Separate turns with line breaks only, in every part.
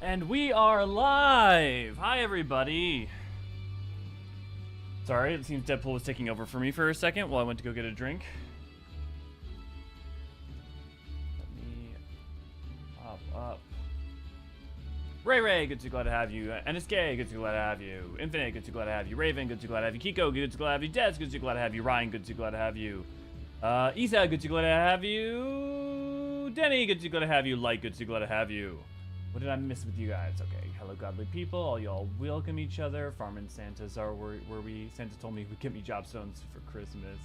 And we are live! Hi, everybody! Sorry, it seems Deadpool was taking over for me for a second while I went to go get a drink. Let me pop up. Ray, good to glad to have you. NSK, good to glad to have you. Infinite, good to glad to have you. Raven, good to glad to have you. Kiko, good to glad to have you. Des, good to glad to have you. Ryan, good to glad to have you. Isa, good to glad to have you. Denny, good to glad to have you. Light, good to glad to have you. What did I miss with you guys? Okay, hello godly people, all y'all welcome each other. Farming Santas are where Santa told me he would get me job stones for Christmas.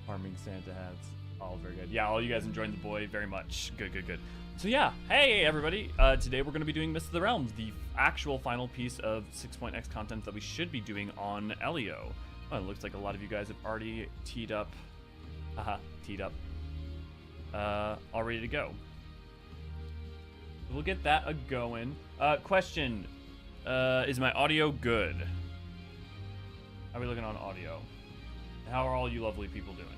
Farming Santa hats, all very good. Yeah, all you guys enjoying the boy very much. Good. So yeah, hey everybody, today we're going to be doing Mist of the Realms, the actual final piece of 6.x content that we should be doing on Elio. Oh, it looks like a lot of you guys have already teed up, all ready to go. We'll get that a-going. Question, is my audio good? How are we looking on audio? How are all you lovely people doing?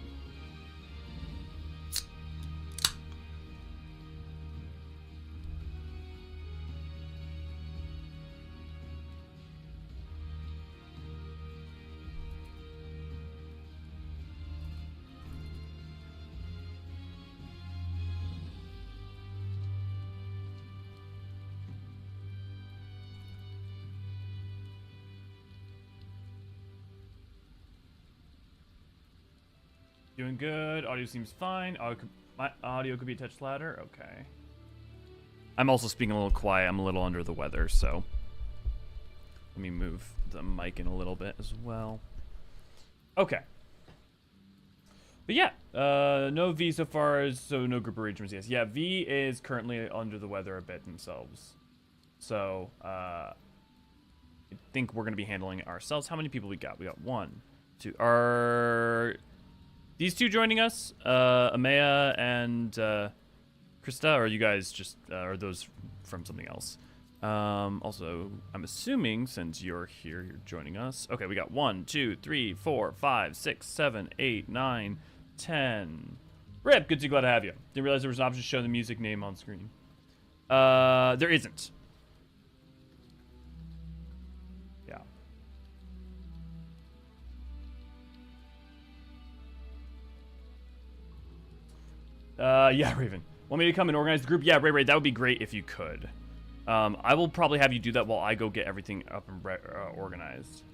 Doing good. Audio seems fine. My audio could be a touch louder. Okay. I'm also speaking a little quiet. I'm a little under the weather, so let me move the mic in a little bit as well. Okay. But yeah, no V so far, so no group arrangements. Yes, yeah. V is currently under the weather a bit themselves, so I think we're gonna be handling it ourselves. How many people we got? We got 1, 2. Are these two joining us, Amaya and Krista, or are you guys just, are those from something else? Also, I'm assuming since you're here, you're joining us. Okay, we got 1, 2, 3, 4, 5, 6, 7, 8, 9, 10. Rip, good to glad to have you. Didn't realize there was an option to show the music name on screen. There isn't. Yeah, Raven. Want me to come and organize the group? Yeah, Ray, that would be great if you could. I will probably have you do that while I go get everything up and organized.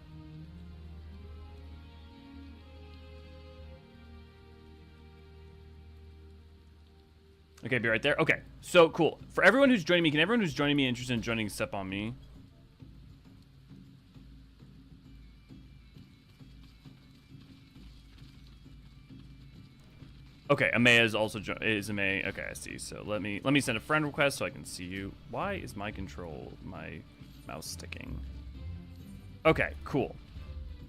Okay, be right there. Okay, so cool. For everyone who's joining me, can everyone who's joining me interested in joining Step on Me? Okay, Amaya is also is Amaya. Okay, I see. So let me send a friend request so I can see you. Why is my mouse sticking? Okay, cool.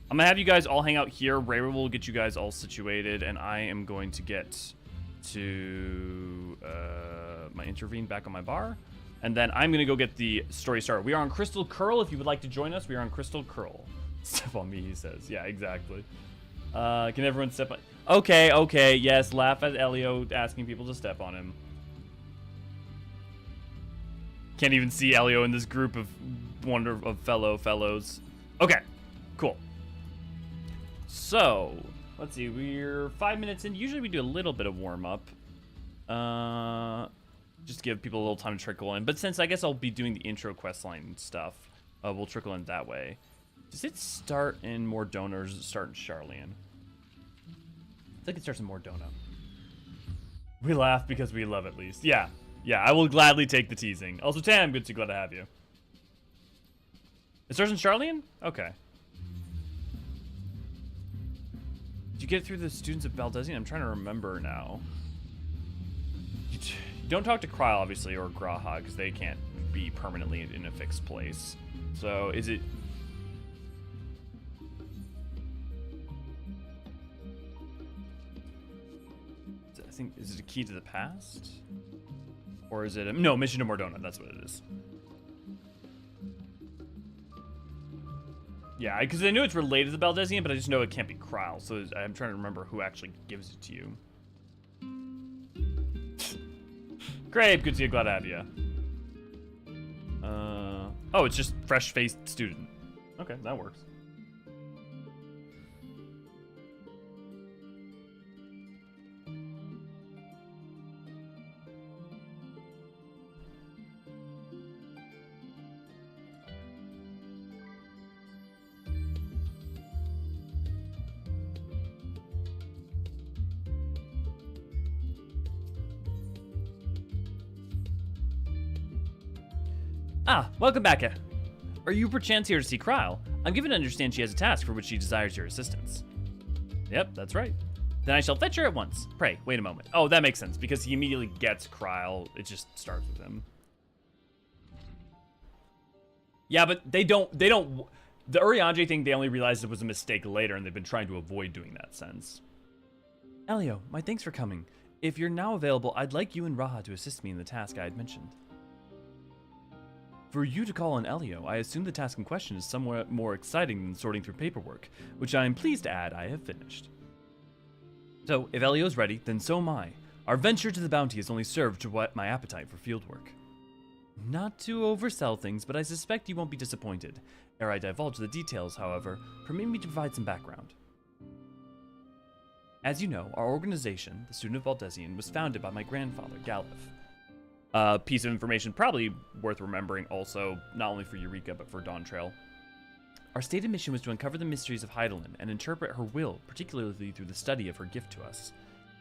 I'm gonna have you guys all hang out here. Ray will get you guys all situated, and I am going to get to my intervene back on my bar, and then I'm gonna go get the story started. We are on Crystal Curl. If you would like to join us, we are on Crystal Curl. Step on me, he says. Yeah, exactly. Can everyone step on? Okay, yes, laugh at Elio asking people to step on him. Can't even see Elio in this group of fellows. Okay, cool. So, let's see, we're 5 minutes in. Usually we do a little bit of warm-up. Just to give people a little time to trickle in. But since I guess I'll be doing the intro questline stuff, we'll trickle in that way. Does it start in Mordona or does it start in Sharlayan? I think it starts in Mordona. We laugh because we love at least. Yeah, I will gladly take the teasing. Also, Tam, good to glad to have you. It starts in Sharlayan? Okay. Did you get through the students of Baldesion? I'm trying to remember now. You don't talk to Kryl, obviously, or Graha, because they can't be permanently in a fixed place. So, is it... Is it a key to the past? Or is it a... No, Mission to Mordona, that's what it is. Yeah, because I knew it's related to the Baldesion, but I just know it can't be Kryl, so I'm trying to remember who actually gives it to you. Great, good to see you, glad to have you. Oh, it's just fresh-faced student. Okay, that works. Ah, welcome back. Are you perchance here to see Kryle? I'm given to understand she has a task for which she desires your assistance. Yep, that's right. Then I shall fetch her at once. Pray, wait a moment. Oh, that makes sense, because he immediately gets Kryle. It just starts with him. Yeah, but they don't, the Urianger thing, they only realized it was a mistake later, and they've been trying to avoid doing that since. Elio, my thanks for coming. If you're now available, I'd like you and Raha to assist me in the task I had mentioned. For you to call on Elio, I assume the task in question is somewhat more exciting than sorting through paperwork, which I am pleased to add I have finished. So, if Elio's ready, then so am I. Our venture to the bounty has only served to whet my appetite for fieldwork. Not to oversell things, but I suspect you won't be disappointed. Ere I divulge the details, however, permit me to provide some background. As you know, our organization, the Student of Baldesion, was founded by my grandfather, Galif. Piece of information probably worth remembering also, not only for Eureka, but for Dawn Trail. Our stated mission was to uncover the mysteries of Hydaelyn and interpret her will, particularly through the study of her gift to us.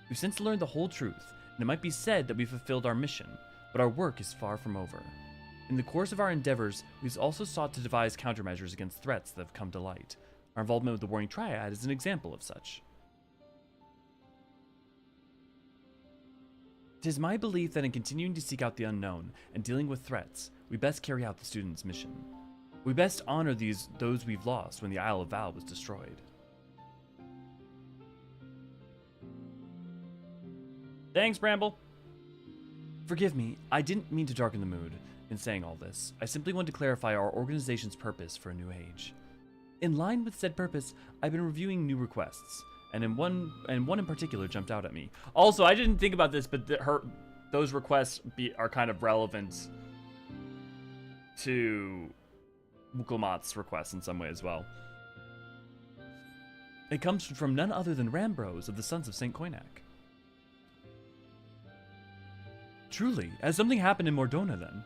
We've since learned the whole truth, and it might be said that we've fulfilled our mission, but our work is far from over. In the course of our endeavors, we've also sought to devise countermeasures against threats that have come to light. Our involvement with the Warring Triad is an example of such. It is my belief that in continuing to seek out the unknown and dealing with threats, we best carry out the student's mission. We best honor those we've lost when the Isle of Val was destroyed. Thanks, Bramble. Forgive me, I didn't mean to darken the mood in saying all this. I simply want to clarify our organization's purpose for a new age. In line with said purpose, I've been reviewing new requests. And one in particular jumped out at me. Also, I didn't think about this, but those requests are kind of relevant to Wukelmat's requests in some way as well. It comes from none other than Rambros of the Sons of St. Koinak. Truly, has something happened in Mordona then?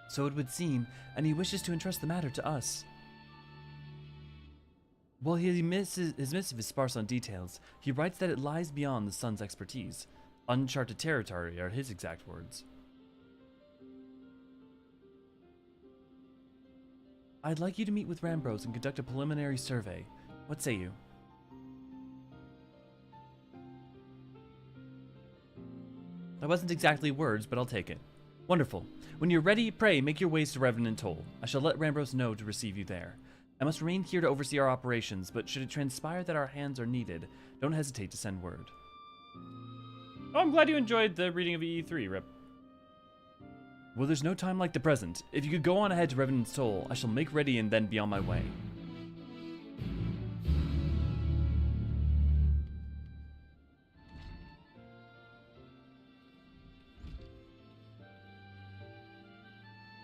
So it would seem, and he wishes to entrust the matter to us. While his missive is sparse on details, he writes that it lies beyond the Sun's expertise. Uncharted territory are his exact words. I'd like you to meet with Rambros and conduct a preliminary survey. What say you? That wasn't exactly words, but I'll take it. Wonderful. When you're ready, pray, make your ways to Revenant Toll. I shall let Rambros know to receive you there. I must remain here to oversee our operations, but should it transpire that our hands are needed, don't hesitate to send word. Oh, I'm glad you enjoyed the reading of EE3, Rip. Well, there's no time like the present. If you could go on ahead to Revenant's Toll, I shall make ready and then be on my way.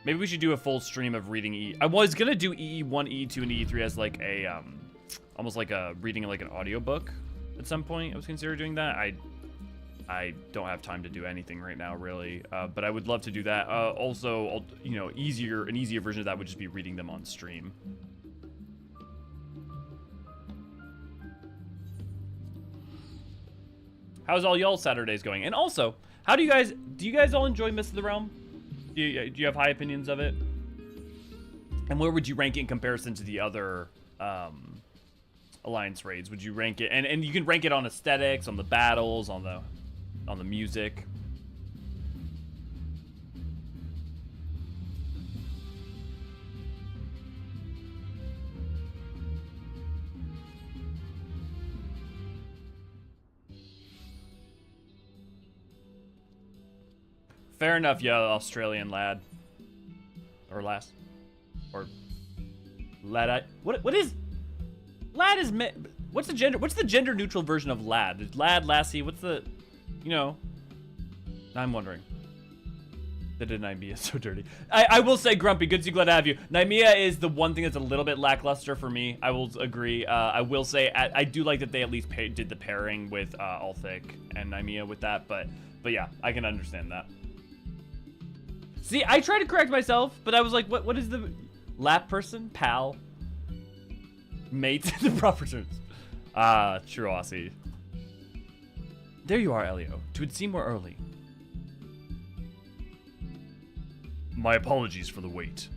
Maybe we should do a full stream of reading EE. I was gonna do EE1, EE2, and EE3 as like a, almost like a reading like an audiobook at some point. I was considering doing that. I don't have time to do anything right now, really. But I would love to do that. Also, you know, an easier version of that would just be reading them on stream. How's all y'all Saturdays going? And also, do you guys all enjoy Mists of the Realm? Do you have high opinions of it? And where would you rank it in comparison to the other Alliance raids? Would you rank it, and you can rank it on aesthetics, on the battles, on the music? Fair enough, yeah, Australian lad. Or lass. Or lad. What is lad is what's the gender neutral version of lad? Lad, lassie, what's the, you know, I'm wondering. That Nymea is so dirty. I will say, Grumpy, good to see, glad to have you. Nymea is the one thing that's a little bit lackluster for me. I will agree. I will say I do like that they at least did the pairing with Althic and Nymea with that, but yeah, I can understand that. See, I tried to correct myself, but I was like, what is the lap person? Pal? Mate? The proper terms. True Aussie. There you are, Elio. 'Twould seem we're early. My apologies for the wait.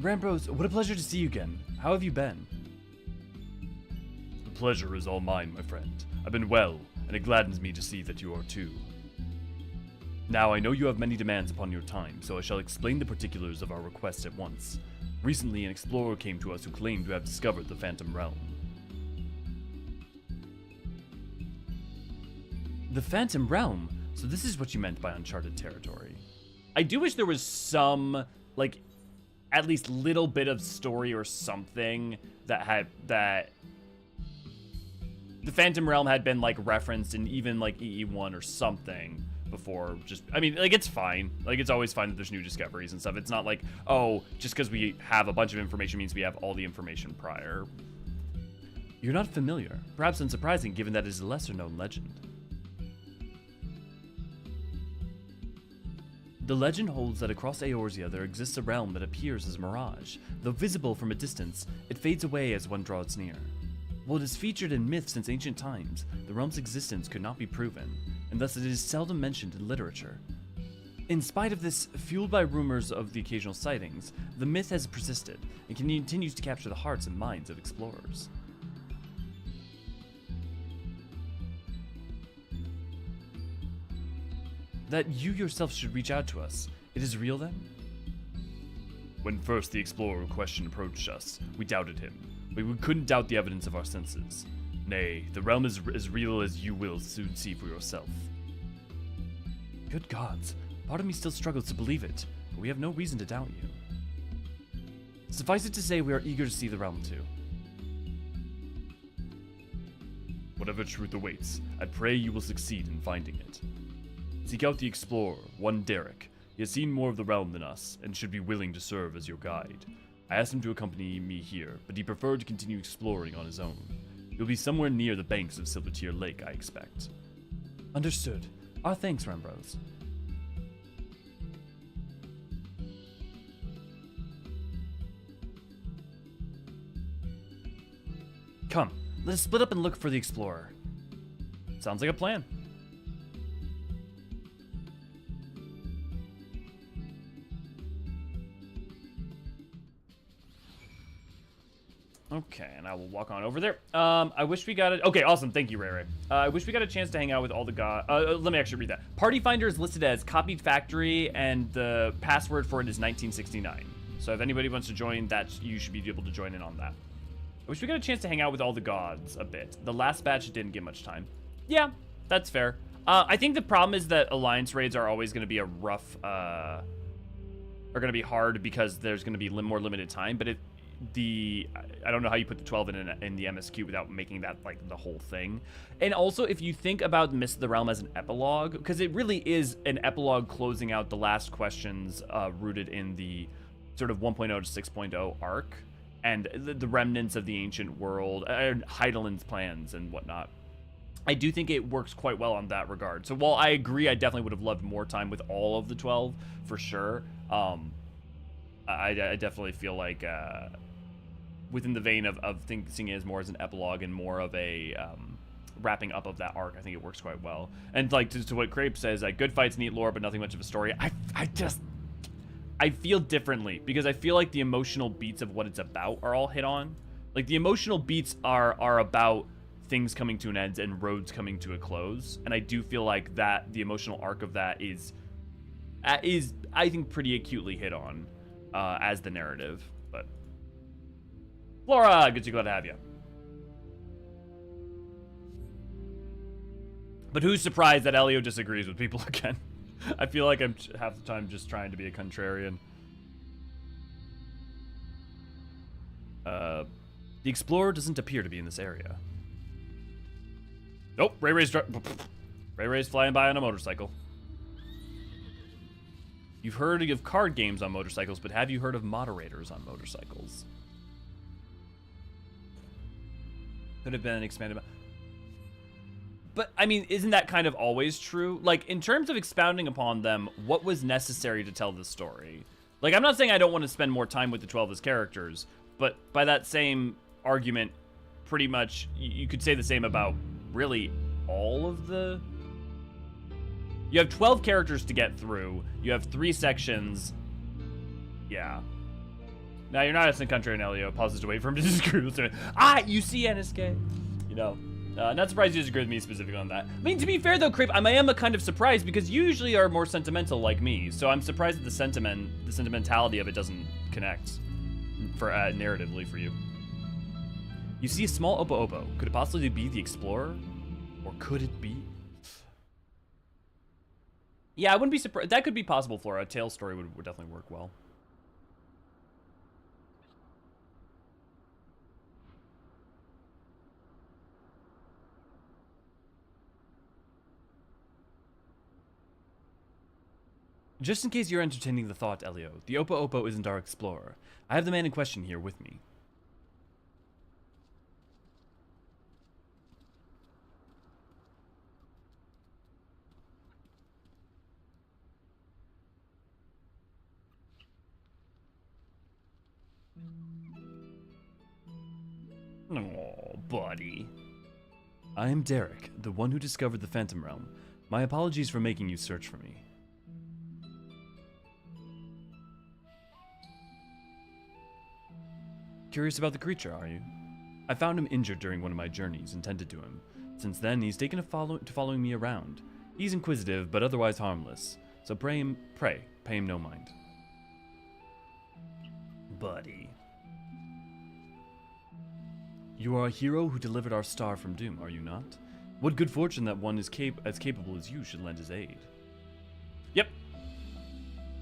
Rambros, what a pleasure to see you again. How have you been? The pleasure is all mine, my friend. I've been well, and it gladdens me to see that you are too. Now, I know you have many demands upon your time, so I shall explain the particulars of our request at once. Recently, an explorer came to us who claimed to have discovered the Phantom Realm. The Phantom Realm? So this is what you meant by uncharted territory. I do wish there was some, like, at least little bit of story or something that the Phantom Realm had been, like, referenced in even, like, EE1 or something. Before just, I mean, like, it's fine. Like, it's always fine that there's new discoveries and stuff. It's not like, oh, just because we have a bunch of information means we have all the information prior. You're not familiar. Perhaps unsurprising given that it is a lesser known legend. The legend holds that across Eorzea there exists a realm that appears as a mirage. Though visible from a distance, it fades away as one draws near. While it is featured in myth since ancient times, the realm's existence could not be proven, and thus it is seldom mentioned in literature. In spite of this, fueled by rumors of the occasional sightings, the myth has persisted and continues to capture the hearts and minds of explorers. That you yourself should reach out to us. It is real then? When first the explorer question approached us, we doubted him. But we couldn't doubt the evidence of our senses. Nay, the realm is as real as you will soon see for yourself. Good gods, part of me still struggles to believe it, but we have no reason to doubt you. Suffice it to say, we are eager to see the realm too. Whatever truth awaits, I pray you will succeed in finding it. Seek out the explorer, one Derek. He has seen more of the realm than us, and should be willing to serve as your guide. I asked him to accompany me here, but he preferred to continue exploring on his own. He'll be somewhere near the banks of Silvertear Lake, I expect. Understood. Our thanks, Rambros. Come, let us split up and look for the explorer. Sounds like a plan. Okay, and I will walk on over there. I wish we got it. Okay, awesome. Thank you, Ray Ray. I wish we got a chance to hang out with all the guys. Let me actually read that. Party Finder is listed as copied factory, and the password for it is 1969. So if anybody wants to join, you should be able to join in on that. I wish we got a chance to hang out with all the gods a bit. The last batch didn't get much time. Yeah, that's fair. I think the problem is that Alliance raids are always going to be a rough, are going to be hard because there's going to be more limited time, but I don't know how you put the 12 in the MSQ without making that like the whole thing. And also, if you think about Mists of the Realm as an epilogue, because it really is an epilogue closing out the last questions rooted in the sort of 1.0 to 6.0 arc and the remnants of the ancient world, Hydaelyn's plans and whatnot. I do think it works quite well on that regard. So while I agree, I definitely would have loved more time with all of the 12 for sure. I definitely feel like within the vein of seeing it as more as an epilogue and more of a wrapping up of that arc, I think it works quite well. And like to what Crepe says, good fights, neat lore, but nothing much of a story. I feel differently because I feel like the emotional beats of what it's about are all hit on. Like the emotional beats are about things coming to an end and roads coming to a close, and I do feel like that the emotional arc of that is I think pretty acutely hit on as the narrative. But Flora, good to have you. But who's surprised that Elio disagrees with people again? I feel like I'm half the time just trying to be a contrarian. The explorer doesn't appear to be in this area. Nope, Ray's flying by on a motorcycle. You've heard of card games on motorcycles, but have you heard of moderators on motorcycles? Could have been expanded. But, I mean, isn't that kind of always true? Like, in terms of expounding upon them, what was necessary to tell the story? Like, I'm not saying I don't want to spend more time with the 12 as characters, but by that same argument, pretty much, you could say the same about really all of the... You have 12 characters to get through. You have 3 sections. Yeah. Now, you're not a country, and Elio pauses to wait for him to disagree with him. You see NSK. You know. Not surprised you disagree with me specifically on that. I mean, to be fair, though, Creep, I am a kind of surprised because you usually are more sentimental like me. So I'm surprised that the sentimentality of it doesn't connect for narratively for you. You see a small Opo. Could it possibly be the Explorer? Or could it be? Yeah, I wouldn't be surprised. That could be possible, Flora. A tale story would definitely work well. Just in case you're entertaining the thought, Elio, the Opo isn't our explorer. I have the man in question here with me. Oh, buddy. I am Derek, the one who discovered the Phantom Realm. My apologies for making you search for me. Curious about the creature, are you? I found him injured during one of my journeys and tended to him. Since then, he's taken to following me around. He's inquisitive, but otherwise harmless. So pay him no mind. Buddy. You are a hero who delivered our star from doom, are you not? What good fortune that one as capable as you should lend his aid. Yep.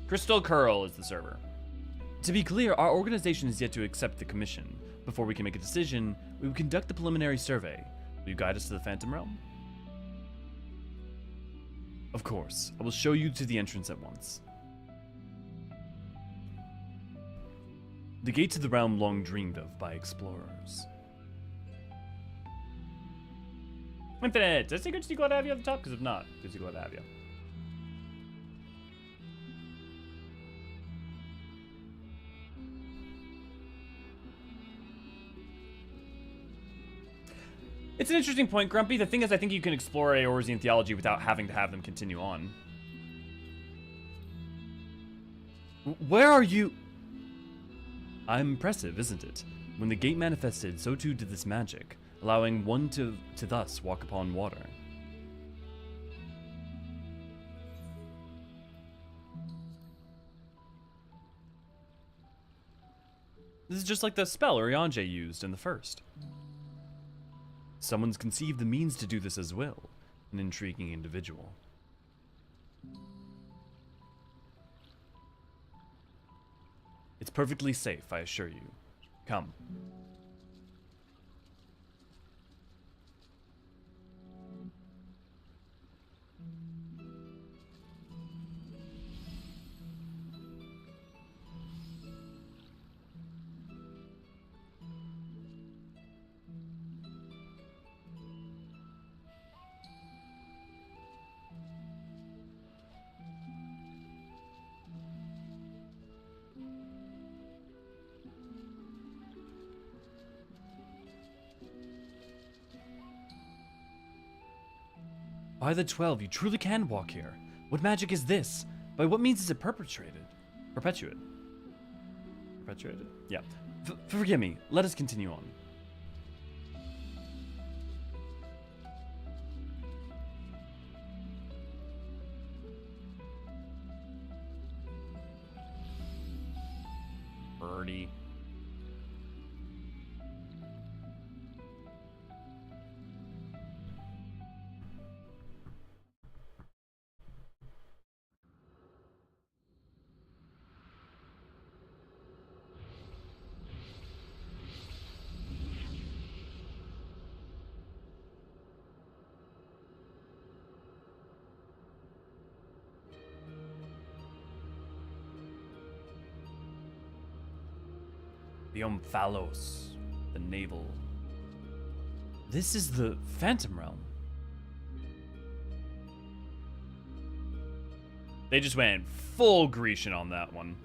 Crystal Curl is the server. To be clear, our organization is yet to accept the commission. Before we can make a decision, we will conduct the preliminary survey. Will you guide us to the Phantom Realm? Of course. I will show you to the entrance at once. The gate to the realm long dreamed of by explorers. Infinite! Does Secret Secret glad to have you at the top? Because if not, does he glad to have you? It's an interesting point, Grumpy. The thing is, I think you can explore Eorzean theology without having to have them continue on. Where are you? I'm impressive, isn't it? When the gate manifested, so too did this magic, allowing one to thus walk upon water. This is just like the spell Urianger used in the first. Someone's conceived the means to do this as well. An intriguing individual. It's perfectly safe, I assure you. Come. By the 12, you truly can walk here. What magic is this? By what means is it perpetuated? Perpetuated? Yeah. Forgive me. Let us continue on. Birdie. The Omphalos, the navel. This is the Phantom Realm. They just went full Grecian on that one.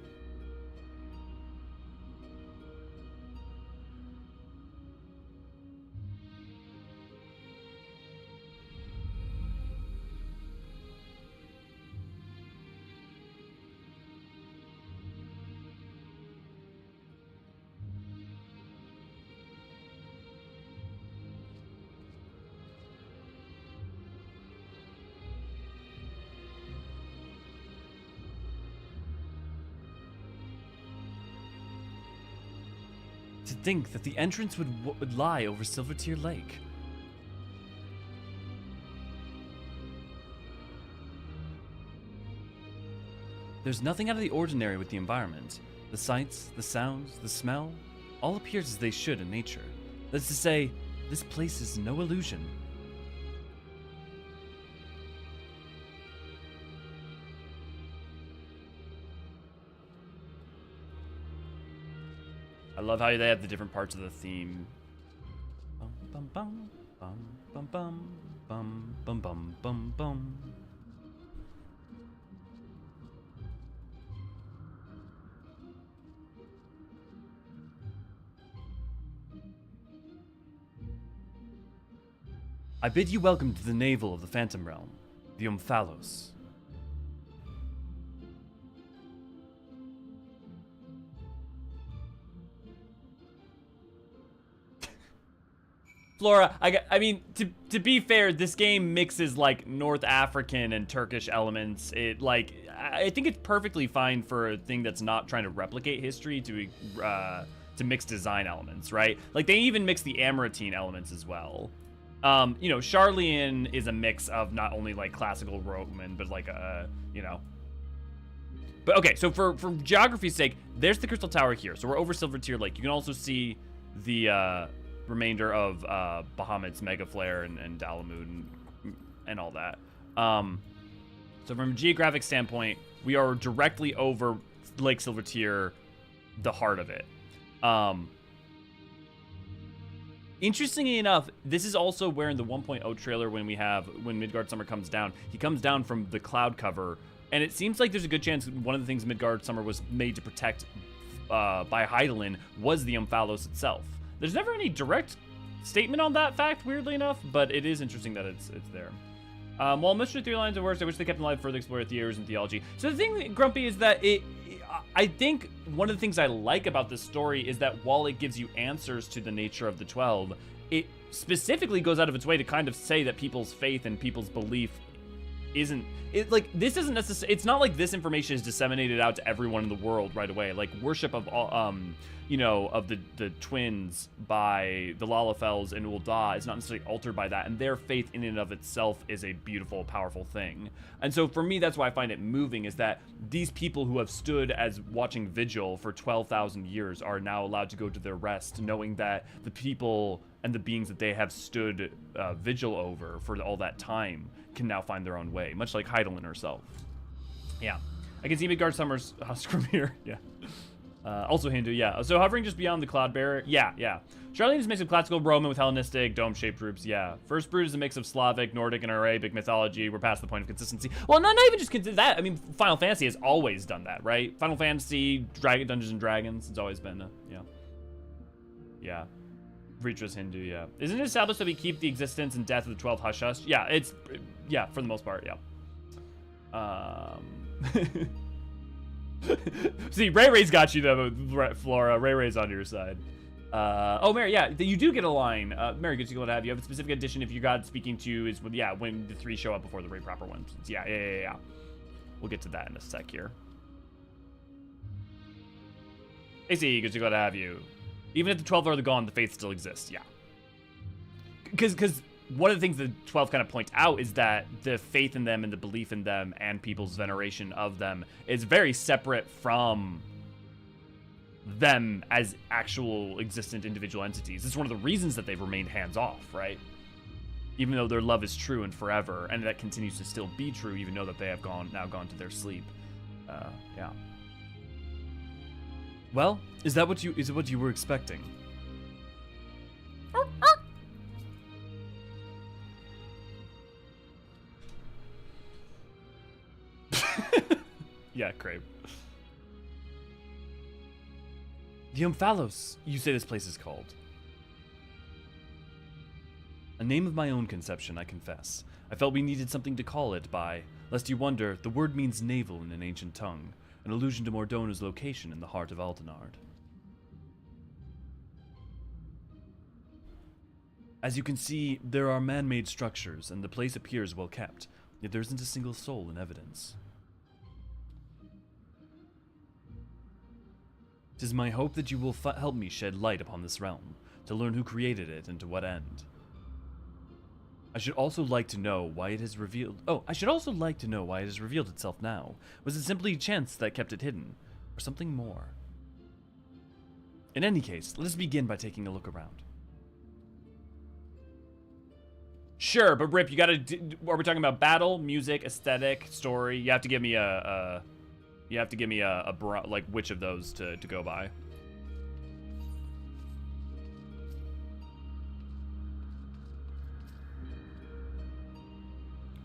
To think that the entrance would lie over Silvertear Lake. There's nothing out of the ordinary with the environment. The sights, the sounds, the smell, all appears as they should in nature. That's to say, this place is no illusion. I love how they have the different parts of the theme. Bum bum bum bum bum bum bum bum bum bum. I bid you welcome to the navel of the Phantom Realm, the Omphalos. Flora, I mean, to be fair, this game mixes like North African and Turkish elements. I think it's perfectly fine for a thing that's not trying to replicate history to mix design elements, right? Like they even mix the Amratine elements as well. You know, Charlian is a mix of not only like classical Roman, but like But okay, so for geography's sake, there's the Crystal Tower here. So we're over Silvertear Lake. You can also see the remainder of Bahamut's Mega Flare and Dalamud and all that. So from a geographic standpoint, we are directly over Lake Silvertear, the heart of it. Interestingly enough, this is also where in the 1.0 trailer when Midgard Summer comes down, he comes down from the cloud cover, and it seems like there's a good chance one of the things Midgard Summer was made to protect by Hydaelyn was the Omphalos itself. There's never any direct statement on that fact, weirdly enough, but it is interesting that it's there. While Mystery Theory lines are worse, I wish they kept alive further explore theories and theology. So the thing, Grumpy, is that I think one of the things I like about this story is that while it gives you answers to the nature of the 12, it specifically goes out of its way to kind of say that people's faith and people's belief this isn't necessarily, it's not like this information is disseminated out to everyone in the world right away. Like worship of all, of the twins by the Lalafels and Ul'dah is not necessarily altered by that, and their faith in and of itself is a beautiful, powerful thing. And so for me, that's why I find it moving, is that these people who have stood as watching vigil for 12,000 years are now allowed to go to their rest, knowing that the people and the beings that they have stood vigil over for all that time can now find their own way, much like Hydaelyn herself. Yeah, I can see Midgard Summer's Skrimir. Yeah. Also Hindu, yeah. So hovering just beyond the cloud barrier, yeah. Charlene is a mix of classical Roman with Hellenistic dome-shaped groups, yeah. First Brood is a mix of Slavic, Nordic, and Arabic mythology. We're past the point of consistency. Well, not even just that. I mean, Final Fantasy has always done that, right? Final Fantasy, Dungeons and Dragons, it's always been, yeah. Ritra's Hindu, yeah. Isn't it established that we keep the existence and death of the 12 hush-hush? Yeah, for the most part, yeah. See, Ray Ray's got you though, Flora. Ray Ray's on your side. Oh, Mary, yeah, you do get a line. Mary, good to go to have you. Have a specific addition if your God speaking to you is when the 3 show up before the Ray proper ones. Yeah. We'll get to that in a sec here. AC, good to go to have you. Even if the 12 are gone, the faith still exists, yeah. Because one of the things the 12 kind of point out is that the faith in them and the belief in them and people's veneration of them is very separate from them as actual existent individual entities. It's one of the reasons that they've remained hands-off, right? Even though their love is true and forever, and that continues to still be true, even though that they have now gone to their sleep. Yeah. Well, is it what you were expecting? Yeah, Crave. The Omphalos, you say this place is called. A name of my own conception, I confess. I felt we needed something to call it by. Lest you wonder, the word means navel in an ancient tongue, an allusion to Mordona's location in the heart of Aldenard. As you can see, there are man-made structures, and the place appears well kept, yet there isn't a single soul in evidence. 'Tis my hope that you will help me shed light upon this realm, to learn who created it and to what end. I should also like to know why it has revealed itself now. Was it simply chance that kept it hidden, or something more? In any case, let us begin by taking a look around. Sure, but Rip, you gotta. Are we talking about battle, music, aesthetic, story? You have to give me like which of those to go by.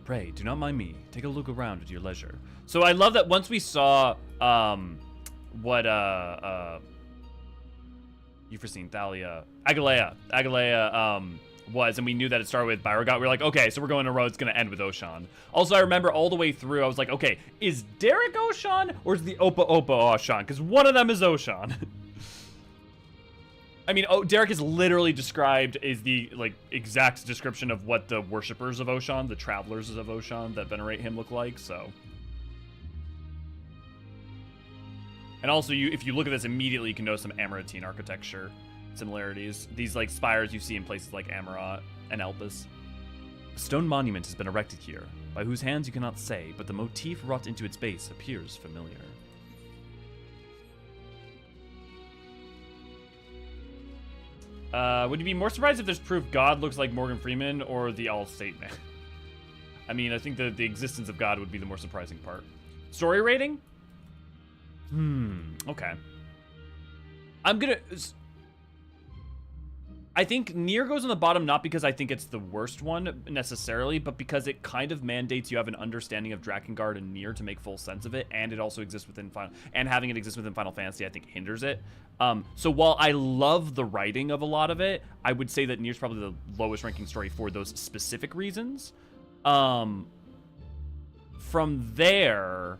Pray, do not mind me. Take a look around at your leisure. So I love that once we saw what Eorzean, Thalia, Agalaea was, and we knew that it started with Byrogot, we were like, okay, so we're going a road that's going to end with Oshan. Also, I remember all the way through, I was like, okay, is Derek Oshan, or is the Opa Oshan? Because one of them is Oshan. I mean, Derek is literally described as the, like, exact description of what the worshippers of Oshan, the travelers of Oshan that venerate him look like, so. And also, if you look at this immediately, you can notice some Amaranthine architecture similarities. These like spires you see in places like Amarat and Elpis. A stone monument has been erected here, by whose hands you cannot say, but the motif wrought into its base appears familiar. Would you be more surprised if there's proof God looks like Morgan Freeman or the All-State Man? I mean, I think the existence of God would be the more surprising part. Story rating? Okay. I think Nier goes on the bottom not because I think it's the worst one necessarily, but because it kind of mandates you have an understanding of Drakengard and Nier to make full sense of it, and it also exists within having it exist within Final Fantasy, I think hinders it. So while I love the writing of a lot of it, I would say that Nier's probably the lowest ranking story for those specific reasons. From there,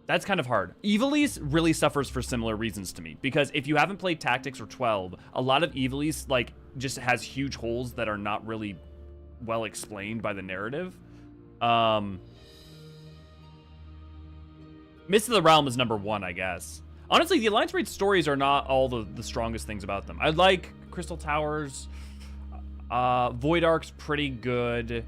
that's kind of hard. Ivalice really suffers for similar reasons to me, because if you haven't played Tactics or 12, a lot of Ivalice like just has huge holes that are not really well explained by the narrative. Mist of the Realm is number 1, I guess. Honestly, the Alliance Raid stories are not all the strongest things about them. I like Crystal Towers. Void Ark's pretty good.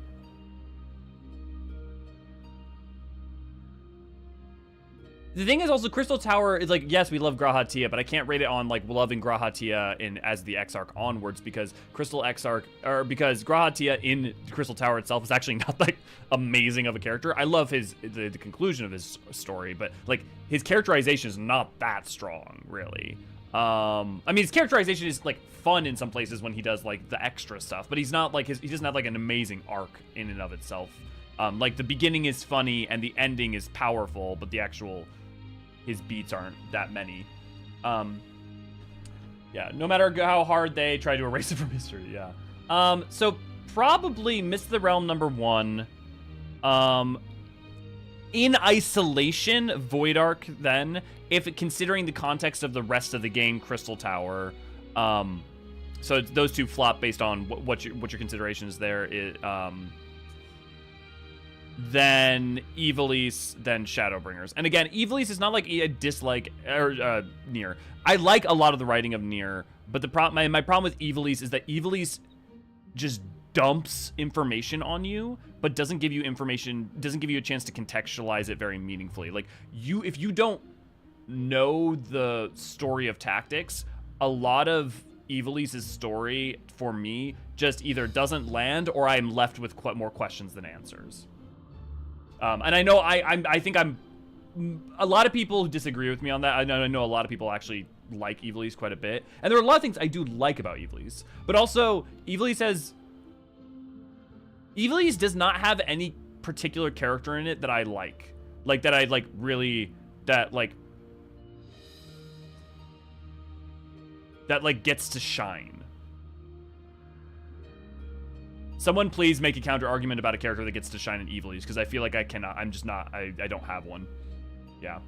The thing is also, Crystal Tower is like, yes, we love Grahatia, but I can't rate it on like loving Grahatia as the Exarch onwards, because because Grahatia in Crystal Tower itself is actually not like amazing of a character. I love the conclusion of his story, but like his characterization is not that strong, really. I mean, his characterization is like fun in some places when he does like the extra stuff, but he's not like he doesn't have like an amazing arc in and of itself. Like the beginning is funny and the ending is powerful, but his beats aren't that many. Yeah, no matter how hard they try to erase it from history, yeah. So probably Mist of the Realm number 1. In isolation, Void Ark then, considering the context of the rest of the game, Crystal Tower. So those two flop based on what your consideration is there. Then Ivalice, then Shadowbringers. And again, Ivalice is not like a dislike Nier. I like a lot of the writing of Nier, but my problem with Ivalice is that Ivalice just dumps information on you, but doesn't give you a chance to contextualize it very meaningfully. Like if you don't know the story of Tactics, a lot of Ivalice's story for me just either doesn't land or I'm left with more questions than answers. And I know I think I'm a lot of people disagree with me on that. I know a lot of people actually like Ivalice quite a bit, and there are a lot of things I do like about Ivalice, but also Ivalice does not have any particular character in it that I like that I like really that gets to shine. Someone please make a counter argument about a character that gets to shine in Ivalice, because I feel like I cannot. I'm just not. I don't have one. Yeah.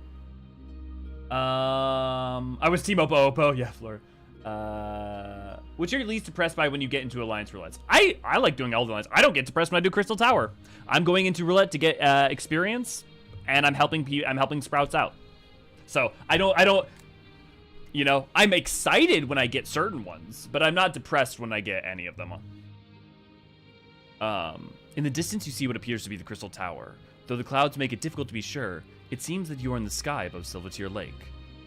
I was Team Oppo. Yeah, Fleur. Which you're least depressed by when you get into Alliance roulettes? I like doing all the alliance. I don't get depressed when I do Crystal Tower. I'm going into roulette to get experience, and I'm helping Sprouts out. So I don't. You know, I'm excited when I get certain ones, but I'm not depressed when I get any of them. In the distance, you see what appears to be the Crystal Tower. Though the clouds make it difficult to be sure, it seems that you are in the sky above Silvertear Lake.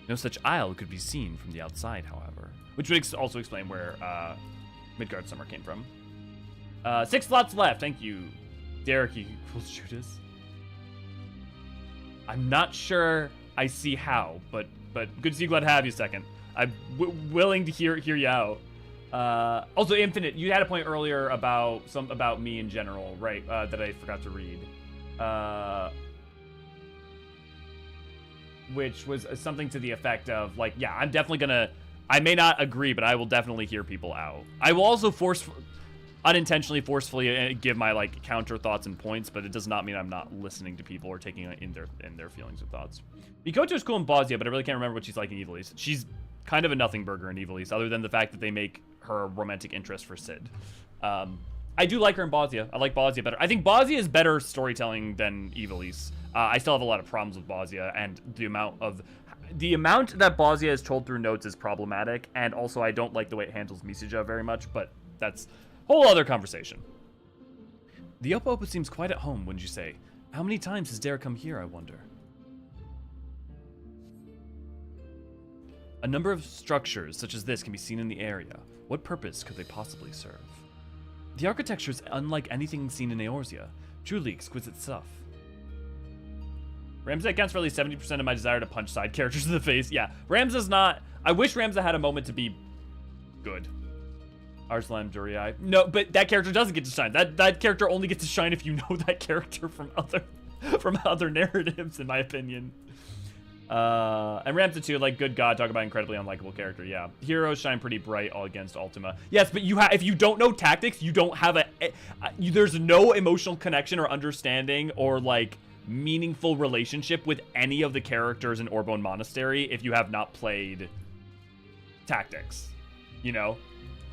No such isle could be seen from the outside, however. Which would also explain where Midgard Summer came from. 6 slots left. Thank you, Derek. Will shoot us. I'm not sure I see how, but good to see you. Glad to have you. Second, I'm willing to hear you out. Also, Infinite, you had a point earlier about me in general, right? That I forgot to read. Which was something to the effect of, like, yeah, I'm definitely gonna, I may not agree, but I will definitely hear people out. I will also unintentionally forcefully give my, like, counter thoughts and points, but it does not mean I'm not listening to people or taking it in their feelings and thoughts. Mikoto is cool in Bosnia, but I really can't remember what she's like in Ivalice. She's kind of a nothing burger in Ivalice, other than the fact that they make her a romantic interest for Sid. I do like her in Bosnia. I like Bosnia better. I think Bosnia is better storytelling than Ivalice. I still have a lot of problems with Bosnia, and the amount that Bosnia is told through notes is problematic, and also I don't like the way it handles Misuja very much, but that's a whole other conversation. The Oppo seems quite at home, wouldn't you say? How many times has Dare come here, I wonder? A number of structures such as this can be seen in the area. What purpose could they possibly serve? The architecture is unlike anything seen in Eorzea. Truly exquisite stuff. Ramza accounts for at least 70% of my desire to punch side characters in the face. Yeah, Ramza's not... I wish Ramza had a moment to be good. Arslan Duriai. No, but that character doesn't get to shine. That character only gets to shine if you know that character from other narratives, in my opinion. And Ramza too, like, good God, talk about incredibly unlikable character. Yeah, heroes shine pretty bright all against Ultima. Yes, but if you don't know tactics, you don't have there's no emotional connection or understanding or, like, meaningful relationship with any of the characters in Orbone Monastery if you have not played tactics, you know?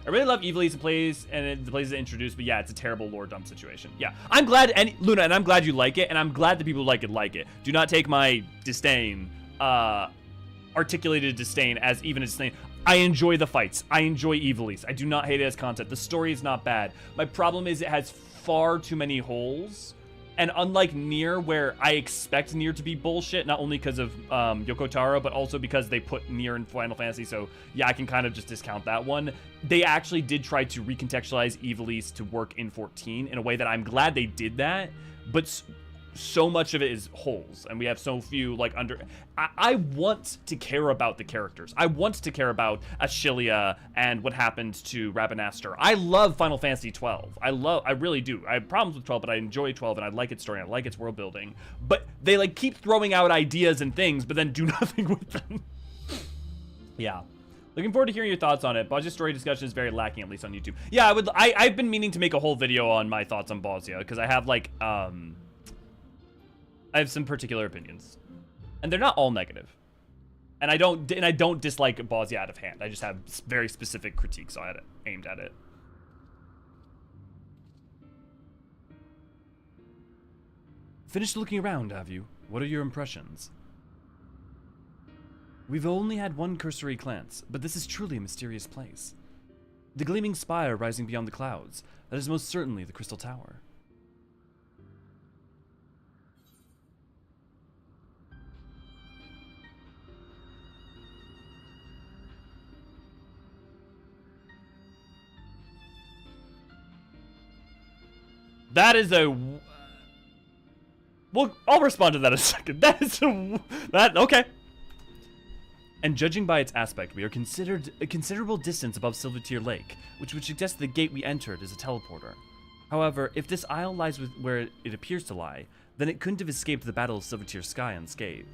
I really love Ivalice plays and the plays it introduced, but yeah, it's a terrible lore dump situation. Yeah, I'm glad, Luna, and I'm glad you like it, and I'm glad the people who like it. Do not take my disdain, articulated disdain as even a disdain. I enjoy the fights. I enjoy Ivalice. I do not hate it as content. The story is not bad. My problem is it has far too many holes. And unlike Nier, where I expect Nier to be bullshit, not only because of Yoko Taro, but also because they put Nier in Final Fantasy, so yeah, I can kind of just discount that one. They actually did try to recontextualize Ivalice to work in 14 in a way that I'm glad they did that, but so much of it is holes, and we have so few, like, I want to care about the characters. I want to care about Ashilia and what happened to Rabanastre. I love Final Fantasy 12. I really do. I have problems with 12, but I enjoy 12, and I like its story, and I like its world building. But they, like, keep throwing out ideas and things, but then do nothing with them. Yeah. Looking forward to hearing your thoughts on it. Bosnia's story discussion is very lacking, at least on YouTube. Yeah, I've been meaning to make a whole video on my thoughts on Bosnia, because I have, like, I have some particular opinions, and they're not all negative. And I don't dislike Bosnia out of hand. I just have very specific critiques on it, aimed at it. Finished looking around, have you? What are your impressions? We've only had one cursory glance, but this is truly a mysterious place. The gleaming spire rising beyond the clouds, that is most certainly the Crystal Tower. That is a... Well, I'll respond to that in a second. That is okay. And judging by its aspect, we are considered a considerable distance above Silvertear Lake, which would suggest the gate we entered is a teleporter. However, if this isle lies where it appears to lie, then it couldn't have escaped the Battle of Silvertear Sky unscathed.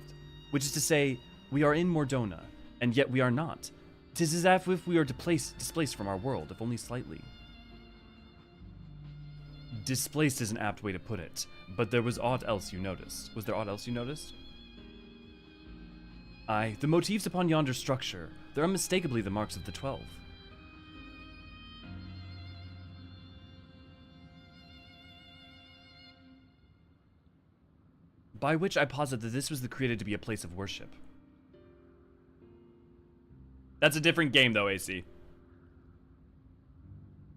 Which is to say, we are in Mordona, and yet we are not. 'Tis as if we are displaced from our world, if only slightly. Displaced is an apt way to put it, but there was aught else you noticed. Was there aught else you noticed? Aye, the motifs upon yonder structure. They're unmistakably the marks of the 12. By which I posit that this was created to be a place of worship. That's a different game though, AC.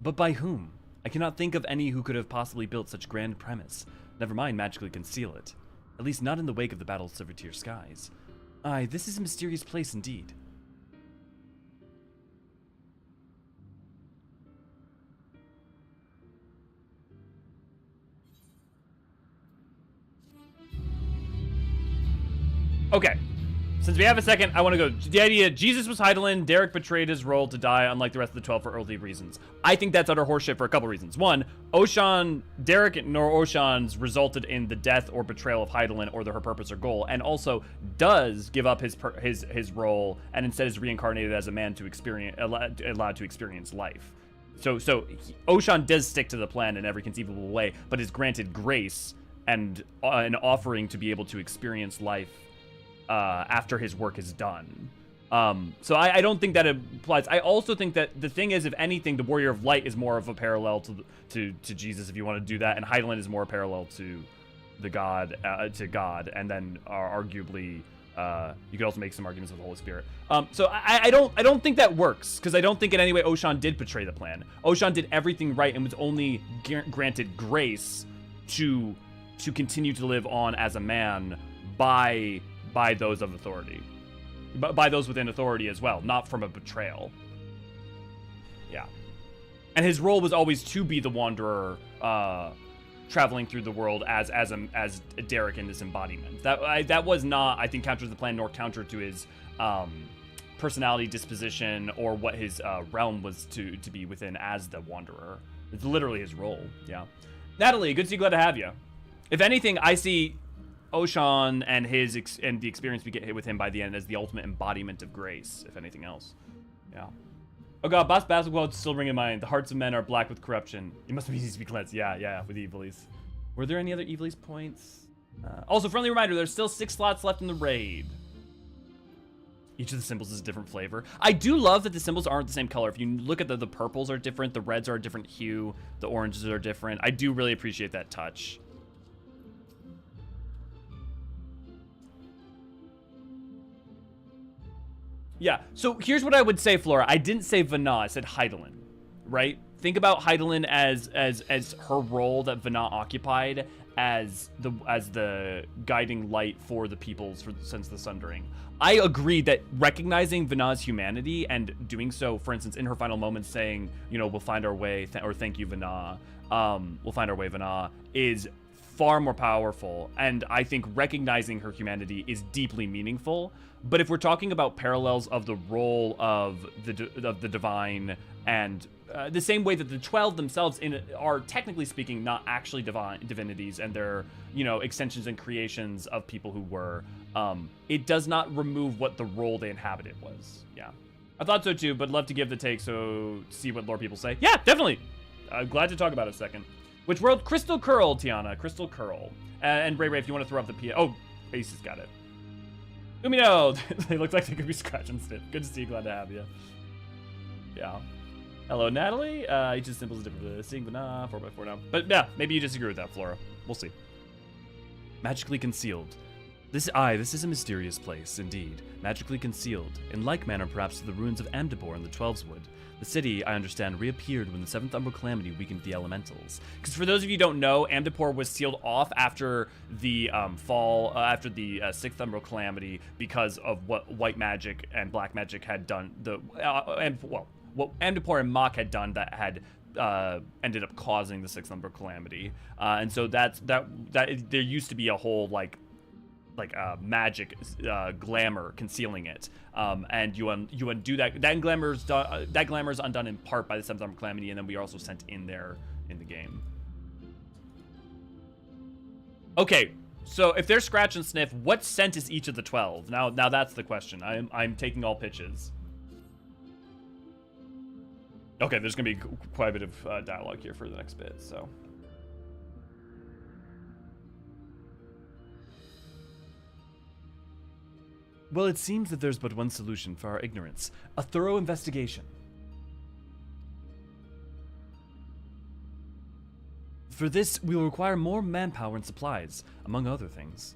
But by whom? I cannot think of any who could have possibly built such grand premise. Never mind magically conceal it. At least not in the wake of the Battle of Silvertear Skies. Aye, this is a mysterious place indeed. Okay. Since we have a second, I want to go. The idea, Jesus was Hydaelyn, Derek betrayed his role to die, unlike the rest of the 12 for earthly reasons. I think that's utter horseshit for a couple reasons. One, Derek nor Eorzean's resulted in the death or betrayal of Hydaelyn or her purpose or goal, and also does give up his role and instead is reincarnated as a man to experience, allowed to experience life. So Eorzean does stick to the plan in every conceivable way, but is granted grace and an offering to be able to experience life after his work is done. So I don't think that applies. I also think that the thing is, if anything, the Warrior of Light is more of a parallel to Jesus, if you want to do that, and Hydaelyn is more parallel to the God, and then arguably you could also make some arguments with the Holy Spirit. So I don't think that works, because I don't think in any way Eorzean did betray the plan. Eorzean did everything right and was only granted grace to continue to live on as a man by those of authority, by those within authority as well, not from a betrayal. Yeah, and his role was always to be the Wanderer, traveling through the world as Derek in this embodiment. That was not, I think, counter to the plan, nor counter to his personality, disposition, or what his realm was to be within as the Wanderer. It's literally his role. Yeah, Natalie, good to see you. Glad to have you. If anything, I see Eorzean and the experience we get hit with him by the end as the ultimate embodiment of grace, if anything else. Yeah. Oh god, Boss Basketball is still ringing in mind. The hearts of men are black with corruption. It must be easy to be cleansed. Yeah, with Evilies. Were there any other Evilies points? Also, friendly reminder, there's still 6 slots left in the raid. Each of the symbols is a different flavor. I do love that the symbols aren't the same color. If you look at the purples are different, the reds are a different hue, the oranges are different. I do really appreciate that touch. Yeah, so here's what I would say, Flora. I didn't say Vana, I said Hydaelyn, right? Think about Hydaelyn as her role that Vana occupied as the guiding light for the peoples since the Sundering. I agree that recognizing Vana's humanity and doing so, for instance, in her final moments saying, you know, we'll find our way, or thank you, Vana, we'll find our way, Vana, is far more powerful. And I think recognizing her humanity is deeply meaningful. But if we're talking about parallels of the role of the divine, and the same way that the 12 themselves are technically speaking not actually divinities, and they're, you know, extensions and creations of people who were, it does not remove what the role they inhabited was. Yeah, I thought so too, but love to give the take, so see what lore people say. Yeah, definitely. I'm glad to talk about it a second. Which world? Crystal Curl, Tiana. Crystal Curl. And Ray, if you want to throw up the P. Oh, Ace has got it. Umino! They look like they could be scratch and sniff. Good to see you. Glad to have you. Yeah. Hello, Natalie. Each of the symbols is different. Seeing Vana, 4x4 now. But yeah, maybe you disagree with that, Flora. We'll see. Magically concealed. This is a mysterious place, indeed. Magically concealed. In like manner, perhaps, to the ruins of Amdapor in the Twelveswood. The city, I understand, reappeared when the 7th Umbral Calamity weakened the elementals. Because for those of you who don't know, Amdapor was sealed off after the fall, after the 6th Umbral Calamity, because of what white magic and black magic had done. What Amdapor and Mach had done that had ended up causing the 6th number calamity. And so that there used to be a whole like magic glamour concealing it, and you undo that. That glamour is undone in part by the 7th number calamity, and then we are also sent in there in the game. Okay, so if they're scratch and sniff, what scent is each of the 12? Now that's the question. I'm taking all pitches. Okay, there's gonna be quite a bit of dialogue here for the next bit, so. Well, it seems that there's but one solution for our ignorance: a thorough investigation. For this, we will require more manpower and supplies, among other things.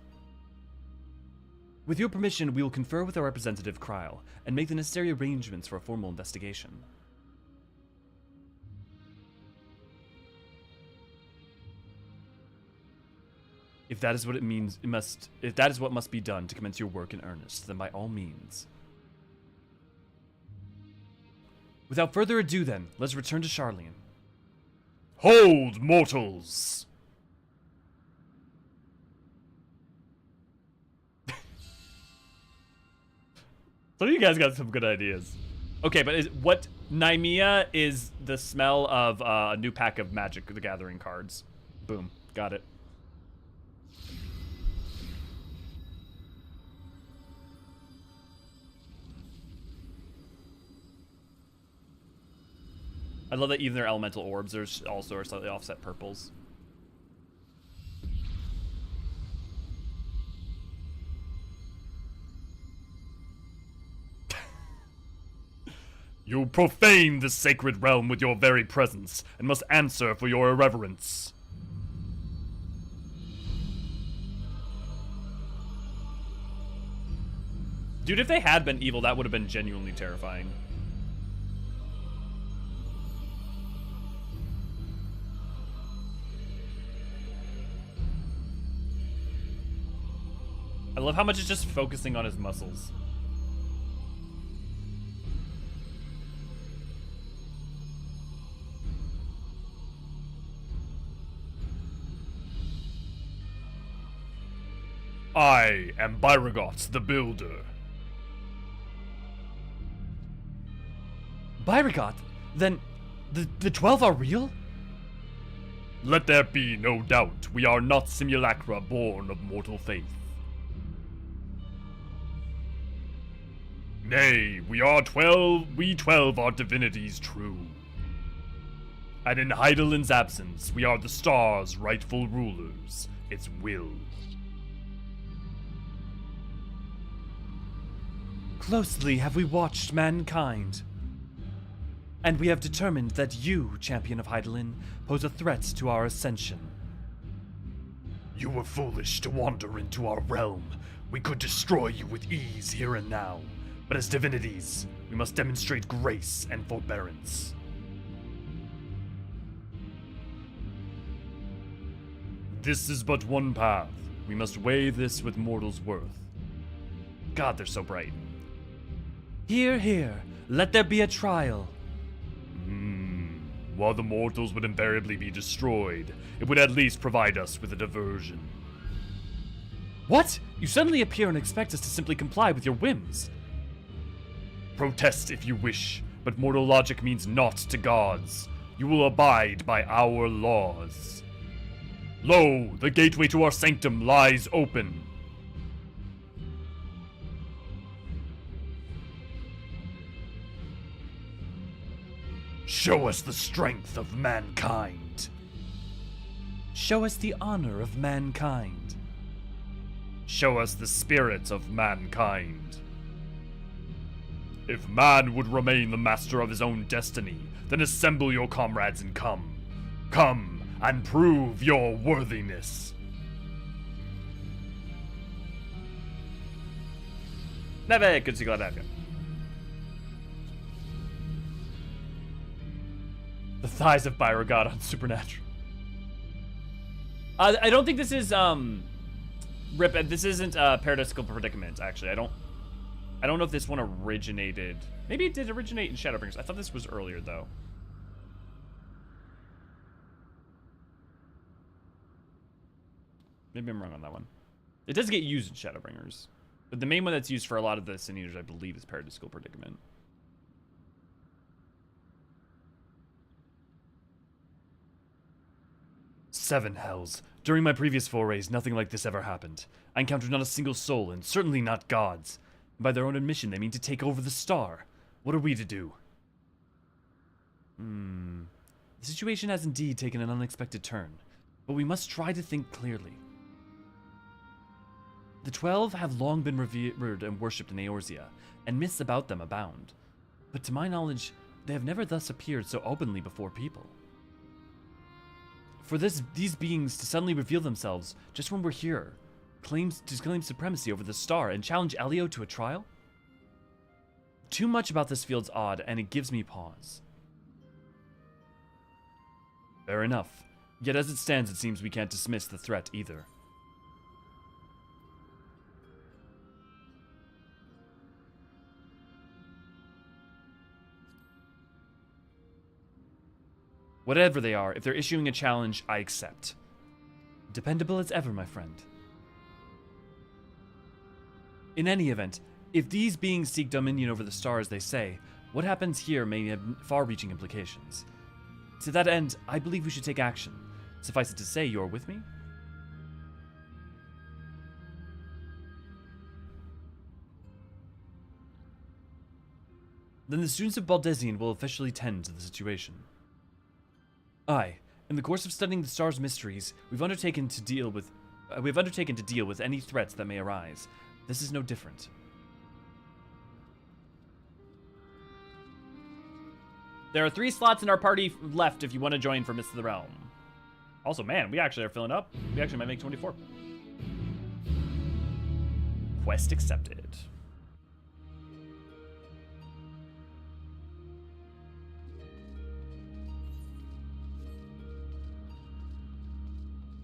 With your permission, we will confer with our representative, Kryl, and make the necessary arrangements for a formal investigation. If that is what it means, if that is what must be done to commence your work in earnest, then by all means. Without further ado then, let's return to Sharlayan. Hold, mortals! Some of you guys got some good ideas. Okay, but what Nymea is the smell of a new pack of Magic the Gathering cards. Boom, got it. I love that even their elemental orbs are also slightly offset purples. You profane this sacred realm with your very presence, and must answer for your irreverence. Dude, if they had been evil, that would have been genuinely terrifying. I love how much it's just focusing on his muscles. I am Byragot the Builder. Byragot? Then the 12 are real? Let there be no doubt, we are not simulacra born of mortal faith. Nay, we 12 are divinities true. And in Hydaelyn's absence, we are the star's rightful rulers, its will. Closely have we watched mankind, and we have determined that you, champion of Hydaelyn, pose a threat to our ascension. You were foolish to wander into our realm. We could destroy you with ease here and now. But as divinities, we must demonstrate grace and forbearance. This is but one path. We must weigh this with mortals' worth. God, they're so bright. Hear, hear. Let there be a trial. While the mortals would invariably be destroyed, it would at least provide us with a diversion. What? You suddenly appear and expect us to simply comply with your whims. Protest if you wish, but mortal logic means naught to gods. You will abide by our laws. Lo, the gateway to our sanctum lies open. Show us the strength of mankind. Show us the honor of mankind. Show us the spirit of mankind. If man would remain the master of his own destiny, then assemble your comrades and come. Come and prove your worthiness. The thighs of Byragot on Supernatural. I don't think this is Rip. This isn't Paradisical Predicament. Actually, I don't know if this one originated. Maybe it did originate in Shadowbringers. I thought this was earlier though. Maybe I'm wrong on that one. It does get used in Shadowbringers. But the main one that's used for a lot of the Sin Eaters, I believe, is Paradisical Predicament. Seven hells. During my previous forays, nothing like this ever happened. I encountered not a single soul, and certainly not gods. By their own admission, they mean to take over the star. What are we to do? The situation has indeed taken an unexpected turn, but we must try to think clearly. The 12 have long been revered and worshipped in Eorzea, and myths about them abound. But to my knowledge, they have never thus appeared so openly before people. For these beings to suddenly reveal themselves just when we're here, claim supremacy over the star and challenge Elio to a trial? Too much about this field's odd, and it gives me pause. Fair enough. Yet as it stands, it seems we can't dismiss the threat either. Whatever they are, if they're issuing a challenge, I accept. Dependable as ever, my friend. In any event, if these beings seek dominion over the star as they say, what happens here may have far-reaching implications. To that end, I believe we should take action. Suffice it to say, you're with me? Then the students of Baldesion will officially tend to the situation. Aye, in the course of studying the star's mysteries, we've undertaken to deal with any threats that may arise. This is no different. There are 3 slots in our party left if you want to join for Mists of the Realm. Also, man, we actually are filling up. We actually might make 24. Quest accepted.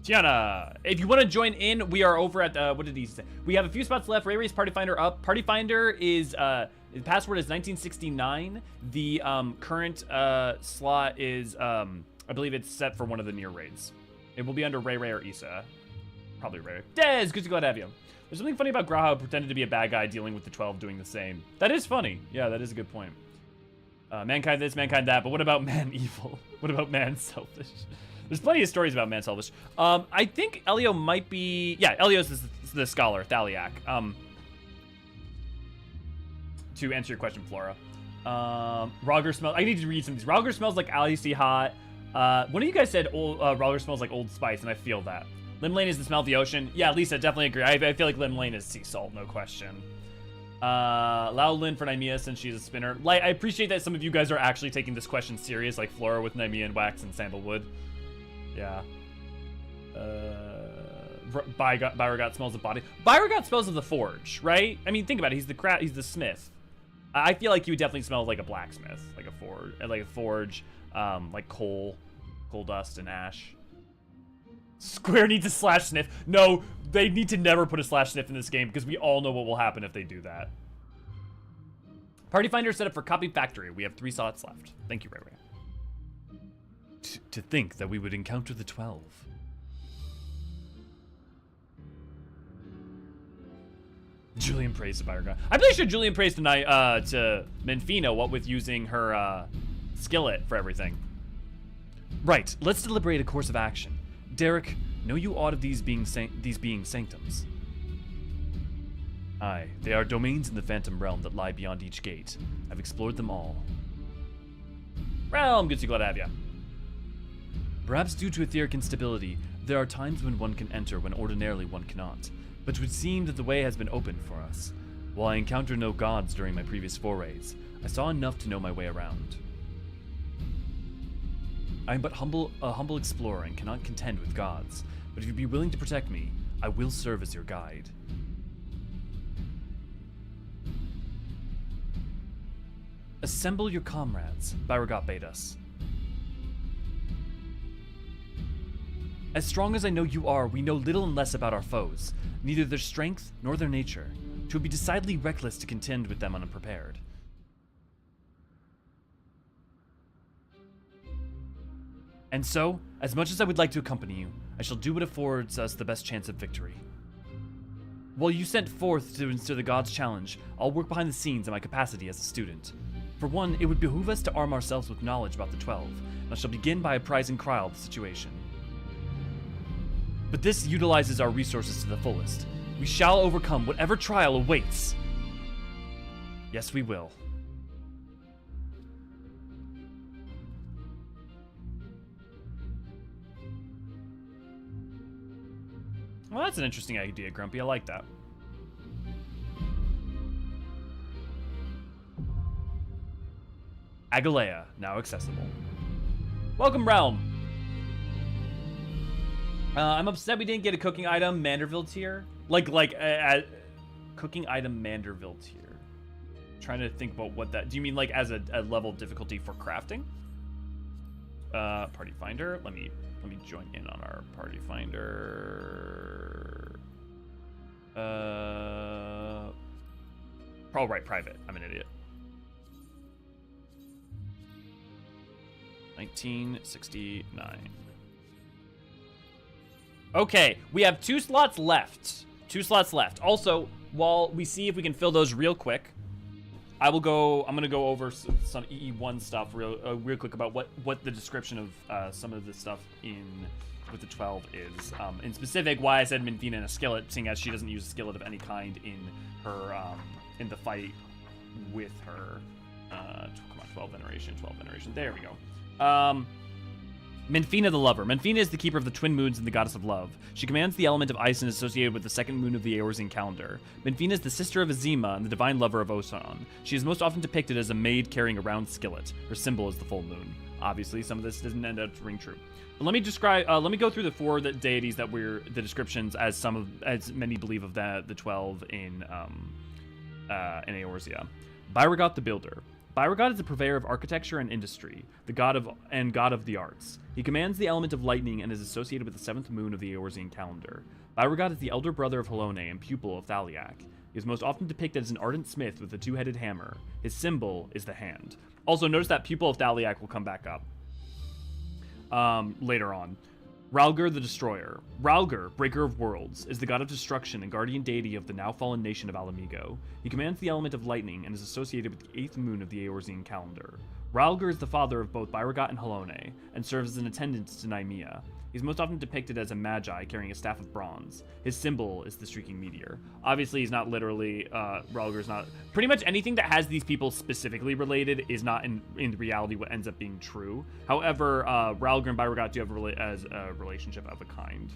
Tiana, if you want to join in, we are over at, what did he say? We have a few spots left. Ray Ray's Party Finder up. Party Finder is, the password is 1969. The current slot is, I believe it's set for one of the near raids. It will be under Ray Ray or Issa. Probably Ray. Dez, good to glad to have you. There's something funny about Graha pretending to be a bad guy dealing with the 12 doing the same. That is funny. Yeah, that is a good point. Mankind this, mankind that, but what about man evil? What about man selfish? There's plenty of stories about man selfish. I think Elio might be... Yeah, Elio's the scholar, Thaliak. To answer your question, Flora. Roger smells... I need to read some of these. Roger smells like icy hot. One of you guys said Roger smells like Old Spice, and I feel that. Lim Lane is the smell of the ocean. Yeah, Lisa, definitely agree. I feel like Lim Lane is sea salt, no question. Lao Lin for Nymea since she's a spinner. Like, I appreciate that some of you guys are actually taking this question serious, like Flora with Nymea and Wax and Sandalwood. Yeah. Byrogot smells of body. Byrogot smells of the forge, right? I mean, think about it. He's the smith. I feel like he would definitely smell like a blacksmith, like a forge, like coal dust and ash. Square needs a slash sniff. No, they need to never put a slash sniff in this game because we all know what will happen if they do that. Party Finder set up for Copy Factory. We have 3 slots left. Thank you, Ray Ray. To think that we would encounter the 12. Julian prays to Byrogon. I really should Julian prays tonight to Menfina, what with using her skillet for everything. Right, let's deliberate a course of action. Derek, know you aught of these being sanctums? Aye, they are domains in the Phantom Realm that lie beyond each gate. I've explored them all. Realm, good to glad to have ya. Perhaps due to etheric instability, there are times when one can enter when ordinarily one cannot, but it would seem that the way has been opened for us. While I encountered no gods during my previous forays, I saw enough to know my way around. I am but a humble explorer and cannot contend with gods, but if you'd be willing to protect me, I will serve as your guide. Assemble your comrades, Byrogot bade us. As strong as I know you are, we know little and less about our foes, neither their strength nor their nature. 'Twould be decidedly reckless to contend with them unprepared. And so, as much as I would like to accompany you, I shall do what affords us the best chance of victory. While you sent forth to answer the gods' challenge, I'll work behind the scenes in my capacity as a student. For one, it would behoove us to arm ourselves with knowledge about the 12, and I shall begin by apprising Krile of the situation. But this utilizes our resources to the fullest. We shall overcome whatever trial awaits. Yes, we will. Well, that's an interesting idea, Grumpy. I like that. Agalea, now accessible. Welcome, Realm. I'm upset we didn't get a cooking item Manderville tier. Cooking item Manderville tier. Trying to think about what that... Do you mean like as a level of difficulty for crafting? Party finder. Let me join in on our party finder. Oh, right, private. I'm an idiot. 1969. Okay, we have 2 slots left. 2 slots left. Also, while we see if we can fill those real quick, I'm gonna go over some EE1 stuff real quick about what the description of some of the stuff with the 12 is. In specific, why I said Minfina in a skillet, seeing as she doesn't use a skillet of any kind in her in the fight with her. Come on, 12 veneration. There we go. Minfina the Lover. Minfina is the keeper of the twin moons and the goddess of love. She commands the element of ice and is associated with the second moon of the Eorzean calendar. Minfina is the sister of Azima and the divine lover of Osan. She is most often depicted as a maid carrying a round skillet. Her symbol is the full moon. Obviously, some of this doesn't end up to ring true. But let me describe. Let me go through the 4 deities that the descriptions as many believe of the 12 in Eorzea. Byragot the Builder. Byragot is the purveyor of architecture and industry, the god of the arts. He commands the element of lightning and is associated with the 7th moon of the Eorzean calendar. Byragot is the elder brother of Halone and pupil of Thaliak. He is most often depicted as an ardent smith with a 2-headed hammer. His symbol is the hand. Also, notice that pupil of Thaliak will come back up later on. Rhalgr the Destroyer. Rhalgr, Breaker of Worlds, is the god of destruction and guardian deity of the now fallen nation of Alamigo. He commands the element of lightning and is associated with the 8th moon of the Eorzean calendar. Rhalgr is the father of both Byragot and Halone, and serves as an attendant to Naimia. He's most often depicted as a magi carrying a staff of bronze. His symbol is the streaking meteor. Obviously, he's not literally, Rhalgr's not... Pretty much anything that has these people specifically related is not in reality what ends up being true. However, Rhalgr and Byragot do have a relationship of a kind.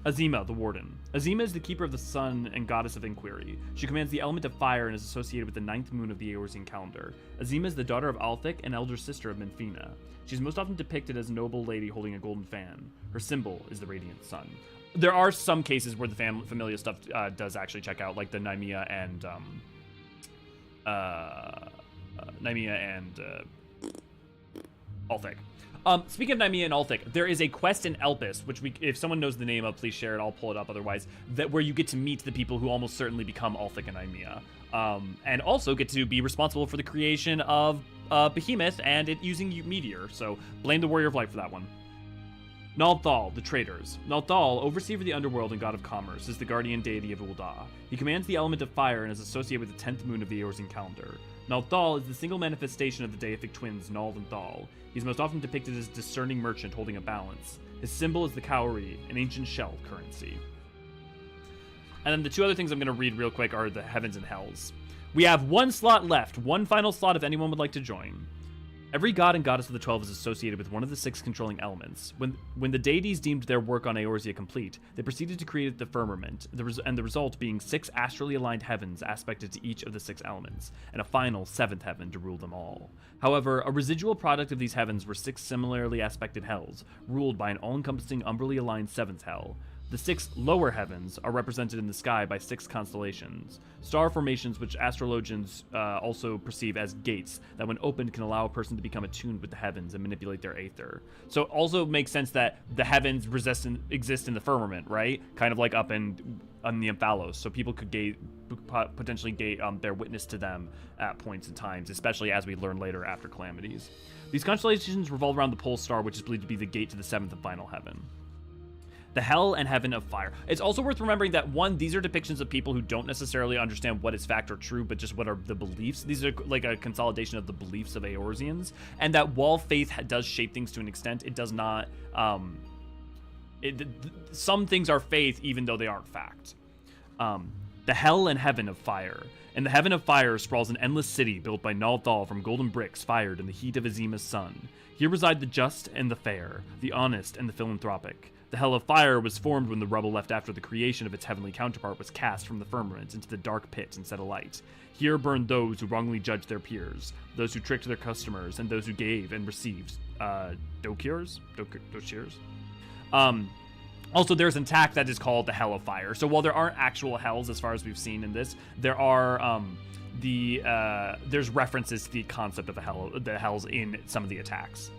Azima, the Warden. Azima is the keeper of the sun and goddess of inquiry. She commands the element of fire and is associated with the 9th moon of the Eorzean calendar. Azima is the daughter of Althic and elder sister of Minfina. She's most often depicted as a noble lady holding a golden fan. Her symbol is the radiant sun. There are some cases where the familial stuff does actually check out, like the Naimia and Althic. Speaking of Naimia and Althic, there is a quest in Elpis, which if someone knows the name of, please share it. I'll pull it up otherwise. Where you get to meet the people who almost certainly become Althic and Naimia, and also get to be responsible for the creation of Behemoth and it using Meteor. So blame the Warrior of Light for that one. Nald'thal, the Traders. Nald'thal, overseer of the underworld and god of commerce, is the guardian deity of Ul'dah. He commands the element of fire and is associated with the 10th moon of the Eorzean calendar. Nald'thal is the single manifestation of the deific twins Nald and Thal. He's most often depicted as a discerning merchant holding a balance. His symbol is the cowrie, an ancient shell currency. And then the 2 other things I'm going to read real quick are the heavens and hells. We have 1 slot left, 1 final slot if anyone would like to join. Every god and goddess of the 12 is associated with one of the 6 controlling elements. When the deities deemed their work on Eorzea complete, they proceeded to create the firmament, and the result being 6 astrally aligned heavens aspected to each of the 6 elements, and a final 7th heaven to rule them all. However, a residual product of these heavens were 6 similarly aspected hells, ruled by an all-encompassing umbrally aligned 7th hell. The 6 lower heavens are represented in the sky by 6 constellations, star formations which astrologians also perceive as gates that when opened can allow a person to become attuned with the heavens and manipulate their aether. So it also makes sense that the heavens exist in the firmament, right? Kind of like up in the Omphalos, so people could potentially gate their witness to them at points in times, especially as we learn later after calamities. These constellations revolve around the pole star, which is believed to be the gate to the 7th and final heaven. The hell and heaven of fire. It's also worth remembering that, one, these are depictions of people who don't necessarily understand what is fact or true, but just what are the beliefs. These are like a consolidation of the beliefs of Eorzeans, and that while faith does shape things to an extent, it does not, some things are faith even though they aren't fact. The hell and heaven of fire. In the heaven of fire sprawls an endless city built by Nald'thal from golden bricks fired in the heat of Azima's sun. Here reside the just and the fair, the honest and the philanthropic. The hell of fire was formed when the rubble left after the creation of its heavenly counterpart was cast from the firmament into the dark pit and set alight. Here burned those who wrongly judged their peers, those who tricked their customers, and those who gave and received dokirs? Also, there's an attack that is called the Hell of Fire. So while there aren't actual hells as far as we've seen in this, there are there's references to the concept of the hells in some of the attacks.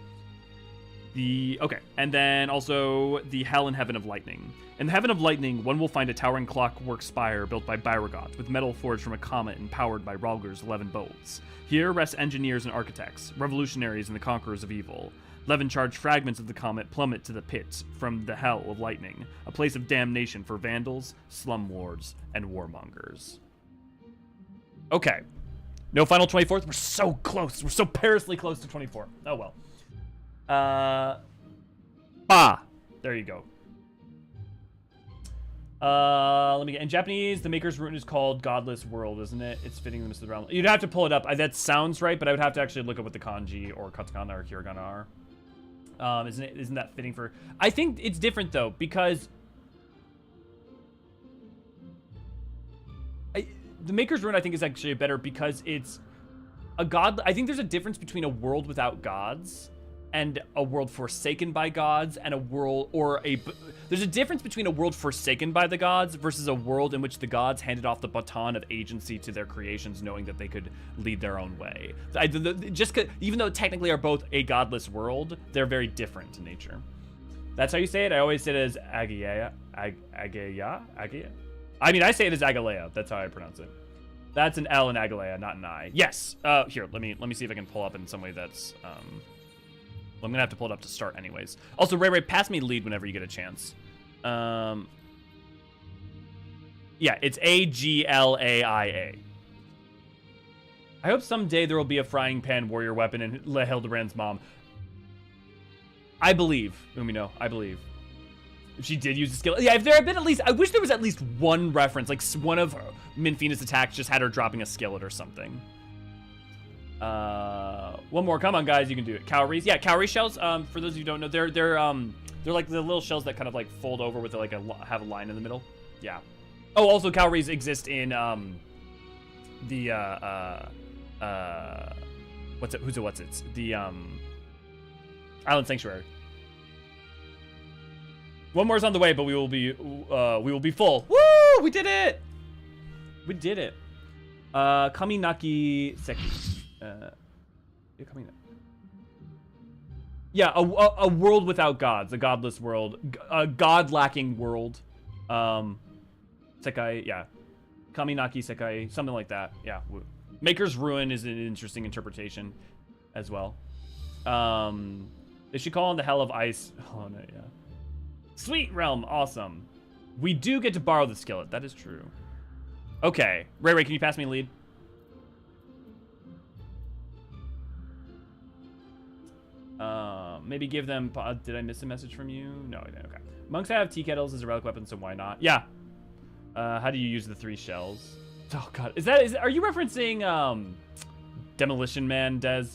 And then also the Hell and Heaven of Lightning. In the Heaven of Lightning, one will find a towering clockwork spire built by Byragot, with metal forged from a comet and powered by Ralger's 11 bolts. Here rest engineers and architects, revolutionaries and the conquerors of evil. 11 charged fragments of the comet plummet to the pit from the Hell of Lightning, a place of damnation for vandals, slumlords, and warmongers. Okay. No final 24th? We're so close. We're so perilously close to 24. Oh, well. There you go. Let me get in Japanese. The Maker's Rune is called Godless World, isn't it? It's fitting the Mist of the Realm. You'd have to pull it up. That sounds right, but I would have to actually look at what the kanji or katakana or hiragana are. Isn't that fitting for? I think it's different though, because the Maker's Rune I think is actually better because it's a god. I think there's a difference between a world without gods and a world forsaken by gods, and a world there's a difference between a world forsaken by the gods versus a world in which the gods handed off the baton of agency to their creations, knowing that they could lead their own way. Even though technically are both a godless world, they're very different in nature. That's how you say it. I always say it as Agaya. I mean, I say it as Agalea. That's how I pronounce it. That's an L in Agalea, not an I. Yes. Here, let me see if I can pull up in some way that's well, I'm gonna have to pull it up to start anyways. Also, Ray, pass me lead whenever you get a chance. Yeah, it's Aglaia. I hope someday there will be a frying pan warrior weapon in Hildebrand's mom. I believe, Umino, I believe. If she did use the skill. Yeah, if there had been at least, I wish there was at least one reference, like one of Minfina's attacks just had her dropping a skillet or something. One more, come on guys, you can do it. Cowries, yeah, cowrie shells. For those of you who don't know, they're like the little shells that kind of like fold over with like have a line in the middle. Yeah. Oh, also cowries exist in the the Island Sanctuary. One more is on the way, but we will be full. Woo! We did it! We did it. Kaminaki Seki. Yeah, a world without gods, a godless world, a god-lacking world. Sekai, yeah. Kaminaki Sekai, something like that. Yeah. Maker's Ruin is an interesting interpretation as well. They should call on the Hell of Ice. Oh, no, yeah. Sweet Realm, awesome. We do get to borrow the skillet, that is true. Okay, Ray, can you pass me a lead? Maybe give them, did I miss a message from you? No, I didn't, okay. Monks have tea kettles as a relic weapon, so why not? Yeah. How do you use the 3 shells? Oh god, are you referencing, Demolition Man, Des?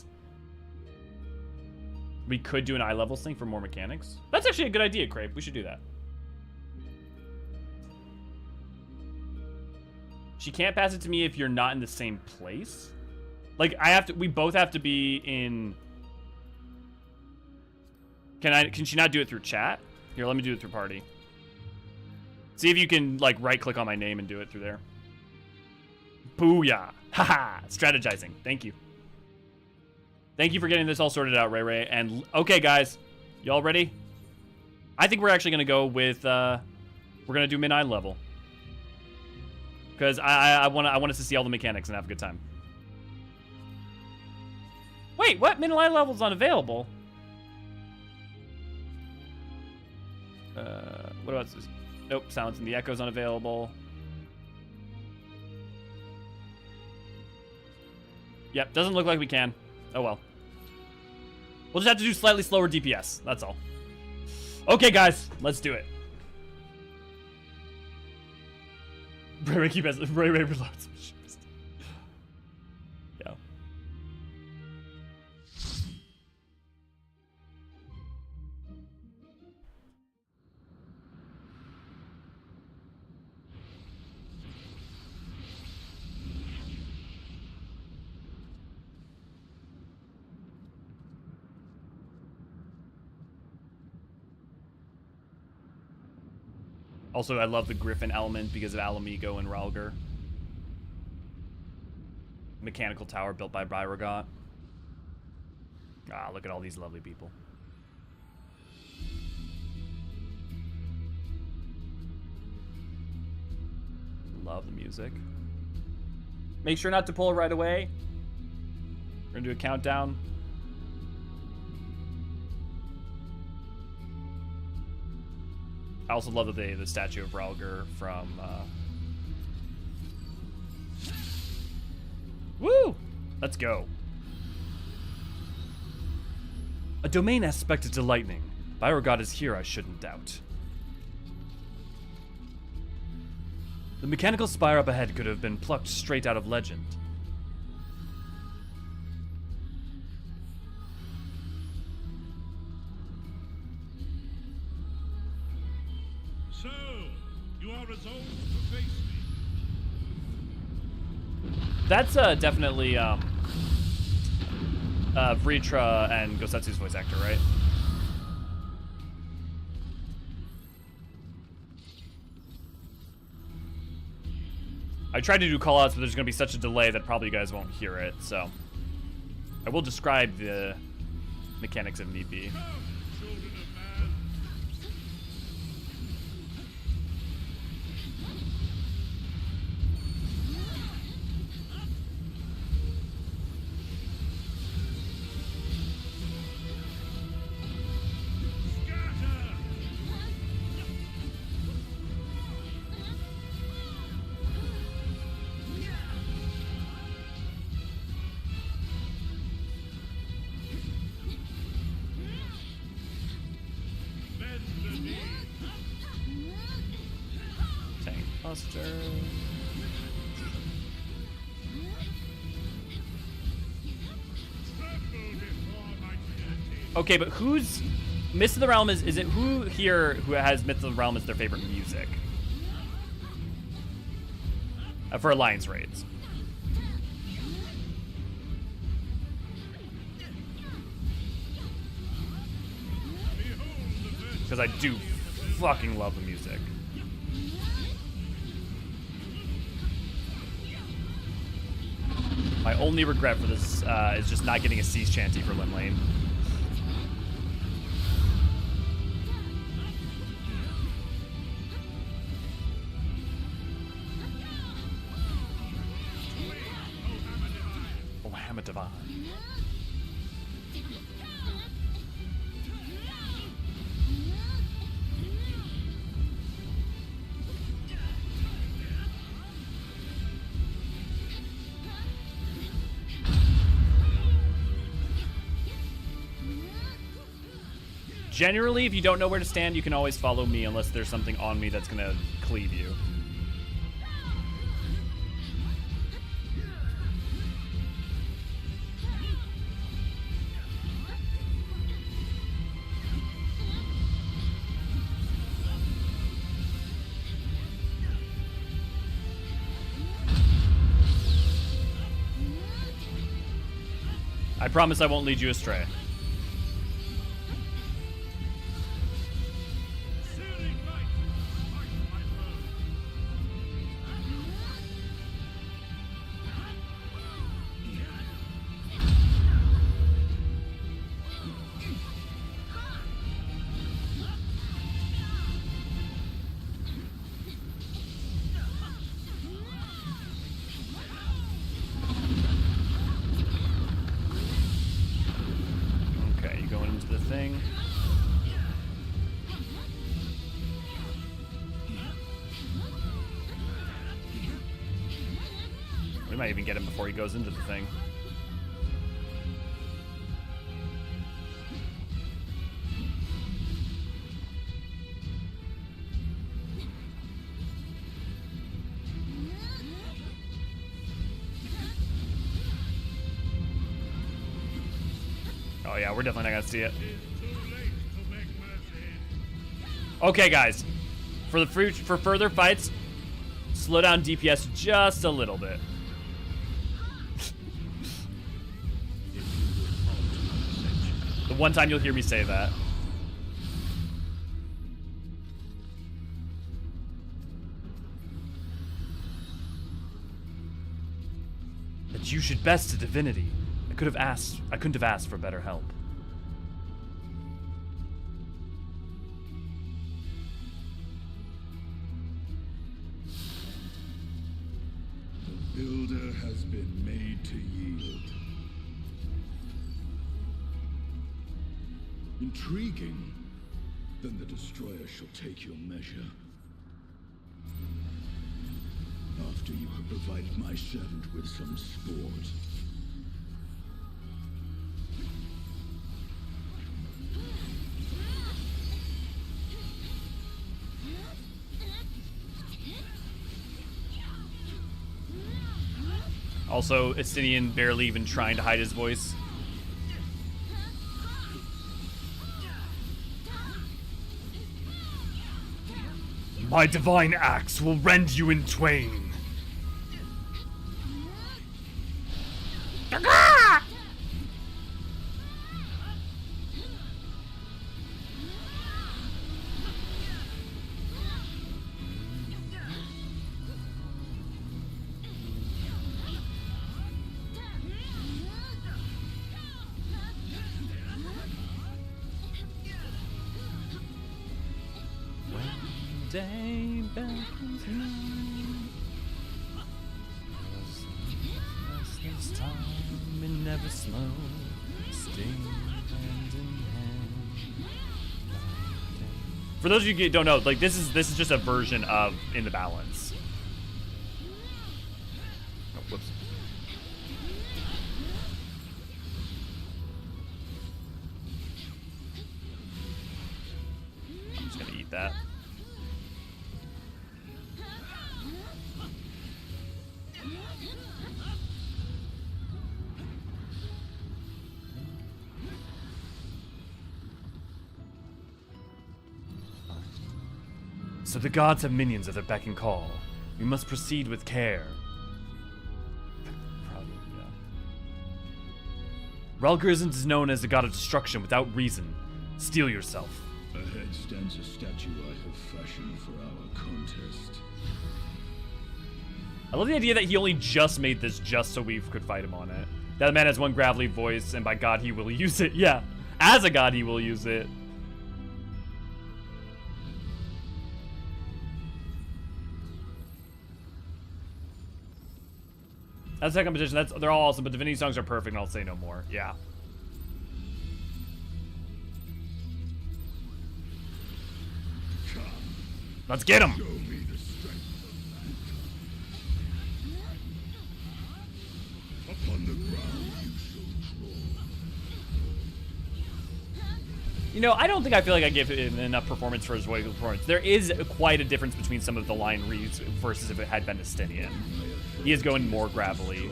We could do an eye level thing for more mechanics. That's actually a good idea, Crepe. We should do that. She can't pass it to me if you're not in the same place. Like, we both have to be in... Can she not do it through chat? Here, let me do it through party. See if you can, like, right-click on my name and do it through there. Booyah. Haha. Strategizing. Thank you. Thank you for getting this all sorted out, Ray. And, okay, guys. Y'all ready? I think we're actually going to go with, we're going to do min-eye level. Because I want us to see all the mechanics and have a good time. Wait, what? Min-eye level's unavailable? What about this? Nope, silence and the echo's unavailable. Yep, doesn't look like we can. Oh well. We'll just have to do slightly slower DPS. That's all. Okay, guys, let's do it. Ray keep as Ray reloads. Yeah. Also, I love the Griffin element because of Alamigo and Ralgar. Mechanical tower built by Byrogot. Ah, look at all these lovely people. Love the music. Make sure not to pull it right away. We're gonna do a countdown. I also love that the statue of Ralgar from Woo! Let's go. A domain aspected to lightning. Byrogot is here, I shouldn't doubt. The mechanical spire up ahead could have been plucked straight out of legend.
So, you are resolved to face me.
That's definitely Vritra and Gosetsu's voice actor, right? I tried to do callouts, but there's going to be such a delay that probably you guys won't hear it, so I will describe the mechanics if need be.
Come, children of man. Scatter! Bend the knee.
Tank Buster.
Tremble before my deity.
Okay, but who's Myth of the Realm is it who here who has Myth of the Realm as their favorite music? For Alliance raids. Because I do fucking love the music. My only regret for this is just not getting a Cease Chanty for Lim Lane. Oh, Hammer Divine. Generally, if you don't know where to stand, you can always follow me unless there's something on me that's gonna cleave you. I promise I won't lead you astray.
Searing light, fight my foe.
We might even get him before he goes into the thing. Oh yeah, we're definitely not gonna see it. Okay, guys. For further fights, slow down DPS just a little bit. The one time you'll hear me say that. That you should best to divinity. I couldn't have asked for better help.
The builder has been made to yield. Intriguing. Then the destroyer shall take your measure. After you have provided my servant with some sport.
Also, Estinian barely even trying to hide his voice. My divine axe will rend you in twain. Day beckons me. This time it never slow. Stay hand in hand. For those of you who don't know, like this is just a version of In the Balance. Oh, whoops. I'm just gonna eat that. So the gods have minions at their beck and call. We must proceed with care. Probably, yeah. Relger isn't known as the god of destruction without reason. Steel yourself.
Ahead stands a statue I have fashioned for our contest.
I love the idea that he only just made this just so we could fight him on it. That man has one gravelly voice, and by God he will use it. Yeah, as a god he will use it. That's the competition. They're all awesome, but Divinity songs are perfect, and I'll say no more. Yeah. Let's get him.
Show me the strength of man. Upon the ground you shall crawl.
You know, I don't think I feel like I give him enough performance for his vocal performance. There is quite a difference between some of the line reads versus if it had been Estinian. He is going more gravelly.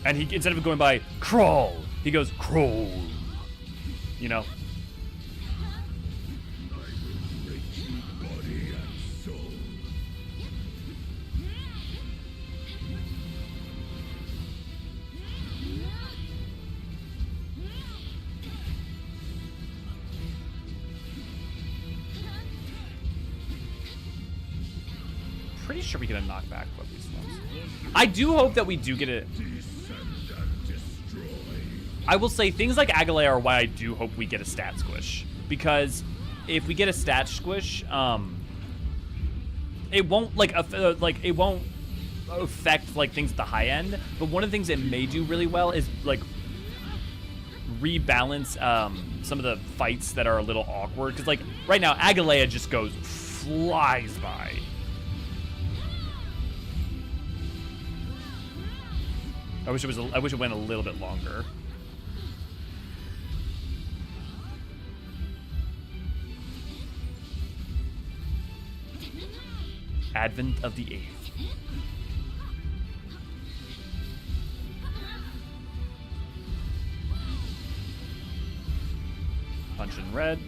And he, instead of going by crawl, he goes crawl. You know?
I will break you body and soul.
Pretty sure we get a knockback with these ones. I do hope that we do get it.
Descend and destroy.
I will say things like Agale are why I do hope we get a stat squish, because if we get a stat squish, it won't it won't affect like things at the high end. But one of the things it may do really well is like rebalance some of the fights that are a little awkward, because like right now Agalea just flies by. I wish it went a little bit longer. Advent of the 8th. Punch in red.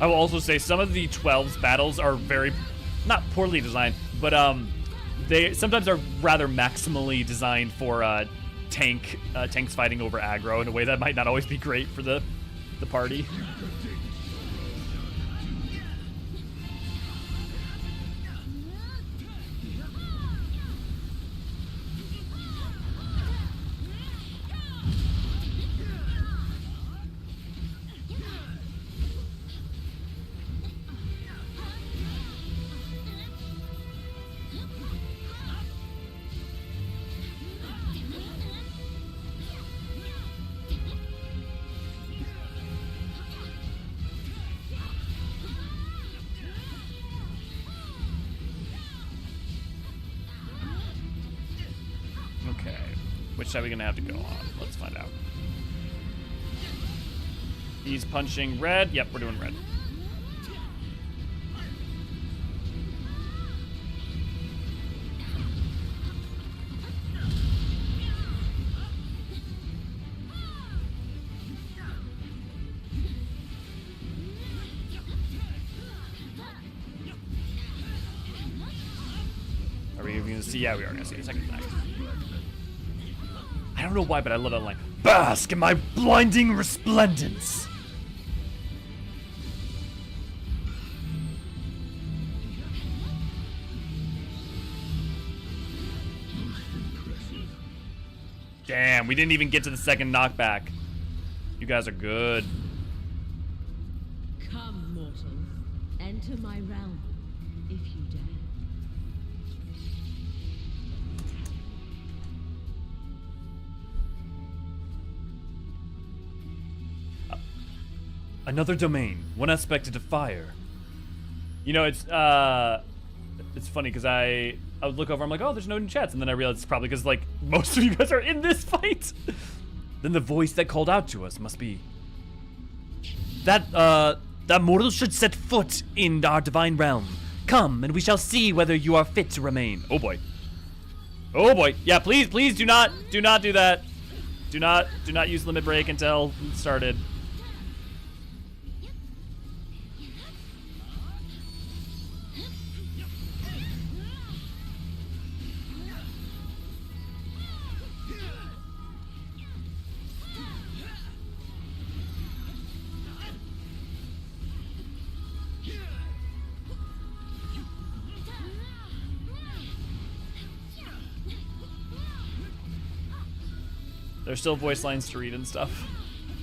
I will also say some of the 12's battles are very, not poorly designed, but they sometimes are rather maximally designed for tanks fighting over aggro in a way that might not always be great for the party. Okay, which side are we gonna have to go on? Let's find out. He's punching red. Yep, we're doing red. Are we even gonna see? Yeah, we are gonna see a second attack. I don't know why, but I love that line. Bask in my blinding resplendence. Damn, we didn't even get to the second knockback. You guys are good.
Come, mortals, enter my realm, if you dare.
Another domain, one aspect to fire. You know, it's funny because I would look over, I'm like, oh, there's no new chats, and then I realized it's probably because like most of you guys are in this fight. Then the voice that called out to us must be that mortals should set foot in our divine realm. Come, and we shall see whether you are fit to remain. Oh boy. Oh boy. Yeah, please do not do that. Do not use limit break until it started. There's still voice lines to read and stuff.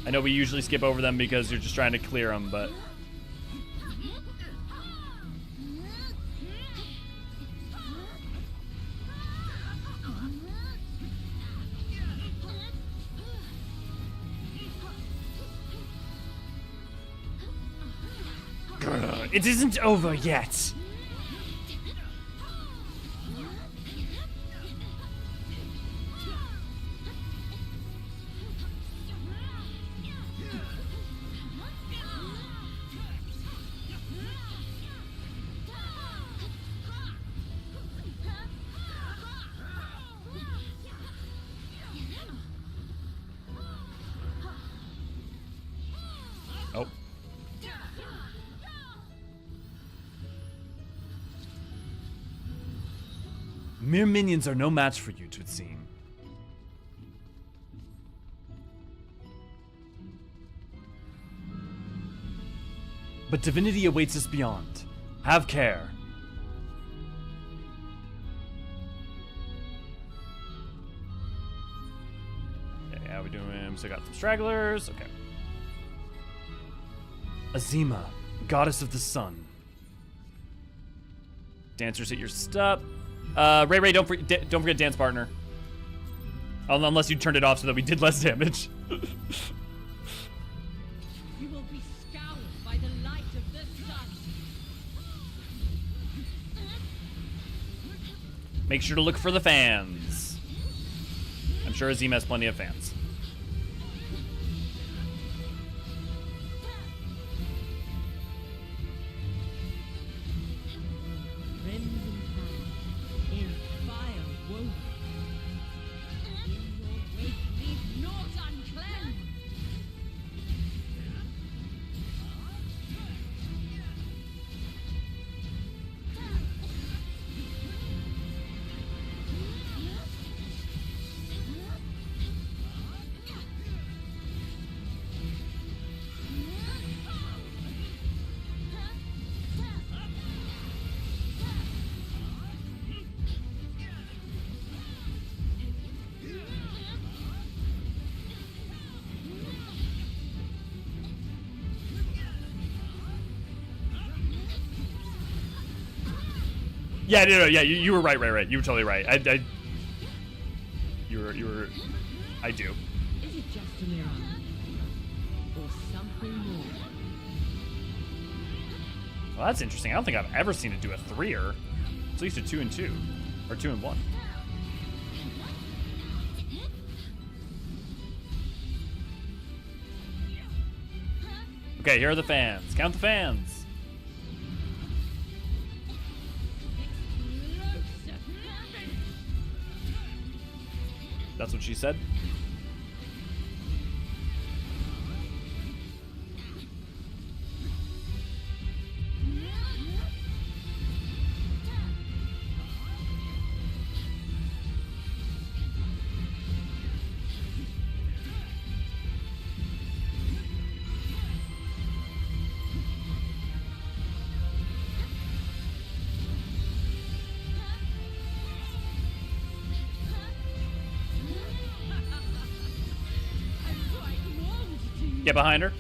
I know we usually skip over them because you're just trying to clear them, but... It isn't over yet! Oh. Mere minions are no match for you, it would seem. But divinity awaits us beyond. Have care. Boom. So got some stragglers. Okay. Azima, goddess of the sun. Dancers at your step. Ray, don't forget dance partner. Unless you turned it off so that we did less damage.
You will be scoured by the light of the sun.
Make sure to look for the fans. I'm sure Azima has plenty of fans.
Crimson power in fire woven. In your wake leave naught uncleansed.
Yeah, no, you were right. You were totally right. You were. I do.
Is it just a mirage? Or something more?
Well, that's interesting. I don't think I've ever seen it do a 3-er. It's at least a 2 and 2, or 2 and 1. Okay, here are the fans. Count the fans. That's what she said. Get behind her.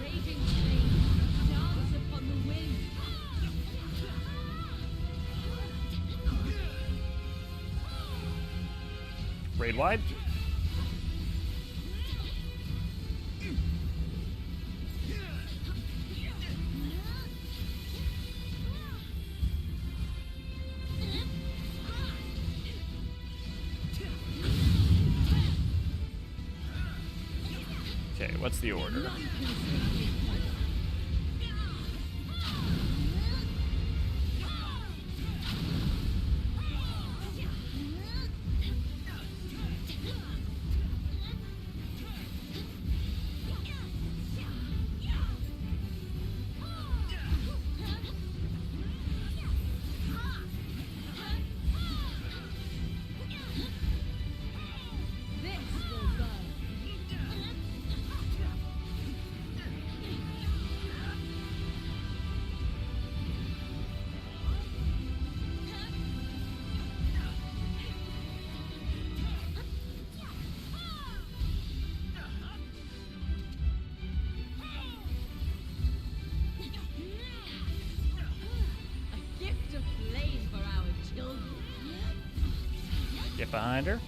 Raging flames dance upon the wind.
Raid wide. Okay, what's the order?
This will burn. A gift of flame for our children.
Get behind her.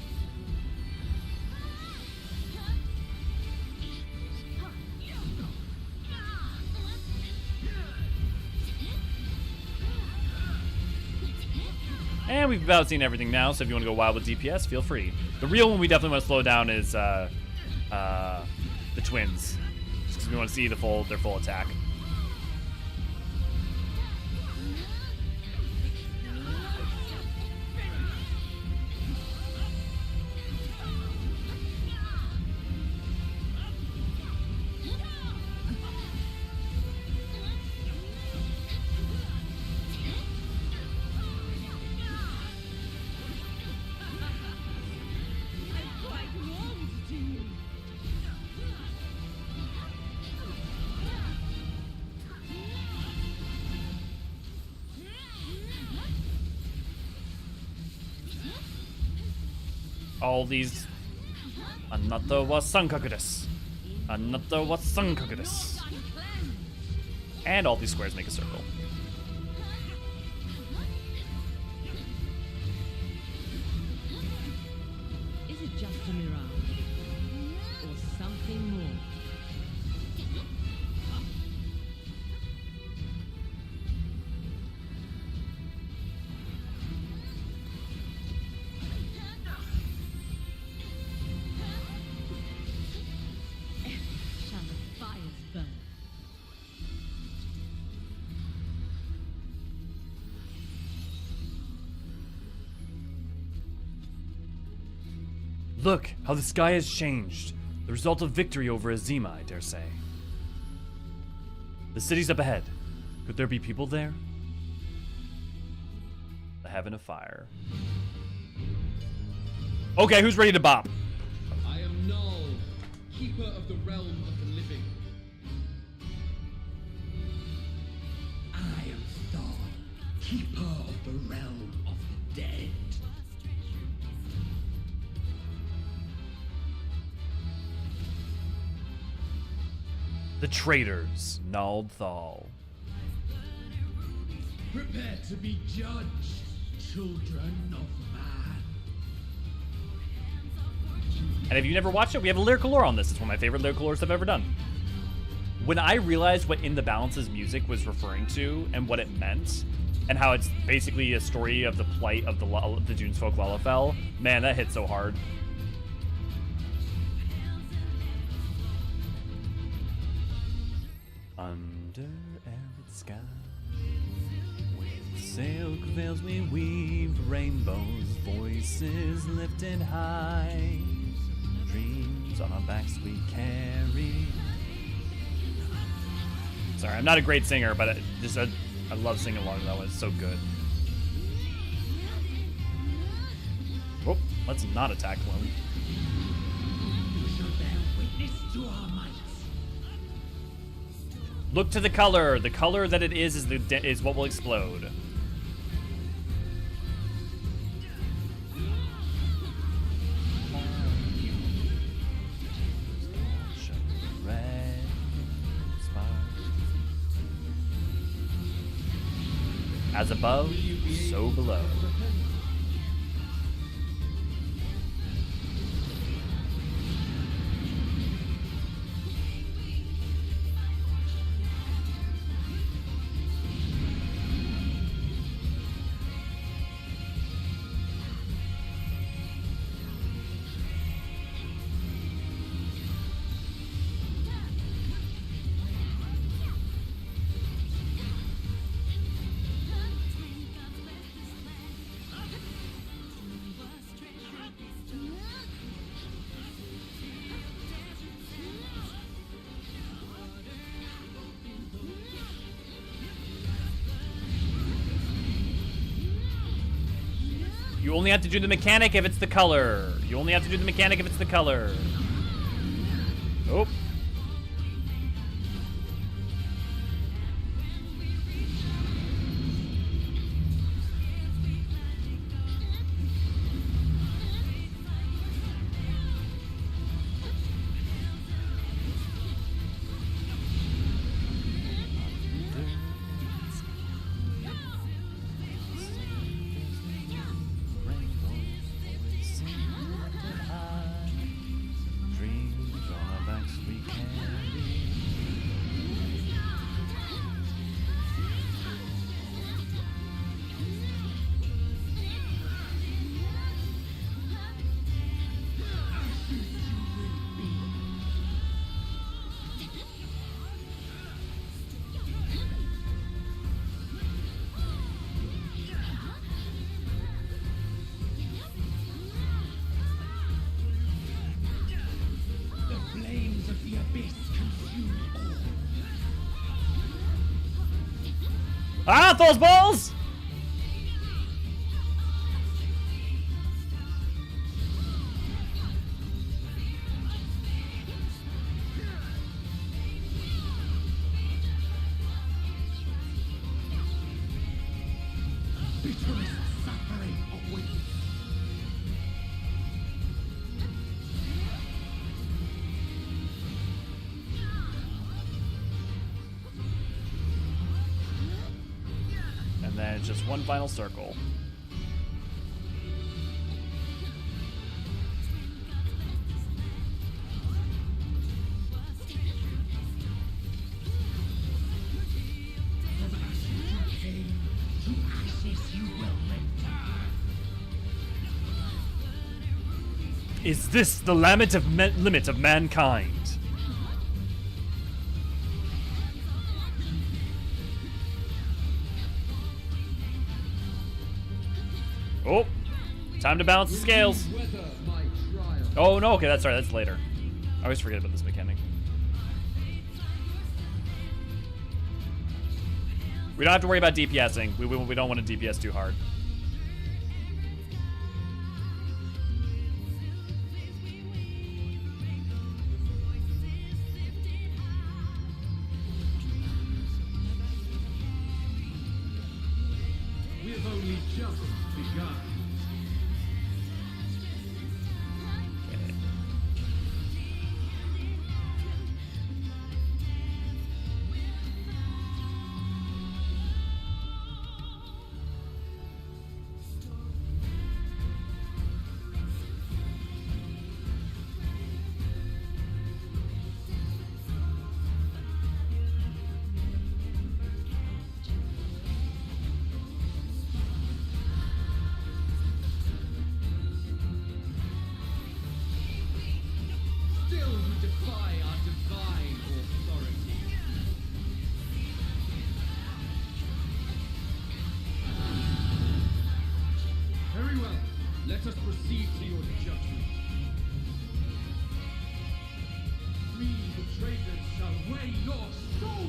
And we've about seen everything now, so if you want to go wild with DPS, feel free. The real one we definitely want to slow down is the twins, just because we want to see their full attack. all these. Another was Sankakuris. Another was Sankakuris. And all these squares make a circle.
Is it just a mirage? Or something more? Shall the fires burn?
Look how the sky has changed. The result of victory over Azima, I dare say. The city's up ahead. Could there be people there? The heaven of fire. Okay, who's ready to bop?
I am Nald'thal, keeper of the realm of the living.
I am Thor, keeper of the realm of the dead.
The traitors, Nald'thal.
Prepare to be judged, children of man.
And if you've never watched it, we have a lyrical lore on this. It's one of my favorite lyrical lores I've ever done. When I realized what In the Balance's music was referring to and what it meant, and how it's basically a story of the plight of the Dunesfolk Lalafell, man, that hit so hard. Under arid sky, with silk veils we weave rainbows, voices lifted high, dreams on our backs we carry. Sorry, I'm not a great singer, but I love singing along though. It's so good. Oh, let's not attack Lone.
You shall bear witness to our might.
Look to the color. The color that it is what will explode. As above, so below. You only have to do the mechanic if it's the color. You only have to do the mechanic if it's the color. Oh. Ah, those balls!
Bitterest suffering awaits.
And it's just one final circle.
To access you will return.
Is this the limit of mankind? Oh, time to balance the scales.
Weather my trial.
Oh no, okay, that's right, that's later. I always forget about this mechanic. We don't have to worry about DPSing. We don't want to DPS too hard.
We have only just begun. Still you defy our divine authority. Very well. Let us proceed to your judgment. We, the traitors, shall weigh your soul.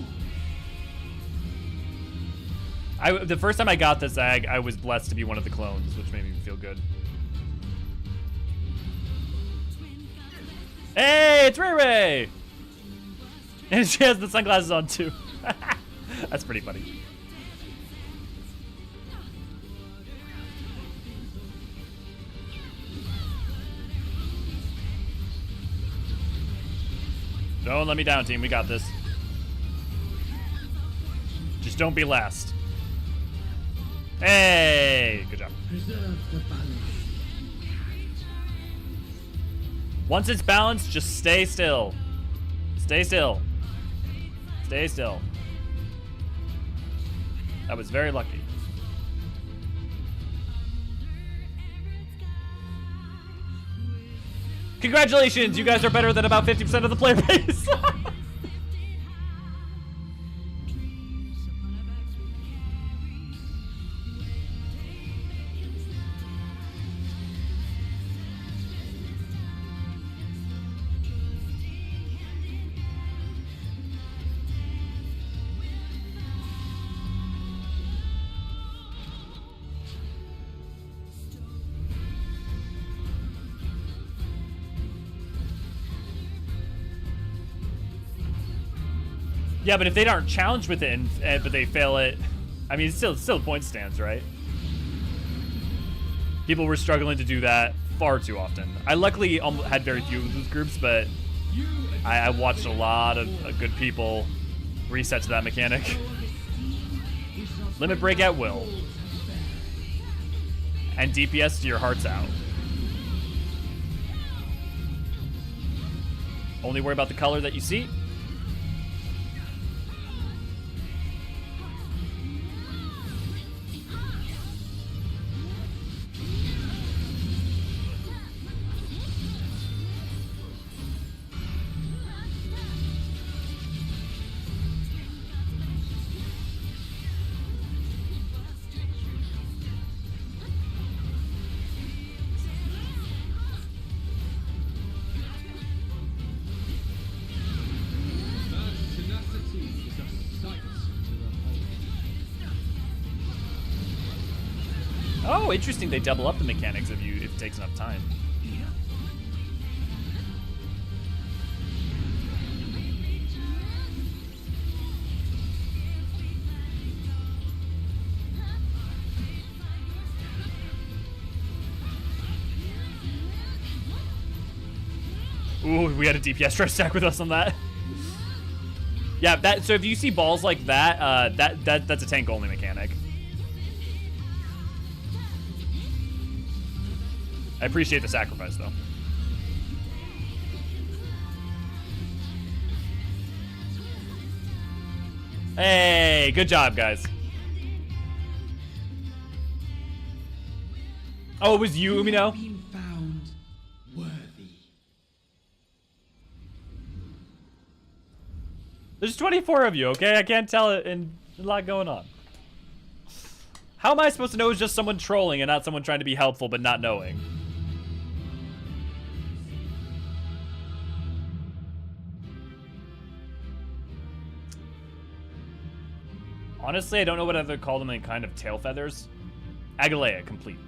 The first time I got this egg, I was blessed to be one of the clones, which made me feel good. Hey, it's Ray Ray! And she has the sunglasses on too. That's pretty funny. Don't let me down, team. We got this. Just don't be last. Hey! Good job.
Preserve the balance.
Once it's balanced, just stay still. Stay still. Stay still. That was very lucky. Congratulations! You guys are better than about 50% of the player base. Yeah, but if they aren't challenged with it, but they fail it, I mean, it's still point stands, right? People were struggling to do that far too often. I luckily had very few of those groups, but I watched a lot of good people reset to that mechanic. Limit break at will. And DPS to your heart's out. Only worry about the color that you see. Oh, interesting. They double up the mechanics if it takes enough time. Ooh, we had a DPS try to stack with us on that. Yeah, so if you see balls like that, that's a tank only mechanic. I appreciate the sacrifice, though. Hey, good job, guys. Oh, it was you, Umino?
Been found worthy.
There's 24 of you, okay? I can't tell it, and a lot going on. How am I supposed to know it's just someone trolling and not someone trying to be helpful but not knowing? Honestly, I don't know what other call them in kind of tail feathers. Agalea, complete.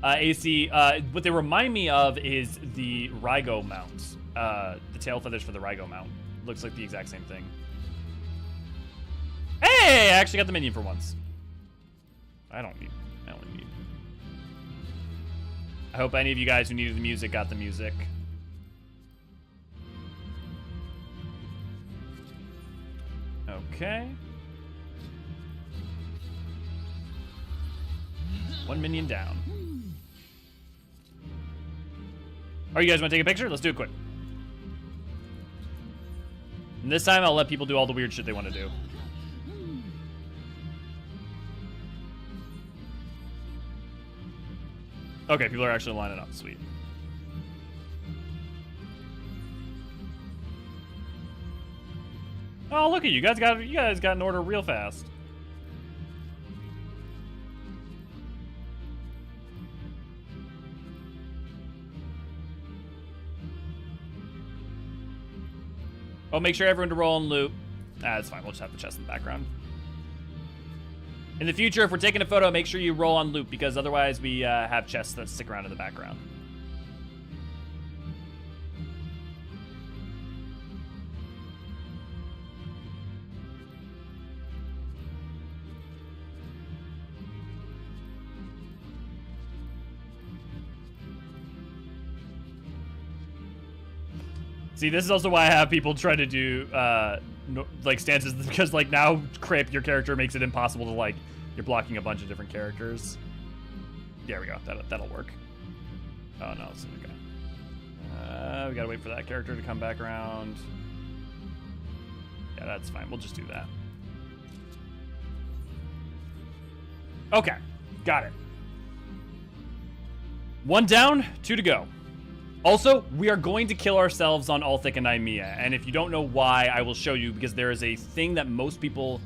AC, what they remind me of is the Rygo mount. The tail feathers for the Rygo mount. Looks like the exact same thing. Hey, I actually got the minion for once. I only need. I hope any of you guys who needed the music got the music. Okay. One minion down. Oh, you guys want to take a picture? Let's do it quick. And this time I'll let people do all the weird shit they want to do. Okay, people are actually lining up. Sweet. Oh, look at you guys got an order real fast. Oh, make sure everyone to roll and loot. That's fine. We'll just have the chest in the background. In the future, if we're taking a photo, make sure you roll on loop, because otherwise we have chests that stick around in the background. See, this is also why I have people try to do like stances, because like now crap your character makes it impossible to like you're blocking a bunch of different characters. There we go. That'll work. Oh no, it's okay. We gotta wait for that character to come back around. Yeah, that's fine. We'll just do that. Okay, got it. 1 down, 2 to go. Also, we are going to kill ourselves on Ulthik and Nymea, and if you don't know why, I will show you, because there is a thing that most people,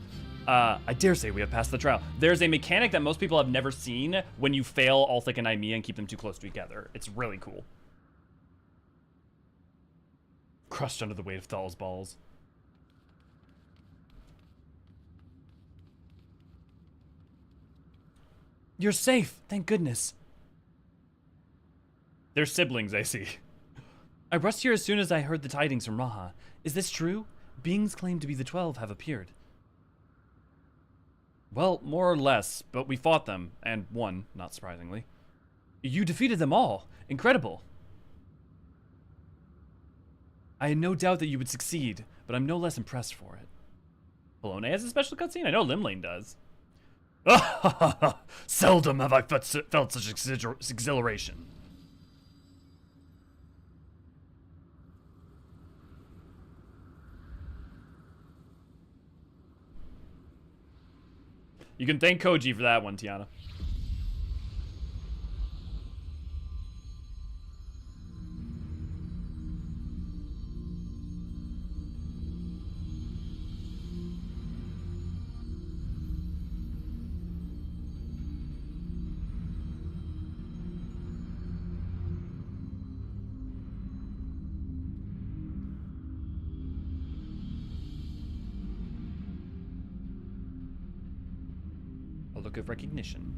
I dare say we have passed the trial. There's a mechanic that most people have never seen when you fail Ulthik and Nymea and keep them too close together. It's really cool. Crushed under the weight of Thal's balls. You're safe, thank goodness. They're siblings, I see. I rushed here as soon as I heard the tidings from Raha. Is this true? Beings claimed to be the 12 have appeared. Well, more or less, but we fought them, and won, not surprisingly. You defeated them all. Incredible. I had no doubt that you would succeed, but I'm no less impressed for it. Polone has a special cutscene? I know Limlane does. Seldom have I felt such exhilaration. You can thank Koji for that one, Tiana. Look of recognition.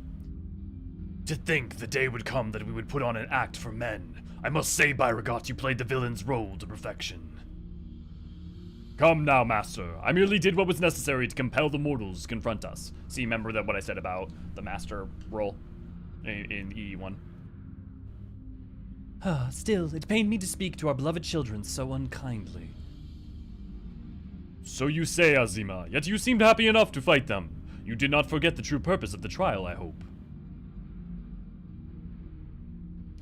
To think the day would come that we would put on an act for men. I must say, Byragot, you played the villain's role to perfection. Come now, Master. I merely did what was necessary to compel the mortals to confront us. See, remember that what I said about the Master role in EE1? Still, it pained me to speak to our beloved children so unkindly. So you say, Azima, yet you seemed happy enough to fight them. You did not forget the true purpose of the trial, I hope.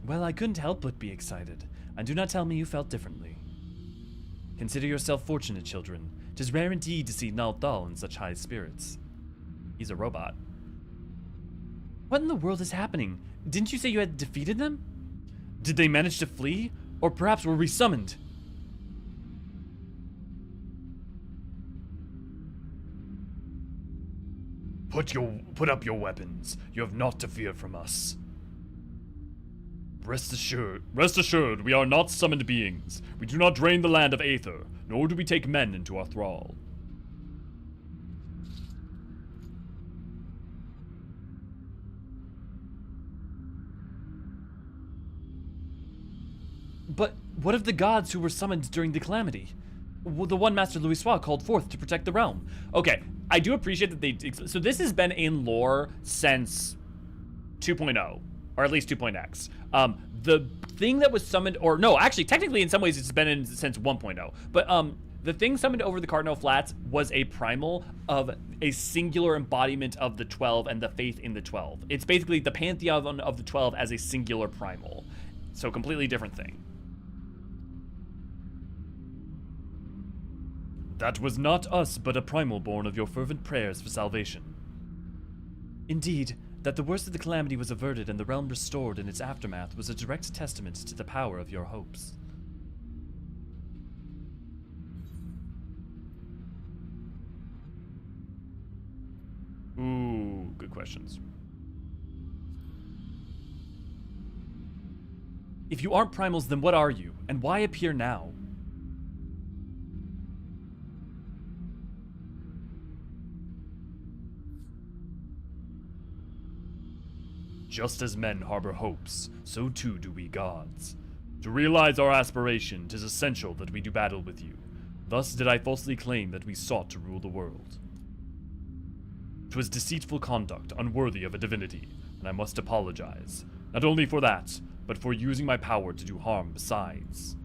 Well, I couldn't help but be excited, and do not tell me you felt differently. Consider yourself fortunate, children. 'Tis rare indeed to see Nald'thal in such high spirits. He's a robot. What in the world is happening? Didn't you say you had defeated them? Did they manage to flee? Or perhaps were resummoned? Put up your weapons. You have naught to fear from us. Rest assured, we are not summoned beings. We do not drain the land of Aether, nor do we take men into our thrall. But what of the gods who were summoned during the calamity? The one Master Louisoix called forth to protect the realm. Okay, I do appreciate that they... So this has been in lore since 2.0, or at least 2.x. The thing that was summoned, or no, actually, technically in some ways it's been in since 1.0. But the thing summoned over the Cardinal Flats was a primal of a singular embodiment of the 12 and the faith in the 12. It's basically the pantheon of the 12 as a singular primal. So completely different thing. That was not us, but a primal born of your fervent prayers for salvation. Indeed, that the worst of the calamity was averted and the realm restored in its aftermath was a direct testament to the power of your hopes. Ooh, good questions. If you aren't primals, then what are you? And why appear now? Just as men harbor hopes, so too do we gods. To realize our aspiration, 'tis essential that we do battle with you. Thus did I falsely claim that we sought to rule the world. 'Twas deceitful conduct, unworthy of a divinity, and I must apologize. Not only for that, but for using my power to do harm besides.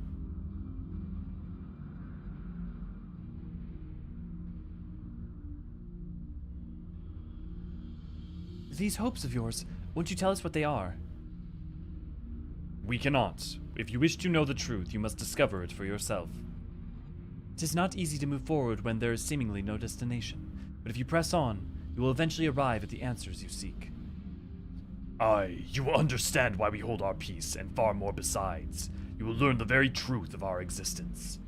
These hopes of yours, won't you tell us what they are? We cannot. If you wish to know the truth, you must discover it for yourself. 'Tis not easy to move forward when there is seemingly no destination, but if you press on, you will eventually arrive at the answers you seek. Aye, you will understand why we hold our peace, and far more besides. You will learn the very truth of our existence.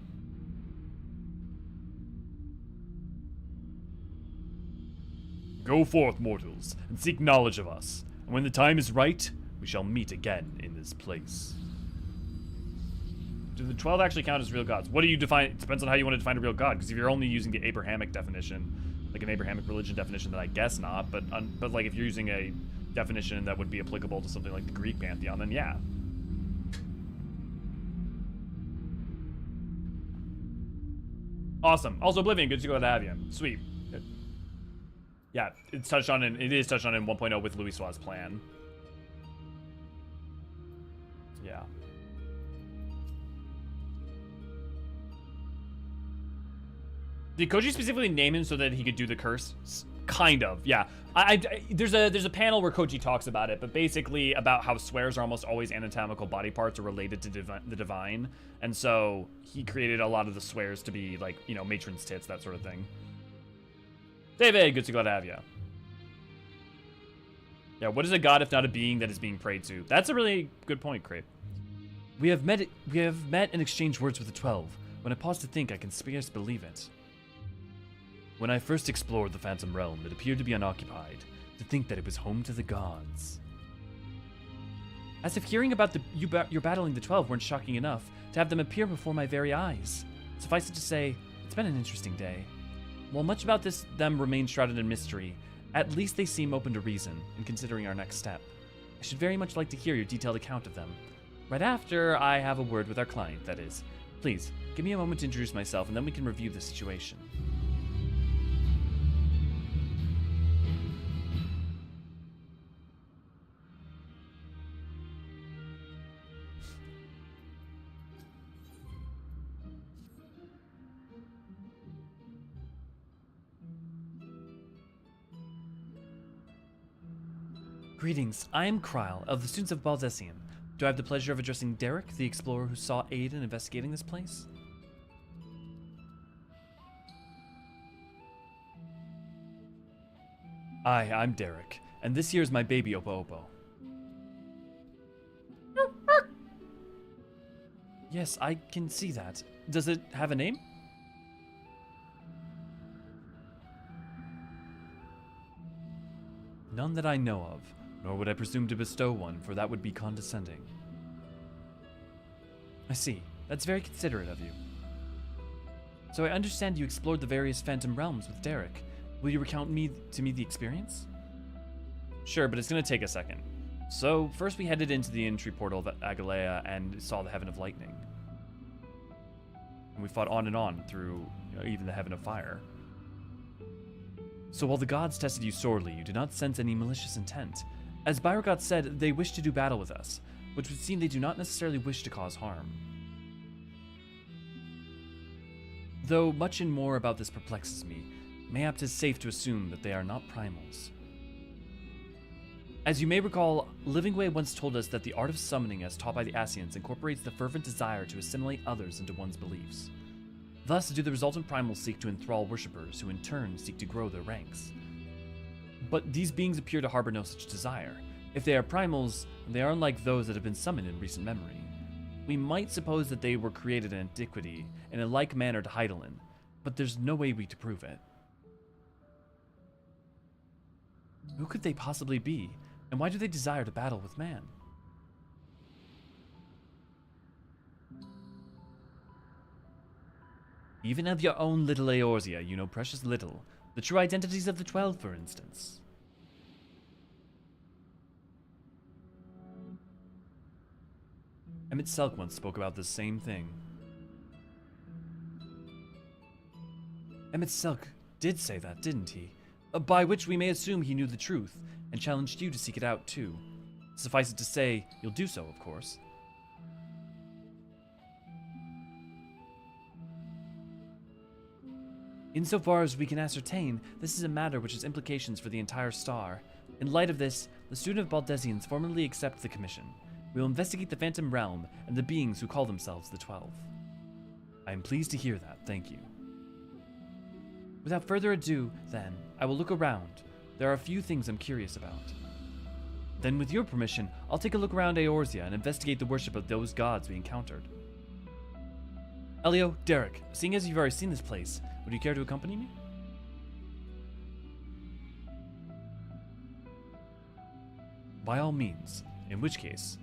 Go forth, mortals, and seek knowledge of us, and when the time is right, we shall meet again in this place. Do the 12 actually count as real gods? What do you define? It depends on how you want to define a real god, because if you're only using the Abrahamic definition, like an Abrahamic religion definition, then I guess not, but like if you're using a definition that would be applicable to something like the Greek pantheon, then yeah. Awesome. Also, Oblivion, good to go to have you. Sweet. Yeah, it is touched on in 1.0 with Louisoix's plan. Yeah. Did Koji specifically name him so that he could do the curse? Kind of, yeah. There's a panel where Koji talks about it, but basically about how swears are almost always anatomical body parts are related to the divine, and so he created a lot of the swears to be like, you know, matron's tits, that sort of thing. David, good to go to have you. Yeah, what is a god if not a being that is being prayed to? That's a really good point, Crepe. We have met and exchanged words with the 12. When I pause to think, I can scarce believe it. When I first explored the Phantom Realm, it appeared to be unoccupied. To think that it was home to the gods. As if hearing about you're battling the 12 weren't shocking enough, to have them appear before my very eyes. Suffice it to say, it's been an interesting day. While much about them remains shrouded in mystery, at least they seem open to reason in considering our next step. I should very much like to hear your detailed account of them. Right after I have a word with our client, that is. Please, give me a moment to introduce myself and then we can review the situation. Greetings, I am Kryle of the Students of Baldessian. Do I have the pleasure of addressing Derek, the explorer who sought aid in investigating this place? Hi, I'm Derek, and this here is my baby Opo Opo. Yes, I can see that. Does it have a name? None that I know of, nor would I presume to bestow one, for that would be condescending. I see. That's very considerate of you. So I understand you explored the various phantom realms with Derek. Will you recount to me the experience? Sure, but it's going to take a second. So, first we headed into the entry portal of Agalea and saw the Heaven of Lightning. And we fought on through even the Heaven of Fire. So while the gods tested you sorely, you did not sense any malicious intent. As Byrogot said, they wish to do battle with us, which would seem they do not necessarily wish to cause harm. Though much and more about this perplexes me, mayhap 'tis safe to assume that they are not primals. As you may recall, Livingway once told us that the art of summoning as taught by the Ascians incorporates the fervent desire to assimilate others into one's beliefs. Thus do the resultant primals seek to enthrall worshippers, who in turn seek to grow their ranks. But these beings appear to harbor no such desire. If they are primals, they are unlike those that have been summoned in recent memory. We might suppose that they were created in antiquity, in a like manner to Hydaelyn, but there's no way to prove it. Who could they possibly be, and why do they desire to battle with man? Even of your own little Eorzea, you know precious little. The true identities of the 12, for instance. Emmett Selk once spoke about this same thing. Emmett Selk did say that, didn't he? By which we may assume he knew the truth, and challenged you to seek it out too. Suffice it to say, you'll do so, of course. Insofar as we can ascertain, this is a matter which has implications for the entire star. In light of this, the student of Baldesians formally accept the commission. We will investigate the Phantom Realm and the beings who call themselves the 12. I am pleased to hear that, thank you. Without further ado, then, I will look around. There are a few things I'm curious about. Then with your permission, I'll take a look around Eorzea and investigate the worship of those gods we encountered. Elio, Derek, seeing as you've already seen this place, would you care to accompany me? By all means, in which case...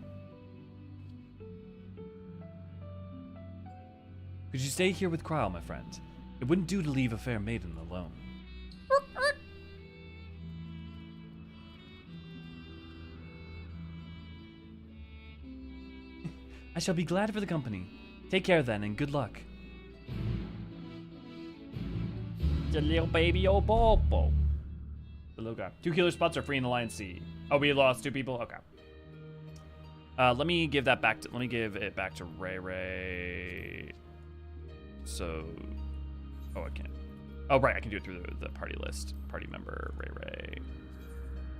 Could you stay here with Kryle, my friend? It wouldn't do to leave a fair maiden alone. I shall be glad for the company. Take care then, and good luck. The little baby Opo Opo. The little guy. 2 killer spots are free in Alliance C. Oh, we lost 2 people? Okay. Let me give it back to Ray Ray. So, oh, I can't. Oh, right, I can do it through the party list. Party member, Ray Ray.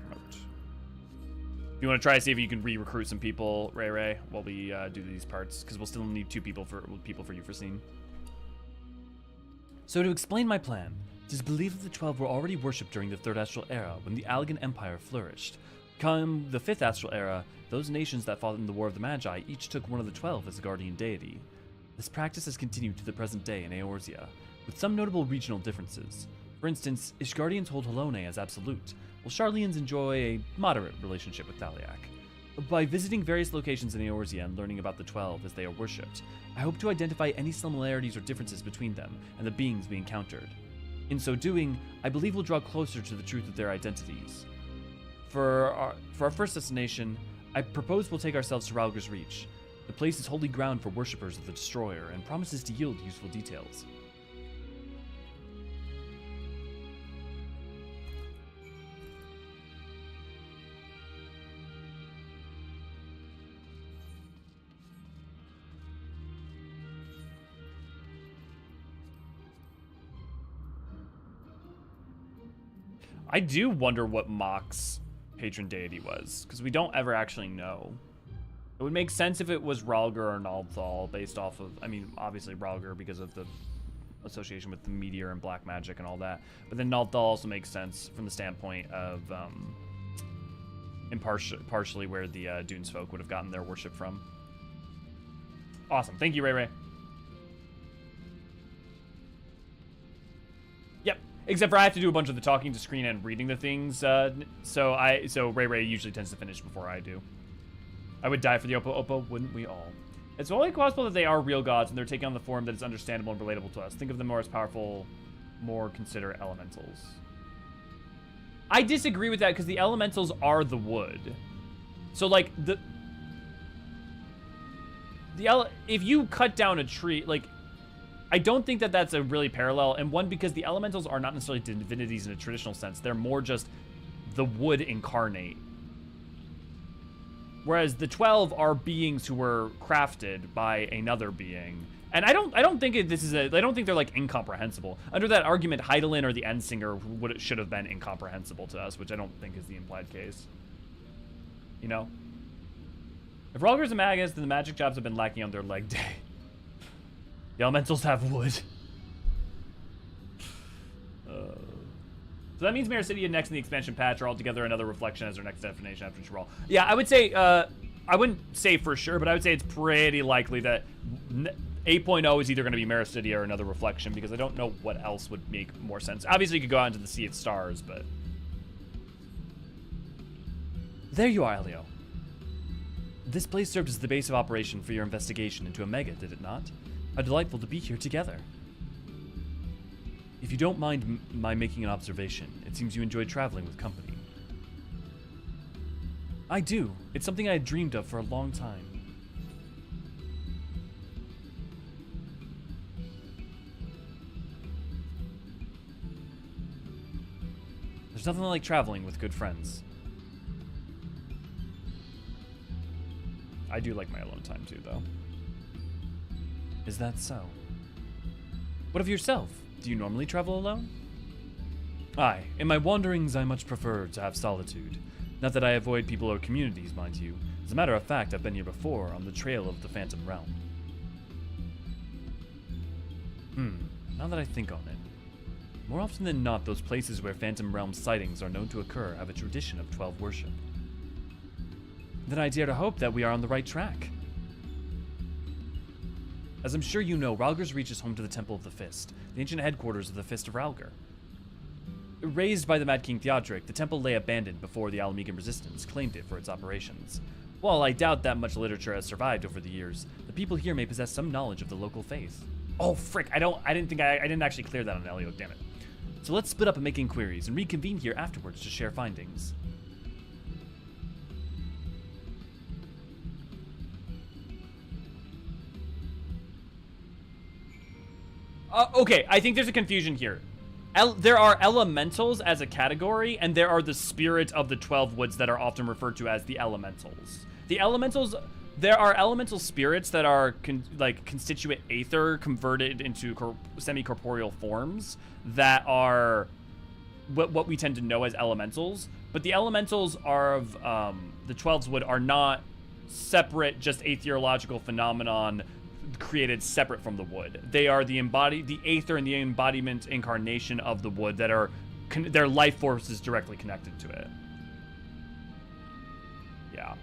Promote. If you want to try to see if you can re-recruit some people, Ray Ray, while we do these parts, because we'll still need 2 people for you for scene. So to explain my plan, it is believed that the 12 were already worshipped during the 3rd Astral Era when the Allegan Empire flourished. Come the 5th Astral Era, those nations that fought in the War of the Magi each took one of the 12 as a guardian deity. This practice has continued to the present day in Eorzea, with some notable regional differences. For instance, Ishgardians hold Halone as absolute, while Sharlians enjoy a moderate relationship with Thaliak. By visiting various locations in Eorzea and learning about the 12 as they are worshipped, I hope to identify any similarities or differences between them and the beings we encountered. In so doing, I believe we'll draw closer to the truth of their identities. For our first destination, I propose we'll take ourselves to Ralgar's Reach. The place is holy ground for worshippers of the Destroyer and promises to yield useful details. I do wonder what Mock's patron deity was, because we don't ever actually know. It would make sense if it was Rhalgr or Nald'thal, based off of, I mean, obviously Rhalgr because of the association with the meteor and black magic and all that. But then Nald'thal also makes sense from the standpoint of partially where the Dunes folk would have gotten their worship from. Awesome. Thank you, Ray Ray. Yep. Except for I have to do a bunch of the talking to screen and reading the things. So Ray Ray usually tends to finish before I do. I would die for the Oppo Oppo, wouldn't we all? It's only possible that they are real gods and they're taking on the form that is understandable and relatable to us. Think of them more as powerful, more considerate elementals. I disagree with that because the elementals are the wood. So like if you cut down a tree, like I don't think that that's a really parallel. And one, because the elementals are not necessarily divinities in a traditional sense. They're more just the wood incarnate. Whereas the 12 are beings who were crafted by another being. And I don't think I don't think they're like incomprehensible. Under that argument, Hydaelyn or the Endsinger should have been incomprehensible to us, which I don't think is the implied case. You know? If Rhalgr's a magus, then the magic jobs have been lacking on their leg day. The elementals have wood. So that means Mirror City and next in the expansion patch are altogether another reflection as their next definition after Thrall. Yeah, I would say, I wouldn't say for sure, but I would say it's pretty likely that 8.0 is either going to be Mirror City or another reflection, because I don't know what else would make more sense. Obviously, you could go out into the Sea of Stars, but... There you are, Elio. This place served as the base of operation for your investigation into Omega, did it not? How delightful to be here together. If you don't mind my making an observation, it seems you enjoy traveling with company. I do. It's something I had dreamed of for a long time. There's nothing like traveling with good friends. I do like my alone time too, though. Is that so? What of yourself? Do you normally travel alone? Aye, in my wanderings I much prefer to have solitude. Not that I avoid people or communities, mind you. As a matter of fact, I've been here before, on the trail of the Phantom Realm. Now that I think on it. More often than not, those places where Phantom Realm sightings are known to occur have a tradition of 12 worship. Then I dare to hope that we are on the right track. As I'm sure you know, Rhalgr's Reach is home to the Temple of the Fist, the ancient headquarters of the Fist of Rhalgr. Raised by the Mad King Theodric, the temple lay abandoned before the Alamegan resistance claimed it for its operations. While I doubt that much literature has survived over the years, the people here may possess some knowledge of the local faith. Oh frick, I didn't actually clear that on Elio, damn it. So let's split up and make inquiries and reconvene here afterwards to share findings. Okay, I think there's a confusion here. There are elementals as a category, and there are the spirit of the 12 woods that are often referred to as the elementals. The elementals, there are elemental spirits that are constituent aether converted into semi-corporeal forms that are what we tend to know as elementals. But the elementals of the 12's wood are not separate, just aetheriological phenomenon created separate from the wood. They are the aether and the embodiment incarnation of the wood that are their life force is directly connected to it. Yeah.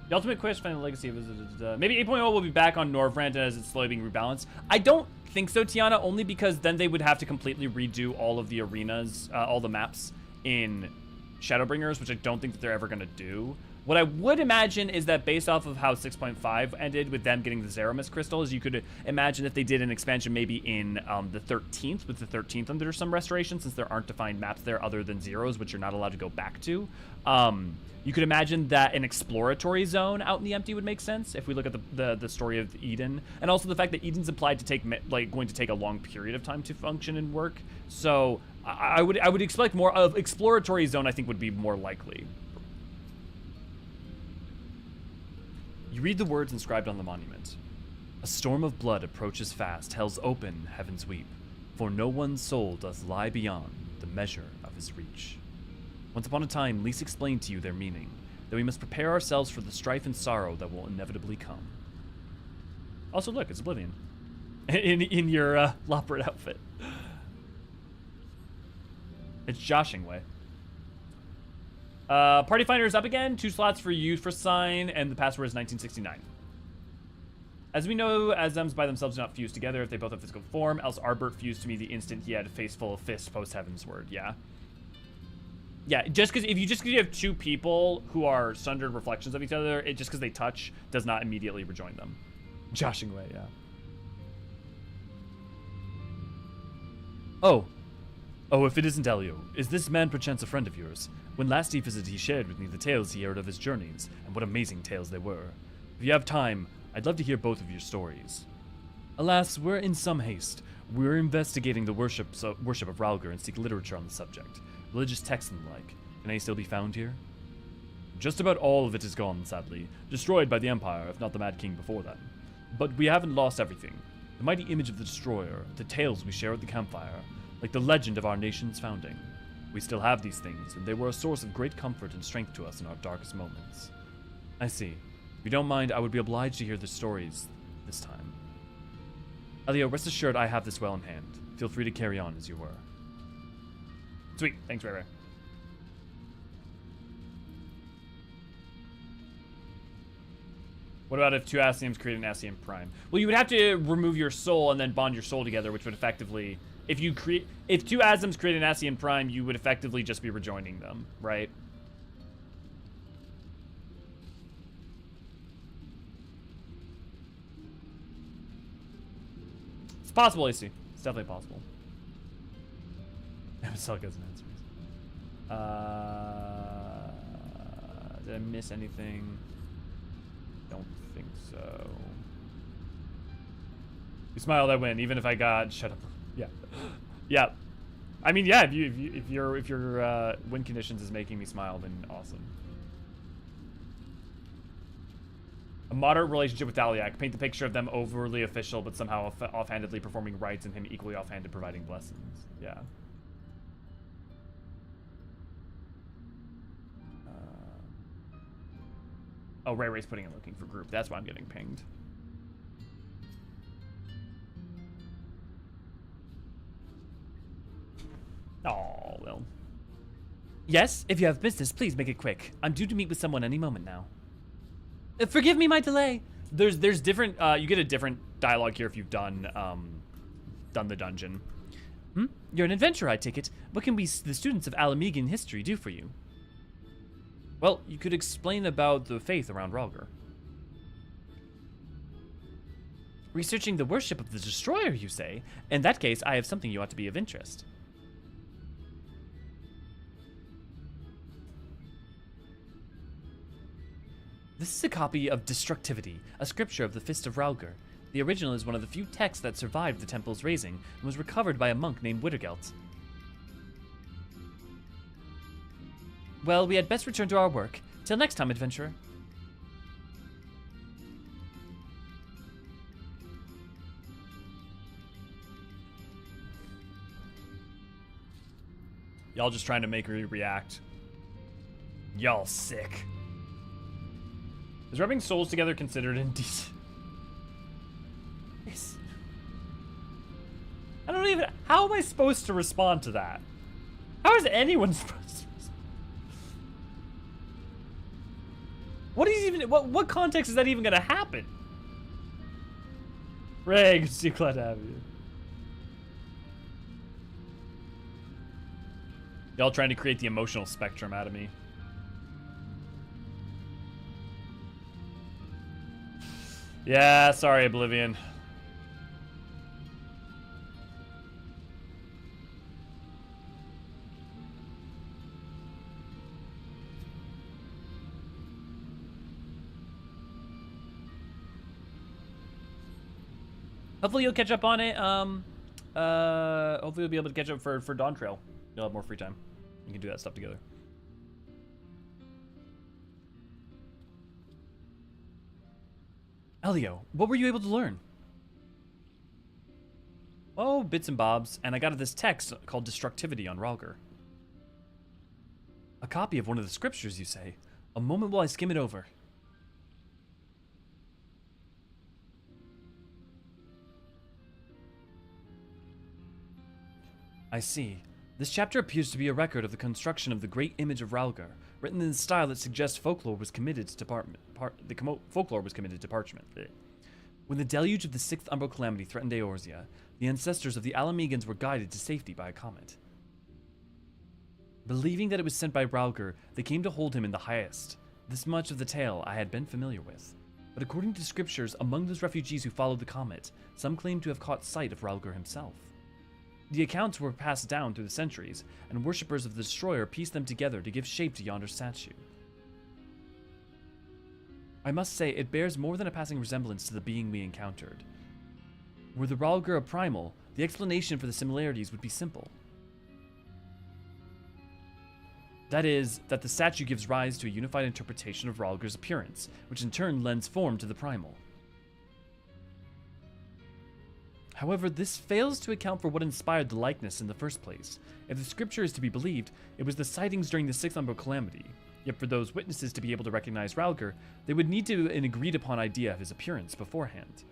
The ultimate quest, find the legacy of maybe 8.0 will be back on Norvrand as it's slowly being rebalanced. I don't think so, Tiana, only because then they would have to completely redo all of the arenas, all the maps in Shadowbringers, which I don't think that they're ever going to do. What I would imagine is that based off of how 6.5 ended with them getting the Zeramis crystals, you could imagine if they did an expansion maybe in the 13th, with the 13th under some restoration, since there aren't defined maps there other than zeros, which you're not allowed to go back to. You could imagine that an exploratory zone out in the empty would make sense if we look at the story of Eden, and also the fact that Eden's implied to take going to take a long period of time to function and work. So I would expect more of exploratory zone. I think would be more likely. You read the words inscribed on the monument. A storm of blood approaches fast, hell's open, heavens weep, for no one's soul doth lie beyond the measure of his reach. Once upon a time, Lys explained to you their meaning. that we must prepare ourselves for the strife and sorrow that will inevitably come. Also, look, it's Oblivion. In your Loprit outfit. It's joshing way. Party Finder is up again. 2 slots for you for sign, and the password is 1969. As we know, Azems by themselves do not fuse together if they both have physical form, else Arbert fused to me the instant he had a face full of fists post Heaven's Word, yeah. Yeah, just because if you have 2 people who are sundered reflections of each other, it just because they touch does not immediately rejoin them. Joshing way, yeah. Oh, if it isn't Elio, is this man perchance a friend of yours? When last he visited, he shared with me the tales he heard of his journeys, and what amazing tales they were. If you have time, I'd love to hear both of your stories. Alas, we're in some haste. We're investigating the worship of Ralgr and seek literature on the subject, religious texts and the like. Can any still be found here? Just about all of it is gone, sadly, destroyed by the Empire, if not the Mad King before then. But we haven't lost everything. The mighty image of the Destroyer, the tales we share at the campfire, like the legend of our nation's founding. We still have these things, and they were a source of great comfort and strength to us in our darkest moments. I see. If you don't mind, I would be obliged to hear the stories this time. Elio, rest assured I have this well in hand. Feel free to carry on as you were. Sweet. Thanks, Ray Ray. What about if 2 Asciums create an Ascium Prime? Well, you would have to remove your soul and then bond your soul together, which would effectively... If 2 Asciums create an Ascium Prime, you would effectively just be rejoining them, right? It's possible, AC. It's definitely possible. Selk has an answer. Did I miss anything? Don't think so. You smiled, I win. Even if I got shut up. Yeah, yeah. I mean, yeah. If your win conditions is making me smile, then awesome. A moderate relationship with Daliak. Paint the picture of them overly official, but somehow offhandedly performing rites, and him equally offhanded providing blessings. Yeah. Oh, Ray Ray's putting in looking for group. That's why I'm getting pinged. Oh, well. Yes, if you have business, please make it quick. I'm due to meet with someone any moment now. Forgive me my delay. There's different, you get a different dialogue here if you've done the dungeon. You're an adventurer, I take it. What can we, the students of Alamegan history, do for you? Well, you could explain about the faith around Ralgr. Researching the worship of the Destroyer, you say? In that case, I have something you ought to be of interest. This is a copy of Destructivity, a scripture of the Fist of Ralgr. The original is one of the few texts that survived the temple's razing and was recovered by a monk named Wittergelt. Well, we had best return to our work. Till next time, adventurer. Y'all just trying to make me react. Y'all sick. Is rubbing souls together considered indecent? Yes. I don't even... How am I supposed to respond to that? How is anyone supposed to... What is even... What context is that even gonna happen? Ray, so glad to have you. Y'all trying to create the emotional spectrum out of me. Yeah, sorry, Oblivion. Hopefully you'll catch up on it. Hopefully you'll be able to catch up for Dawn Trail. You'll have more free time. You can do that stuff together. Elio, what were you able to learn? Oh, bits and bobs, and I got this text called Destructivity on Ralgr. A copy of one of the scriptures, you say? A moment while I skim it over. I see. This chapter appears to be a record of the construction of the great image of Rhalgr, written in a style that suggests folklore was committed to folklore was committed to parchment. When the deluge of the Sixth Umbral Calamity threatened Eorzea, the ancestors of the Alamegans were guided to safety by a comet. Believing that it was sent by Rhalgr, they came to hold him in the highest. This much of the tale I had been familiar with. But according to scriptures, among those refugees who followed the comet, some claim to have caught sight of Rhalgr himself. The accounts were passed down through the centuries, and worshippers of the Destroyer pieced them together to give shape to yonder statue. I must say, it bears more than a passing resemblance to the being we encountered. Were the Rhalgr a primal, the explanation for the similarities would be simple. That is, that the statue gives rise to a unified interpretation of Rhalgr's appearance, which in turn lends form to the primal. However, this fails to account for what inspired the likeness in the first place. If the scripture is to be believed, it was the sightings during the Sixth Umbral Calamity. Yet for those witnesses to be able to recognize Rhalgr, they would need to an agreed-upon idea of his appearance beforehand.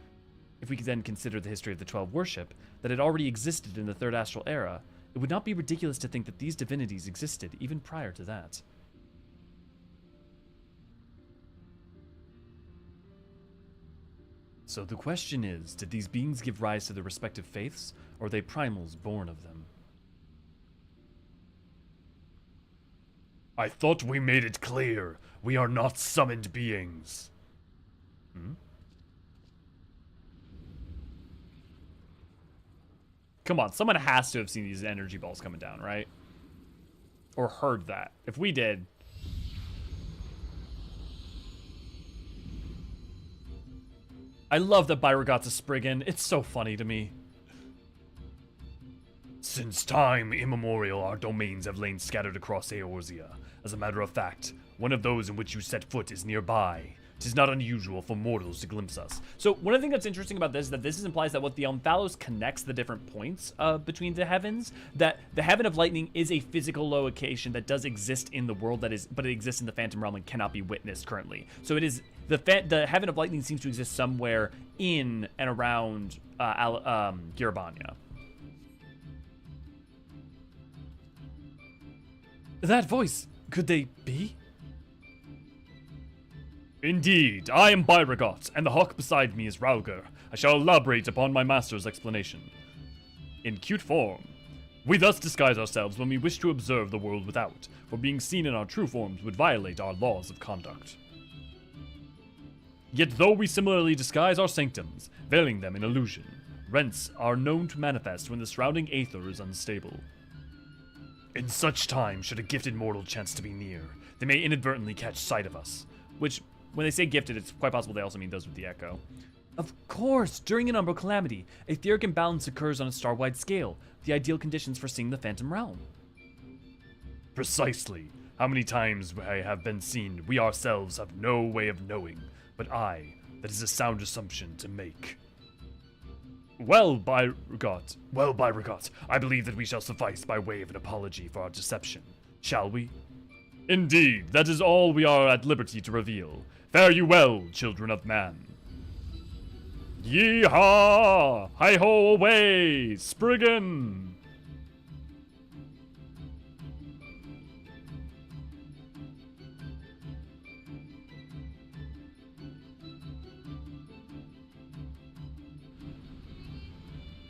If we could then consider the history of the 12 worship, that had already existed in the Third Astral Era, it would not be ridiculous to think that these divinities existed even prior to that. So the question is, did these beings give rise to their respective faiths, or are they primals born of them?
I thought we made it clear. We are not summoned beings.
Come on, someone has to have seen these energy balls coming down, right? Or heard that. If we did... I love that Byrogot's a Spriggan. It's so funny to me.
Since time immemorial, our domains have lain scattered across Eorzea. As a matter of fact, one of those in which you set foot is nearby. 'Tis not unusual for mortals to glimpse us.
So one of the things that's interesting about this is that this implies that what the Unthalos connects the different points between the heavens, that the Heaven of Lightning is a physical location that does exist in the world, but it exists in the Phantom Realm and cannot be witnessed currently. So it is the Heaven of Lightning seems to exist somewhere in and around Girabania. That voice, could they be?
Indeed, I am Byrogot, and the hawk beside me is Rhalgr. I shall elaborate upon my master's explanation. In cute form. We thus disguise ourselves when we wish to observe the world without, for being seen in our true forms would violate our laws of conduct. Yet though we similarly disguise our sanctums, veiling them in illusion, rents are known to manifest when the surrounding aether is unstable. In such time, should a gifted mortal chance to be near, they may inadvertently catch sight of us.
Which, when they say gifted, it's quite possible they also mean those with the echo. Of course, during an Umbral Calamity, etheric imbalance occurs on a star-wide scale, the ideal conditions for seeing the Phantom Realm.
Precisely. How many times I have been seen, we ourselves have no way of knowing, but that is a sound assumption to make. Well, Byrogot, I believe that we shall suffice by way of an apology for our deception. Shall we? Indeed, that is all we are at liberty to reveal. Fare you well, children of man. Yee-haw! Hi-ho away, Spriggan!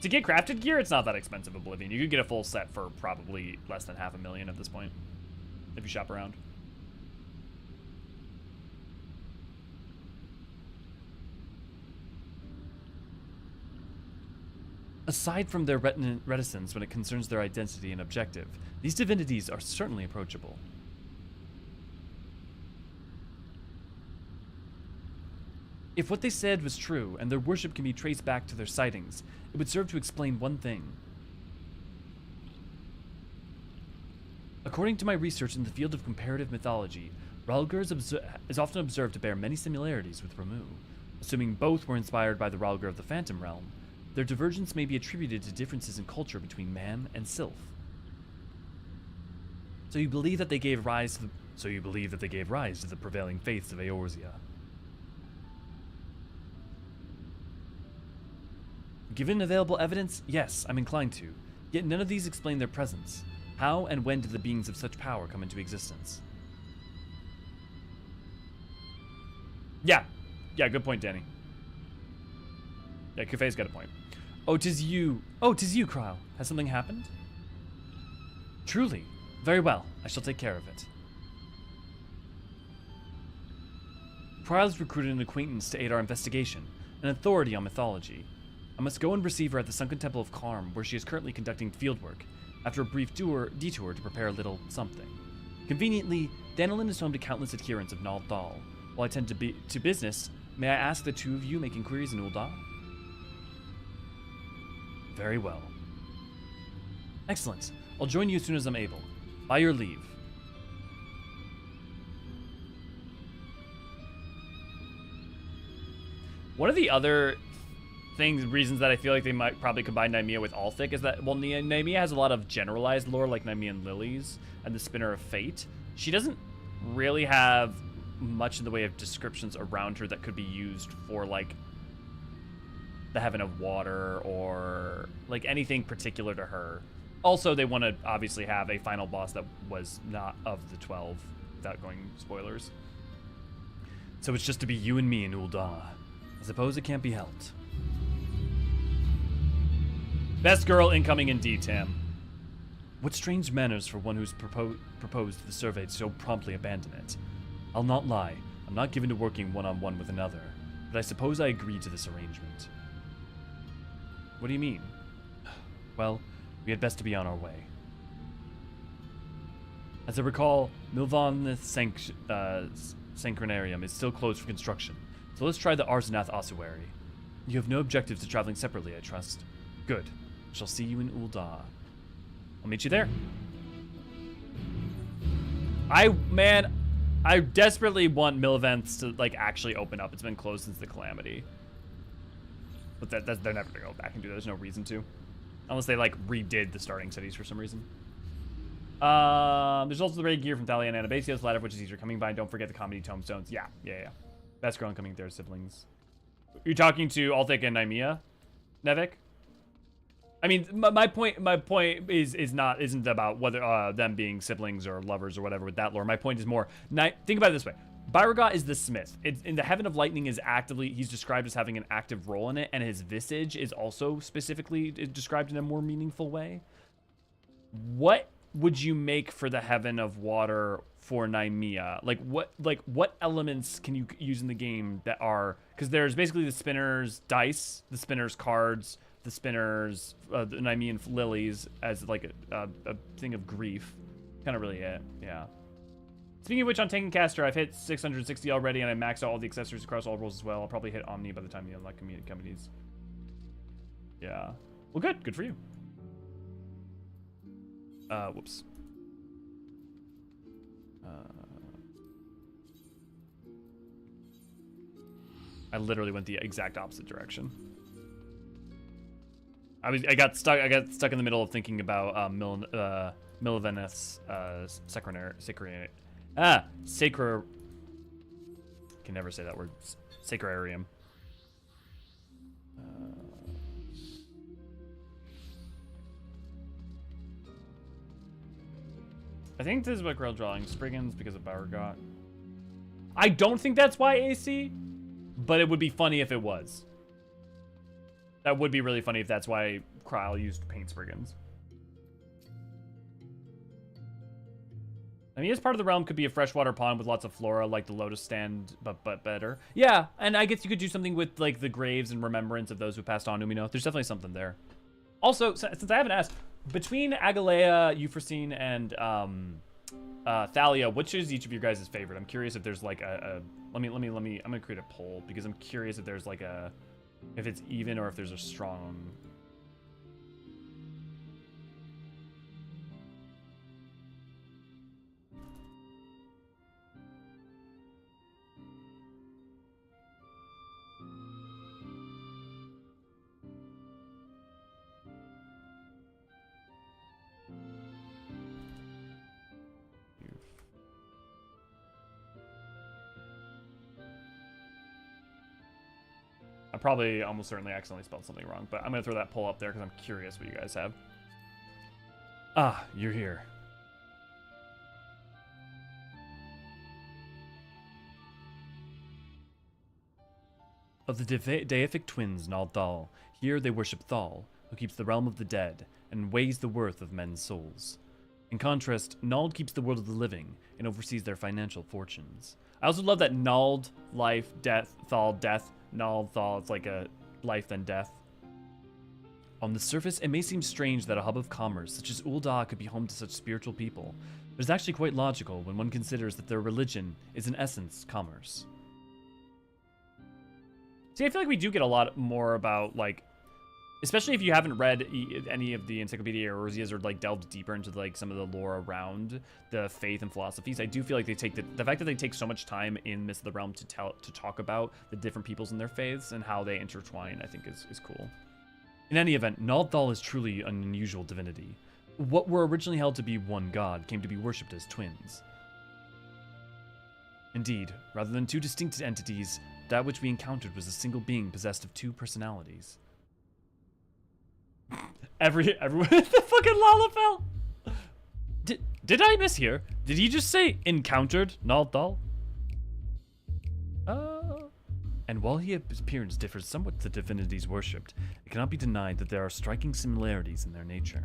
To get crafted gear, it's not that expensive, Oblivion. You could get a full set for probably less than $500,000 at this point, if you shop around. Aside from their reticence when it concerns their identity and objective, these divinities are certainly approachable. If what they said was true, and their worship can be traced back to their sightings, it would serve to explain one thing. According to my research in the field of comparative mythology, Rhalgr is often observed to bear many similarities with Ramuh. Assuming both were inspired by the Rhalgr of the Phantom Realm, their divergence may be attributed to differences in culture between man and sylph. So you believe that they gave rise to
So you believe that they gave rise to the prevailing faiths of Eorzea? Given available evidence, yes, I'm inclined to. Yet none of these explain their presence. How and when did the beings of such power come into existence?
Yeah, good point, Danny. Yeah, Kufei's got a point.
Oh, 'tis you, Kryle. Has something happened? Truly. Very well. I shall take care of it. Kryle has recruited an acquaintance to aid our investigation, an authority on mythology. I must go and receive her at the Sunken Temple of Karm, where she is currently conducting fieldwork, after a brief detour to prepare a little something. Conveniently, Hydaelyn is home to countless adherents of Nald'thal. While I tend to business, may I ask the two of you make inquiries in Ul'dah? Very well. Excellent. I'll join you as soon as I'm able. By your leave.
One of the other reasons that I feel like they might probably combine Nymea with Althik is that, well, Nymea has a lot of generalized lore like Nymean Lilies and the Spinner of Fate. She doesn't really have much in the way of descriptions around her that could be used for, like, the Heaven of Water or, like, anything particular to her. Also, they want to obviously have a final boss that was not of the 12, without going spoilers.
So it's just to be you and me in Ul'dah. I suppose it can't be helped.
Best girl incoming indeed, Tam.
What strange manners for one who's proposed the survey to so promptly abandon it. I'll not lie, I'm not given to working one-on-one with another, but I suppose I agreed to this arrangement.
What do you mean?
Well, we had best to be on our way. As I recall, Milvaneth Sanctuarium is still closed for construction, so let's try the Arzenath Ossuary. You have no objectives to traveling separately, I trust. Good. I shall see you in Ul'dah.
I'll meet you there. I desperately want Milvaneth to, like, actually open up. It's been closed since the Calamity. But they're never gonna go back and do that. There's no reason to. Unless they, like, redid the starting cities for some reason. There's also the raid gear from Thalia and Anabasios, latter of which is easier coming by. Don't forget the comedy tomestones. Yeah. Best girl incoming with their siblings. You're talking to Althik and Nymea, Nevik? I mean, my point isn't about whether them being siblings or lovers or whatever with that lore. My point is more, think about it this way. Byrgoth is the smith. In the Heaven of Lightning he's described as having an active role in it, and his visage is also specifically described in a more meaningful way. What would you make for the Heaven of Water for Nymea? What elements can you use in the game that are, because there's basically the spinner's dice, the spinner's cards, the spinners, the Nymean lilies as like a thing of grief. Kind of really it, yeah. Speaking of which, on Tank Caster, I've hit 660 already, and I maxed out all the accessories across all roles as well. I'll probably hit Omni by the time the unlock companies. Yeah. Well, good for you. Whoops. I literally went the exact opposite direction. I got stuck in the middle of thinking about Milvaneth's sacred. Can never say that word. Sacrarium. I think this is what Grail drawing Spriggans because of Byrgoth. I don't think that's why AC, but it would be funny if it was. That would be really funny if that's why Kryle used paint Spriggans. I mean, as part of the realm could be a freshwater pond with lots of flora, like the Lotus Stand, but better. Yeah, and I guess you could do something with, like, the graves and remembrance of those who passed on, Umino. There's definitely something there. Also, since I haven't asked, between Agalea, Euphrosyne, and Thalia, which is each of your guys' favorite? I'm curious if there's like let me. I'm gonna create a poll because I'm curious if there's like if it's even or if there's a strong. probably almost certainly accidentally spelled something wrong, but I'm gonna throw that poll up there because I'm curious what you guys have.
Ah, you're here. Of the deific twins Nald'thal, here they worship Thal, who keeps the realm of the dead and weighs the worth of men's souls. In contrast, Nald keeps the world of the living and oversees their financial fortunes. I also love that Nald, life, death, Thal, death, Nald'thal, it's like a life then death. On the surface, it may seem strange that a hub of commerce such as Ul'dah could be home to such spiritual people, but it's actually quite logical when one considers that their religion is in essence commerce.
See, I feel like we do get a lot more about, like, especially if you haven't read any of the Encyclopedia Eorzeas or, like, delved deeper into, like, some of the lore around the faith and philosophies. I do feel like they take the fact that they take so much time in Mist of the Realm to talk about the different peoples and their faiths and how they intertwine, I think is cool.
In any event, Nald'thal is truly an unusual divinity. What were originally held to be one god came to be worshipped as twins. Indeed, rather than two distinct entities, that which we encountered was a single being possessed of two personalities.
Everyone, the fucking Lalafell. Did I mishear? Did he just say encountered Nald'thal?
And while his appearance differs somewhat to the divinities worshipped, it cannot be denied that there are striking similarities in their nature.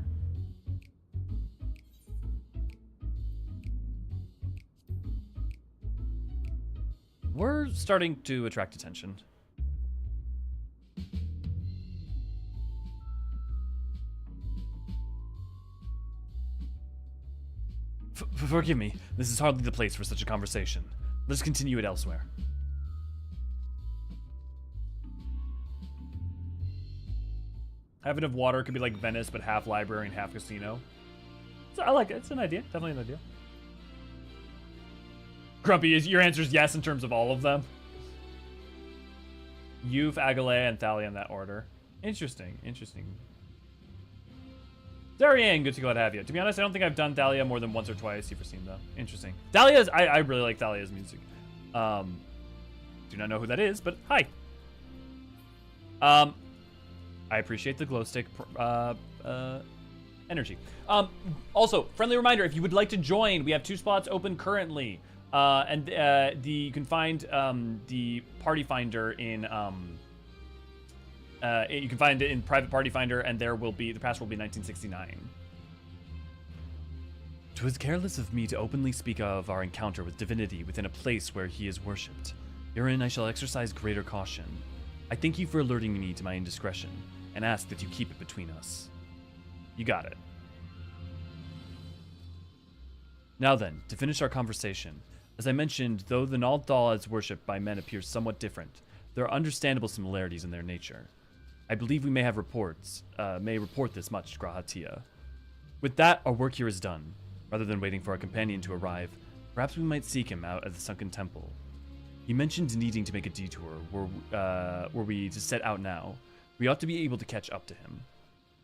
We're starting to attract attention.
Forgive me, this is hardly the place for such a conversation. Let's continue it elsewhere.
Having of water could be like Venice, but half library and half casino. So I like it. It's an idea. Definitely an idea. Grumpy, your answer is yes in terms of all of them. You've, Agalea, and Thalia in that order. Interesting. Interesting. Darian, good to go to have you. To be honest, I don't think I've done Thalia more than once or twice. You've seen though. Interesting. Thalia's, I really like Thalia's music. Do not know who that is, but hi. I appreciate the glow stick energy. Also, friendly reminder, if you would like to join, we have 2 spots open currently. You can find the party finder in you can find it in private party finder, and there will be the password will be 1969.
'Twas careless of me to openly speak of our encounter with divinity within a place where he is worshipped. Herein I shall exercise greater caution. I thank you for alerting me to my indiscretion, and ask that you keep it between us.
You got it.
Now then, to finish our conversation, as I mentioned, though the Nald'thal as worshipped by men appears somewhat different, there are understandable similarities in their nature. I believe we may report this much to Grahatia. With that, our work here is done. Rather than waiting for our companion to arrive, perhaps we might seek him out at the sunken temple. He mentioned needing to make a detour. Were we to set out now, we ought to be able to catch up to him.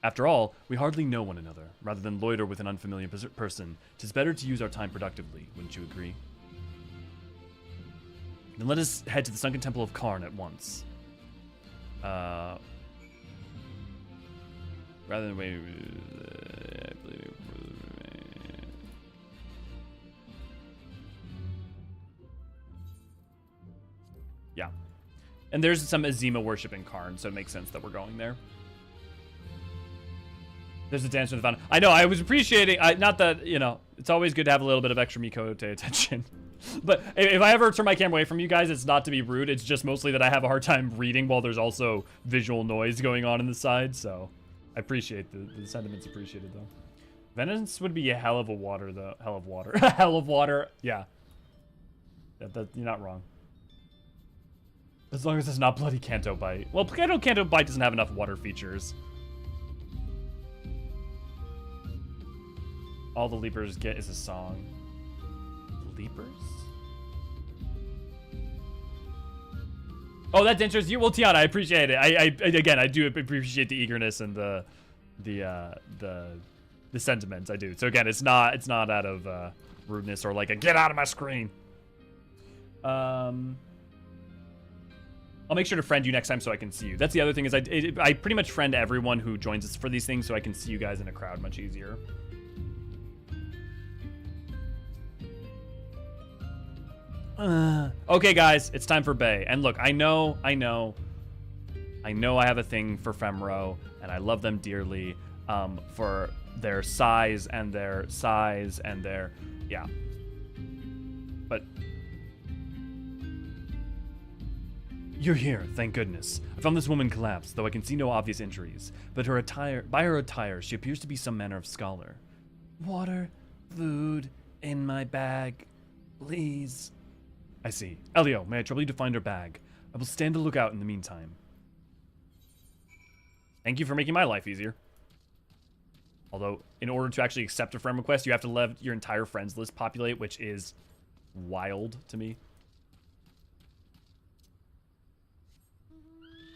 After all, we hardly know one another. Rather than loiter with an unfamiliar person, 'tis better to use our time productively, wouldn't you agree? Then let us head to the sunken temple of Karn at once. Rather than wait...
Yeah. And there's some Azima worship in Karn, so it makes sense that we're going there. There's a dance with the fountain. I know, I was appreciating, not that, you know, it's always good to have a little bit of extra Mikote attention. But if I ever turn my camera away from you guys, it's not to be rude. It's just mostly that I have a hard time reading while there's also visual noise going on the side. So I appreciate the sentiments appreciated, though. Venice would be a hell of a water, though. Hell of water. Hell of water. Yeah. You're not wrong. As long as it's not bloody Canto Bite. Well, Canto Bite doesn't have enough water features. All the Leapers get is a song. Leapers? Oh, that's interesting. Well, Tiana, I appreciate it. Again, I do appreciate the eagerness and the sentiments. I do. So again, it's not out of rudeness or like a get out of my screen. I'll make sure to friend you next time so I can see you. That's the other thing is I pretty much friend everyone who joins us for these things so I can see you guys in a crowd much easier. Okay, guys, it's time for Bay. And look, I know I have a thing for Femro, and I love them dearly for their size and their yeah. But
You're here, thank goodness. I found this woman collapsed, though I can see no obvious injuries. But by her attire, she appears to be some manner of scholar. Water, food, in my bag, please. I see. Elio, may I trouble you to find her bag? I will stand a lookout in the meantime.
thank you for making my life easier. Although, in order to actually accept a friend request, you have to let your entire friends list populate, which is wild to me.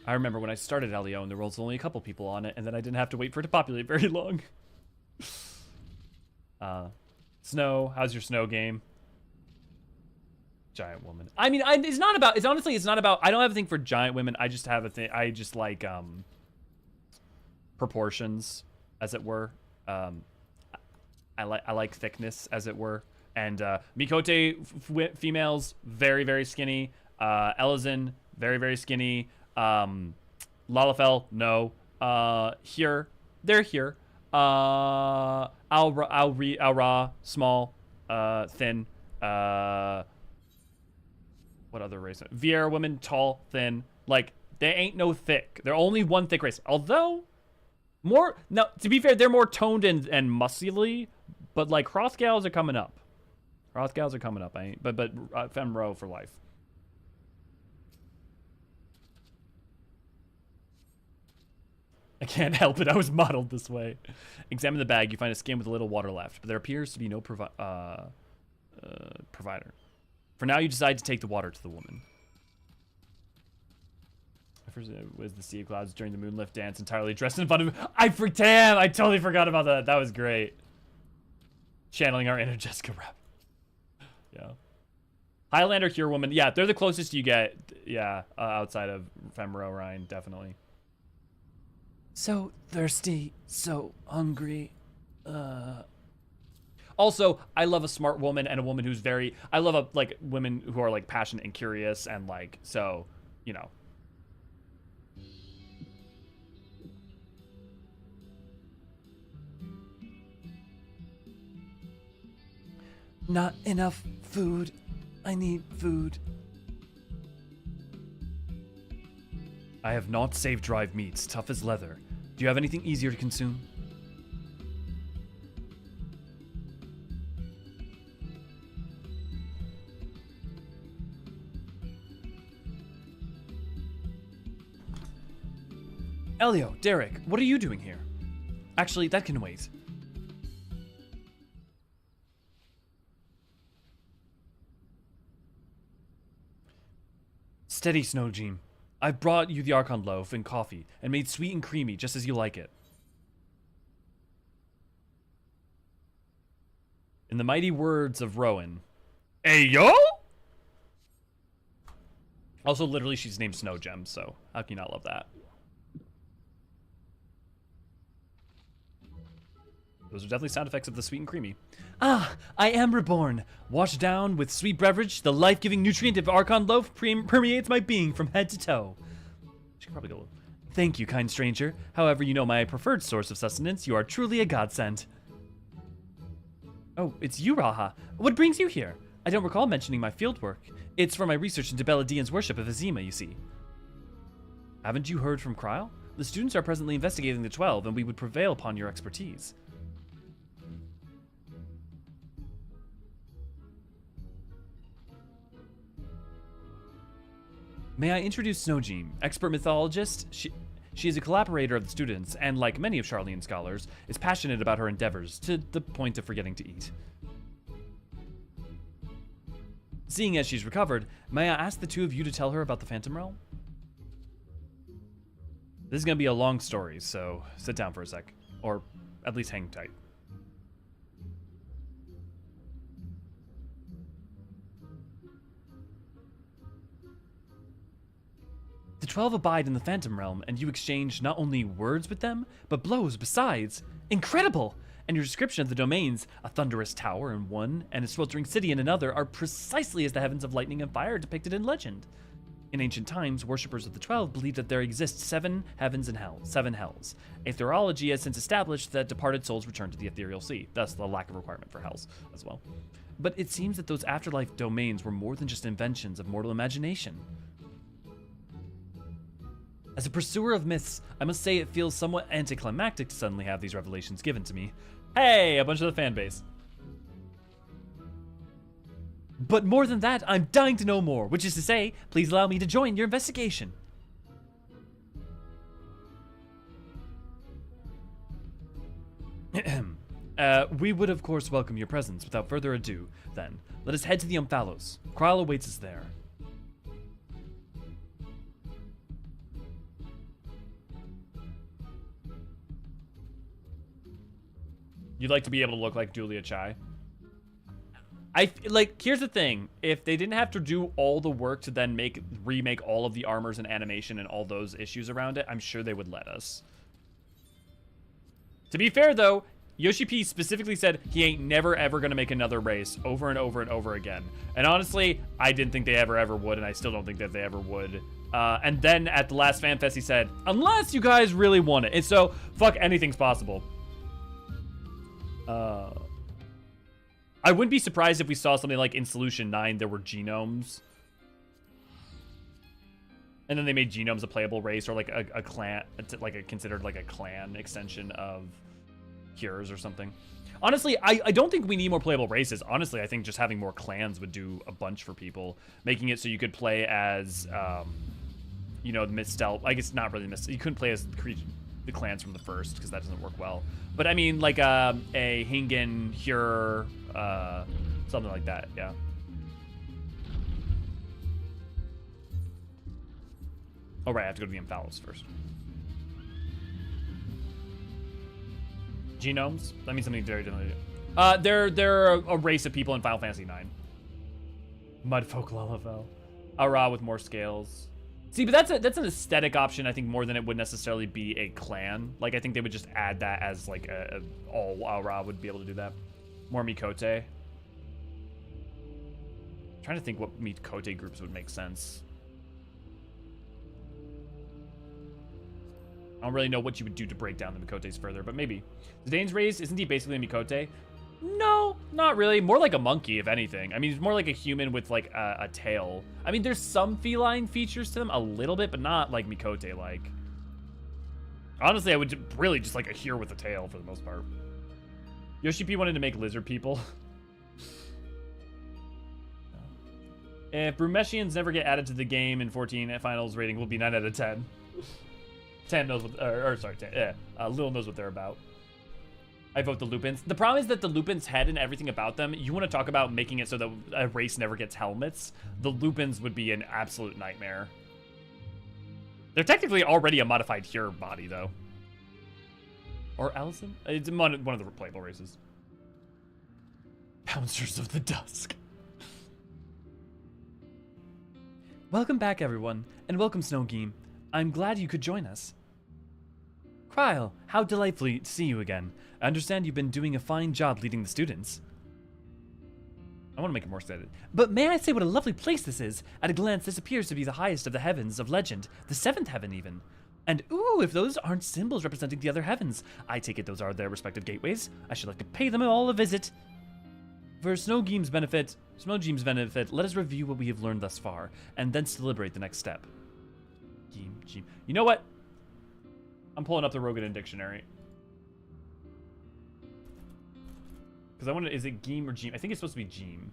I remember when I started Elio and there was only a couple people on it, and then I didn't have to wait for it to populate very long. Snow, how's your snow game? Giant woman. I mean, it's not about, it's honestly, it's not about, I don't have a thing for giant women. I just have a thing, I just like, proportions, as it were. I like thickness, as it were. And, Mikote females, very, very skinny. Eorzean, very, very skinny. Lalafell, no. Here, they're here. Alra, small, thin. What other race? Viera women, tall, thin. Like, they ain't no thick. They're only one thick race. Although, more, now, to be fair, they're more toned and muscly, but like, Hrothgals are coming up. Hrothgals are coming up. But Femro for life. I can't help it. I was modeled this way. Examine the bag. You find a skin with a little water left, but there appears to be no provider. For now, you decide to take the water to the woman. First, was the sea of clouds during the moonlift dance entirely dressed in front of... Damn! I totally forgot about that. That was great. Channeling our inner Jessica Rabbit. Yeah. Highlander Cure Woman. Yeah, they're the closest you get. Yeah, outside of Femro Rhine, definitely.
So thirsty, so hungry.
Also, I love a smart woman and a woman who's very... I love, like, women who are, like, passionate and curious and, like, so, you know.
Not enough food. I need food. I have not saved dried meats, tough as leather. Do you have anything easier to consume? Elio, Derek, what are you doing here? Actually, that can wait. Steady, Snow Gene. I've brought you the Archon loaf and coffee, and made sweet and creamy, just as you like it. In the mighty words of Rowan. Ayo! Also, literally, she's named Snow Gem, so how can you not love that? Those are definitely sound effects of the sweet and creamy. Ah, I am reborn. Washed down with sweet beverage, the life-giving nutrient of Archon loaf permeates my being from head to toe. She could probably go. Thank you, kind stranger. However, you know my preferred source of sustenance. You are truly a godsend. Oh, it's you, Raha. What brings you here? I don't recall mentioning my fieldwork. It's for my research into Beladian's worship of Azima, you see. Haven't you heard from Kryl? The students are presently investigating the 12, and we would prevail upon your expertise. May I introduce Snowjean, expert mythologist? She is a collaborator of the students, and like many of Charlene's scholars, is passionate about her endeavors to the point of forgetting to eat. Seeing as she's recovered, may I ask the two of you to tell her about the Phantom Realm? This is gonna be a long story, so sit down for a sec. Or at least hang tight.
12 abide in the Phantom Realm, and you exchange not only words with them, but blows besides. Incredible! And your description of the domains, a thunderous tower in one, and a sweltering city in another, are precisely as the heavens of lightning and fire depicted in legend. In ancient times, worshippers of the 12 believed that there exist 7 heavens and hell, 7 hells. A theology has since established that departed souls return to the ethereal sea, thus the lack of requirement for hells as well. But it seems that those afterlife domains were more than just inventions of mortal imagination. As a pursuer of myths, I must say it feels somewhat anticlimactic to suddenly have these revelations given to me. Hey, a bunch of the fan base. But more than that, I'm dying to know more, which is to say, please allow me to join your investigation. We would of course welcome your presence. Without further ado, then, let us head to the Umphalos. Krile awaits us there. You'd like to be able to look like Julia Chai? Here's the thing. If they didn't have to do all the work to then remake all of the armors and animation and all those issues around it, I'm sure they would let us. To be fair, though, Yoshi P specifically said he ain't never ever gonna make another race over and over and over again. And honestly, I didn't think they ever would, and I still don't think that they ever would. And then at the last Fan Fest, he said, unless you guys really want it. And so, fuck, anything's possible. I wouldn't be surprised if we saw something like in Solution 9, there were genomes. And then they made genomes a playable race, or like a clan, considered like a clan extension of Cures or something. Honestly, I don't think we need more playable races. Honestly, I think just having more clans would do a bunch for people. Making it so you could play as, you know, the Mistel. I guess not really Mistel. You couldn't play as the clans from the first, because that doesn't work well. But I mean, like a Hingen, Hure, something like that, yeah. Oh, right, I have to go to the Umphalos first. Genomes? That means something very different. They're a race of people in Final Fantasy IX. Mudfolk Lullavel. Ara with more scales. See, but that's an aesthetic option, I think, more than it would necessarily be a clan. Like, I think they would just add that as, like, all Ara would be able to do that. More Mikote. I'm trying to think what Mikote groups would make sense. I don't really know what you would do to break down the Mikotes further, but maybe. Zidane's race, isn't he basically a Mikote? No, not really. More like a monkey, if anything. I mean, he's more like a human with, like, a tail. I mean, there's some feline features to them, a little bit, but not, like, Mikote-like. Honestly, I would really just, like, a Hure with a tail, for the most part. Yoshi P wanted to make lizard people. If Brumeshians never get added to the game in 14, finals rating will be 9 out of 10. 10 knows what, or sorry, 10, yeah. Lil knows what they're about. I vote the Lupins. The problem is that the Lupins' head and everything about them, you want to talk about making it so that a race never gets helmets. The Lupins would be an absolute nightmare. They're technically already a modified Hure body, though. Or Allison? It's one of the playable races. Pouncers of the Dusk. Welcome back, everyone, and welcome, Snowgame. I'm glad you could join us. Krile, how delightfully to see you again. I understand you've been doing a fine job leading the students. I want to make it more excited. But may I say what a lovely place this is? At a glance, this appears to be the highest of the heavens of legend, the 7th heaven even. And ooh, if those aren't symbols representing the other heavens, I take it those are their respective gateways. I should like to pay them all a visit. For Snowgame's benefit, let us review what we have learned thus far, and then deliberate the next step. Game. You know what? I'm pulling up the Rogadin dictionary. Because I wonder, is it Geem or Geem? I think it's supposed to be Geem.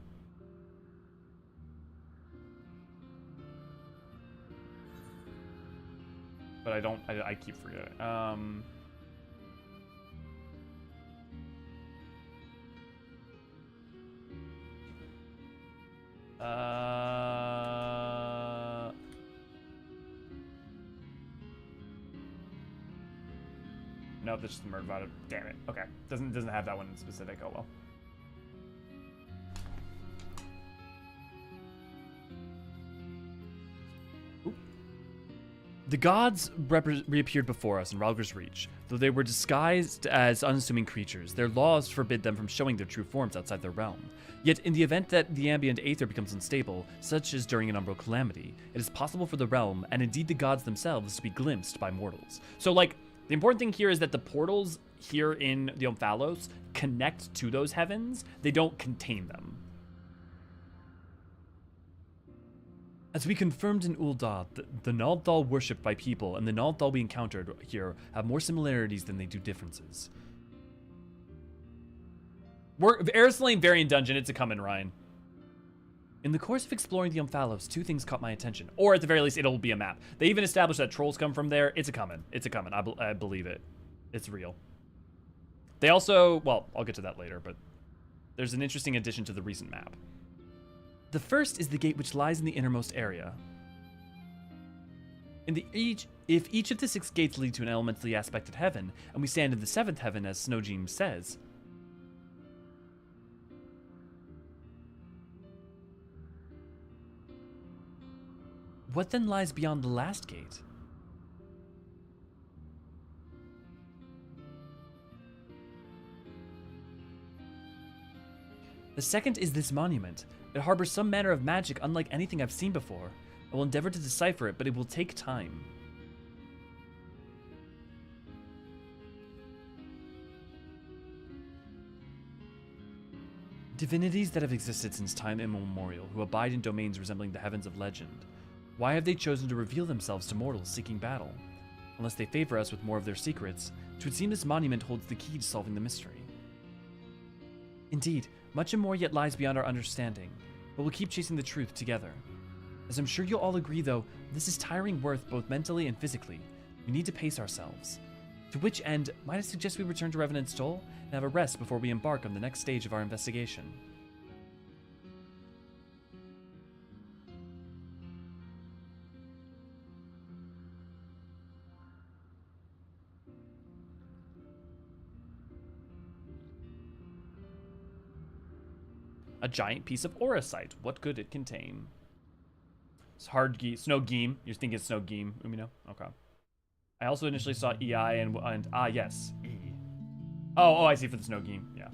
But I keep forgetting. No, this is the Merdvada. Damn it. Okay. Doesn't have that one in specific. Oh well. Oop. The gods reappeared before us in Ralger's Reach. Though they were disguised as unassuming creatures, their laws forbid them from showing their true forms outside their realm. Yet, in the event that the ambient aether becomes unstable, such as during an umbral calamity, it is possible for the realm, and indeed the gods themselves, to be glimpsed by mortals. So, like, the important thing here is that the portals here in the Omphalos connect to those heavens. They don't contain them. As we confirmed in Ul'dah, the Nald'thal worshipped by people and the Nald'thal we encountered here have more similarities than they do differences. Eorzean Variant Dungeon, it's a coming, Ryan. In the course of exploring the Omphalos, two things caught my attention. Or at the very least, it'll be a map. They even established that trolls come from there. It's a coming. It's a coming. I believe it. It's real. They also, well, I'll get to that later, but there's an interesting addition to the recent map. The first is the gate which lies in the innermost area. If each of the 6 gates lead to an elementally aspected heaven, and we stand in the 7th heaven as Snowjeem says, what then lies beyond the last gate? The second is this monument. It harbors some manner of magic unlike anything I've seen before. I will endeavor to decipher it, but it will take time. Divinities that have existed since time immemorial, who abide in domains resembling the heavens of legend. Why have they chosen to reveal themselves to mortals seeking battle? Unless they favor us with more of their secrets, it would seem this monument holds the key to solving the mystery. Indeed, much and more yet lies beyond our understanding, but we'll keep chasing the truth together. As I'm sure you'll all agree though, this is tiring work both mentally and physically. We need to pace ourselves. To which end, might I suggest we return to Revenant's Toll and have a rest before we embark on the next stage of our investigation. A giant piece of auracite. What could it contain? It's snow geem. You're thinking snow geem, Umino? Okay. I also initially saw EI and yes, E. Oh, I see, for the snow geem. Yeah.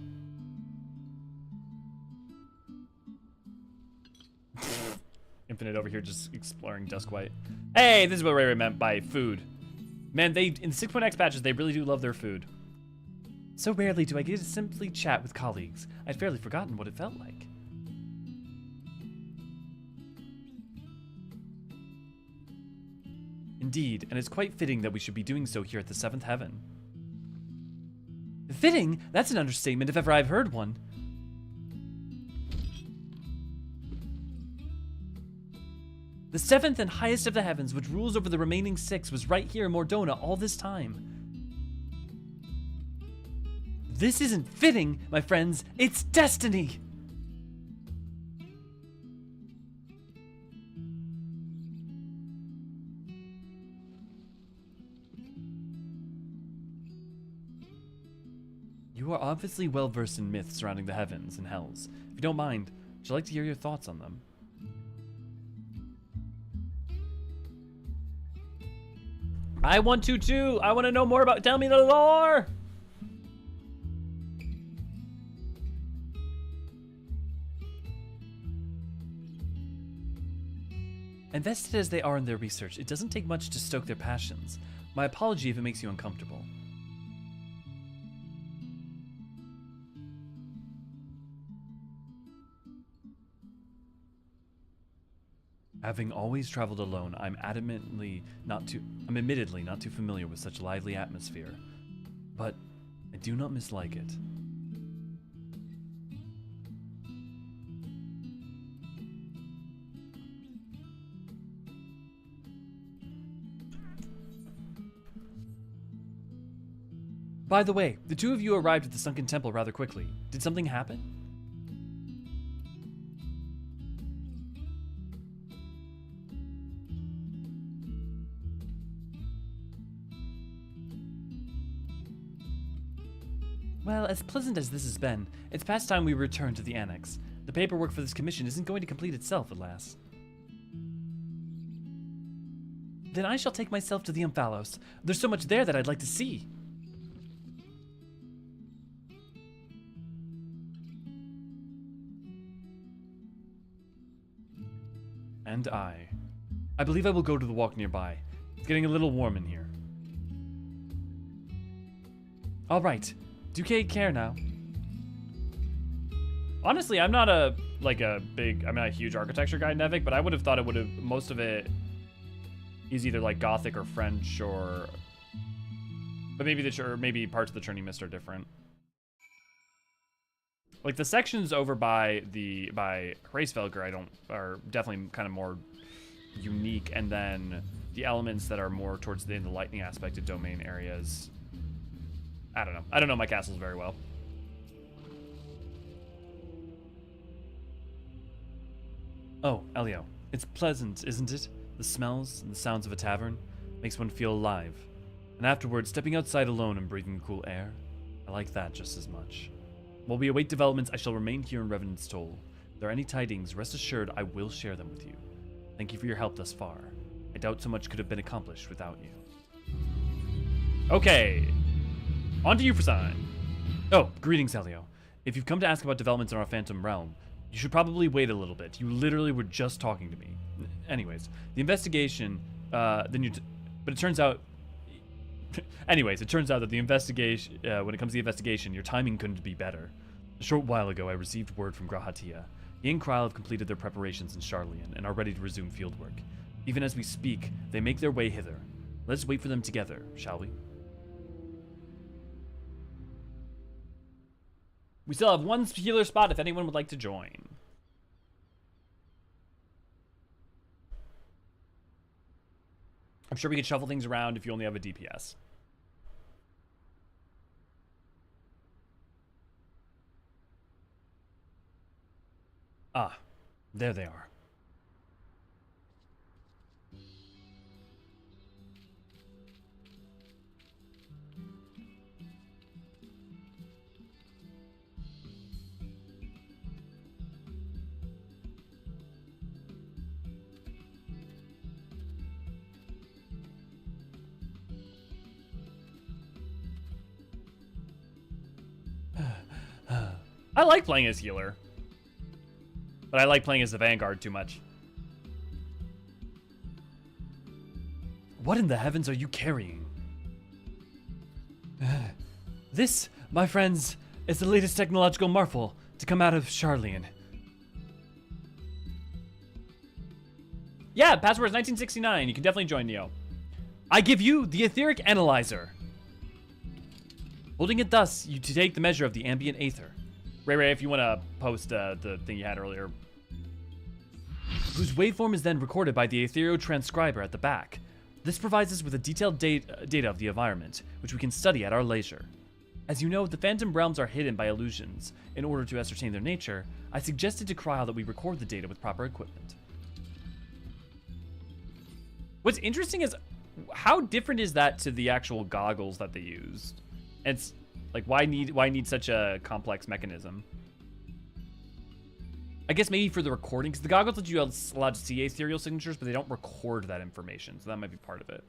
Infinite over here just exploring Duskwhite. Hey, this is what Ray meant by food. Man, in 6.x patches, they really do love their food. So rarely do I get to simply chat with colleagues. I'd fairly forgotten what it felt like. Indeed, and it's quite fitting that we should be doing so here at the 7th heaven. Fitting? That's an understatement if ever I've heard one. The 7th and highest of the heavens, which rules over the remaining 6, was right here in Mordona all this time. This isn't fitting, my friends, it's destiny! You are obviously well versed in myths surrounding the heavens and hells. If you don't mind, would you like to hear your thoughts on them? I want to too! I want to know more about. Tell me the lore! Invested as they are in their research, it doesn't take much to stoke their passions. My apology if it makes you uncomfortable. Having always traveled alone, I'm admittedly not too familiar with such lively atmosphere, but I do not mislike it. By the way, the two of you arrived at the sunken temple rather quickly. Did something happen? Well, as pleasant as this has been, it's past time we return to the Annex. The paperwork for this commission isn't going to complete itself, alas. Then I shall take myself to the Umphalos. There's so much there that I'd like to see. And I believe I will go to the walk nearby. It's getting a little warm in here. All right. Do take care now. Honestly, I'm not a huge architecture guy, Nevik, but I would have thought most of it is either like Gothic or French but maybe parts of the Trinity Mist are different. Like the sections over by Hraesvelgr are definitely kind of more unique, and then the elements that are more towards the lightning aspect of domain areas. I don't know. I don't know my castles very well. Oh, Elio, it's pleasant, isn't it? The smells and the sounds of a tavern makes one feel alive. And afterwards, stepping outside alone and breathing the cool air, I like that just as much. While we await developments, I shall remain here in Revenant's Toll. If there are any tidings, rest assured I will share them with you. Thank you for your help thus far. I doubt so much could have been accomplished without you. Okay. On to you for sign. Oh, greetings, Elio. If you've come to ask about developments in our Phantom Realm, you should probably wait a little bit. You literally were just talking to me. Anyways, the investigation, but it turns out... Anyways, it turns out that the investigation, when it comes to the investigation, your timing couldn't be better. A short while ago, I received word from Grahatia. He and Kryl have completed their preparations in Sharlayan and are ready to resume fieldwork. Even as we speak, they make their way hither. Let's wait for them together, shall we? We still have one healer spot if anyone would like to join. I'm sure we could shuffle things around if you only have a DPS. Ah, there they are. I like playing as healer, but I like playing as the Vanguard too much. What in the heavens are you carrying? This, my friends, is the latest technological marvel to come out of Sharlayan. Yeah, password is 1969. You can definitely join Neo. I give you the Etheric Analyzer. Holding it thus, you take the measure of the ambient aether. Ray, if you want to post the thing you had earlier. Whose waveform is then recorded by the ethereal transcriber at the back. This provides us with a detailed data of the environment, which we can study at our leisure. As you know, the Phantom Realms are hidden by illusions. In order to ascertain their nature, I suggested to Kryl that we record the data with proper equipment. What's interesting is, how different is that to the actual goggles that they used? It's like, why need such a complex mechanism? I guess maybe for the recording, because the goggles let you allowed to see ethereal signatures, but they don't record that information, so that might be part of it.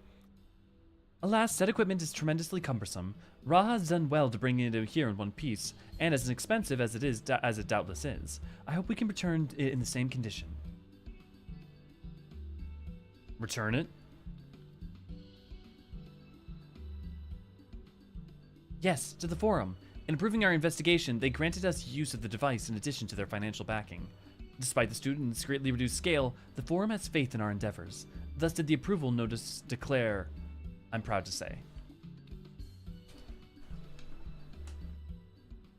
Alas, said equipment is tremendously cumbersome. Ra has done well to bring it here in one piece, and as expensive as it doubtless is, I hope we can return it in the same condition. Return it? Yes, to the Forum. In approving our investigation, they granted us use of the device in addition to their financial backing. Despite the student's greatly reduced scale, the Forum has faith in our endeavors. Thus did the approval notice declare, I'm proud to say.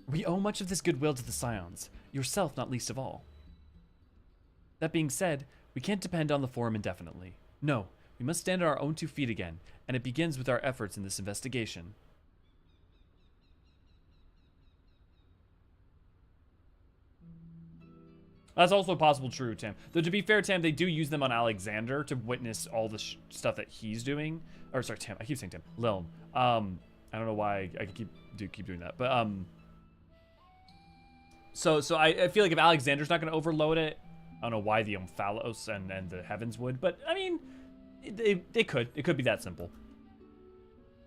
We owe much of this goodwill to the Scions, yourself not least of all. That being said, we can't depend on the Forum indefinitely. No, we must stand on our own 2 feet again, and it begins with our efforts in this investigation. That's also possible true, Tim. Though to be fair, Tim, they do use them on Alexander to witness all the stuff that he's doing. Or sorry, Tim. I keep saying Tim. Lilm. I don't know why I keep doing that, but So I feel like if Alexander's not going to overload it, I don't know why the Umphalos and the Heavens would. But I mean, It could be that simple.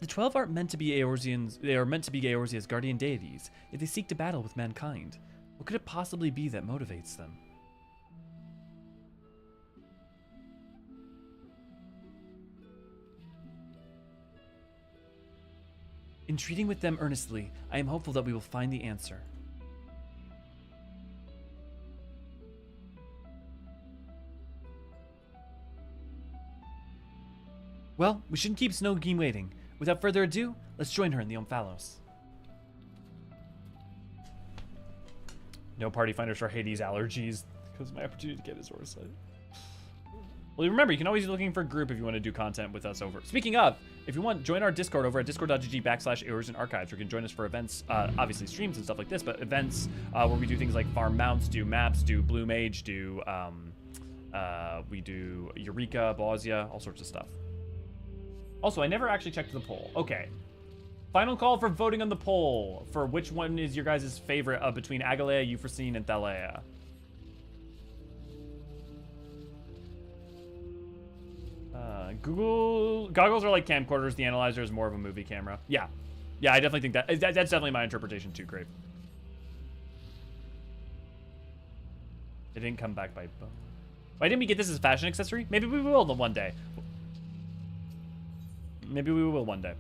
The 12 aren't meant to be Eorzeans. They are meant to be Eorzea's guardian deities, yet they seek to battle with mankind. What could it possibly be that motivates them? In treating with them earnestly, I am hopeful that we will find the answer. Well, we shouldn't keep Snowgeen waiting. Without further ado, let's join her in the Omphalos. No party finders for Hades allergies, because my opportunity to get his Eorzean. Well, remember, you can always be looking for a group if you want to do content with us over. Speaking of, if you want, join our Discord over at discord.gg/Eorzean Archives, where you can join us for events, obviously streams and stuff like this, but events where we do things like farm mounts, do maps, do Blue Mage, we do Eureka, Bosnia, all sorts of stuff. Also, I never actually checked the poll. Okay. Final call for voting on the poll for which one is your guys' favorite between Agalea, Euphrosyne, and Thalea. Goggles are like camcorders. The analyzer is more of a movie camera. Yeah. Yeah, I definitely think that's definitely my interpretation too, Crave. It didn't come back by bow. Why didn't we get this as a fashion accessory? Maybe we will one day. Maybe we will one day.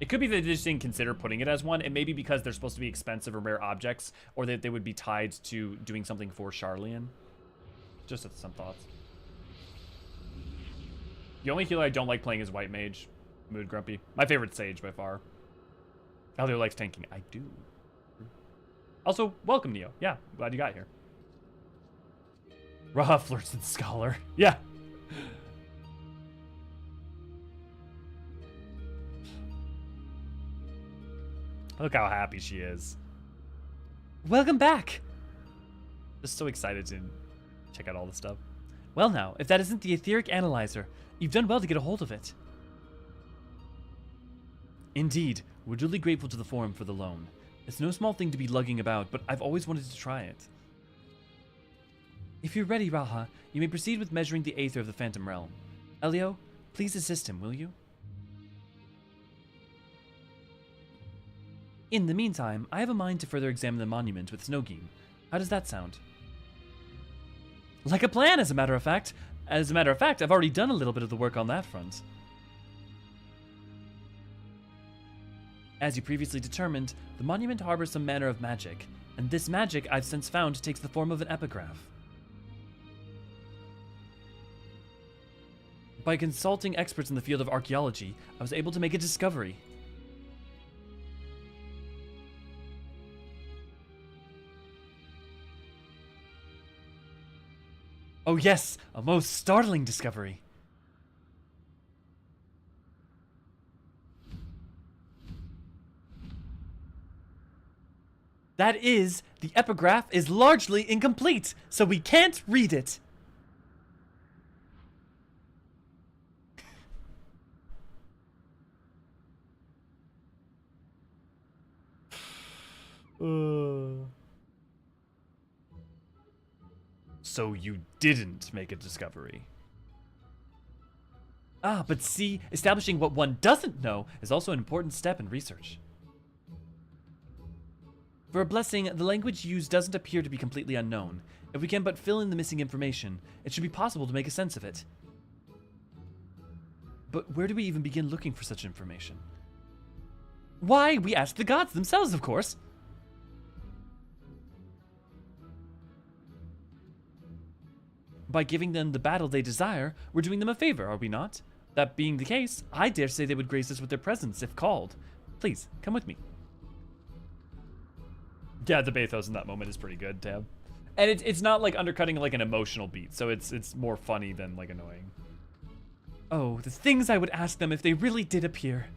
It could be that they just didn't consider putting it as one. It may be because they're supposed to be expensive or rare objects, or that they would be tied to doing something for Charlian. Just some thoughts. The only healer I don't like playing is White Mage. Mood Grumpy. My favorite Sage by far. Elder likes tanking. I do. Also, welcome, Neo. Yeah, glad you got here. Raha flirts with Scholar. Yeah. Look how happy she is. Welcome back. Just so excited to check out all the stuff. Well now, if that isn't the etheric analyzer, you've done well to get a hold of it. Indeed, we're duly grateful to the forum for the loan. It's no small thing to be lugging about, but I've always wanted to try it. If you're ready, Raha, you may proceed with measuring the aether of the Phantom Realm. Elio, please assist him, will you? In the meantime, I have a mind to further examine the monument with Snowgeen. How does that sound? Like a plan, as a matter of fact. As a matter of fact, I've already done a little bit of the work on that front. As you previously determined, the monument harbors some manner of magic, and this magic I've since found takes the form of an epigraph. By consulting experts in the field of archaeology, I was able to make a discovery. Oh yes, a most startling discovery. That is, the epigraph is largely incomplete, so we can't read it. So you didn't make a discovery. Ah, but see, establishing what one doesn't know is also an important step in research. For a blessing, the language used doesn't appear to be completely unknown. If we can but fill in the missing information, it should be possible to make a sense of it. But where do we even begin looking for such information? Why, we ask the gods themselves, of course. By giving them the battle they desire, we're doing them a favor, are we not? That being the case, I dare say they would grace us with their presence if called. Please, come with me. Yeah, the bathos in that moment is pretty good, Tab. And it's not like undercutting like an emotional beat, so it's more funny than like annoying. Oh, the things I would ask them if they really did appear.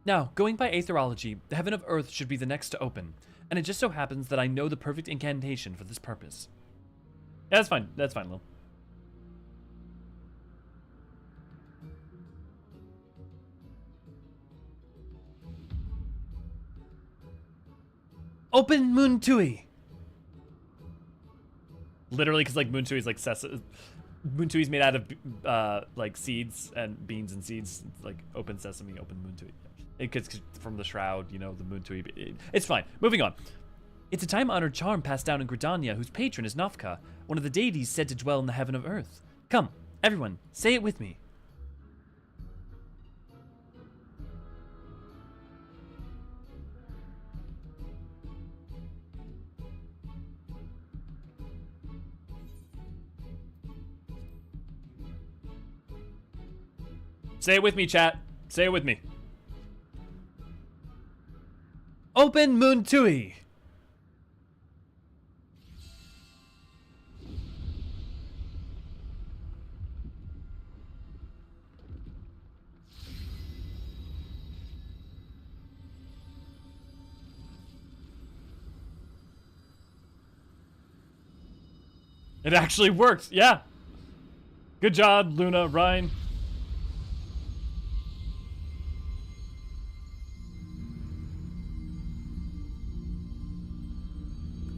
Now, going by aetherology, the heaven of earth should be the next to open, and it just so happens that I know the perfect incantation for this purpose. Yeah, that's fine, Lil. Open Moon Tui. Literally, because like Moon Tui's like Moon Tui's made out of like seeds and beans and seeds. It's like open sesame, open Moon Tui. It gets from the shroud, you know, the Moon Tui. It's fine. Moving on. It's a time-honored charm passed down in Gridania, whose patron is Nafka, one of the deities said to dwell in the heaven of earth. Come, everyone, say it with me. Say it with me, chat. Say it with me. Open Moon Tui. It actually worked, yeah. Good job, Luna, Ryan.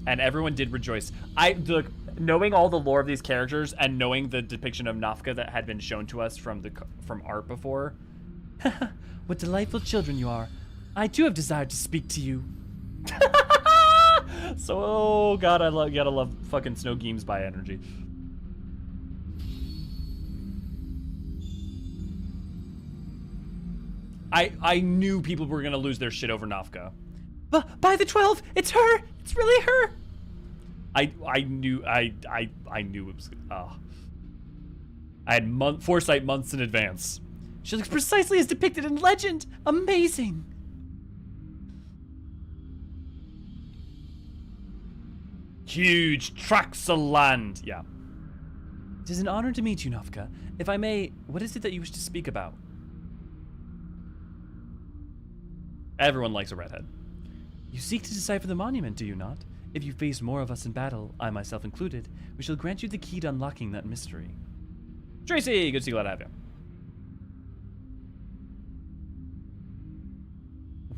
And everyone did rejoice. Knowing all the lore of these characters and knowing the depiction of Nafka that had been shown to us from art before. What delightful children you are. I too have desired to speak to you. So, oh god, gotta love fucking Snow Games by energy. I knew people were gonna lose their shit over Nafka. But by the 12, it's her. It's really her. I knew it was. I had foresight months in advance. She looks precisely as depicted in legend. Amazing. Huge tracts of land. Yeah. It is an honor to meet you, Nafka. If I may, what is it that you wish to speak about? Everyone likes a redhead. You seek to decipher the monument, do you not? If you face more of us in battle, I myself included, we shall grant you the key to unlocking that mystery. Tracy, good to see you, glad to have you.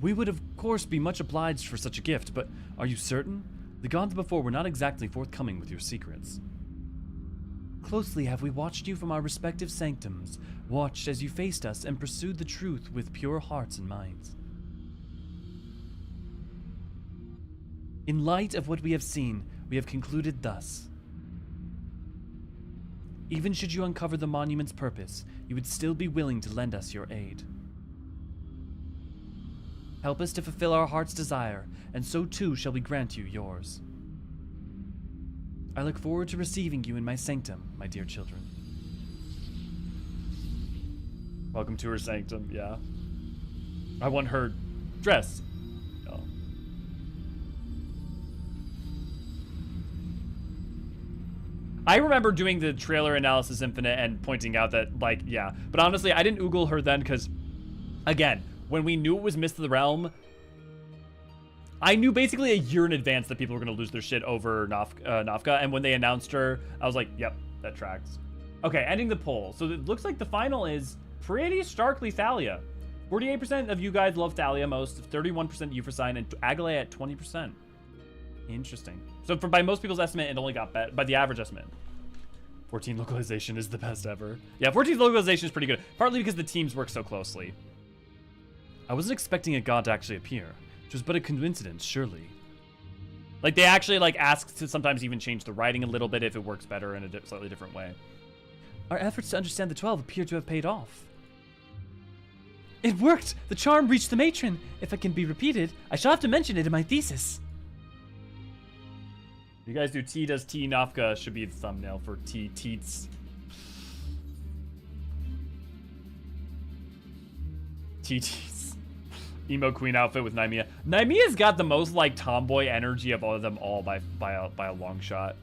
We would of course be much obliged for such a gift, but are you certain? The gods before were not exactly forthcoming with your secrets. Closely have we watched you from our respective sanctums, watched as you faced us and pursued the truth with pure hearts and minds. In light of what we have seen, we have concluded thus. Even should you uncover the monument's purpose, you would still be willing to lend us your aid. Help us to fulfill our heart's desire, and so too shall we grant you yours. I look forward to receiving you in my sanctum, my dear children. Welcome to her sanctum, yeah. I want her dress. Oh. I remember doing the trailer analysis infinite and pointing out that, like, yeah. But honestly, I didn't oogle her then because, again, when we knew it was Mist of the Realm, I knew basically a year in advance that people were going to lose their shit over Nafka, and when they announced her, I was like, yep, that tracks. Okay, ending the poll. So it looks like the final is pretty starkly Thalia. 48% of you guys love Thalia most, 31% Euphrosyne, and Agale at 20%. Interesting. So by most people's estimate, it only got better, by the average estimate. 14 localization is the best ever. Yeah, 14 localization is pretty good, partly because the teams work so closely. I wasn't expecting a god to actually appear, which was but a coincidence, surely. Like, they actually, like, ask to sometimes even change the writing a little bit if it works better in a slightly different way. Our efforts to understand the 12 appear to have paid off. It worked! The charm reached the matron! If it can be repeated, I shall have to mention it in my thesis. You guys do T does T Nafka should be the thumbnail for T Teats. TTs. Emo queen outfit with Nymea. Nymea's got the most like tomboy energy of all of them all by a long shot.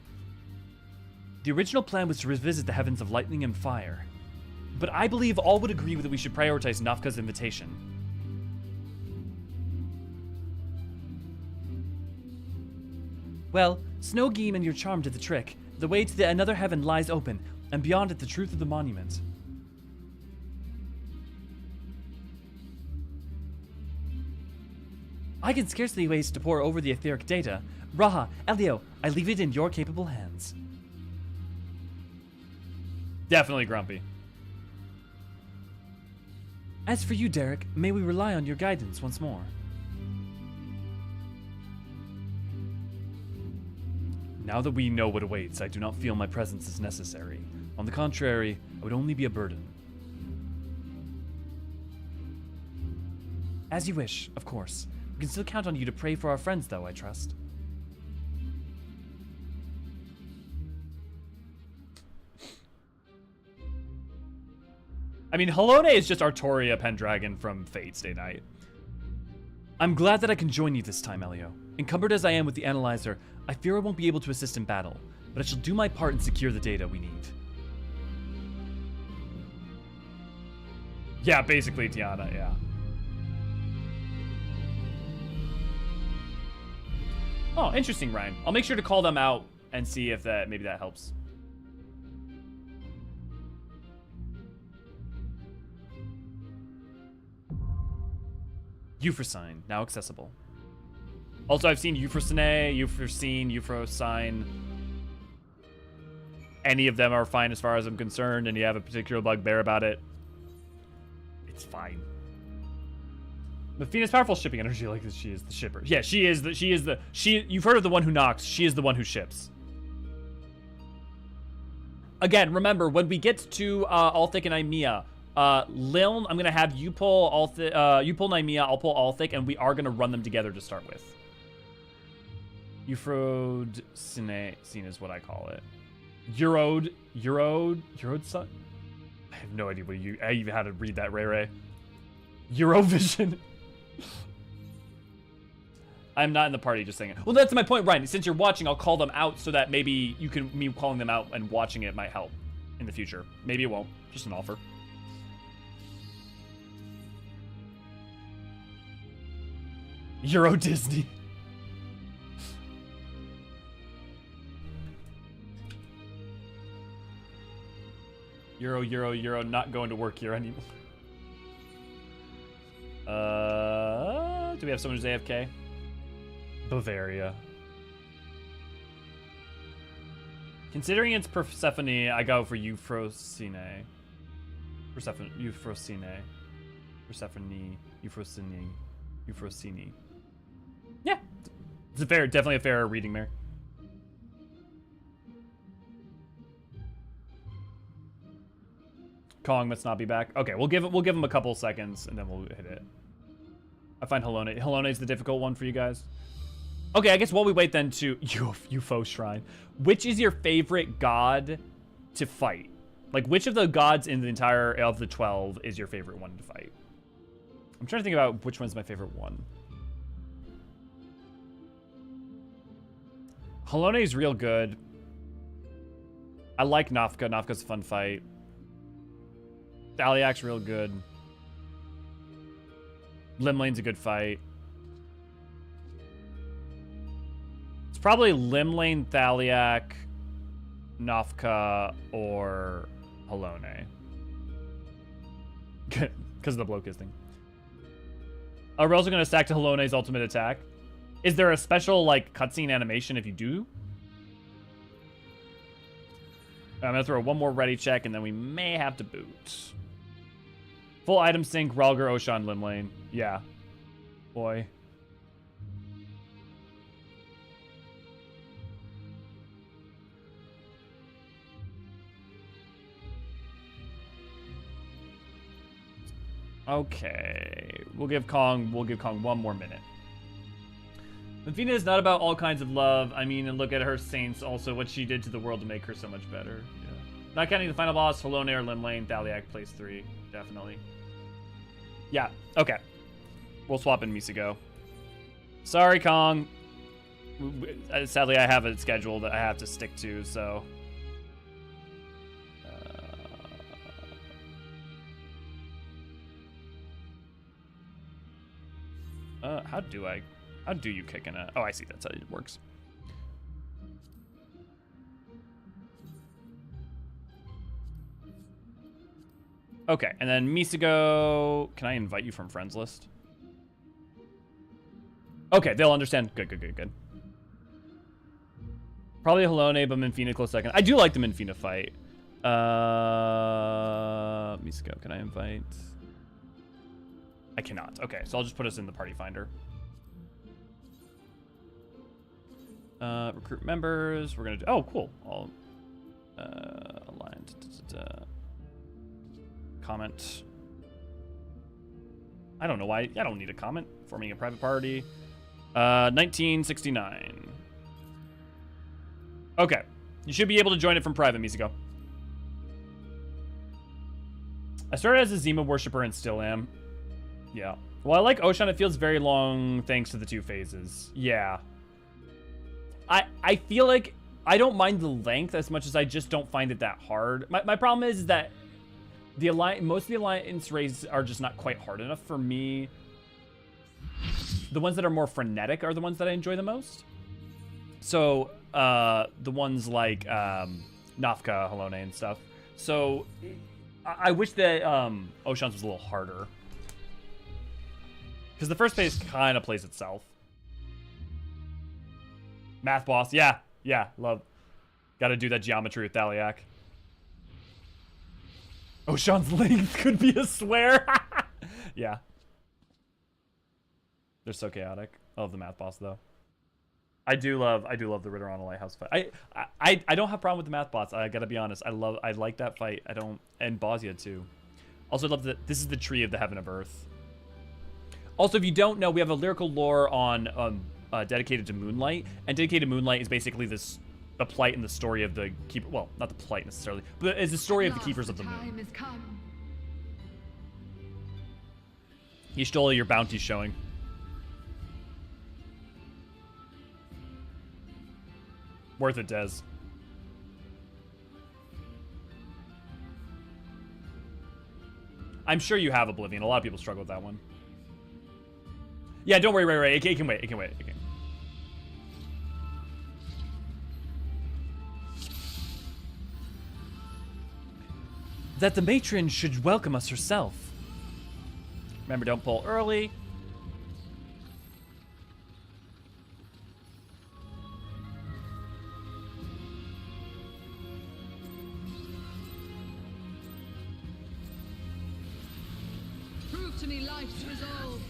The original plan was to revisit the heavens of lightning and fire, but I believe all would agree that we should prioritize Nafka's invitation. Well, Snowgeam and your charm did the trick. The way to the another heaven lies open, and beyond it the truth of the monument. I can scarcely wait to pour over the etheric data. Raha, Elio, I leave it in your capable hands. Definitely grumpy. As for you, Derek, may we rely on your guidance once more. Now that we know what awaits, I do not feel my presence is necessary. On the contrary, I would only be a burden. As you wish, of course. We can still count on you to pray for our friends, though, I trust. I mean, Halone is just Artoria Pendragon from Fate Stay Night. I'm glad that I can join you this time, Elio. Encumbered as I am with the analyzer, I fear I won't be able to assist in battle, but I shall do my part and secure the data we need. Yeah, basically, Tiana, yeah. Oh, interesting, Ryan. I'll make sure to call them out and see if maybe that helps. Euphrosyne, now accessible. Also, I've seen Euphrosyne, Euphrosyne. Any of them are fine as far as I'm concerned, and you have a particular bugbear about it, it's fine. Athena's powerful shipping energy, like she is the shipper. Yeah, you've heard of the one who knocks, she is the one who ships. Again, remember, when we get to Althic and Aimea, Liln, I'm gonna have you pull you pull Nymea, I'll pull Althic, and we are gonna run them together to start with. Euphrosyne is what I call it. Eurode son? I have no idea I even had to read that, Ray. Eurovision. I'm not in the party, just saying it. Well, that's my point, Ryan. Since you're watching, I'll call them out so that maybe me calling them out and watching it might help in the future. Maybe it won't. Just an offer. Euro Disney. Euro, not going to work here anymore. Do we have someone who's AFK? Bavaria. Considering it's Persephone, I go for Euphrosyne. Euphrosyne. Yeah. It's definitely a fair reading there. Kong must not be back. Okay, we'll give him a couple seconds and then we'll hit it. I find Halone. Halone's the difficult one for you guys. Okay, I guess while we wait then to UFO Shrine. Which is your favorite god to fight? Like, which of the gods in the entire of the 12 is your favorite one to fight? I'm trying to think about which one's my favorite one. Halone's real good. I like Nafka. Nafka's a fun fight. Thaliak's real good. Limlane's a good fight. It's probably Limlane, Thaliak, Nafka, or Halone. Because of the blow kissing. We're also going to stack to Halone's ultimate attack. Is there a special, like, cutscene animation if you do? I'm going to throw one more ready check, and then we may have to boot. Full item sync, Ralgar, Oshan, Limlane. Yeah. Boy. Okay. We'll give Kong one more minute. Athena is not about all kinds of love. I mean, and look at her saints also, what she did to the world to make her so much better. Yeah. Not counting the final boss, Halone or Limlane, Thaliak plays 3. Definitely. Yeah, okay. We'll swap in Misago. Sorry, Kong. Sadly, I have a schedule that I have to stick to, so... How do you kick in a... Oh, I see, that's how it works. Okay, and then Misago... Can I invite you from friends list? Okay, they'll understand. Good, good, good, good. Probably Helone, but Minfina close second. I do like the Minfina fight. Misko, can I invite? I cannot. Okay, so I'll just put us in the party finder. Recruit members. We're gonna do. Oh, cool. All aligned. Comment. I don't know why. I don't need a comment. Forming a private party. 1969. Okay. You should be able to join it from private, Misako. I started as a Zima worshiper and still am. Yeah. Well, I like Oshan. It feels very long thanks to the 2 phases. Yeah. I feel like I don't mind the length as much as I just don't find it that hard. My problem is that the most of the Alliance raids are just not quite hard enough for me. The ones that are more frenetic are the ones that I enjoy the most. So, the ones like Nafka, Helone, and stuff. So, I wish that Oshan's was a little harder. Because the first phase kind of plays itself. Math boss, yeah, love. Gotta do that geometry with Thaliak. Oshan's length could be a swear. Yeah. They're so chaotic. I love the math boss though. I do love the Ritter on a Lighthouse fight. I don't have a problem with the math boss. I gotta be honest. I like that fight. I don't, and Bosnia too. Also love that this is the tree of the heaven of earth. Also, if you don't know, we have a lyrical lore on dedicated to Moonlight, and dedicated Moonlight is basically the plight and the story of the keeper. Well, not the plight necessarily, but it's the story of the keepers of the moon. You stole your bounty showing. Worth it, Des. I'm sure you have Oblivion. A lot of people struggle with that one. Yeah, don't worry, Ray. It can wait. It can wait. It can. That the matron should welcome us herself. Remember, don't pull early.
Prove to me life's resolve.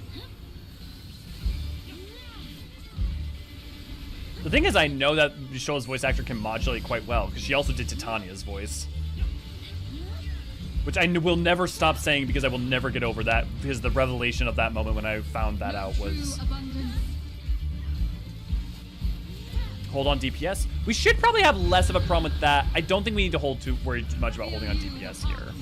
The thing is, I know that Shola's voice actor can modulate quite well, because she also did Titania's voice. Which I will never stop saying because I will never get over that, because the revelation of that moment when I found that out was... Hold on DPS. We should probably have less of a problem with that. I don't think we need to worry too much about holding on DPS here.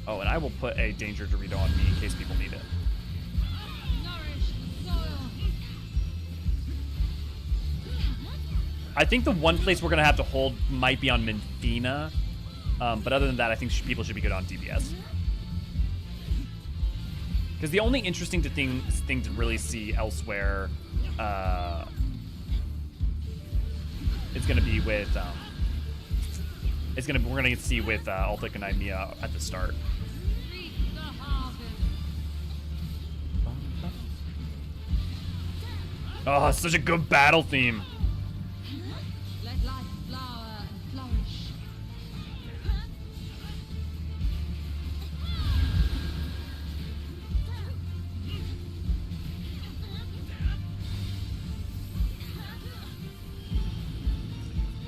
Oh, and I will put a Danger Dorito on me in case people need it. I think the one place we're going to have to hold might be on Minfina. But other than that, I think people should be good on DPS. Because the only interesting thing to really see elsewhere is going to be with... we're going to see with Altic and Imea at the start. Oh, it's such a good battle theme.
Let life flower and flourish.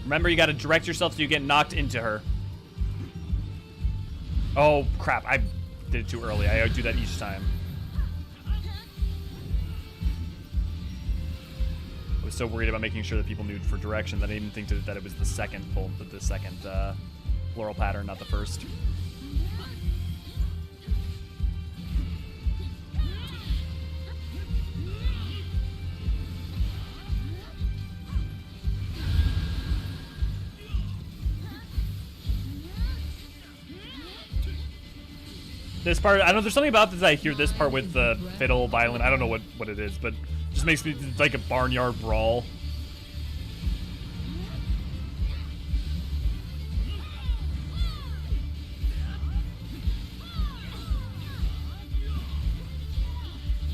Remember, you got to direct yourself so you get knocked into her. Oh, crap. I did it too early. I do that each time. I was so worried about making sure that people knew for direction that I didn't think that it was the second pull, but the second floral pattern, not the first. This part, I don't know, there's something about this, I hear this part with the fiddle, violin, I don't know what it is, but it just makes me like a barnyard brawl.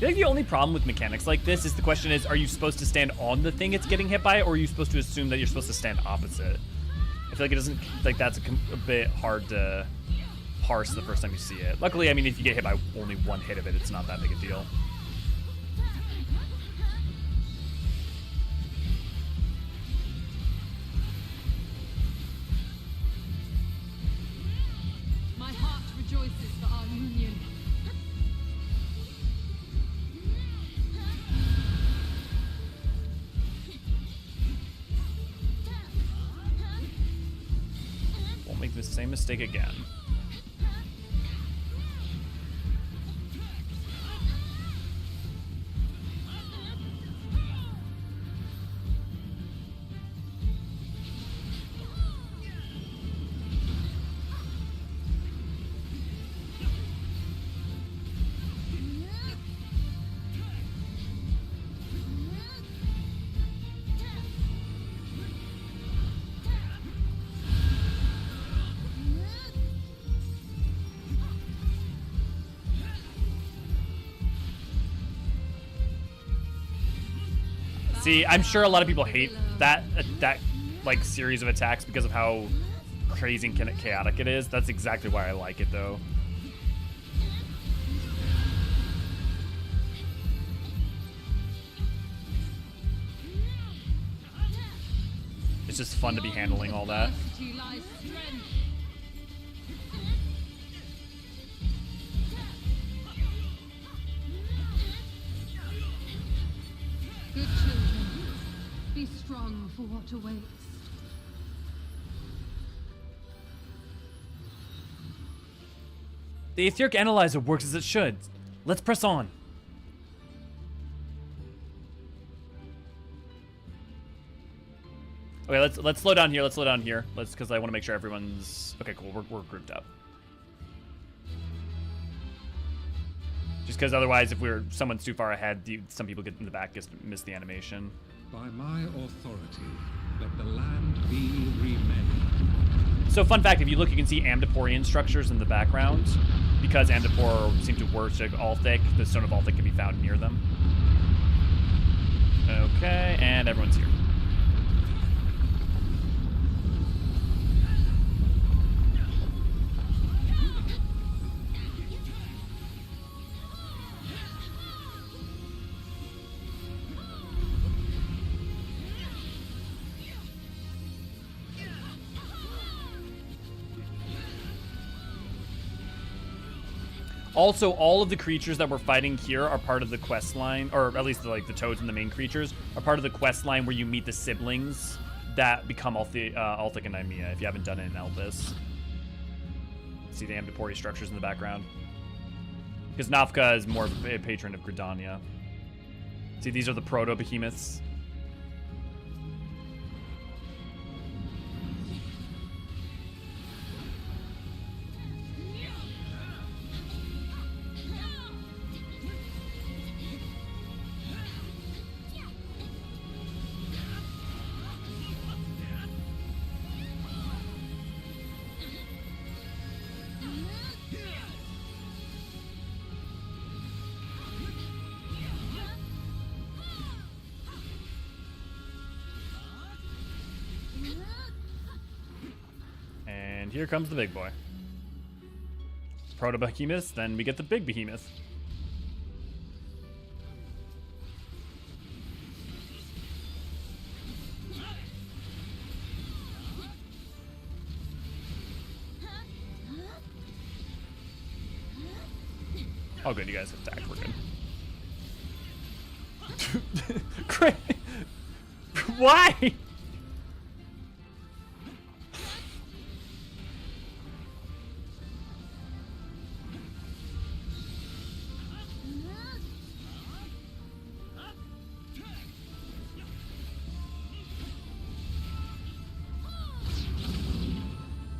feel like the only problem with mechanics like this is the question is, are you supposed to stand on the thing it's getting hit by, or are you supposed to assume that you're supposed to stand opposite? I feel like it doesn't, like that's a bit hard to parse the first time you see it. Luckily, I mean, if you get hit by only one hit of it, it's not that big a deal.
My heart rejoices for our union.
Won't make the same mistake again. See, I'm sure a lot of people hate that like series of attacks because of how crazy and chaotic it is. That's exactly why I like it, though. It's just fun to be handling all that.
Adversity lies strength. Good children, be strong for what awaits.
The etheric analyzer works as it should. Let's press on. Okay, let's slow down here. Let's slow down here. Because I want to make sure everyone's okay. Cool. We're grouped up. Just because otherwise, if someone's too far ahead, some people get in the back, just miss the animation.
By my authority, let the land be remade.
So, fun fact: if you look, you can see Amdaporian structures in the background. Because Amdapor seem to worship Althic, the Stone of Althic can be found near them. Okay, and everyone's here. Also, all of the creatures that we're fighting here are part of the quest line, or at least the toads and the main creatures are part of the quest line where you meet the siblings that become Althic and Nymea, if you haven't done it in Elvis. See the Amdapori structures in the background? Because Nafka is more of a patron of Gridania. See, these are the proto-behemoths. Here comes the big boy. Proto-behemoth, then we get the big behemoth. Oh good, you guys attacked, we're good. Great! Why?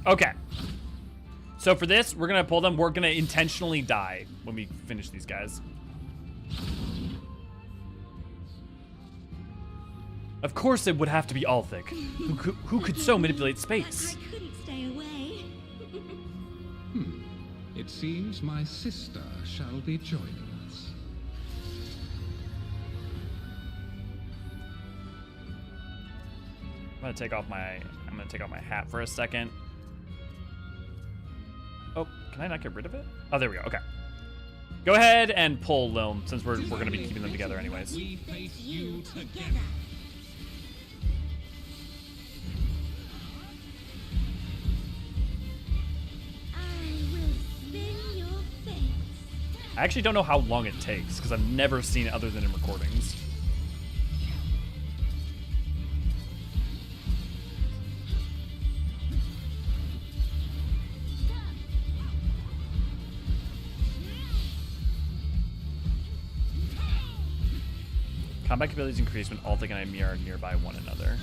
Okay. So for this, we're going to pull them. We're going to intentionally die when we finish these guys. Of course it would have to be Althic, who could so manipulate space.
I couldn't stay away.
It seems my sister shall be joining us.
gonna take off my hat for a second. Oh, can I not get rid of it? Oh, there we go. Okay. Go ahead and pull Lilm, since we're gonna be keeping them together anyways.
We face you together.
I actually don't know how long it takes, because I've never seen it other than in recordings. Combat abilities increase when Altic and Ymir are nearby one another.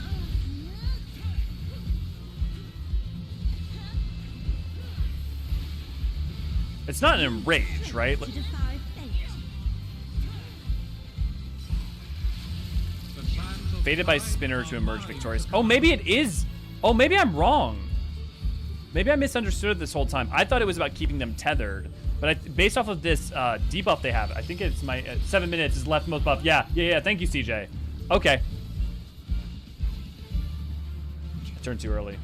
It's not an enrage, right? Fated by Spinner to emerge victorious. Oh, maybe it is. Oh, maybe I'm wrong. Maybe I misunderstood this whole time. I thought it was about keeping them tethered. But based off of this debuff they have, I think it's my 7 minutes is leftmost buff. Yeah. Thank you, CJ. Okay. I turned too early.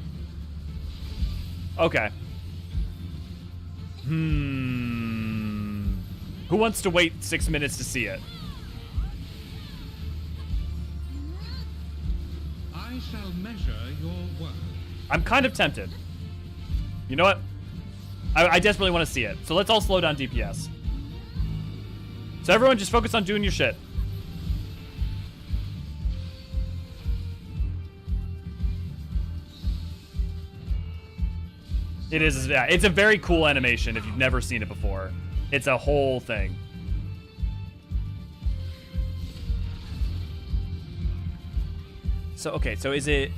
Okay. Who wants to wait 6 minutes to see it?
I shall measure your work.
I'm kind of tempted. You know what? I desperately want to see it. So let's all slow down DPS. So everyone just focus on doing your shit. It is, yeah, it's a very cool animation if you've never seen it before. It's a whole thing. So, okay, so is it...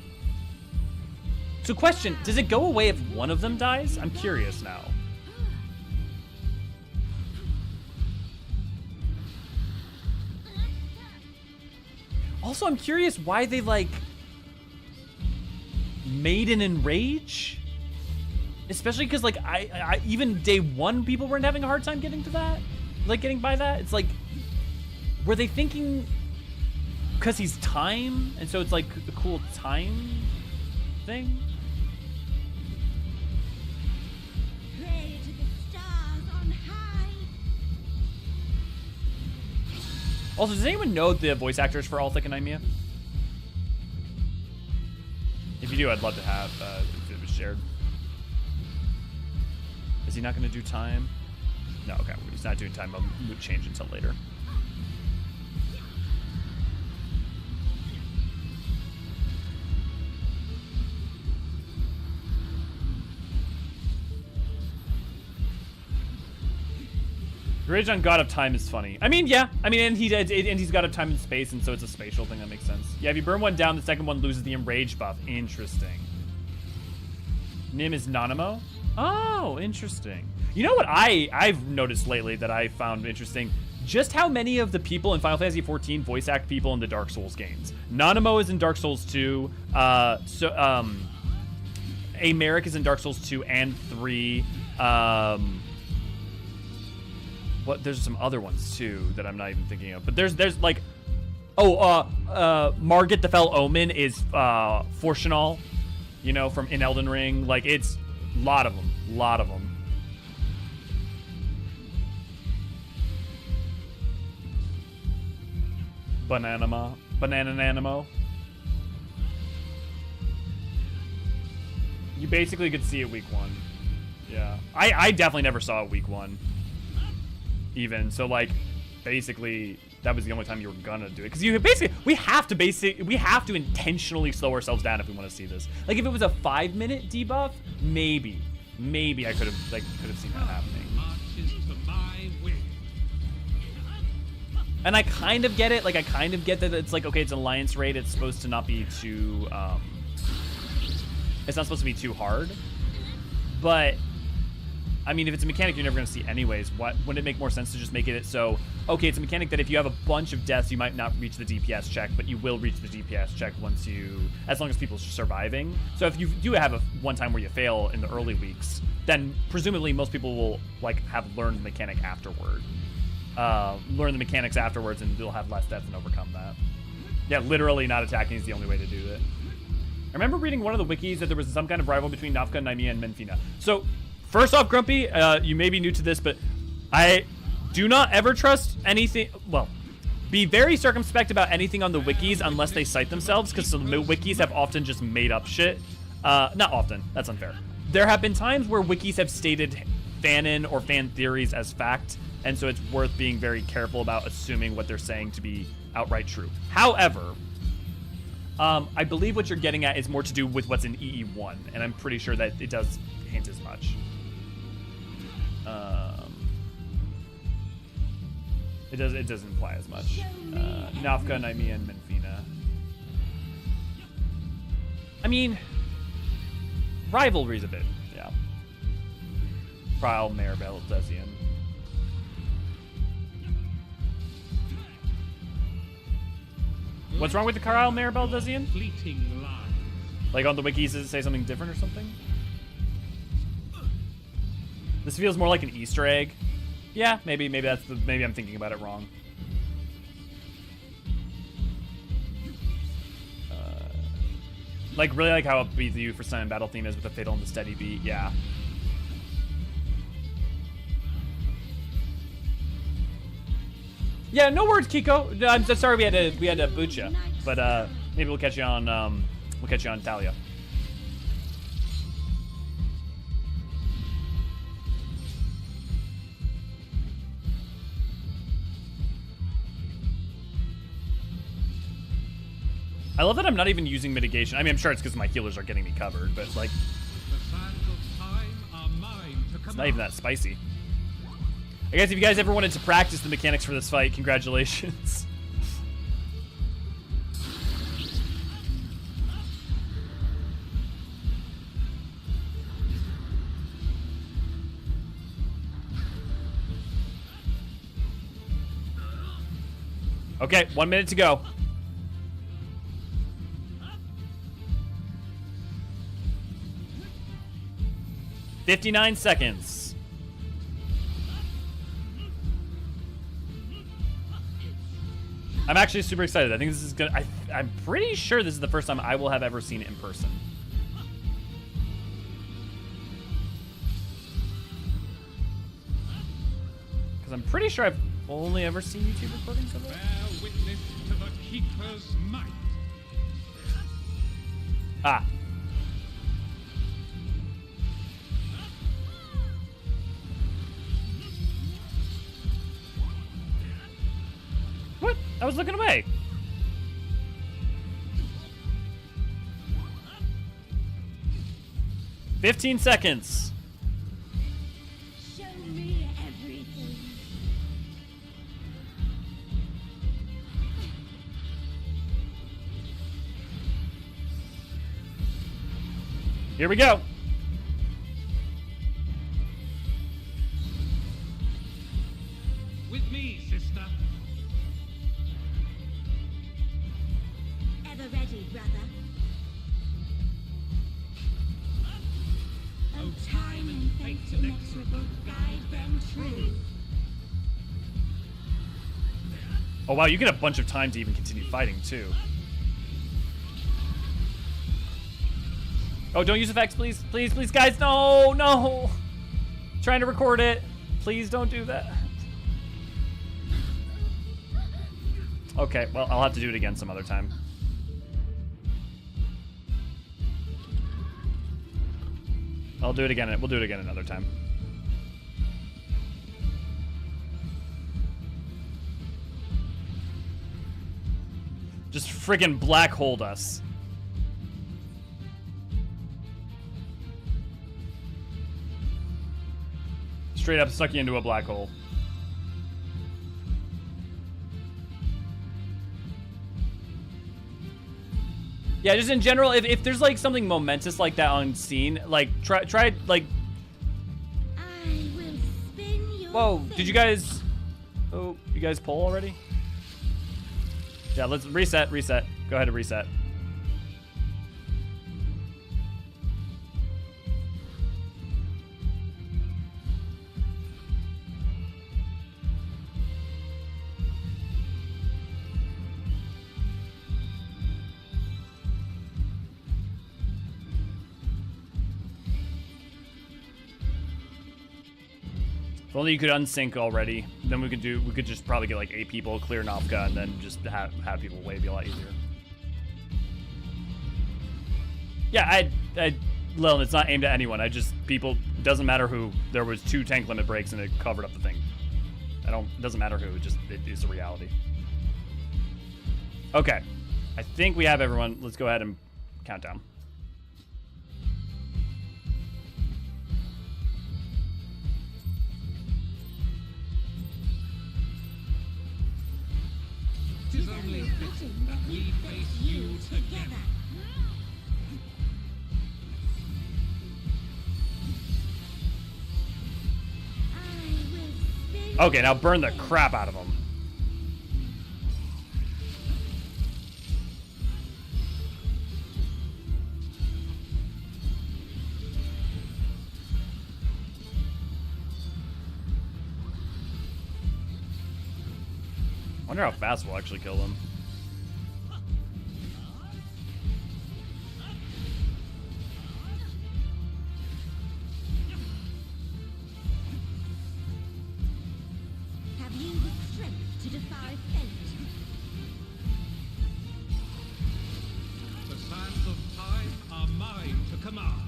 So question, does it go away if one of them dies? I'm curious now. Also, I'm curious why they, like, made an enrage? Especially because, like, I even day one people weren't having a hard time getting to that. Like, getting by that. It's like, were they thinking because he's time? And so it's like the cool time thing?
Pray to the stars on high.
Also, does anyone know the voice actors for Altic and Ymir? If you do, I'd love to have if it was shared. Is he not going to do time? No, okay. He's not doing time. I'll change until later. Rage on God of Time is funny. I mean, yeah. I mean, and he's God of Time and Space, and so it's a spatial thing that makes sense. Yeah, if you burn one down, the second one loses the enrage buff. Interesting. Nim is Nanamo? Oh, interesting. You know what I've noticed lately that I found interesting? Just how many of the people in Final Fantasy XIV voice act people in the Dark Souls games. Nanamo is in Dark Souls 2. Americ is in Dark Souls 2 and 3. There's some other ones too that I'm not even thinking of. But there's like, Margit the Fell Omen is Forshanal, you know, from in Elden Ring. Like, it's a lot of them. Bananamo. You basically could see it week 1. Yeah, I definitely never saw it week 1. Even so, like, basically that was the only time you were gonna do it, because we have to intentionally slow ourselves down if we want to see this. Like, if it was a 5-minute debuff, maybe I could have seen that happening.
Marches to my will.
And I kind of get it. Like, I kind of get that it's like, okay, it's an alliance raid. It's supposed to not be too it's not supposed to be too hard, but I mean, if it's a mechanic you're never going to see anyways, wouldn't it make more sense to just make it so, okay, it's a mechanic that if you have a bunch of deaths, you might not reach the DPS check, but you will reach the DPS check as long as people are surviving. So if you do have one time where you fail in the early weeks, then presumably most people will, like, have learned the mechanic afterward. Learn the mechanics afterwards, and they'll have less deaths and overcome that. Yeah, literally not attacking is the only way to do it. I remember reading one of the wikis that there was some kind of rival between Nafka, Naimia, and Menfina. So, first off, Grumpy, you may be new to this, but I do not ever trust anything. Well, be very circumspect about anything on the wikis unless they cite themselves, because the wikis have often just made up shit. Not often. That's unfair. There have been times where wikis have stated fanon or fan theories as fact, and so it's worth being very careful about assuming what they're saying to be outright true. However, I believe what you're getting at is more to do with what's in EE1, and I'm pretty sure that it does hint as much. It does imply as much. Nafka, Naimia, and Menfina. I mean, rivalry's a bit, yeah. Trial, Maribel, Desian. What's wrong with the Carlisle, Maribel, Desian?
Fleeting line.
Like on the wikis, does it say something different or something? This feels more like an Easter egg. Yeah, maybe I'm thinking about it wrong. Like really like how upbeat the for Sun and Battle theme is with the fatal and the steady beat. Yeah. Yeah, no words, Kiko. I'm so sorry we had to boot you, but maybe we'll catch you on Talia. I love that I'm not even using mitigation. I mean, I'm sure it's because my healers are getting me covered, but like,
The sands of time are mine to
it's not even that spicy. I guess if you guys ever wanted to practice the mechanics for this fight, congratulations. Okay, 1 minute to go. $59 seconds. I'm actually super excited. I think this is gonna. I'm pretty sure this is the first time I will have ever seen it in person. Because I'm pretty sure I've only ever seen YouTube recordings of it.
bear witness to the Keeper's might.
Ah. What? I was looking away. "15 seconds.
Show me everything.
Here we go.
With me, sister.
Ever ready, brother. Oh, time and fate inexorable, guide them true.
Oh wow, you get a bunch of time to even continue fighting too. Oh, don't use effects, please. Please, please, guys. No, no. Trying to record it. Please don't do that. Okay, well, I'll have to do it again some other time. I'll do it again. We'll do it again another time. Just friggin' black hold us. Straight up suck you into a black hole. Yeah, just in general, if there's like something momentous like that on scene, like try like.
I will spin your
Whoa! Did you
fate.
guys? Oh, you guys pull already? Yeah, let's reset. Reset. Go ahead and reset. If only you could unsync already. Then we could just probably get like 8 people, clear Novka, and then just have people away. It'd be a lot easier. Yeah, Lilin, it's not aimed at anyone. People, doesn't matter who. There was 2 tank limit breaks and it covered up the thing. Doesn't matter who, it is a reality. Okay. I think we have everyone. Let's go ahead and count down.
Tis only fitting that we face you together.
Okay, now burn the crap out of them. I wonder how fast we'll actually kill them.
Have you the strength to defy fate?
The sands of time are mine to command.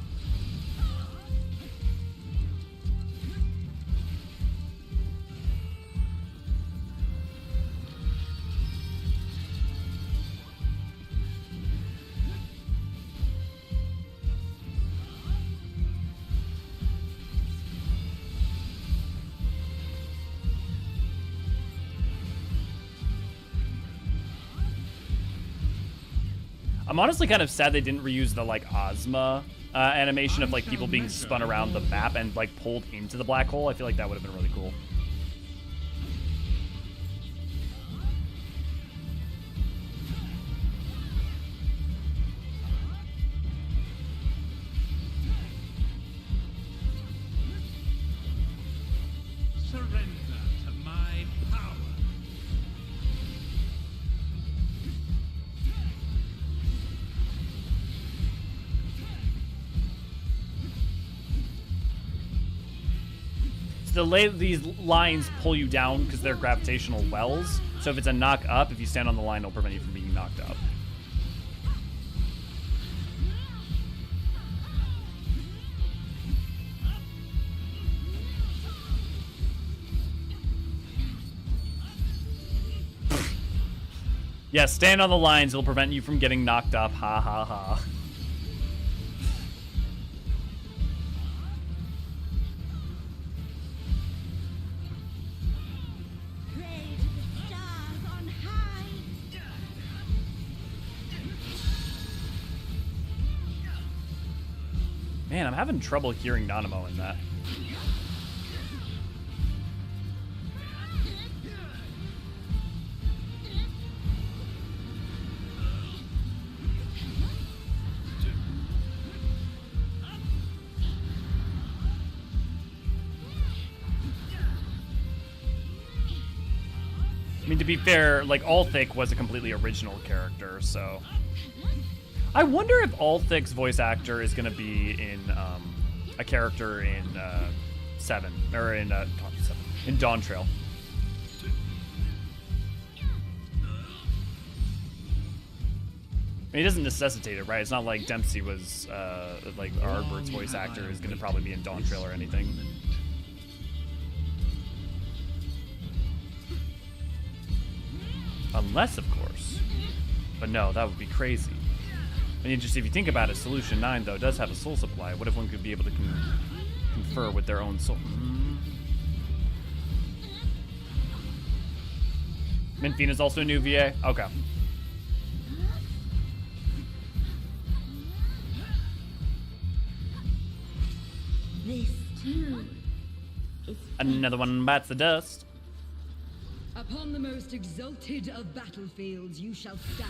I'm honestly kind of sad they didn't reuse the like Ozma animation of like people being spun around the map and like pulled into the black hole. I feel like that would have been really cool.
Surrender to my power.
These lines pull you down because they're gravitational wells. So if it's a knock up, if you stand on the line, it'll prevent you from being knocked up. Yeah, stand on the lines. It'll prevent you from getting knocked up. Ha ha ha.
Pray to the stars on high.
Man, I'm having trouble hearing Nanamo in that. I mean, to be fair, like, Althic was a completely original character, so... I wonder if Althic's voice actor is going to be in, a character in, 7, or in, in Dawn Trail. I mean, it doesn't necessitate it, right? It's not like Dempsey was, like, Ardbert's voice actor is going to probably be in Dawn Trail or anything. Unless, of course. But no, that would be crazy. And if you think about it, Solution 9, though, does have a soul supply. What if one could be able to confer with their own soul? Minfina's also a new VA? Okay.
This too is
Another one bites the dust.
Upon the most exalted of battlefields you shall stand.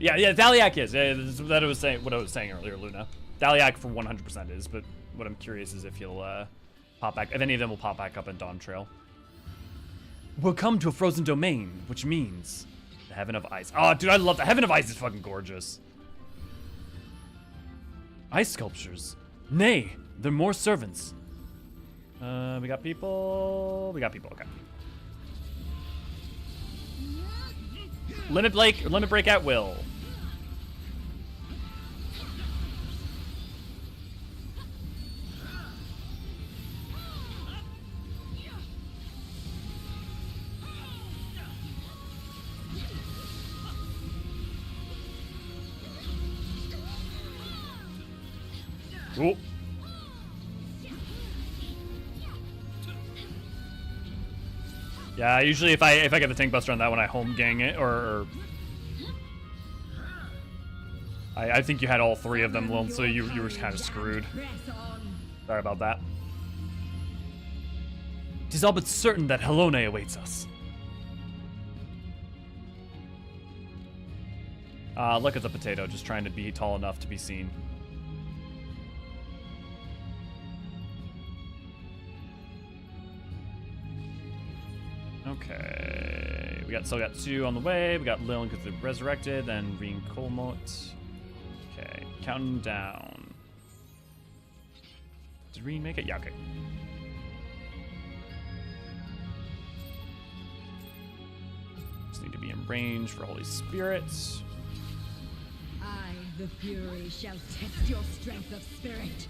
Yeah, Daliak is. Yeah, this is what I was saying earlier, Luna. Daliak for 100% is, but what I'm curious is if he'll pop back, if any of them will pop back up in Dawn Trail. We'll come to a frozen domain, which means the Heaven of Ice. Oh, dude, I love the Heaven of Ice is fucking gorgeous. Ice sculptures. Nay, they're more servants. We got people. We got people. Okay. Limit break at will. Ooh. Yeah, usually if I get the tank buster on that one, I home gang it, or I think you had all three of them, Lil, so you were kind of screwed. Sorry about that. 'Tis all but certain that Hydaelyn awaits us. Look at the potato, just trying to be tall enough to be seen. Okay, we still got two on the way. We got Lil because they're resurrected, then Reen Kolmot. Okay, counting down. Did Reen make it? Yeah, okay. Just need to be in range for Holy Spirit.
I, the Fury, shall test your strength of spirit.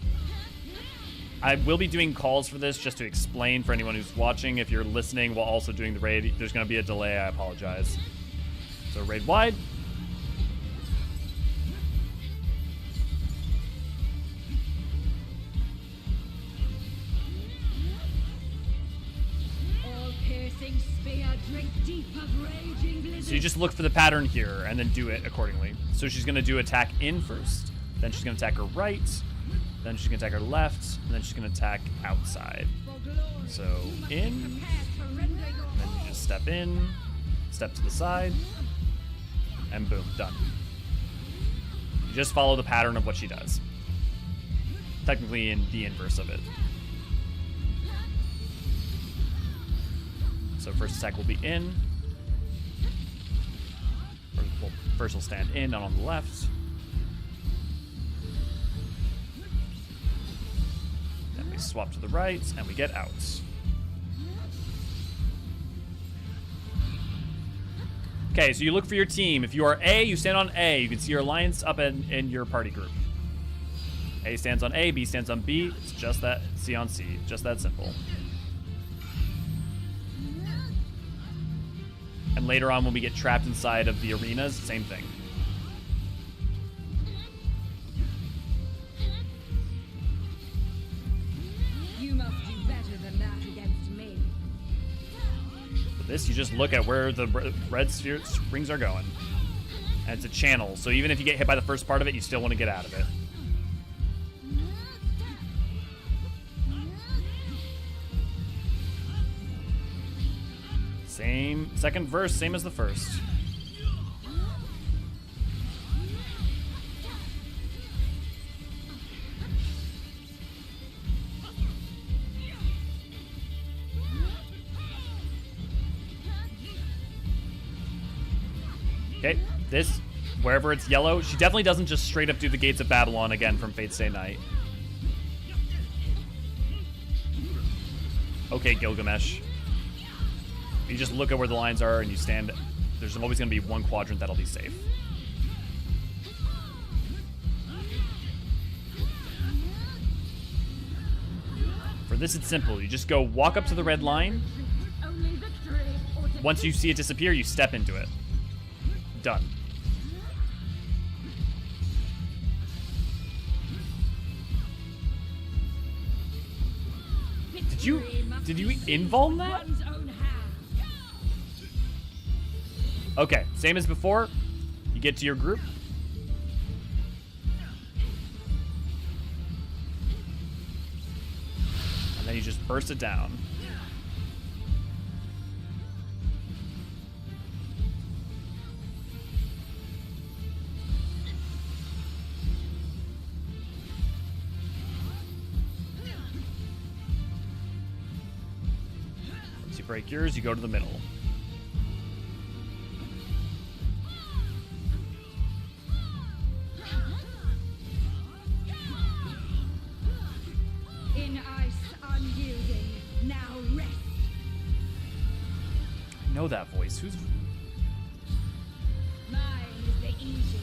I will be doing calls for this just to explain for anyone who's watching. If you're listening while also doing the raid, there's going to be a delay. I apologize. So raid wide.
All-piercing spear, drink deep of raging blizzard.
So you just look for the pattern here and then do it accordingly. So she's going to do attack in first. Then she's going to attack her right. Then she's going to attack her left, and then she's going to attack outside. So in, and then you just step in, step to the side, and boom, done. You just follow the pattern of what she does. Technically in the inverse of it. So first attack will be in. Well, first we'll stand in, not on the left. Swap to the right, and we get out. Okay, so you look for your team. If you are A, you stand on A. You can see your alliance up in your party group. A stands on A, B stands on B. It's just that C on C. Just that simple. And later on, when we get trapped inside of the arenas, same thing.
You must do better than that against me.
For this, you just look at where the red springs are going. And it's a channel, so even if you get hit by the first part of it, you still want to get out of it. Same, second verse, same as the first. Okay, this, wherever it's yellow, she definitely doesn't just straight up do the Gates of Babylon again from Fate's Day Night. Okay, Gilgamesh. You just look at where the lines are and you stand. There's always going to be one quadrant that'll be safe. For this, it's simple. You just go walk up to the red line. Once you see it disappear, you step into it. Done. Did you invuln that? Okay, same as before. You get to your group. And then you just burst it down. Once you break yours, you go to the middle. know that voice. Who's...
Mine is the Aegis.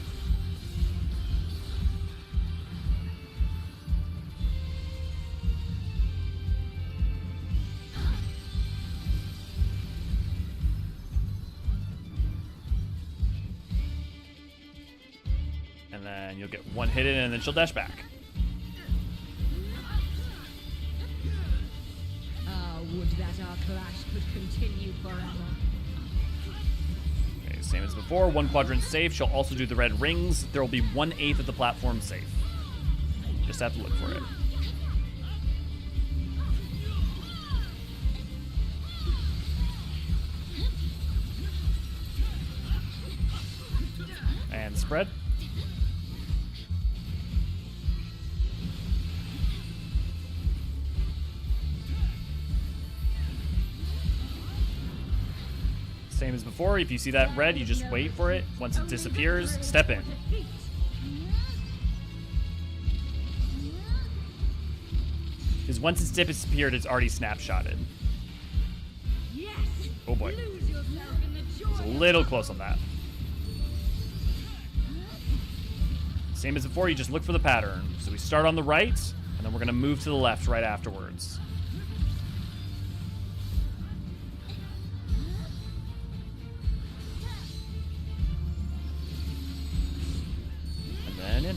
And then you'll get one hit in, and then she'll dash back.
Ah, would that our clash could continue forever.
Okay, same as before. 1 quadrant safe. She'll also do the red rings. There will be 1/8 of the platform safe. Just have to look for it. And spread. Same as before, if you see that red, you just wait for it. Once it disappears, step in. Because once it's disappeared, it's already snapshotted.
Yes.
Oh boy.
Lose yourself in the joy.
It's a little close on that. Same as before, you just look for the pattern. So we start on the right, and then we're going to move to the left right afterwards. And then in.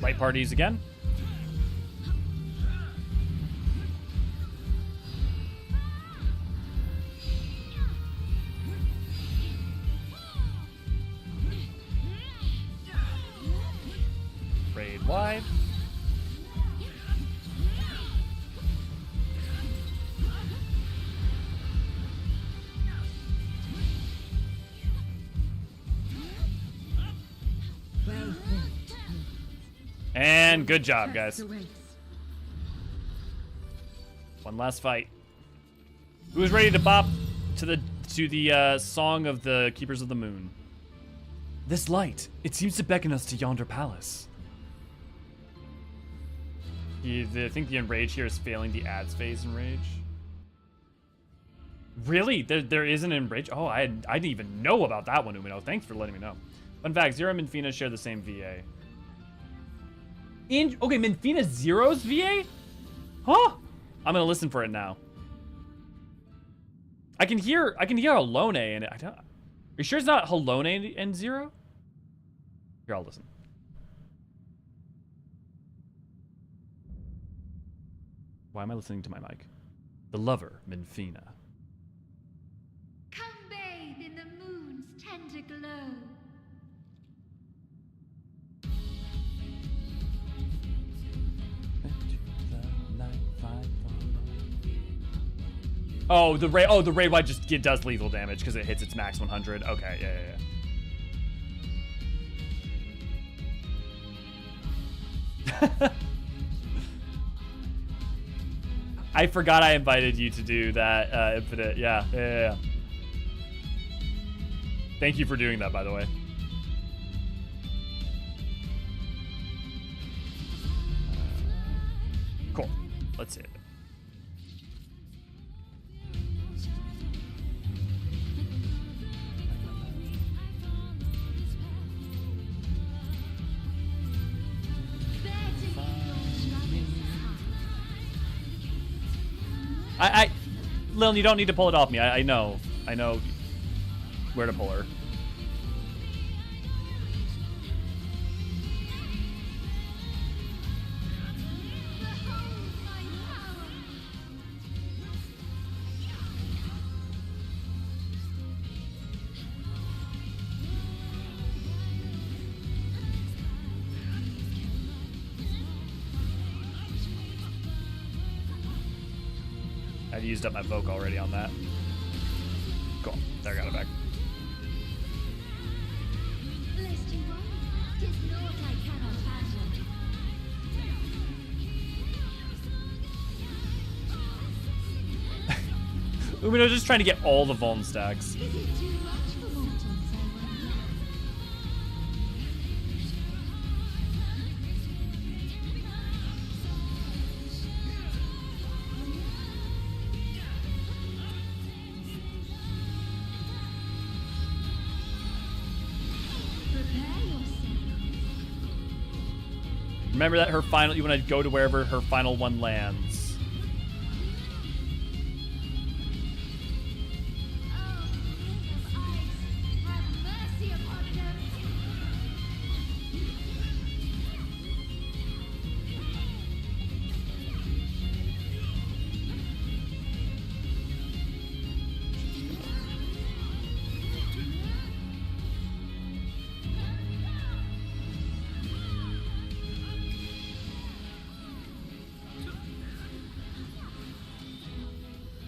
Right parties again. Raid wide.
Well fought.
And good job, guys.
The race.
One last fight. Who's ready to bop to the song of the Keepers of the Moon? This light, it seems to beckon us to yonder palace. I think the enrage here is failing the ads phase enrage. Really? There is an enrage? Oh, I didn't even know about that one, Umino. Thanks for letting me know. Fun fact, Zero and Minfina share the same VA. Okay, Minfina Zero's VA? Huh? I'm gonna listen for it now. I can hear Halone in it. Are you sure it's not Halone and Zero? Here, I'll listen. Why am I listening to my mic? The lover, Minfina.
Come bathe in the moon's tender glow.
Oh, the raid wide just does lethal damage because it hits its max 100. Okay, yeah. I forgot I invited you to do that, Infinite. Yeah. Thank you for doing that, by the way. Cool. Let's see it. Lil, you don't need to pull it off me. I know where to pull her. I used up my Vogue already on that. Cool. There, I got it back.
Lest you won't, 'tis naught I cannot handle.
Umino's just trying to get all the Vuln stacks.
Is it too much for mortals, I
Remember that her final, you want to go to wherever her final one lands.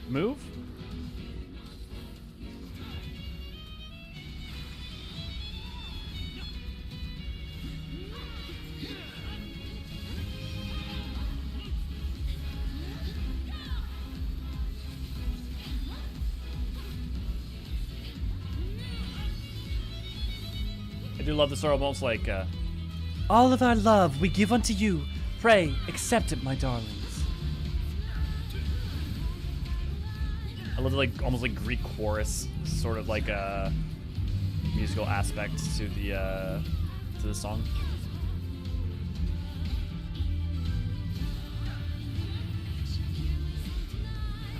Move? I do love the sort of almost like, all of our love we give unto you. Pray, accept it, my darlings. I love the, like, almost like Greek chorus, sort of like a musical aspect to the song.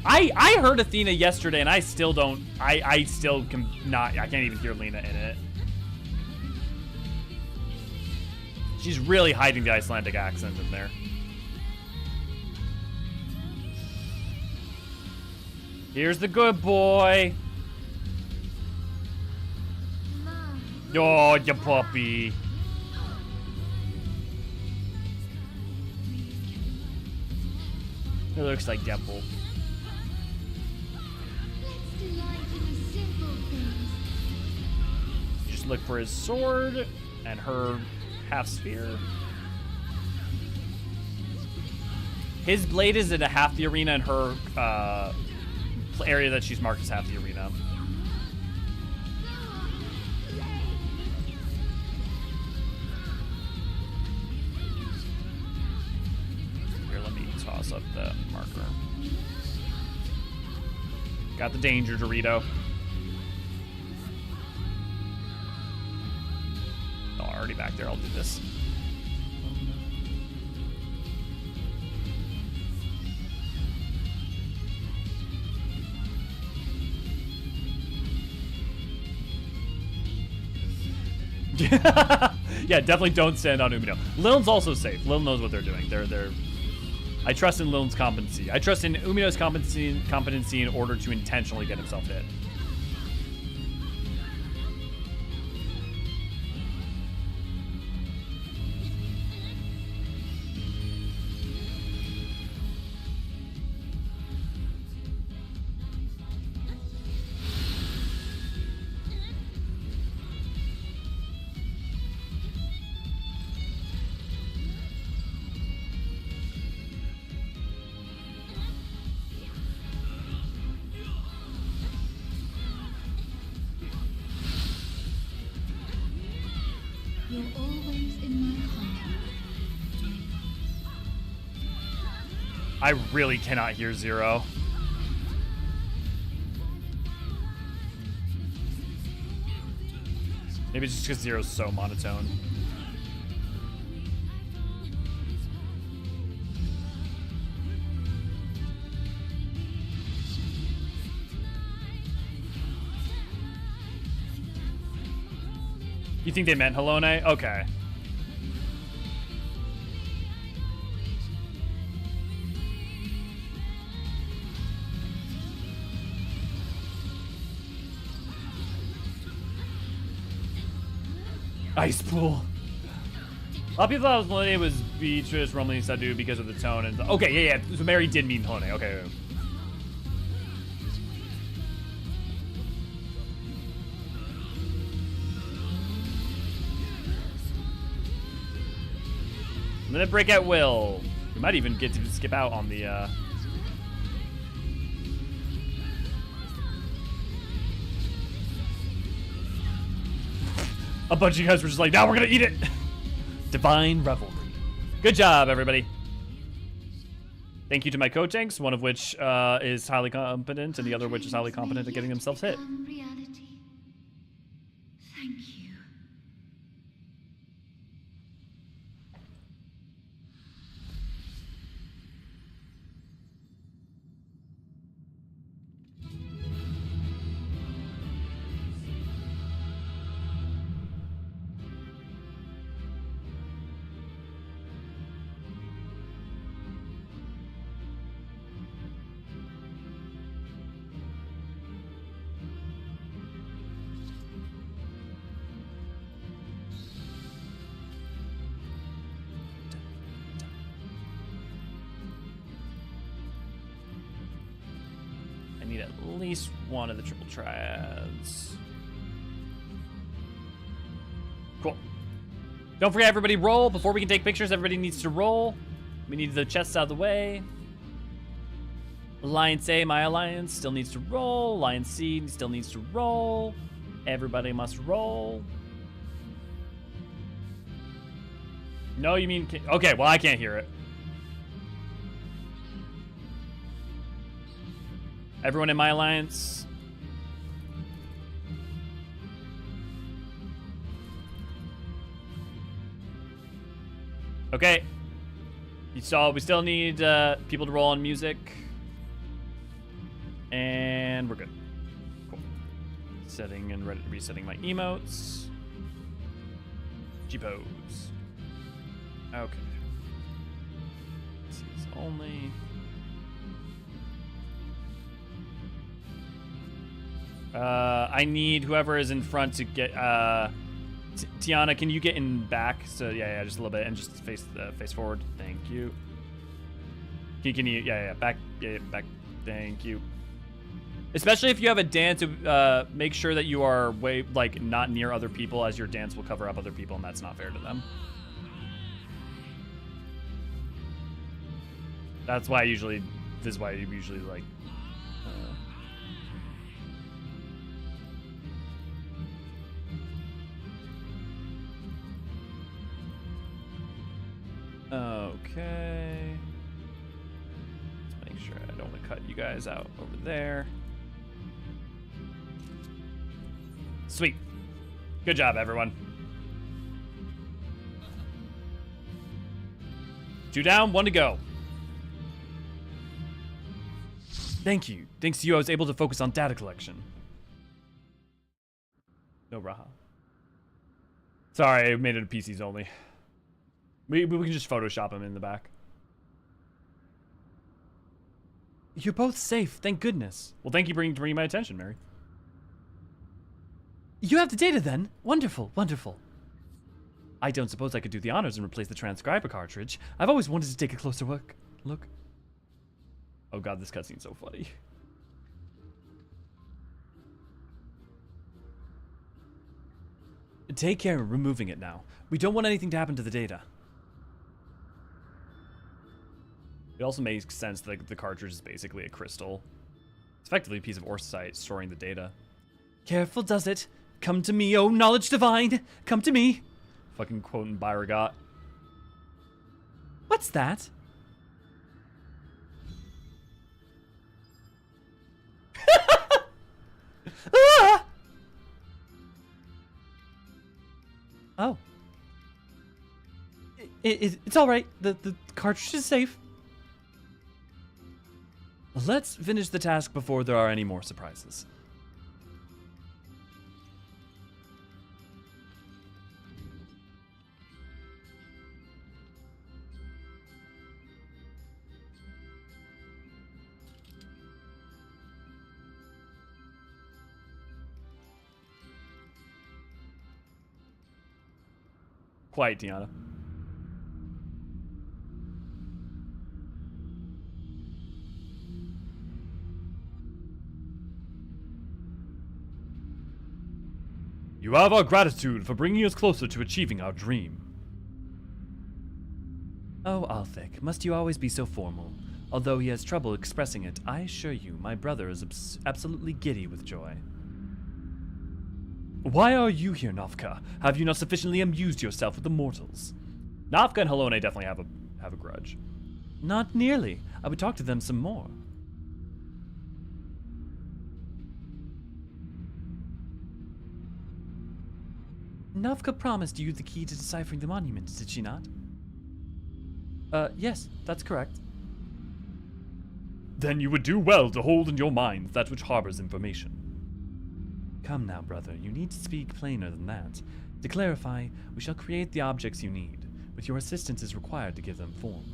I heard Athena yesterday, and I still don't. I still can not. I can't even hear Lena in it. She's really hiding the Icelandic accent in there. Here's the good boy. Oh, you puppy. It looks like Dimple. Just look for his sword and her half sphere. His blade is in a half the arena, and her area that she's marked as half the arena. Here, let me toss up the marker. Got the danger, Dorito. Oh, already back there. I'll do this. Yeah, definitely don't stand on Umino. Lil's also safe. Lil knows what they're doing. They're. I trust in Lil's competency. I trust in Umino's competency in order to intentionally get himself hit.
You're always in my heart.
I really cannot hear Zero. Maybe it's just because Zero's so monotone. You think they meant Halone? Okay. Ice pool. A lot of people thought Halone was Beatrice, Romilly, Sadu because of the tone. And okay, yeah. So Mary did mean Halone. Okay. Let it break at will. We might even get to skip out on the, A bunch of you guys were just like, now we're gonna eat it! Divine Revelry. Good job, everybody. Thank you to my co-tanks, one of which is highly competent, and the other which is highly competent at getting themselves hit.
Reality. Thank you.
need at least one of the triple triads. Cool. Don't forget, everybody roll. Before we can take pictures, everybody needs to roll. We need the chests out of the way. Alliance A, my alliance, still needs to roll. Alliance C still needs to roll. Everybody must roll. No, you mean... Okay, well, I can't hear it. Everyone in my alliance. Okay. We still need people to roll on music. And we're good. Cool. Setting and resetting my emotes. G-pose. Okay. This is only... I need whoever is in front to get... Tiana, can you get in back? So yeah, just a little bit, and just face forward. Thank you. Can you? Yeah, back. Yeah, back. Thank you. Especially if you have a dance, make sure that you are not near other people, as your dance will cover up other people, and that's not fair to them. That's why this is why you usually like. Okay. Let's make sure I don't want to cut you guys out over there. Sweet. Good job, everyone. 2 down, 1 to go. Thank you. Thanks to you, I was able to focus on data collection. No Raha. Sorry, I made it a PCs only. We can just Photoshop him in the back. You're both safe, thank goodness. Well, thank you for bringing my attention, Mary. You have the data then? Wonderful, wonderful. I don't suppose I could do the honors and replace the transcriber cartridge. I've always wanted to take a closer look. Oh god, this cutscene's so funny. Take care of removing it now. We don't want anything to happen to the data. It also makes sense that the cartridge is basically a crystal. It's effectively a piece of Eorzean storing the data. Careful does it. Come to me, oh knowledge divine. Come to me. Fucking quoting Byragot. What's that? Ah! Oh. It's all right. The cartridge is safe. Let's finish the task before there are any more surprises. Quiet, Tiana. You have our gratitude for bringing us closer to achieving our dream. Oh, Althek, must you always be so formal? Although he has trouble expressing it, I assure you, my brother is absolutely giddy with joy. Why are you here, Nafka? Have you not sufficiently amused yourself with the mortals? Nafka and Helone definitely have a grudge. Not nearly. I would talk to them some more. Nafka promised you the key to deciphering the monument, did she not? Yes, that's correct. Then you would do well to hold in your mind that which harbors information. Come now, brother, you need to speak plainer than that. To clarify, we shall create the objects you need, but your assistance is required to give them form.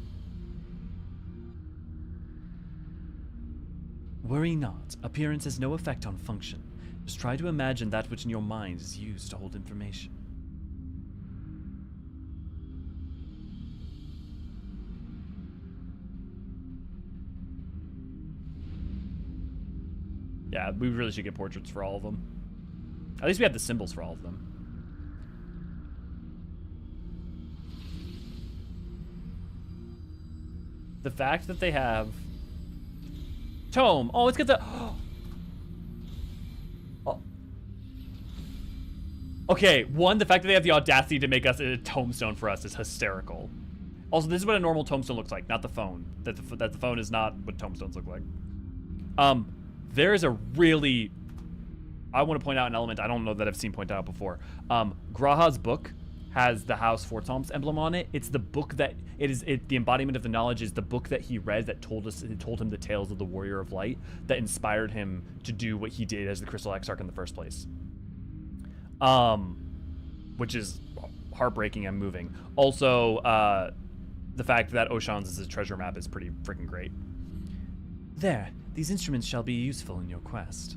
Worry not, appearance has no effect on function. Just try to imagine that which in your mind is used to hold information. Yeah, we really should get portraits for all of them. At least we have the symbols for all of them. The fact that they have tome. Oh, it's got the. Oh. Okay, one, the fact that they have the audacity to make us a tombstone for us is hysterical. Also, this is what a normal tombstone looks like, not the phone. That the phone is not what tombstones look like. There is a really, I want to point out an element I don't know that I've seen pointed out before. Graha's book has the House Fortom's emblem on it. It's the book that the embodiment of the knowledge is the book that he read that told him the tales of the Warrior of Light that inspired him to do what he did as the Crystal Exarch in the first place. Which is heartbreaking and moving. Also, the fact that Oceans is a treasure map is pretty freaking great. There, these instruments shall be useful in your quest.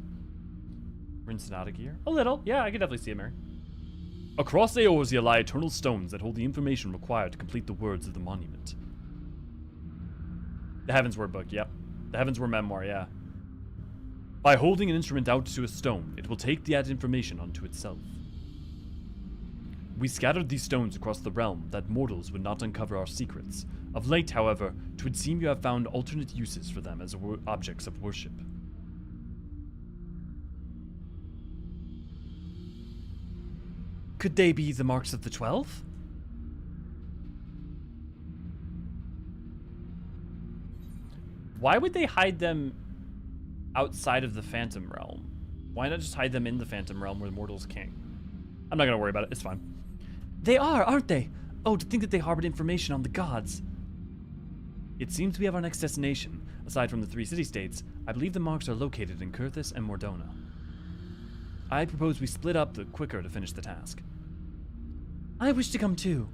Rinse out of gear? A little, yeah, I can definitely see it, Mary. Across Eorzea lie eternal stones that hold the information required to complete the words of the monument. The Heavensward book, yep. The Heavensward memoir, yeah. By holding an instrument out to a stone, it will take the added information onto itself. We scattered these stones across the realm that mortals would not uncover our secrets. Of late, however, 'twould seem you have found alternate uses for them as objects of worship. Could they be the marks of the 12? Why would they hide them outside of the Phantom Realm? Why not just hide them in the Phantom Realm where the mortal's king? I'm not gonna worry about it, it's fine. They are, aren't they? Oh, to think that they harbored information on the gods. It seems we have our next destination. Aside from the 3 city-states, I believe the marks are located in Kurthus and Mordona. I propose we split up the quicker to finish the task. I wish to come too.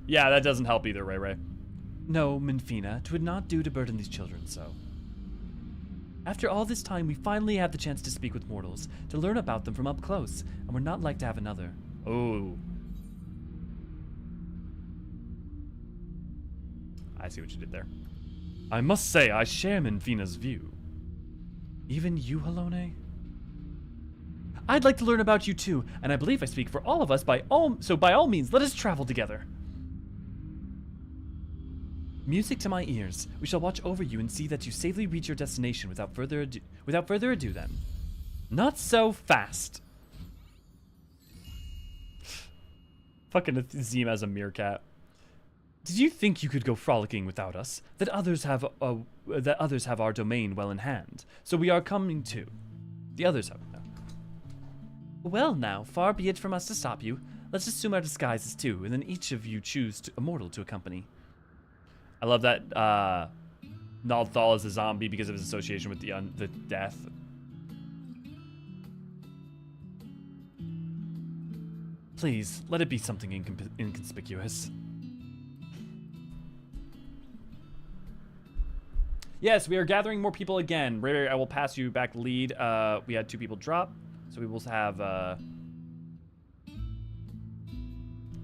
Yeah, that doesn't help either, Ray. No, Minfina, 'twould not do to burden these children so. After all this time, we finally have the chance to speak with mortals, to learn about them from up close, and we're not like to have another. Oh. I see what you did there. I must say, I share Minfina's view. Even you, Halone? I'd like to learn about you too, and I believe I speak for all of us so by all means, let us travel together. Music to my ears. We shall watch over you and see that you safely reach your destination without further ado then. Not so fast. Fucking Azim as a meerkat. Did you think you could go frolicking without us? That others have our domain well in hand. So we are coming too. The others have no. Well now, far be it from us to stop you. Let's assume our disguises too, and then each of you choose a mortal to accompany. I love that Nald'thal is a zombie because of his association with the death. Please, let it be something inconspicuous. Yes, we are gathering more people again. Ray, I will pass you back the lead. We had 2 people drop, so we will have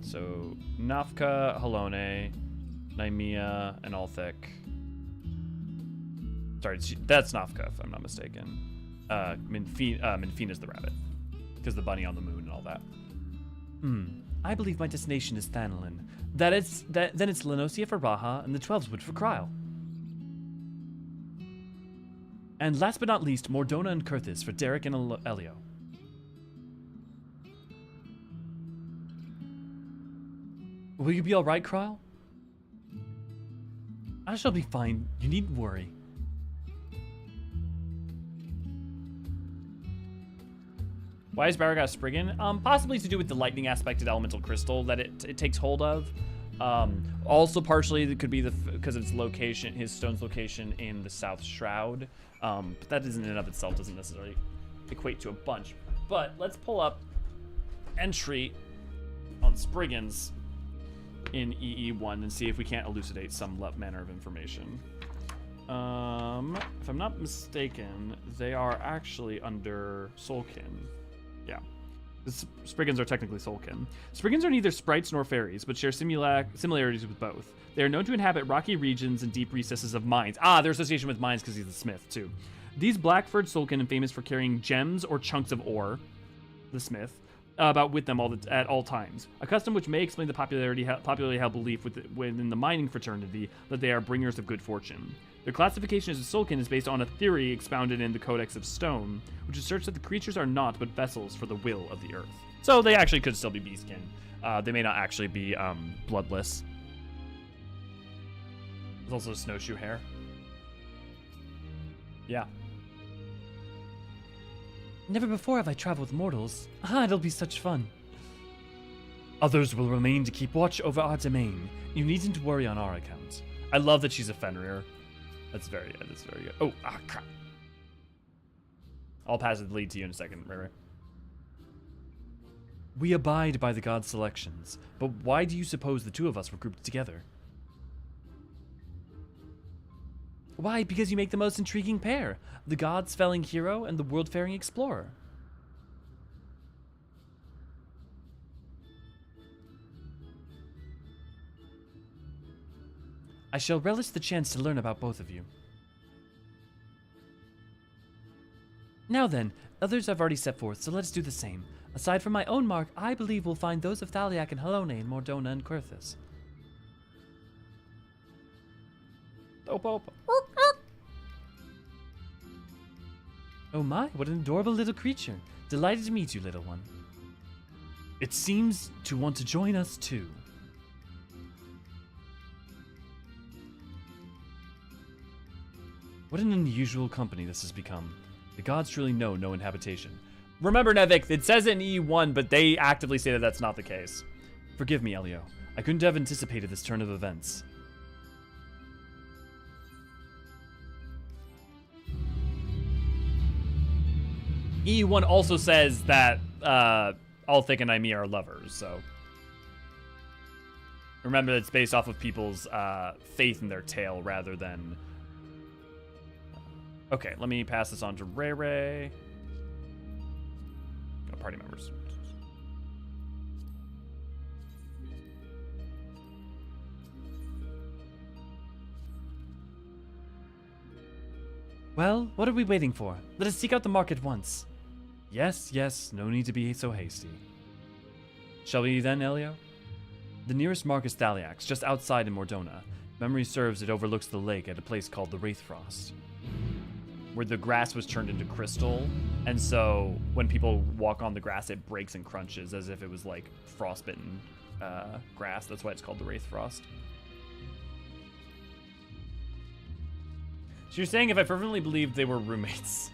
so Nafka, Halone, Naimia, and Althek. Sorry, that's Nafka, if I'm not mistaken. Minfina is the rabbit, because the bunny on the moon and all that. I believe my destination is Thanalin. Then it's Lenosia for Raha, and the 12's for Kryle. And last but not least, Mordona and Kurthus for Derek and Elio. Will you be alright, Kryle? I shall be fine. You needn't worry. Why is Baragas Spriggan? Possibly to do with the lightning aspected elemental crystal that it takes hold of. Also partially it could be because of its location, his stone's location in the South Shroud. But that in and of itself doesn't necessarily equate to a bunch. But let's pull up entry on Spriggan's in EE1 and see if we can't elucidate some manner of information. If I'm not mistaken, they are actually under Soulkin. Yeah. Spriggans are technically soulkin. Spriggans are neither sprites nor fairies, but share similarities with both. They are known to inhabit rocky regions and deep recesses of mines. Ah, their association with mines because he's the smith, too. These black-furred soulkin are famous for carrying gems or chunks of ore, the smith, about with them at all times. A custom which may explain the popularly held belief within the mining fraternity that they are bringers of good fortune. Their classification as a soulkin is based on a theory expounded in the Codex of Stone, which asserts that the creatures are naught but vessels for the will of the earth. So they actually could still be beastkin. They may not actually be bloodless. There's also snowshoe hair. Yeah.
Never before have I traveled with mortals. Ah, it'll be such fun. Others will remain to keep watch over our domain. You needn't worry on our account.
I love that she's a Fenrir. That's very good. That's very good. Oh, crap. I'll pass the lead to you in a second, Ray.
We abide by the god's selections, but why do you suppose the two of us were grouped together? Why, because you make the most intriguing pair. The god's felling hero and the world-faring explorer. I shall relish the chance to learn about both of you. Now then, others have already set forth, so let's do the same. Aside from my own mark, I believe we'll find those of Thaliak and Halone in Mordona and Querthus. Oh my, what an adorable little creature. Delighted to meet you, little one. It seems to want to join us too. What an unusual company this has become. The gods truly know no inhabitation.
Remember, Nevik, it says it in E1, but they actively say that that's not the case.
Forgive me, Elio. I couldn't have anticipated this turn of events.
E1 also says that Althik and Aimee are lovers, so... Remember, it's based off of people's faith in their tale rather than... Okay, let me pass this on to Ray Ray. Party members.
Well, what are we waiting for? Let us seek out the mark at once. Yes, yes, no need to be so hasty. Shall we then, Elio? The nearest mark is Thaliak's, just outside in Mordona. Memory serves, it overlooks the lake at a place called the Wraithfrost.
Where the grass was turned into crystal, and so when people walk on the grass, it breaks and crunches as if it was like frostbitten grass. That's why it's called the Wraithfrost. So you're saying if I fervently believed they were roommates?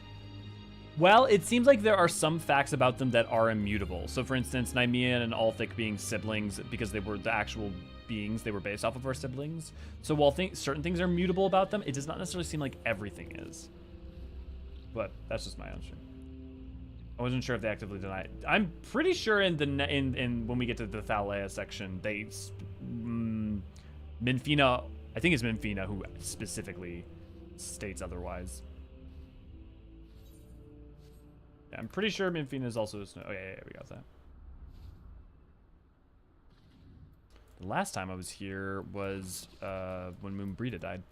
Well, it seems like there are some facts about them that are immutable. So for instance, Nymean and Althik being siblings because they were the actual beings they were based off of our siblings. So while certain things are mutable about them, it does not necessarily seem like everything is. But that's just my own shit. I wasn't sure if they actively deny it. I'm pretty sure in the in when we get to the Thalea section, they Minfina, I think it's Minfina who specifically states otherwise. Yeah, I'm pretty sure Minfina is also a snow. Oh yeah, we got that. The last time I was here was when Moonbrita died.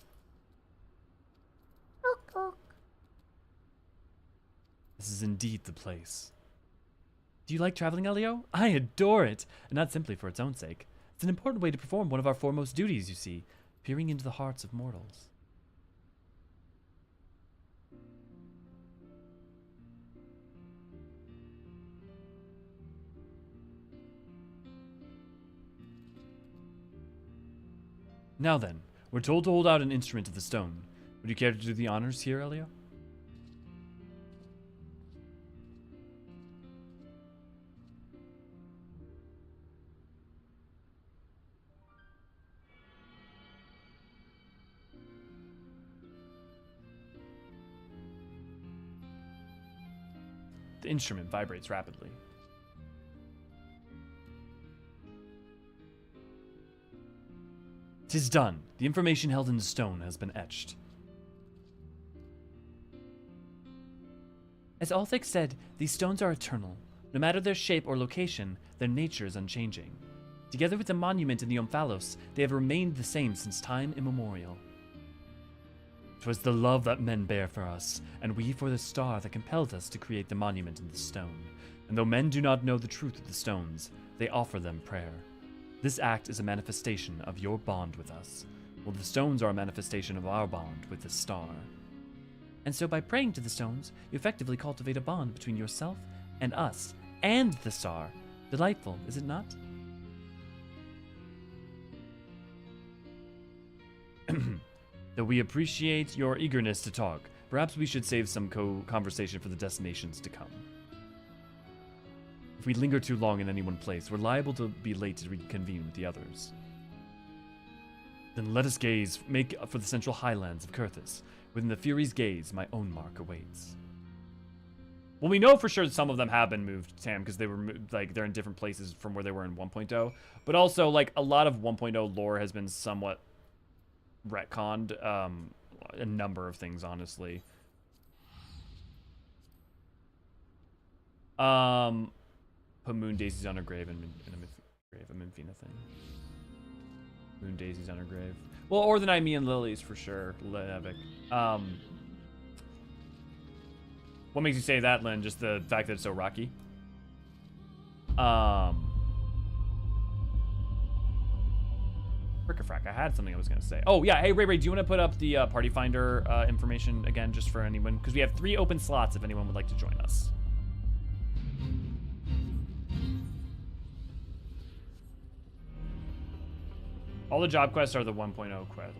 This is indeed the place. Do you like traveling, Elio? I adore it, and not simply for its own sake. It's an important way to perform one of our foremost duties, you see, peering into the hearts of mortals. Now then, we're told to hold out an instrument of the stone. Would you care to do the honors here, Elio? The instrument vibrates rapidly. "'Tis done. The information held in the stone has been etched. As Althik said, these stones are eternal.
No matter their shape or location, their nature is unchanging. Together with the monument in the Omphalos, they have remained the same since time immemorial. 'Twas the love that men bear for us, and we for the star that compelled us to create the monument in the stone. And though men do not know the truth of the stones, they offer them prayer. This act is a manifestation of your bond with us, while the stones are a manifestation of our bond with the star. And so by praying to the stones, you effectively cultivate a bond between yourself and us, and the star. Delightful, is it not? Though we appreciate your eagerness to talk, perhaps we should save some conversation for the destinations to come. If we linger too long in any one place, we're liable to be late to reconvene with the others. Then let us make for the central highlands of Kurthus. Within the Fury's gaze, my own mark awaits. Well, we know for sure that some of them have been moved, Tam, because they were they're in different places from where they were in 1.0. But also, like, a lot of 1.0 lore has been somewhat retconned. A number of things, honestly. Put moon daisies on her grave and a Minfina thing. Moon daisies on her grave. Well, or the Nymean lilies for sure. Levic. What makes you say that, Lynn? Just the fact that it's so rocky? Frick-a-frack, I had something I was going to say. Oh, yeah. Hey, Ray, do you want to put up the party finder information again, just for anyone? Because we have 3 open slots if anyone would like to join us. All the job quests are the 1.0 quests.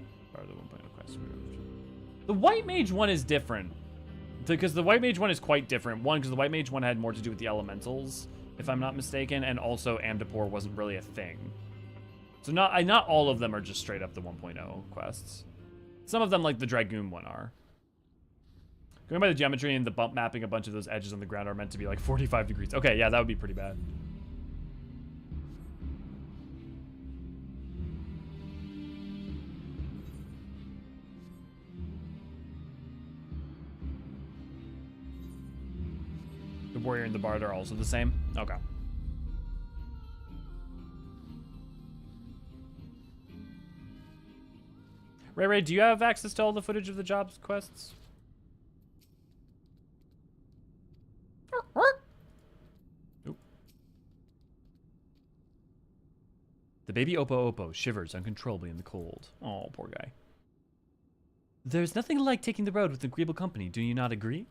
The White Mage one is different. Because the White Mage one is quite different. One, because the White Mage one had more to do with the elementals, if I'm not mistaken, and also Amdapor wasn't really a thing. So not all of them are just straight up the 1.0 quests. Some of them, like the Dragoon one, are. Going by the geometry and the bump mapping, a bunch of those edges on the ground are meant to be like 45 degrees. Okay, yeah, that would be pretty bad. The Warrior and the Bard are also the same? Okay. Ray, do you have access to all the footage of the jobs quests? Nope. The baby Oppo shivers uncontrollably in the cold. Oh, poor guy. There's nothing like taking the road with agreeable company, do you not agree?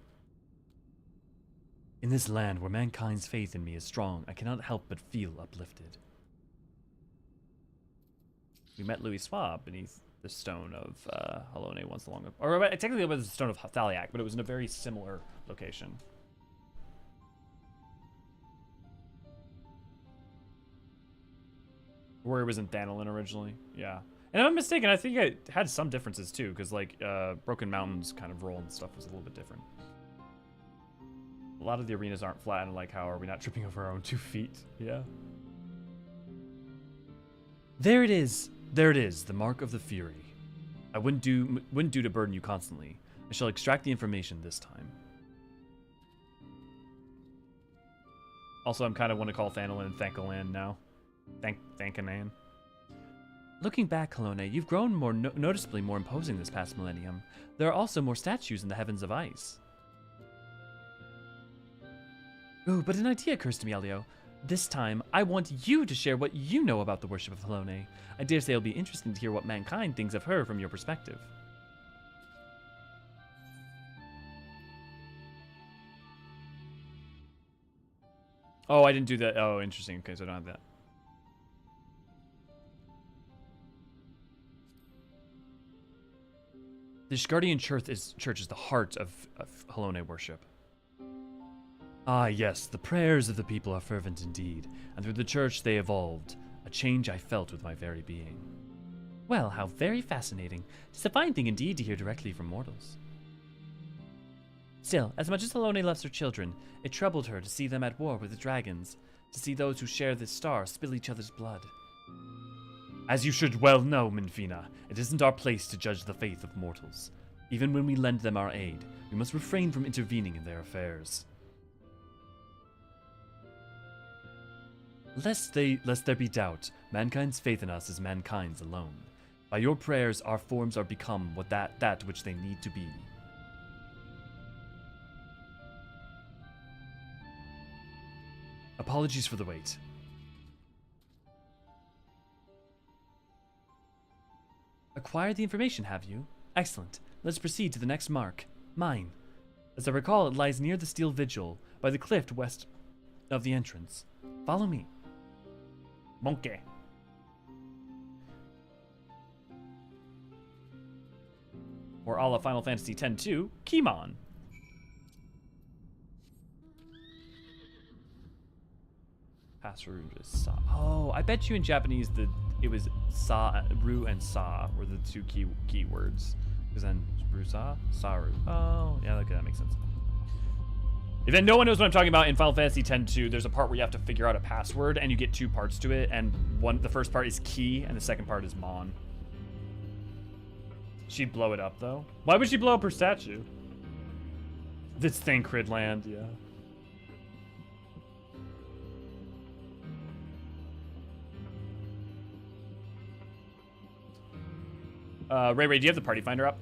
In this land where mankind's faith in me is strong, I cannot help but feel uplifted. We met Louis Swab beneath the stone of Halone once long ago. Or technically it was the stone of Thaliak, but it was in a very similar location. Where it was in Hydaelyn originally. Yeah. And if I'm mistaken, I think it had some differences too, because like Broken Mountain's kind of role and stuff was a little bit different. A lot of the arenas aren't flat, and like, how are we not tripping over our own 2 feet? Yeah. There it is, the mark of the Fury. I wouldn't do to burden you constantly. I shall extract the information this time. Also, I'm kind of want to call Hydaelyn and Thankalan now. Thankanan. Looking back, Halone, you've grown more noticeably more imposing this past millennium. There are also more statues in the heavens of ice. Ooh, but an idea occurs to me, Elio. This time, I want you to share what you know about the worship of Halone. I dare say it'll be interesting to hear what mankind thinks of her from your perspective. Oh, I didn't do that. Oh, interesting. Okay, so I don't have that. The Shgardian Church is the heart of Halone worship. Ah, yes, the prayers of the people are fervent indeed, and through the church they evolved, a change I felt with my very being. Well, how very fascinating. 'Tis a fine thing indeed to hear directly from mortals. Still, as much as Halone loves her children, it troubled her to see them at war with the dragons, to see those who share this star spill each other's blood. As you should well know, Minfina, it isn't our place to judge the faith of mortals. Even when we lend them our aid, we must refrain from intervening in their affairs.
Lest there be doubt, mankind's faith in us is mankind's alone. By your prayers, our forms are become what that which they need to be. Apologies for the wait. Acquired the information, have you? Excellent. Let's proceed to the next mark. Mine. As I recall, it lies near the steel vigil, by the cliff west of the entrance. Follow me.
Monkey. Or a la Final Fantasy X-2, Keymon. Password is Sa. Oh, I bet you in Japanese it was Sa, Ru, and Sa were the two key words. Because then Rusa, Saru. Oh, yeah, okay, that makes sense. If then no one knows what I'm talking about, in Final Fantasy X-2, there's a part where you have to figure out a password, and you get two parts to it, and the first part is key, and the second part is mon. She'd blow it up, though. Why would she blow up her statue? This Thancred land, yeah. Ray, do you have the party finder up?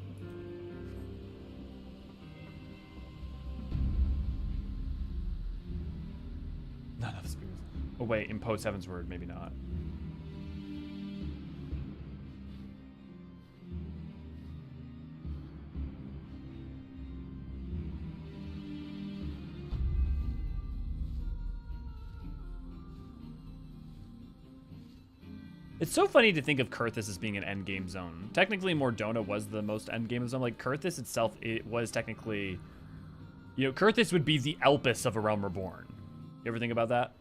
None of the spears. Oh wait, impose Heaven's Word, maybe not. It's so funny to think of Kurthus as being an endgame zone. Technically, Mordona was the most endgame zone. Like, Kurthus itself, it was technically... You know, Kurthus would be the Elpis of A Realm Reborn. You ever think about that?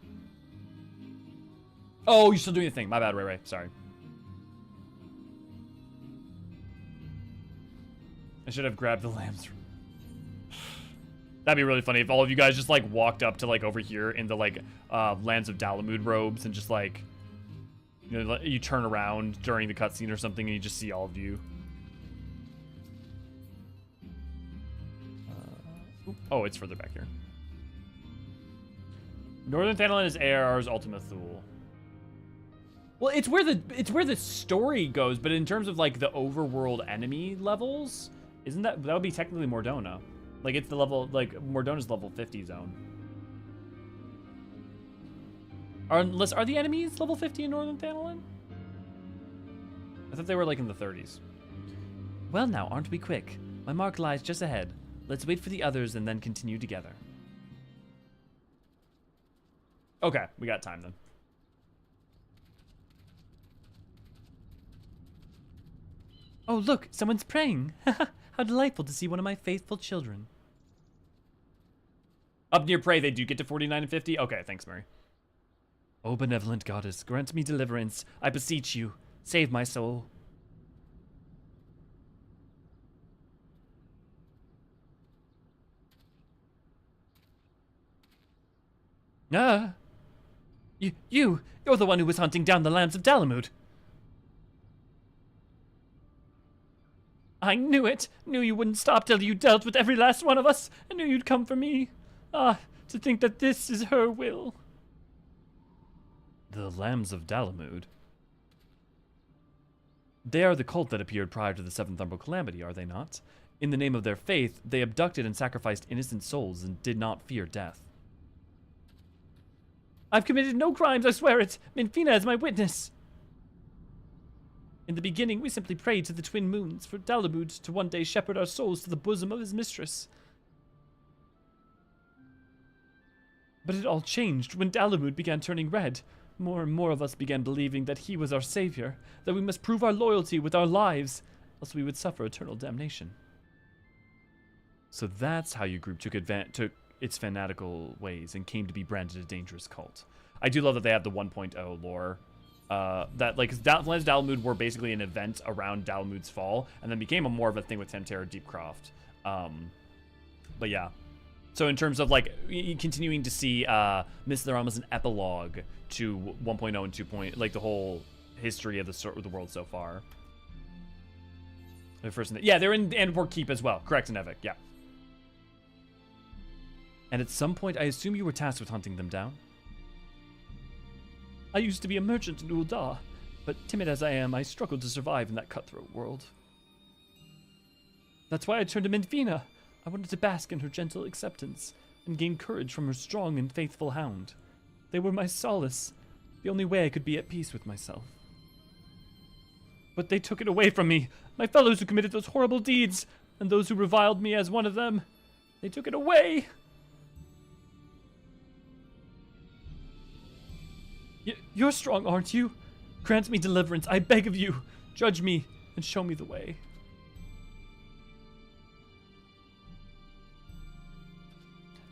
Oh, you're still doing the thing. My bad, Ray. Sorry. I should have grabbed the lambs. That'd be really funny if all of you guys just, like, walked up to, like, over here in the, like, Lands of Dalamud robes and just, like... You know, you turn around during the cutscene or something and you just see all of you. Oh, it's further back here. Northern Thanalan is ARR's Ultima Thule. Well, it's where the story goes, but in terms of like the overworld enemy levels, isn't that would be technically Mordona? Like it's the level like Mordona's level 50 zone. Are the enemies level 50 in Northern Thanalan? I thought they were like in the 30s. Well now, aren't we quick? My mark lies just ahead. Let's wait for the others and then continue together. Okay, we got time then. Oh look, someone's praying. How delightful to see one of my faithful children. Up near pray, they do get to 49 and 50? Okay, thanks, Mary. O benevolent goddess, grant me deliverance. I beseech you, save my soul. Ah! You're the one who was hunting down the lands of Dalamud. I knew it. Knew you wouldn't stop till you dealt with every last one of us. I knew you'd come for me. Ah, to think that this is her will. The Lambs of Dalamud? They are the cult that appeared prior to the Seventh Umbral Calamity, are they not? In the name of their faith, they abducted and sacrificed innocent souls and did not fear death. I've committed no crimes, I swear it! Minfina is my witness! In the beginning, we simply prayed to the twin moons for Dalamud to one day shepherd our souls to the bosom of his mistress. But it all changed when Dalamud began turning red. More and more of us began believing that he was our savior, that we must prove our loyalty with our lives, else we would suffer eternal damnation. So that's how your group took its fanatical ways and came to be branded a dangerous cult. I do love that they have the 1.0 lore. That like Lands of Dalamud were basically an event around Dalamud's fall, and then became more of a thing with Temterra Deepcroft. But yeah. So in terms of like continuing to see Miss the Realm as an epilogue to 1.0 and 2. Like the whole history of the world so far. Yeah, they're in Antwerp Keep as well. Correct, Nevik. Yeah. And at some point, I assume you were tasked with hunting them down?
I used to be a merchant in Nald'thal, but timid as I am, I struggled to survive in that cutthroat world. That's why I turned to Minfina. I wanted to bask in her gentle acceptance and gain courage from her strong and faithful hound. They were my solace, the only way I could be at peace with myself. But they took it away from me, my fellows who committed those horrible deeds, and those who reviled me as one of them. They took it away! You're strong, aren't you? Grant me deliverance, I beg of you. Judge me and show me the way.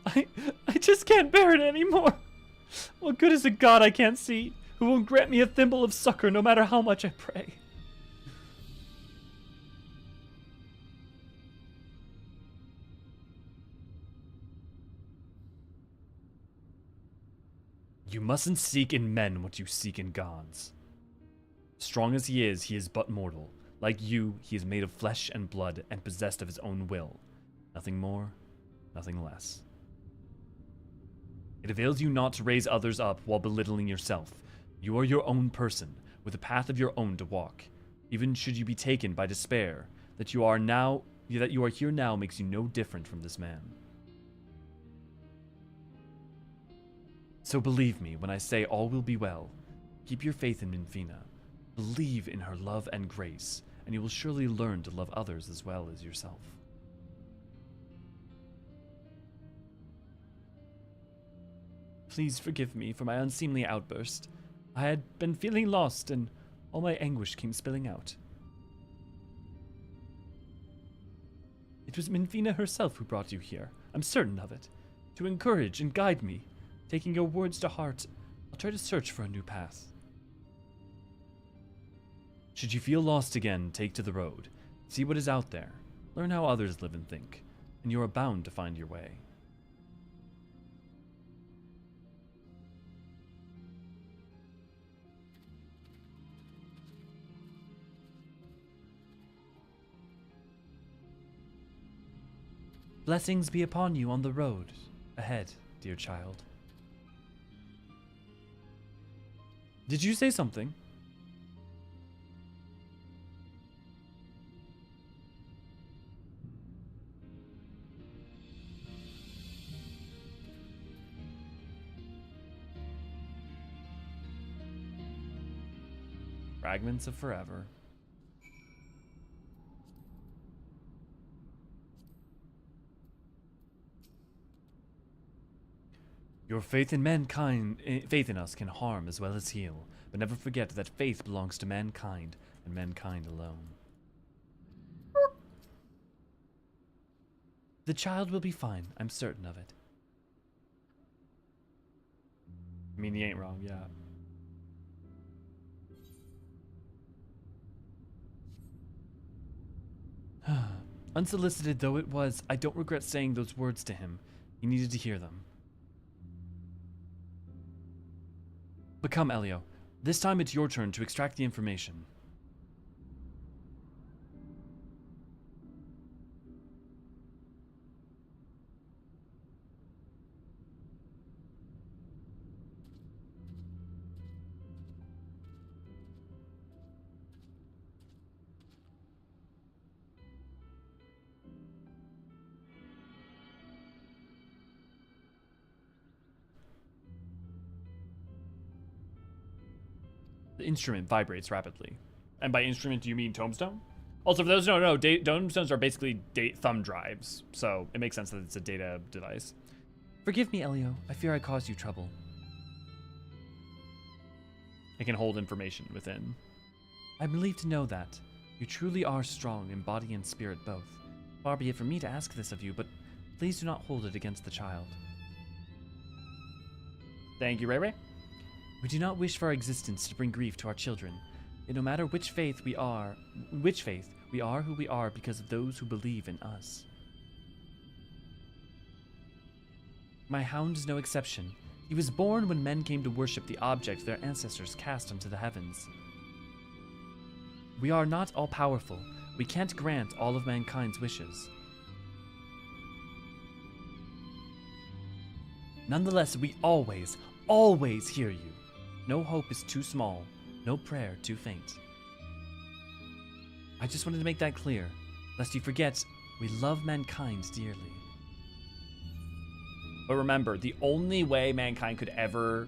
I just can't bear it anymore. What good is a god I can't see, who won't grant me a thimble of succor no matter how much I pray? You mustn't seek in men what you seek in gods. Strong as he is but mortal. Like you, he is made of flesh and blood and possessed of his own will. Nothing more, nothing less. It avails you not to raise others up while belittling yourself. You are your own person, with a path of your own to walk. Even should you be taken by despair, that you are here now makes you no different from this man. So believe me when I say all will be well. Keep your faith in Minfina. Believe in her love and grace, and you will surely learn to love others as well as yourself. Please forgive me for my unseemly outburst. I had been feeling lost, and all my anguish came spilling out. It was Minfina herself who brought you here, I'm certain of it, to encourage and guide me. Taking your words to heart, I'll try to search for a new path. Should you feel lost again, take to the road. See what is out there. Learn how others live and think, and you are bound to find your way. Blessings be upon you on the road ahead, dear child. Did you say something? Fragments of Forever. Your faith in faith in us can harm as well as heal, but never forget that faith belongs to mankind, and mankind alone. The child will be fine, I'm certain of it. I mean, he ain't wrong, yeah. Unsolicited though it was, I don't regret saying those words to him. He needed to hear them. But come, Elio. This time it's your turn to extract the information. The instrument vibrates rapidly. And by instrument, do you mean tombstone? Also, for those who don't know, tombstones are basically thumb drives, so it makes sense that it's a data device. Forgive me, Elio. I fear I caused you trouble. It can hold information within. I'm relieved to know that. You truly are strong in body and spirit both. Far be it from me to ask this of you, but please do not hold it against the child. Thank you, Ray Ray. We do not wish for our existence to bring grief to our children. And no matter which faith we are who we are because of those who believe in us. My hound is no exception. He was born when men came to worship the object their ancestors cast into the heavens. We are not all-powerful. We can't grant all of mankind's wishes. Nonetheless, we always hear you.
No hope is too small, no prayer too faint. I just wanted to make that clear, lest you forget, we love mankind dearly. But remember, the only way mankind could ever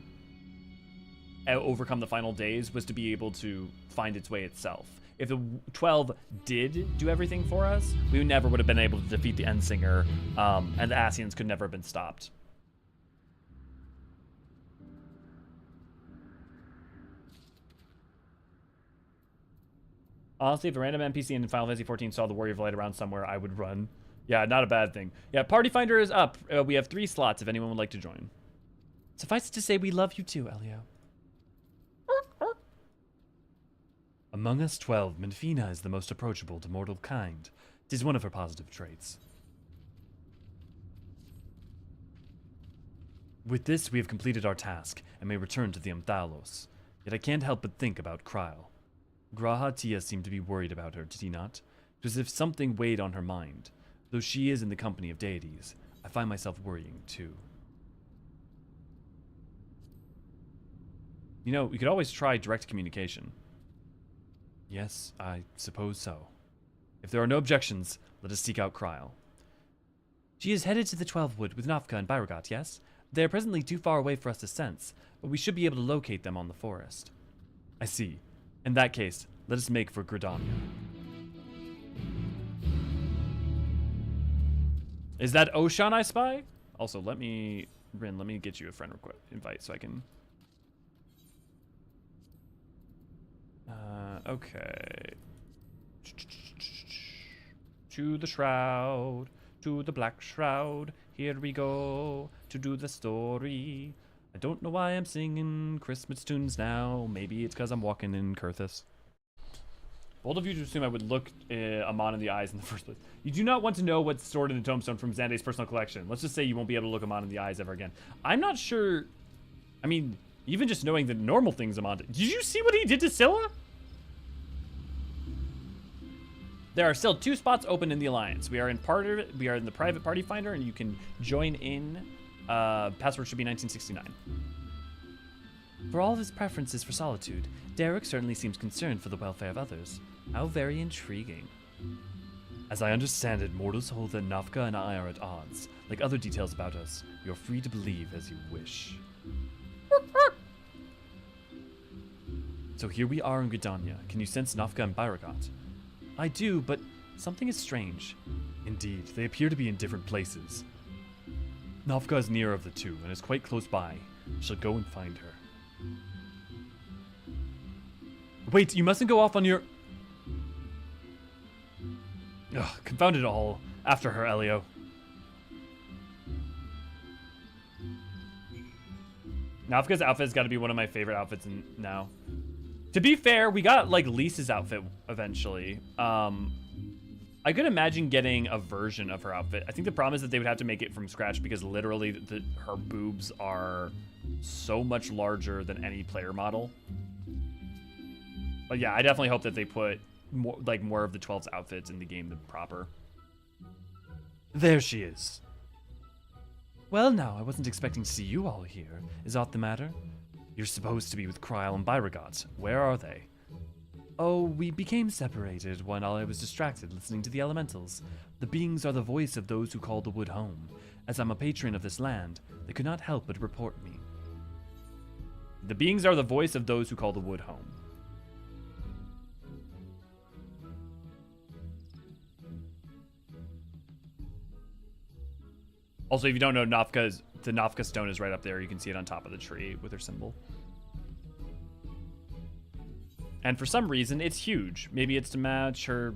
overcome the final days was to be able to find its way itself. If the 12 did do everything for us, we never would have been able to defeat the Endsinger, and the Ascians could never have been stopped. Honestly, if a random NPC in Final Fantasy XIV saw the Warrior of Light around somewhere, I would run. Yeah, not a bad thing. Yeah, Party Finder is up. We have 3 slots if anyone would like to join. Suffice it to say, we love you too, Elio.
Among us 12, Menfina is the most approachable to mortal kind. 'Tis one of her positive traits. With this, we have completed our task, and may return to the Nald'thal. Yet I can't help but think about Kryle. Graha Tia seemed to be worried about her, did he not? It was as if something weighed on her mind. Though she is in the company of deities, I find myself worrying too.
You know, we could always try direct communication.
Yes, I suppose so. If there are no objections, let us seek out Kryle.
She is headed to the 12 Wood with Nafka and Byragot, yes? They are presently too far away for us to sense, but we should be able to locate them on the forest.
I see. In that case, let us make for Gridania.
Is that Oshan I spy? Also, Rin, let me get you a friend request invite so I can... okay. To the shroud, to the black shroud, here we go, to do the story. I don't know why I'm singing Christmas tunes now. Maybe it's because I'm walking in Kurthus. Bold of you to assume I would look Amon in the eyes in the first place. You do not want to know what's stored in the tombstone from Xande's personal collection. Let's just say you won't be able to look Amon in the eyes ever again. I'm not sure... I mean, even just knowing the normal things Amon did. Did you see what he did to Scylla? There are still 2 spots open in the Alliance. We are in the private party finder, and you can join in. Password should be 1969. For all of his preferences for solitude, Derek certainly seems concerned for the welfare of others. How very intriguing.
As I understand it, mortals hold that Nafka and I are at odds. Like other details about us, you're free to believe as you wish. So here we are in Gridania. Can you sense Nafka and Byragot?
I do, but something is strange.
Indeed, they appear to be in different places. Nafka is nearer of the 2 and is quite close by. I shall go and find her.
Wait, you mustn't go off on your... Ugh, confound it all. After her, Elio. Nafka's outfit's got to be one of my favorite outfits now. To be fair, we got, like, Lisa's outfit eventually. I could imagine getting a version of her outfit. I think the problem is that they would have to make it from scratch because literally her boobs are so much larger than any player model. But yeah, I definitely hope that they put more of the 12's outfits in the game than proper.
There she is.
Well, now, I wasn't expecting to see you all here. Is aught the matter?
You're supposed to be with Kryle and Byragot. Where are they?
Oh, we became separated while I was distracted listening to the elementals. The beings are the voice of those who call the wood home. As I'm a patron of this land, they could not help but report me. The beings are the voice of those who call the wood home. Also, if you don't know, the Nafka stone is right up there. You can see it on top of the tree with her symbol. And for some reason, it's huge. Maybe it's to match her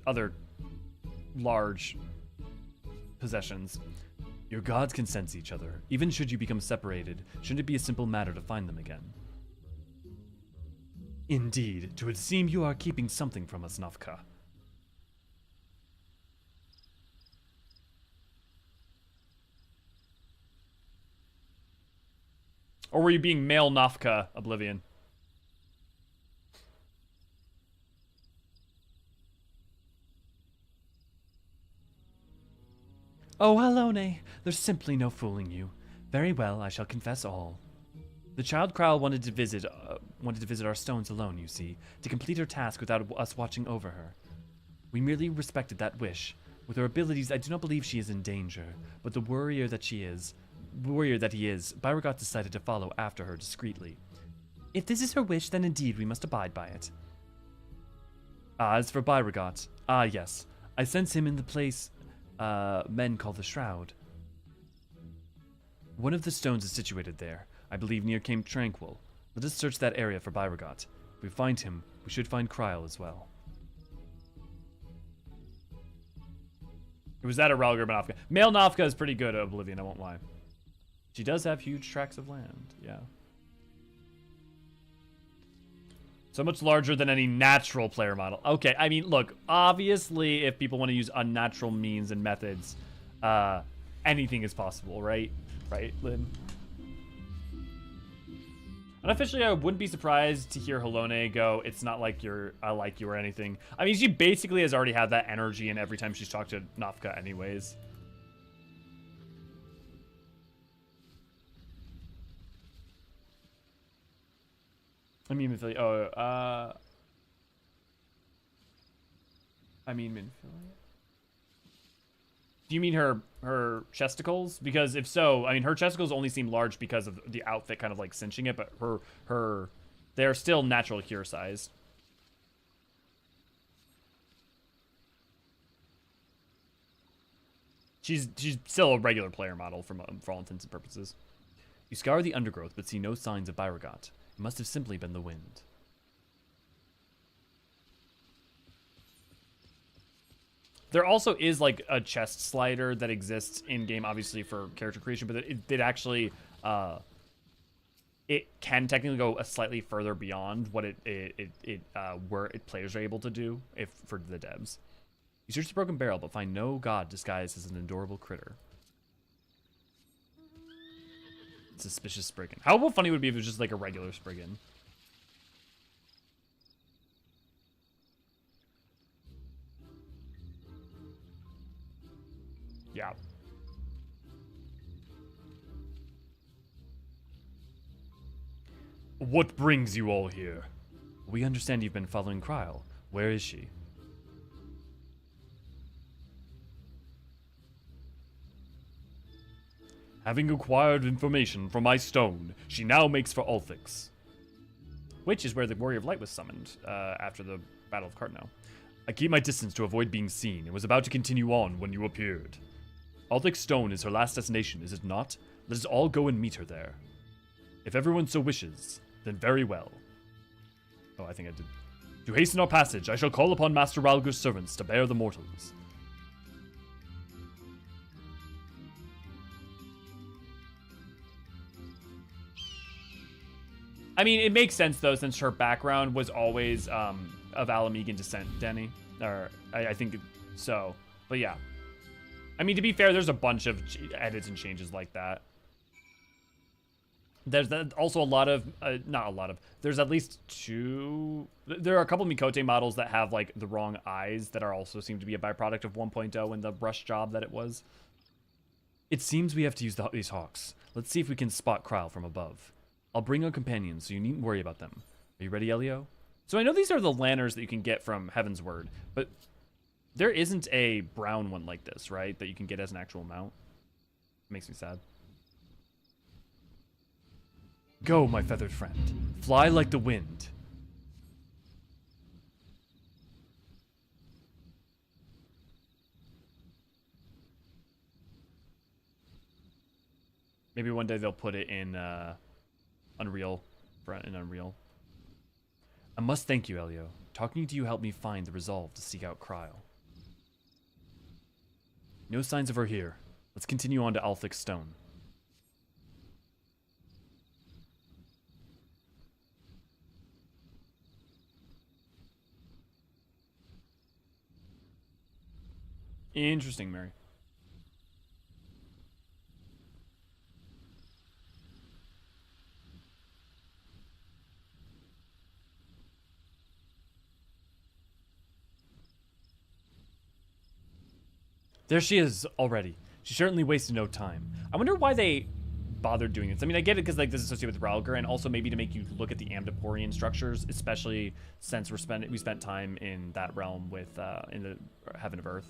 other large possessions.
Your gods can sense each other. Even should you become separated, shouldn't it be a simple matter to find them again? Indeed, it would seem you are keeping something from us, Nafka.
Or were you being male Nafka, Oblivion?
Oh, Helone, there's simply no fooling you. Very well, I shall confess all.
The child Kryle wanted to visit our stones alone, you see, to complete her task without us watching over her. We merely respected that wish. With her abilities, I do not believe she is in danger, but the warrior that he is, Beauregard decided to follow after her discreetly. If this is her wish, then indeed we must abide by it. As for Beauregard, yes, I sense him in the place men call the Shroud. One of the stones is situated there, I believe near Camp Tranquil. Let us search that area for Beauregard. If we find him, we should find Kryle as well. It was that or Relgar Nafka. Male Nafka is pretty good at Oblivion, I won't lie. She does have huge tracts of land, yeah. So much larger than any natural player model. Okay, I mean, look, obviously, if people want to use unnatural means and methods, anything is possible, right? Right, Lynn? Unofficially, I wouldn't be surprised to hear Halone go, it's not like I like you or anything. I mean, she basically has already had that energy in every time she's talked to Nafka anyways. I mean, Minfilia. I mean, Minfilia. Do you mean her chesticles? Because if so, I mean, her chesticles only seem large because of the outfit kind of like cinching it, but they're still natural cure size. She's still a regular player model for all intents and purposes. You scour the undergrowth, but see no signs of Beauregard. It must have simply been the wind. There also is like a chest slider that exists in game, obviously for character creation, but it actually it can technically go a slightly further beyond what players are able to do for the devs. You search the broken barrel, but find no god disguised as an adorable critter. Suspicious Spriggan. How funny would it be if it was just like a regular Spriggan? Yeah.
What brings you all here?
We understand you've been following Kryle. Where is she?
Having acquired information from my stone, she now makes for Ulthix.
Which is where the Warrior of Light was summoned after the Battle of Cardno.
I keep my distance to avoid being seen and was about to continue on when you appeared. Ulthix Stone is her last destination, is it not? Let us all go and meet her there. If everyone so wishes, then very well.
Oh, I think I did.
To hasten our passage, I shall call upon Master Ralgur's servants to bear the mortals.
I mean, it makes sense, though, since her background was always of Alamegan descent, Denny. Or, I think so. But yeah. I mean, to be fair, there's a bunch of edits and changes like that. There's also a lot of, not a lot of, there's at least two, there are a couple Mikote models that have, like, the wrong eyes that are also seem to be a byproduct of 1.0 and the rush job that it was.
It seems we have to use these hawks. Let's see if we can spot Kryle from above. I'll bring our companions, so you needn't worry about them. Are you ready, Elio?
So I know these are the lanners that you can get from Heaven's Word, but there isn't a brown one like this, right? That you can get as an actual mount. It makes me sad.
Go, my feathered friend. Fly like the wind.
Maybe one day they'll put it in Unreal.
I must thank you, Elio. Talking to you helped me find the resolve to seek out Kryle. No signs of her here. Let's continue on to Ulthix Stone.
Interesting, Mary.
There she is already. She certainly wasted no time.
I wonder why they bothered doing this. I mean, I get it because like this is associated with Ralgar, and also maybe to make you look at the Amdaporian structures, especially since we spent time in that realm with in the Heaven of Earth.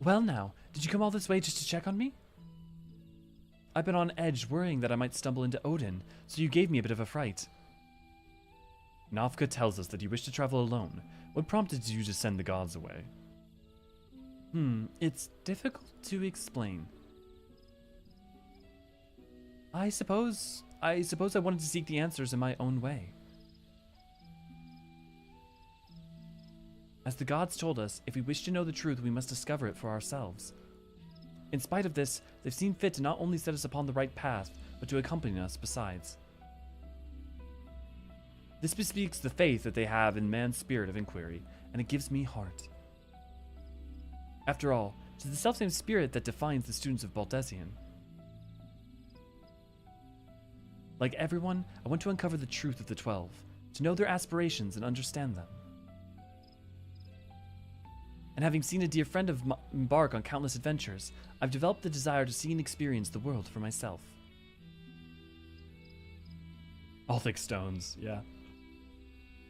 Well, now, did you come all this way just to check on me? I've been on edge, worrying that I might stumble into Odin, so you gave me a bit of a fright. Navka tells us that you wish to travel alone. What prompted you to send the gods away? It's difficult to explain. I suppose I wanted to seek the answers in my own way. As the gods told us, if we wish to know the truth, we must discover it for ourselves. In spite of this, they've seen fit to not only set us upon the right path, but to accompany us besides. This bespeaks the faith that they have in man's spirit of inquiry, and it gives me heart. After all, it is the selfsame spirit that defines the students of Baldesion. Like everyone, I want to uncover the truth of the 12, to know their aspirations and understand them. And having seen a dear friend of mine embark on countless adventures, I've developed the desire to see and experience the world for myself. Althic stones, yeah.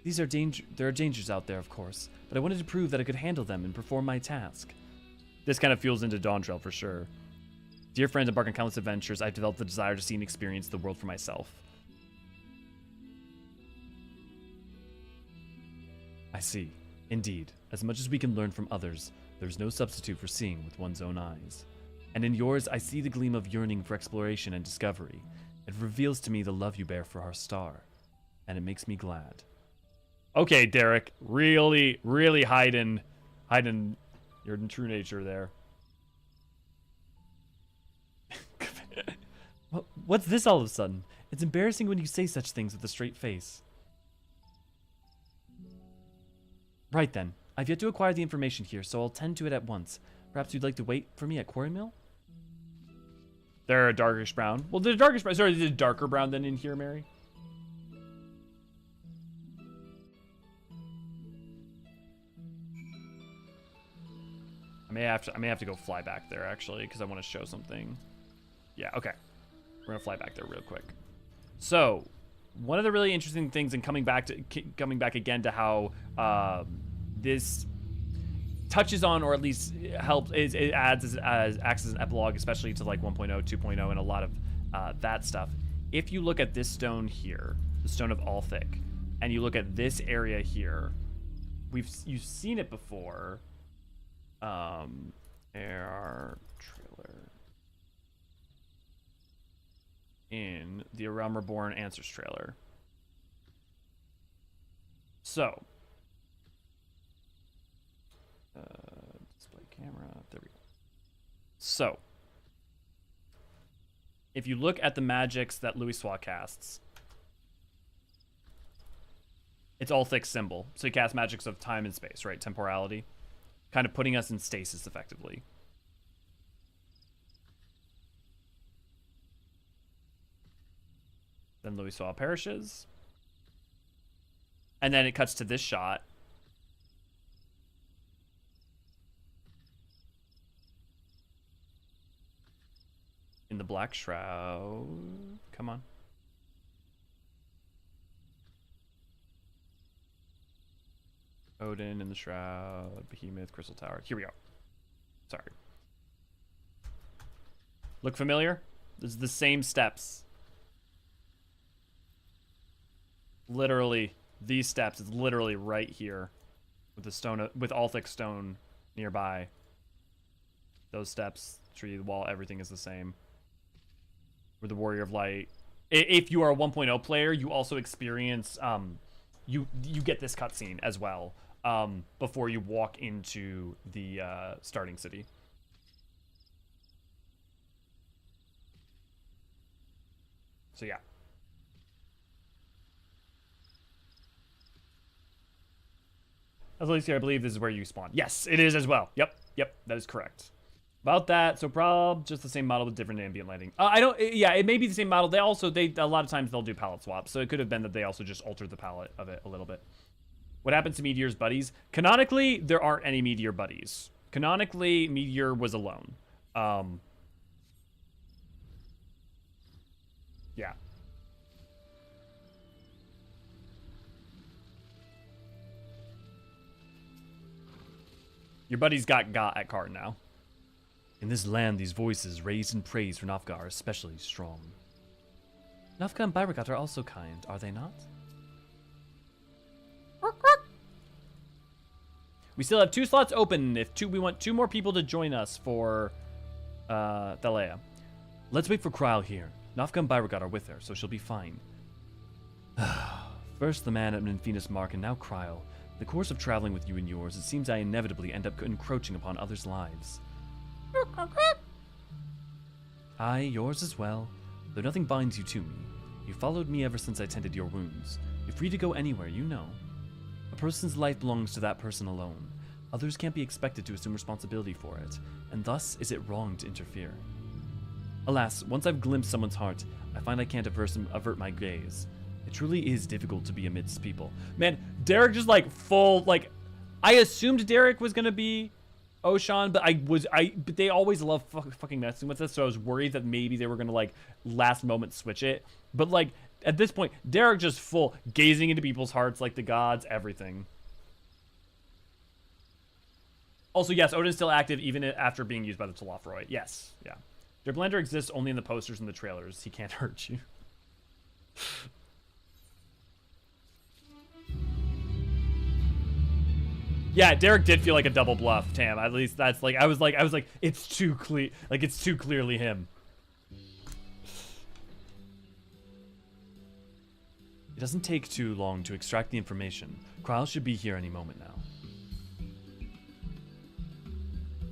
There are dangers out there, of course, but I wanted to prove that I could handle them and perform my task. This kind of fuels into Dawntrail for sure. Dear friends, embark on countless adventures. I've developed the desire to see and experience the world for myself. I see. Indeed, as much as we can learn from others, there's no substitute for seeing with one's own eyes. And in yours, I see the gleam of yearning for exploration and discovery. It reveals to me the love you bear for our star, and it makes me glad. Okay, Derek, really hiding your true nature there. What's this all of a sudden? It's embarrassing when you say such things with a straight face. Right then, I've yet to acquire the information here, so I'll tend to it at once. Perhaps you'd like to wait for me at Quarry Mill? They're a darkish brown. Well, they're darkish brown. Sorry, they're darker brown than in here, Mary. I may have to go fly back there actually because I want to show something. Yeah, okay. We're gonna fly back there real quick. So, one of the really interesting things in coming back again to how this touches on, or at least helps, it acts as an epilogue, especially to like 1.0, 2.0, and a lot of that stuff. If you look at this stone here, the stone of Althic, and you look at this area here, you've seen it before. AR trailer in the A Realm Reborn Answers trailer. So, display camera, there we go. So, if you look at the magics that Louisoix casts, it's Althic symbol. So he casts magics of time and space, right? Temporality. Kind of putting us in stasis, effectively. Then Louisoix perishes. And then it cuts to this shot. In the Black Shroud. Come on. Odin in the Shroud, Behemoth, Crystal Tower. Here we go. Sorry. Look familiar? This is the same steps. Literally, these steps. It's literally right here, with the stone, with Althic stone nearby. Those steps, tree, the wall, everything is the same. We're the Warrior of Light. If you are a 1.0 player, you also experience you get this cutscene as well. Before you walk into the starting city. So yeah. As Alicia, I believe this is where you spawn. Yes, it is as well. Yep, that is correct. About that, so probably just the same model with different ambient lighting. Yeah, it may be the same model. They a lot of times they'll do palette swaps, so it could have been that they also just altered the palette of it a little bit. What happens to Meteor's buddies? Canonically, there aren't any Meteor buddies. Canonically, Meteor was alone. Yeah. Your buddy's got at card now.
In this land, these voices raised in praise for Nafka are especially strong.
Nafka and Byragat are also kind, are they not? We still have 2 slots open if we want 2 more people to join us for Thalea.
Let's wait for Kryl here. Nafka and Byragat are with her, so she'll be fine. First the man at Menphena's Mark, and now Kryl. The course of traveling with you and yours, it seems I inevitably end up encroaching upon others' lives. Aye, yours as well. Though nothing binds you to me. You followed me ever since I tended your wounds. You're free to go anywhere, you know. A person's life belongs to that person alone. Others can't be expected to assume responsibility for it, and thus is it wrong to interfere. Alas, once I've glimpsed someone's heart, I find I can't avert my gaze. It truly is difficult to be amidst people.
Man, Derek just like full, like, I assumed Derek was gonna be Oshan, but but they always love fucking messing with us, so I was worried that maybe they were gonna like last moment switch it. But like at this point, Derek just full gazing into people's hearts like the gods, everything. Also, yes, Odin's still active even after being used by the Telafroy. Yes, yeah. Derblender exists only in the posters and the trailers. He can't hurt you. Yeah, Derek did feel like a double bluff, Tam. At least that's like I was like it's too clear, like it's too clearly him.
It doesn't take too long to extract the information. Kryl should be here any moment now.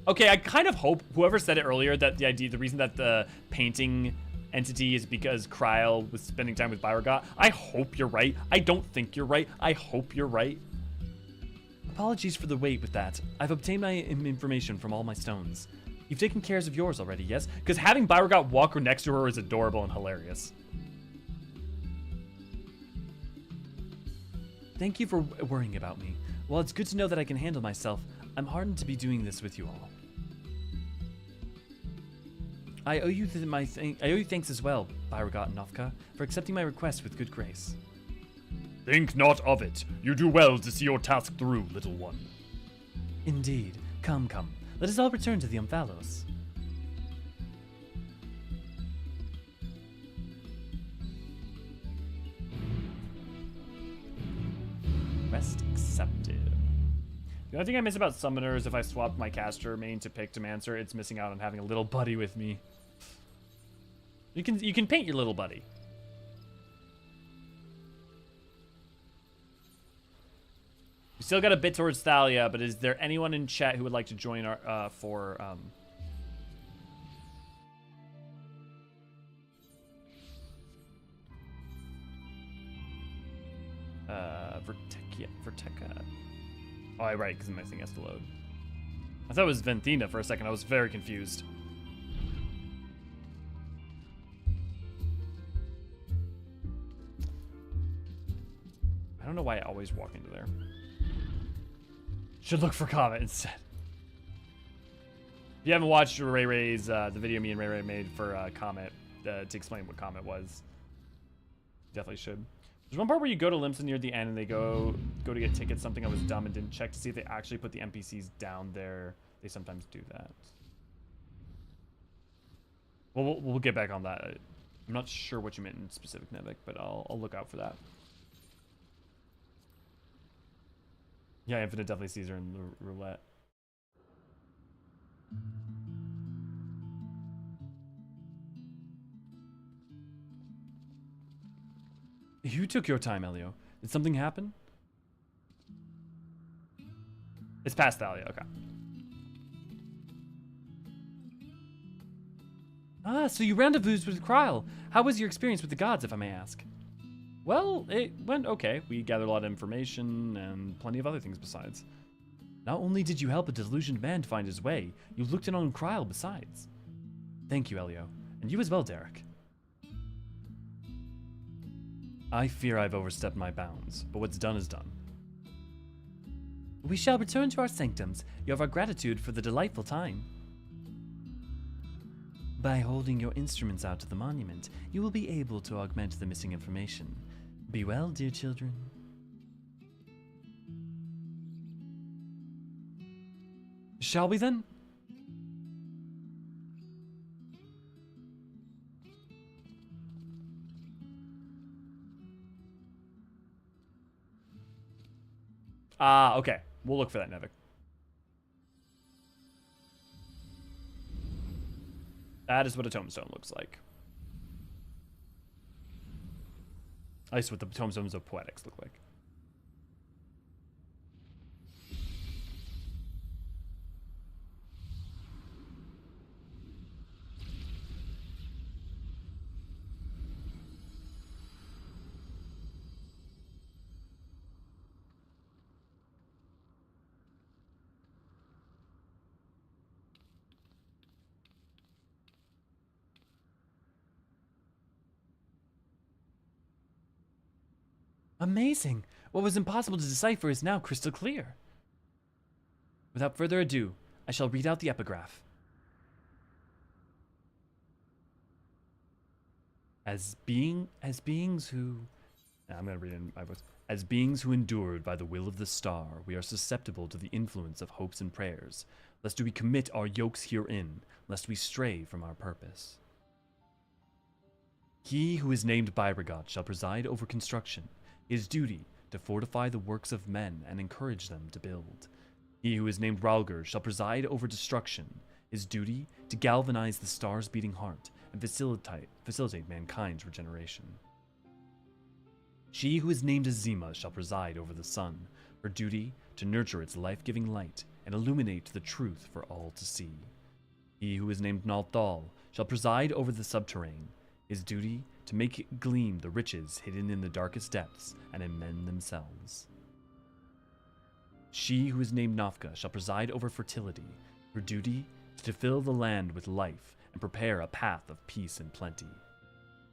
Okay, I kind of hope whoever said it earlier that the reason that the painting entity is because Kryl was spending time with Byragat. I hope you're right. I don't think you're right. I hope you're right.
Apologies for the wait with that. I've obtained my information from all my stones. You've taken care of yours already, yes?
Because having Byragat walk next to her is adorable and hilarious.
Thank you for worrying about me. While it's good to know that I can handle myself, I'm heartened to be doing this with you all. I owe you thanks as well, Byragat and Nafka, for accepting my request with good grace. Think not of it. You do well to see your task through, little one. Indeed. Come, come. Let us all return to the Omphalos.
Quest accepted. The only thing I miss about Summoner is if I swap my caster main to Pictomancer, it's missing out on having a little buddy with me. You can paint your little buddy. We still got a bit towards Thalia, but is there anyone in chat who would like to join our Verteca? Oh, right, because my thing has to load. I thought it was Venthina for a second. I was very confused. I don't know why I always walk into there. Should look for Comet instead. If you haven't watched Ray Ray's, the video me and Ray Ray made for Comet, to explain what Comet was, definitely should. There's one part where you go to Limsa near the end and they go to get tickets, something I was dumb and didn't check to see if they actually put the NPCs down there. They sometimes do that. Well, we'll get back on that. I'm not sure what you meant in specific, Nevik, but I'll look out for that. Yeah, Infinite definitely sees her in the roulette.
You took your time, Elio. Did something happen?
It's past Thalia, okay.
Ah, so you rendezvoused with Kryl. How was your experience with the gods, if I may ask?
Well, it went okay. We gathered a lot of information and plenty of other things besides.
Not only did you help a delusioned man find his way, you looked in on Kryl besides. Thank you, Elio. And you as well, Derek. I fear I've overstepped my bounds, but what's done is done. We shall return to our sanctums. You have our gratitude for the delightful time.
By holding your instruments out to the monument, you will be able to augment the missing information. Be well, dear children. Shall we then? Okay. We'll look for that, Nevik. That is what a tombstone looks like. At least what the tombstones of TwitteX look like. Amazing! What was impossible to decipher is now crystal clear. Without further ado, I shall read out the epigraph. As beings who... I'm going to read it in my voice. As beings who endured by the will of the star, we are susceptible to the influence of hopes and prayers, lest we commit our yokes herein, lest we stray from our purpose. He who is named Byregot shall preside over construction, his duty to fortify the works of men and encourage them to build. He who is named Ralger shall preside over destruction, his duty to galvanize the star's beating heart and facilitate mankind's regeneration. She who is named Azima shall preside over the sun, her duty to nurture its life-giving light and illuminate the truth for all to see. He who is named Nald'thal shall preside over the subterrane, his duty to make gleam the riches hidden in the darkest depths and in men themselves. She who is named Nafka shall preside over fertility, her duty to fill the land with life and prepare a path of peace and plenty.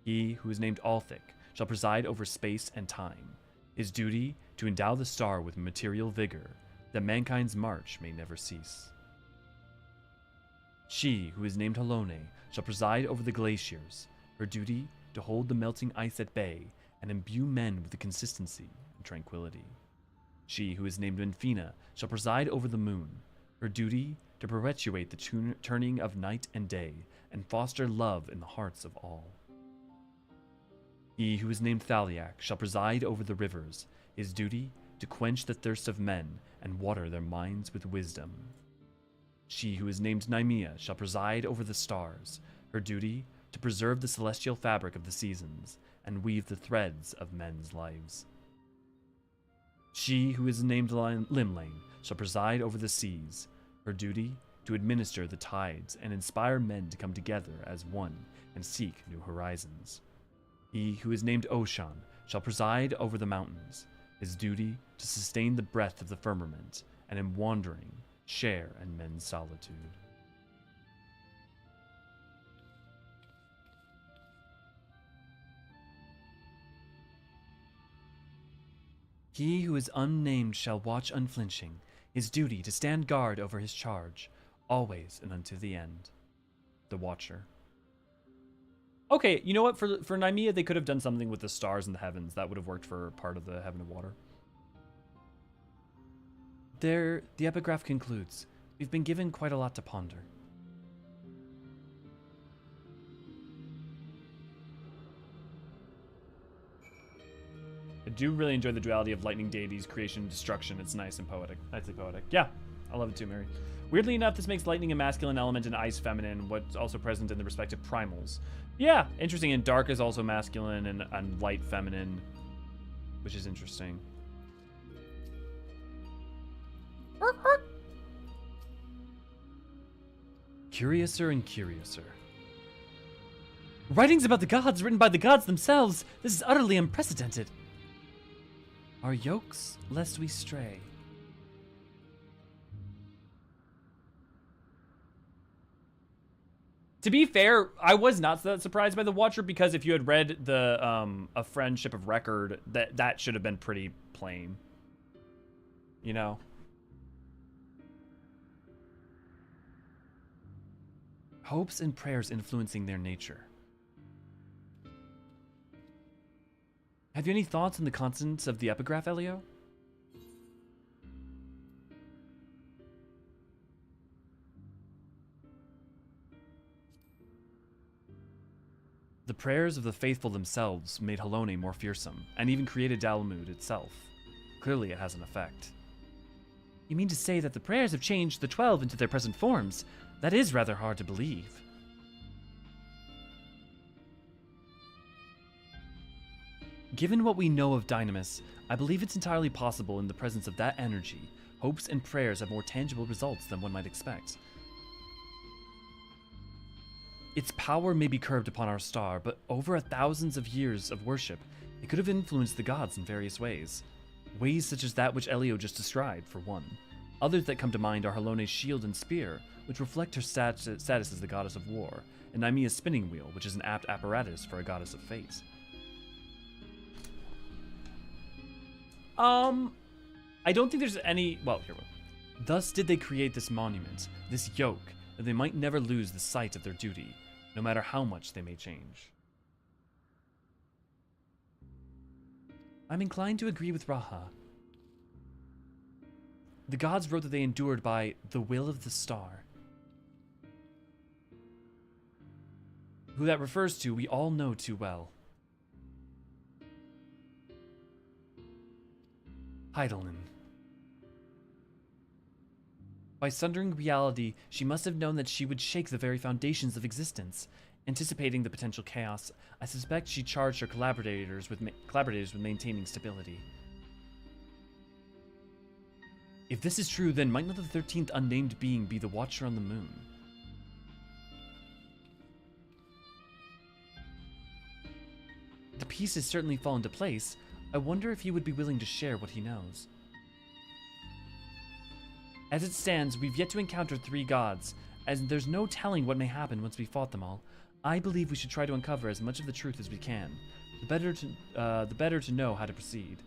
He who is named Althik shall preside over space and time, his duty to endow the star with material vigor, that mankind's march may never cease. She who is named Halone shall preside over the glaciers, her duty to hold the melting ice at bay and imbue men with the consistency and tranquility. She who is named Menfina shall preside over the moon, her duty to perpetuate the turning of night and day and foster love in the hearts of all. He who is named Thaliak shall preside over the rivers, his duty to quench the thirst of men and water their minds with wisdom. She who is named Nymea shall preside over the stars, her duty to preserve the celestial fabric of the seasons and weave the threads of men's lives. She who is named Limlane shall preside over the seas, her duty to administer the tides and inspire men to come together as one and seek new horizons. He who is named Oshan shall preside over the mountains, his duty to sustain the breadth of the firmament and in wandering share in men's solitude. He who is unnamed shall watch unflinching, his duty to stand guard over his charge, always and unto the end. The Watcher. Okay, you know what? For Nymea, they could have done something with the stars in the heavens. That would have worked for part of the Heaven of Water. There, the epigraph concludes. We've been given quite a lot to ponder. I do really enjoy the duality of lightning deities, creation, and destruction. It's nice and poetic. Nicely poetic. Yeah, I love it too, Mary. Weirdly enough, this makes lightning a masculine element and ice feminine, what's also present in the respective primals. Yeah, interesting. And dark is also masculine and light feminine, which is interesting. Curiouser and curiouser. Writings about the gods written by the gods themselves. This is utterly unprecedented. Our yokes, lest we stray. To be fair, I was not that surprised by the Watcher, because if you had read the A Friendship of Record, that should have been pretty plain. You know? Hopes and prayers influencing their nature. Have you any thoughts on the consonants of the epigraph, Elio? The prayers of the faithful themselves made Hydaelyn more fearsome, and even created Dalamud itself. Clearly it has an effect. You mean to say that the prayers have changed the 12 into their present forms? That is rather hard to believe. Given what we know of Dynamis, I believe it's entirely possible in the presence of that energy, hopes and prayers have more tangible results than one might expect. Its power may be curbed upon our star, but over thousands of years of worship, it could have influenced the gods in various ways. Ways such as that which Elio just described, for one. Others that come to mind are Hydaelyn's shield and spear, which reflect her status as the goddess of war, and Nymea's spinning wheel, which is an apt apparatus for a goddess of fate. I don't think there's any... Well, here we go. Thus did they create this monument, this yoke, that they might never lose the sight of their duty, no matter how much they may change. I'm inclined to agree with Raha. The gods wrote that they endured by the will of the star. Who that refers to, we all know too well. Hydaelyn. By sundering reality, she must have known that she would shake the very foundations of existence. Anticipating the potential chaos, I suspect she charged her collaborators with maintaining stability. If this is true, then might not the 13th unnamed being be the Watcher on the Moon? The pieces certainly fall into place. I wonder if he would be willing to share what he knows. As it stands, we've yet to encounter 3 gods, as there's no telling what may happen once we fought them all. I believe we should try to uncover as much of the truth as we can. The better to know how to proceed.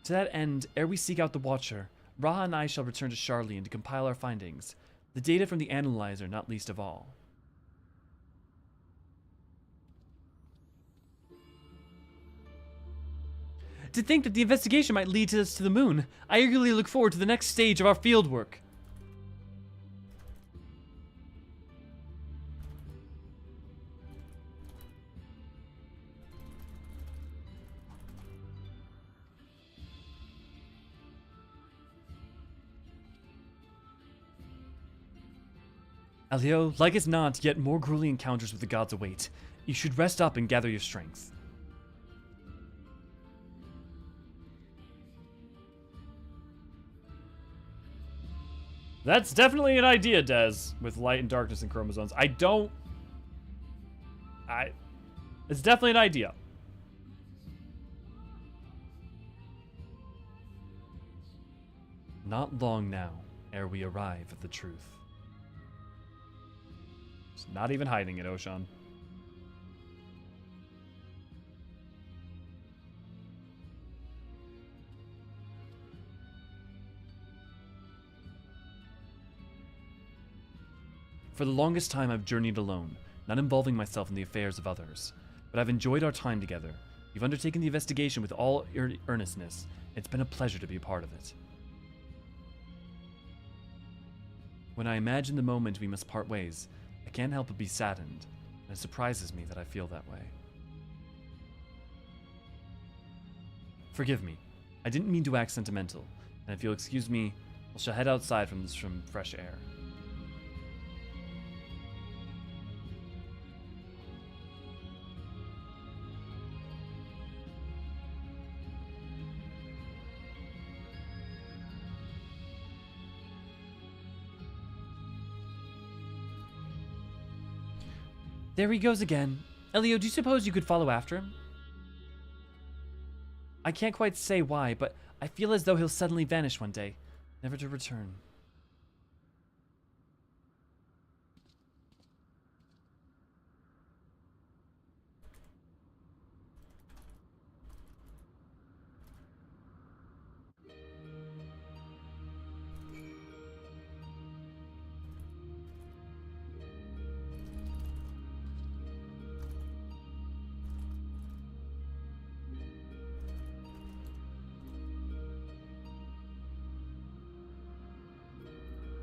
To that end, ere we seek out the Watcher, Raha and I shall return to Sharlayan to compile our findings, the data from the analyzer not least of all. To think that the investigation might lead us to the moon, I eagerly look forward to the next stage of our fieldwork. Elio, like as not, yet more grueling encounters with the gods await. You should rest up and gather your strength.
That's definitely an idea, Des, with light and darkness and chromosomes. It's definitely an idea.
Not long now, ere we arrive at the truth.
It's not even hiding it, Oshan.
For the longest time I've journeyed alone, not involving myself in the affairs of others. But I've enjoyed our time together. You've undertaken the investigation with all earnestness. It's been a pleasure to be a part of it. When I imagine the moment we must part ways, I can't help but be saddened, and it surprises me that I feel that way. Forgive me. I didn't mean to act sentimental, and if you'll excuse me, I shall head outside from fresh air. There he goes again. Elio, do you suppose you could follow after him? I can't quite say why, but I feel as though he'll suddenly vanish one day, never to return.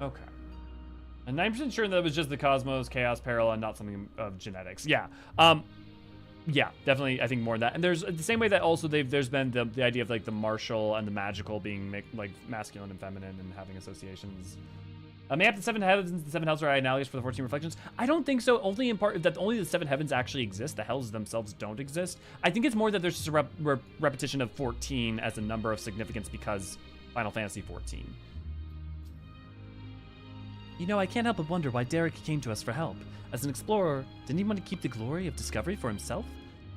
Okay. And 9% sure that was just the cosmos, chaos, peril, and not something of genetics. Yeah. Yeah, definitely. I think more than that. And there's the same way that also there's been the idea of like the martial and the magical being like masculine and feminine and having associations. May have the 7 heavens and the 7 hells are analogous for the 14 reflections. I don't think so. Only in part that only the 7 heavens actually exist. The hells themselves don't exist. I think it's more that there's just a repetition of 14 as a number of significance because Final Fantasy 14. You know, I can't help but wonder why Derek came to us for help. As an explorer, didn't he want to keep the glory of discovery for himself?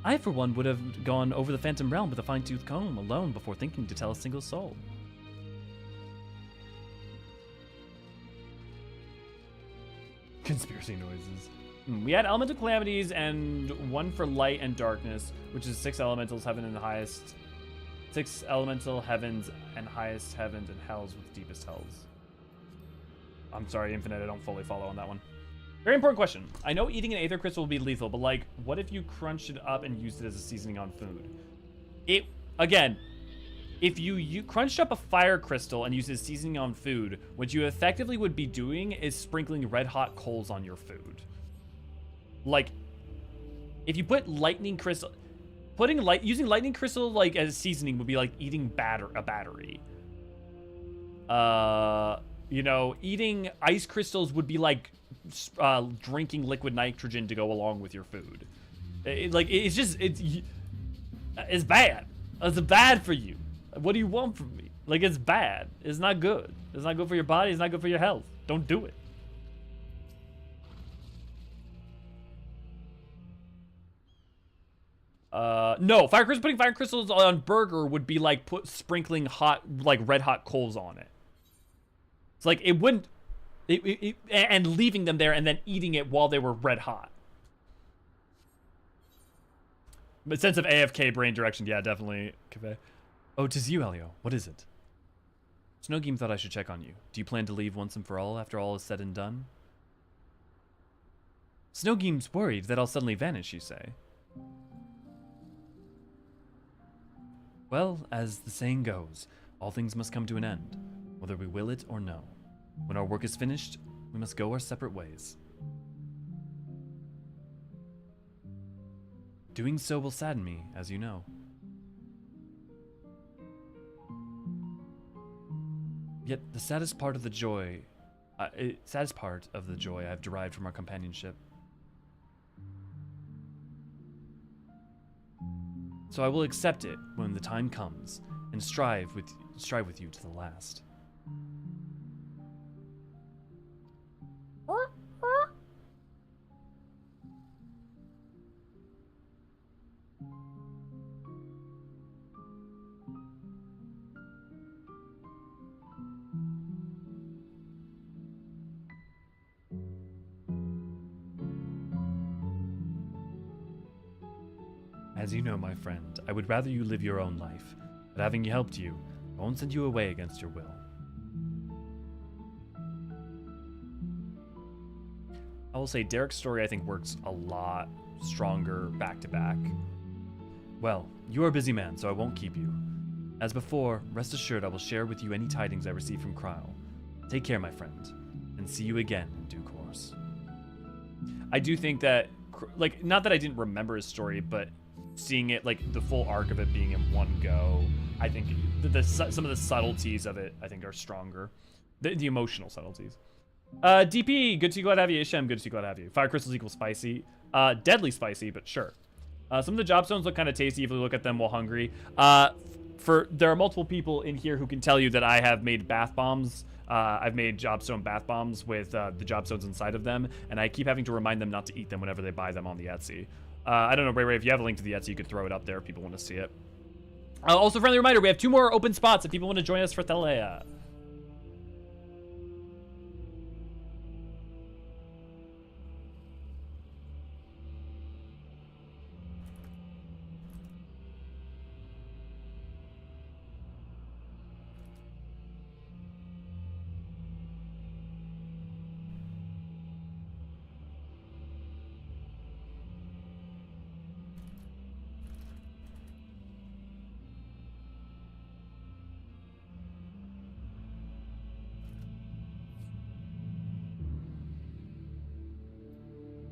I, for one, would have gone over the Phantom Realm with a fine-tooth comb alone before thinking to tell a single soul. Conspiracy noises. We had elemental calamities and 1 for light and darkness, which is 6 elementals, heaven and the highest. 6 elemental heavens and highest heavens and hells with deepest hells. I'm sorry, Infinite, I don't fully follow on that one. Very important question. I know eating an aether crystal will be lethal, but like, what if you crunched it up and used it as a seasoning on food? Again, if you crunched up a fire crystal and used it as seasoning on food, what you effectively would be doing is sprinkling red hot coals on your food. Like, if you put lightning crystal, using lightning crystal like as seasoning would be like eating a battery. You know, eating ice crystals would be like drinking liquid nitrogen to go along with your food. It's bad. It's bad for you. What do you want from me? Like, it's bad. It's not good. It's not good for your body. It's not good for your health. Don't do it. No, putting fire crystals on burger would be like sprinkling red hot coals on it. It's like it wouldn't, and leaving them there and then eating it while they were red hot. But sense of AFK brain direction, yeah, definitely. Oh, 'tis you, Elio. What is it? Snowgame thought I should check on you. Do you plan to leave once and for all after all is said and done? Snowgame's worried that I'll suddenly vanish, you say? Well, as the saying goes, all things must come to an end, whether we will it or no. When our work is finished, we must go our separate ways. Doing so will sadden me, as you know. Yet the saddest part of the joy I've derived from our companionship. So I will accept it when the time comes, and strive with you to the last. As you know, my friend, I would rather you live your own life, but having helped you, I won't send you away against your will. I will say Derek's story, I think, works a lot stronger back to back. Well, you are a busy man, so I won't keep you. As before, rest assured I will share with you any tidings I receive from Cryle. Take care, my friend, and see you again in due course. I do think that, like, not that I didn't remember his story, but seeing it, like, the full arc of it being in one go, I think some of the subtleties of it, I think, are stronger. The emotional subtleties. DP, good to see, glad to have you. Ishem, good to see, glad to have you. Fire crystals equal spicy. Deadly spicy, but sure. Some of the job stones look kind of tasty if you look at them while hungry. There are multiple people in here who can tell you that I have made bath bombs. I've made jobstone bath bombs with the jobstones inside of them, and I keep having to remind them not to eat them whenever they buy them on the Etsy. I don't know, Ray, if you have a link to the Etsy, you could throw it up there if people want to see it. Also, friendly reminder, we have 2 more open spots if people want to join us for Thelea.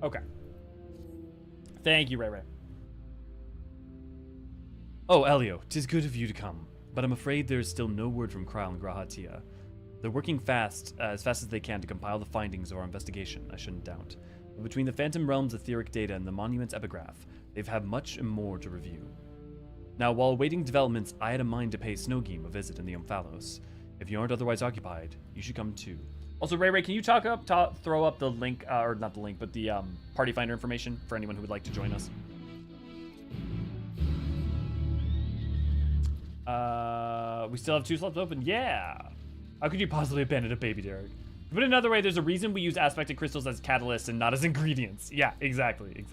Okay. Thank you, Ray Ray.
Oh, Elio, 'tis good of you to come, but I'm afraid there is still no word from Kryle and Grahatia. They're working as fast as they can to compile the findings of our investigation, I shouldn't doubt. But between the Phantom Realm's etheric data and the Monument's epigraph, they've had much and more to review. Now, while awaiting developments, I had a mind to pay Snowgame a visit in the Omphalos. If you aren't otherwise occupied, you should come too.
Also, Ray Ray, can you throw up the link, or not the link, but the party finder information for anyone who would like to join us? We still have 2 slots open. Yeah. How could you possibly abandon a baby, Derek? But another way, there's a reason we use aspected crystals as catalysts and not as ingredients. Yeah, exactly.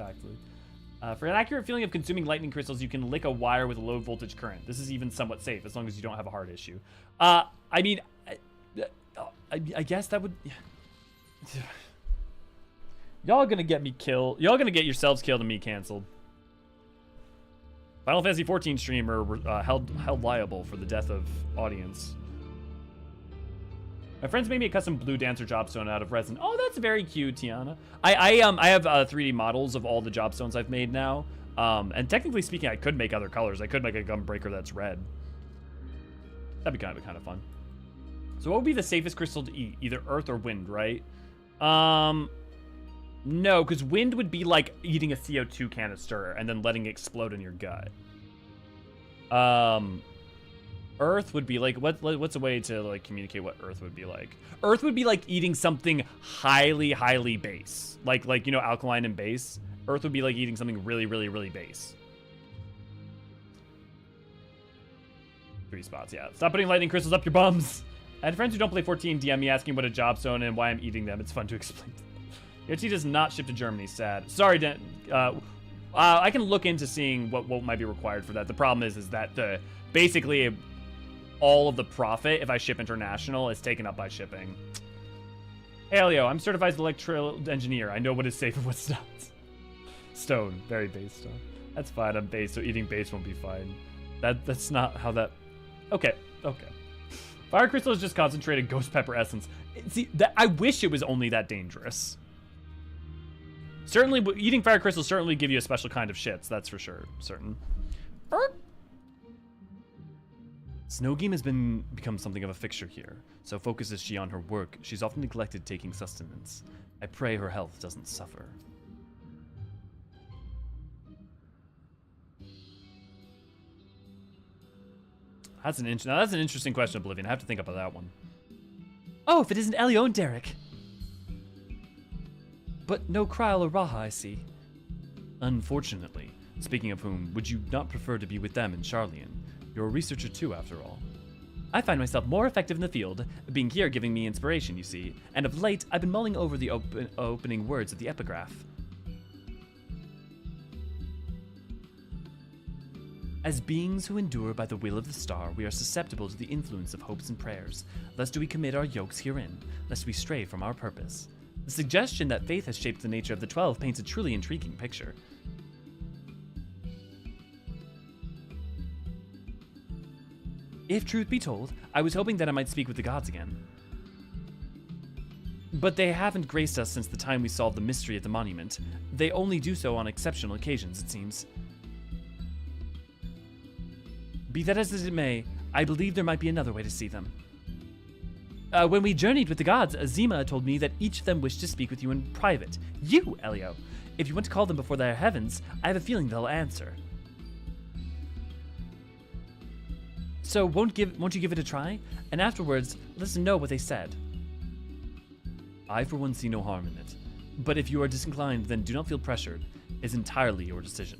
For an accurate feeling of consuming lightning crystals, you can lick a wire with a low voltage current. This is even somewhat safe, as long as you don't have a heart issue. I mean, I guess that would... Y'all gonna get me killed. Y'all gonna get yourselves killed and me canceled. Final Fantasy XIV streamer held liable for the death of audience. My friends made me a custom blue dancer jobstone out of resin. Oh, that's very cute, Tiana. I have 3D models of all the jobstones I've made now. And technically speaking, I could make other colors. I could make a gunbreaker that's red. That'd be kind of fun. So what would be the safest crystal to eat? Either earth or wind, right? No, because wind would be like eating a CO2 canister and then letting it explode in your gut. Earth would be like, what's a way to like communicate what Earth would be like? Earth would be like eating something highly base, like you know, alkaline and base. Earth would be like eating something really base. 3 spots, yeah. Stop putting lightning crystals up your bums. I had friends who don't play 14 DM me asking what a jobstone and why I'm eating them. It's fun to explain. EOT does not ship to Germany, sad. Sorry, I can look into seeing what might be required for that. The problem is that basically all of the profit, if I ship international, is taken up by shipping. Hey, Elio, I'm certified as an electrical engineer. I know what is safe and what's not. Stone, very base stone. That's fine, I'm base, so eating base won't be fine. That's not how that... Okay. Fire crystal is just concentrated ghost pepper essence. See, I wish it was only that dangerous. Certainly, eating fire crystals certainly give you a special kind of shits, that's for sure, certain.
Snowgame has become something of a fixture here, so focuses she on her work, she's often neglected taking sustenance. I pray her health doesn't suffer.
That's an interesting question, Oblivion. I have to think about that one.
Oh, if it isn't Elio and Derek! But no Kryle or Raha, I see. Unfortunately. Speaking of whom, would you not prefer to be with them in Charlian? You're a researcher too, after all. I find myself more effective in the field, being here giving me inspiration, you see, and of late, I've been mulling over the opening words of the epigraph. As beings who endure by the will of the star, we are susceptible to the influence of hopes and prayers. Thus do we commit our yokes herein, lest we stray from our purpose. The suggestion that faith has shaped the nature of the 12 paints a truly intriguing picture. If truth be told, I was hoping that I might speak with the gods again. But they haven't graced us since the time we solved the mystery at the monument. They only do so on exceptional occasions, it seems. Be that as it may, I believe there might be another way to see them. When we journeyed with the gods, Azima told me that each of them wished to speak with you in private. You, Elio! If you want to call them before their heavens, I have a feeling they'll answer. So won't you give it a try? And afterwards, let us know what they said. I for one see no harm in it. But if you are disinclined, then do not feel pressured. It's entirely your decision.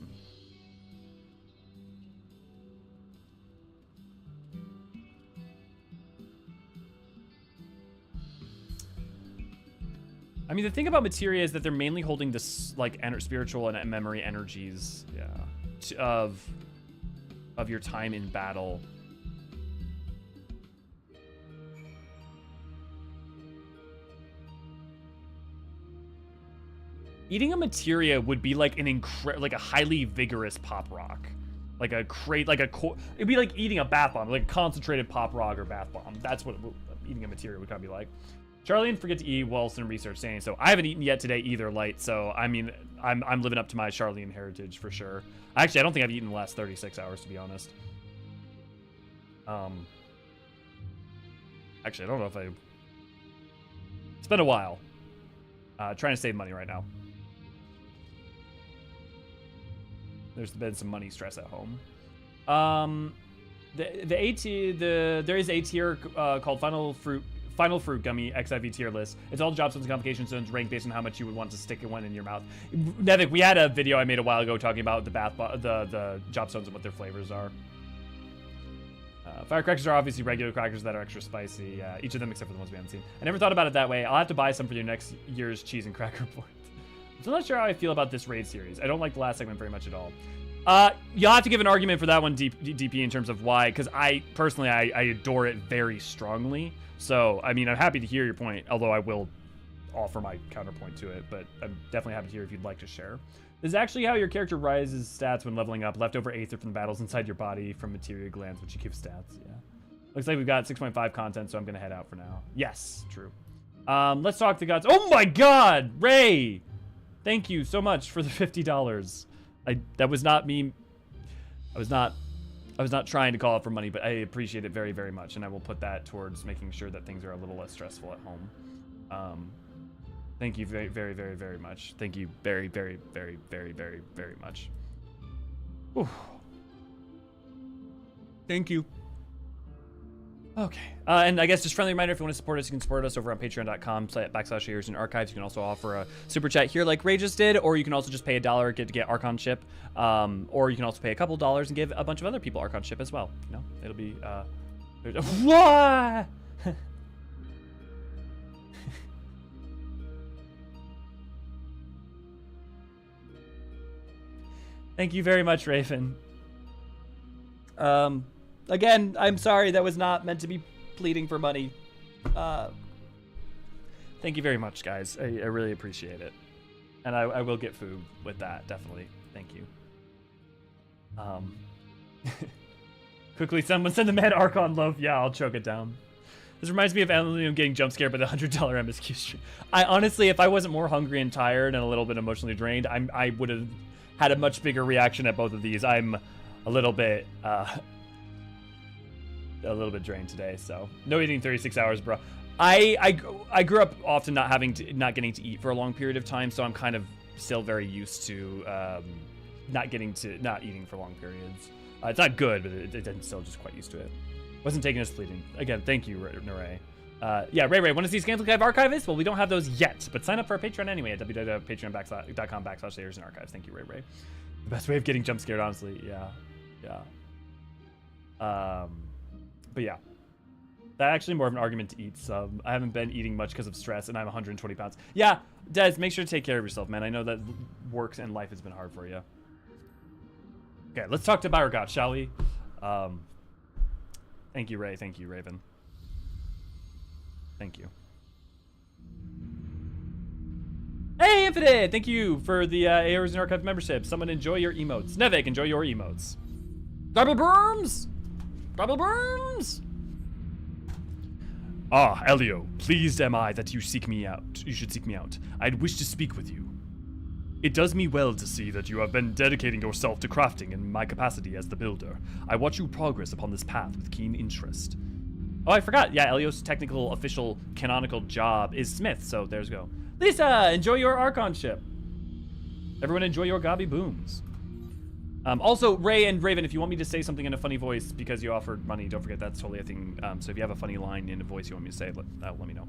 I mean, the thing about materia is that they're mainly holding this, like, spiritual and memory energies, yeah, of your time in battle. Eating a materia would be like like a highly vigorous pop rock, like it'd be like eating a bath bomb, like a concentrated pop rock or bath bomb. That's what eating a materia would kind of be like. Charlene, forget to eat whilst in research saying so. I haven't eaten yet today either, Light, so I mean, I'm living up to my Charlene heritage for sure. Actually, I don't think I've eaten in the last 36 hours, to be honest. Actually, I don't know if I... It's been a while. Trying to save money right now. There's been some money stress at home. There is a tier called Final Fruit Gummy XIV tier list. It's all job zones and complication zones ranked based on how much you would want to stick one in your mouth. Nevik, we had a video I made a while ago talking about the job zones and what their flavors are. Firecrackers are obviously regular crackers that are extra spicy. Each of them except for the ones we haven't seen. I never thought about it that way. I'll have to buy some for your next year's cheese and cracker board. I'm still not sure how I feel about this raid series. I don't like the last segment very much at all. You'll have to give an argument for that one, DP, in terms of why, because I personally adore it very strongly. So, I mean, I'm happy to hear your point, although I will offer my counterpoint to it, but I'm definitely happy to hear if you'd like to share. This is actually how your character rises stats when leveling up. Leftover aether from the battles inside your body from materia glands, which you give stats, yeah. Looks like we've got 6.5 content, so I'm gonna head out for now. Yes, true. Let's talk to gods. Oh my god, Ray! Thank you so much for the $50. That was not me. I was not trying to call out for money, but I appreciate it very, very much, and I will put that towards making sure that things are a little less stressful at home. Thank you very, very, very, very much. Thank you very, very, very, very, very, very much. Whew. Thank you. Okay. And I guess just friendly reminder, if you want to support us, you can support us over on patreon.com/Eorzean Archives. You can also offer a super chat here like Ray just did, or you can also just pay $1 to get archonship. Or you can also pay a couple dollars and give a bunch of other people archonship as well. You know, it'll be, what? Thank you very much, Raven. Again, I'm sorry, that was not meant to be pleading for money. Thank you very much, guys. I really appreciate it. And I will get food with that, definitely. Thank you. Quickly, someone send the man Archon loaf. Yeah, I'll choke it down. This reminds me of Hydaelyn getting jump scared by the $100 MSQ stream. I honestly, if I wasn't more hungry and tired and a little bit emotionally drained, I would have had a much bigger reaction at both of these. I'm a little bit drained today, so no eating 36 hours, bro. I grew up often not getting to eat for a long period of time, so I'm kind of still very used to not eating for long periods. It's not good, but I'm still just quite used to it. Wasn't taking as fleeting. Again, thank you, Ray. Yeah, Ray, want to see Scantlic Archivists? Well, we don't have those yet, but sign up for our Patreon anyway at www.patreon.com/Eorzean Archives. Thank you, Ray. The best way of getting jump scared, honestly. Yeah. But yeah, that's actually more of an argument to eat some. I haven't been eating much because of stress, and I'm 120 pounds. Yeah, Des, make sure to take care of yourself, man. I know that work and life has been hard for you. Okay, let's talk to Byrogot, shall we? Thank you, Ray. Thank you, Raven. Thank you. Hey, Infinite! Thank you for the Eorzean Archive membership. Someone enjoy your emotes. Nevik, enjoy your emotes. Double Burms!
Ah, Elio, pleased am I that you seek me out. You should seek me out. I'd wish to speak with you. It does me well to see that you have been dedicating yourself to crafting in my capacity as the builder. I watch you progress upon this path with keen interest.
Oh, I forgot. Yeah, Elio's technical, official, canonical job is Smith, so there's go. Lisa, enjoy your Archonship. Everyone enjoy your Gobby Booms. Also, Ray and Raven, if you want me to say something in a funny voice because you offered money, don't forget that's totally a thing. So if you have a funny line in a voice you want me to say, let me know.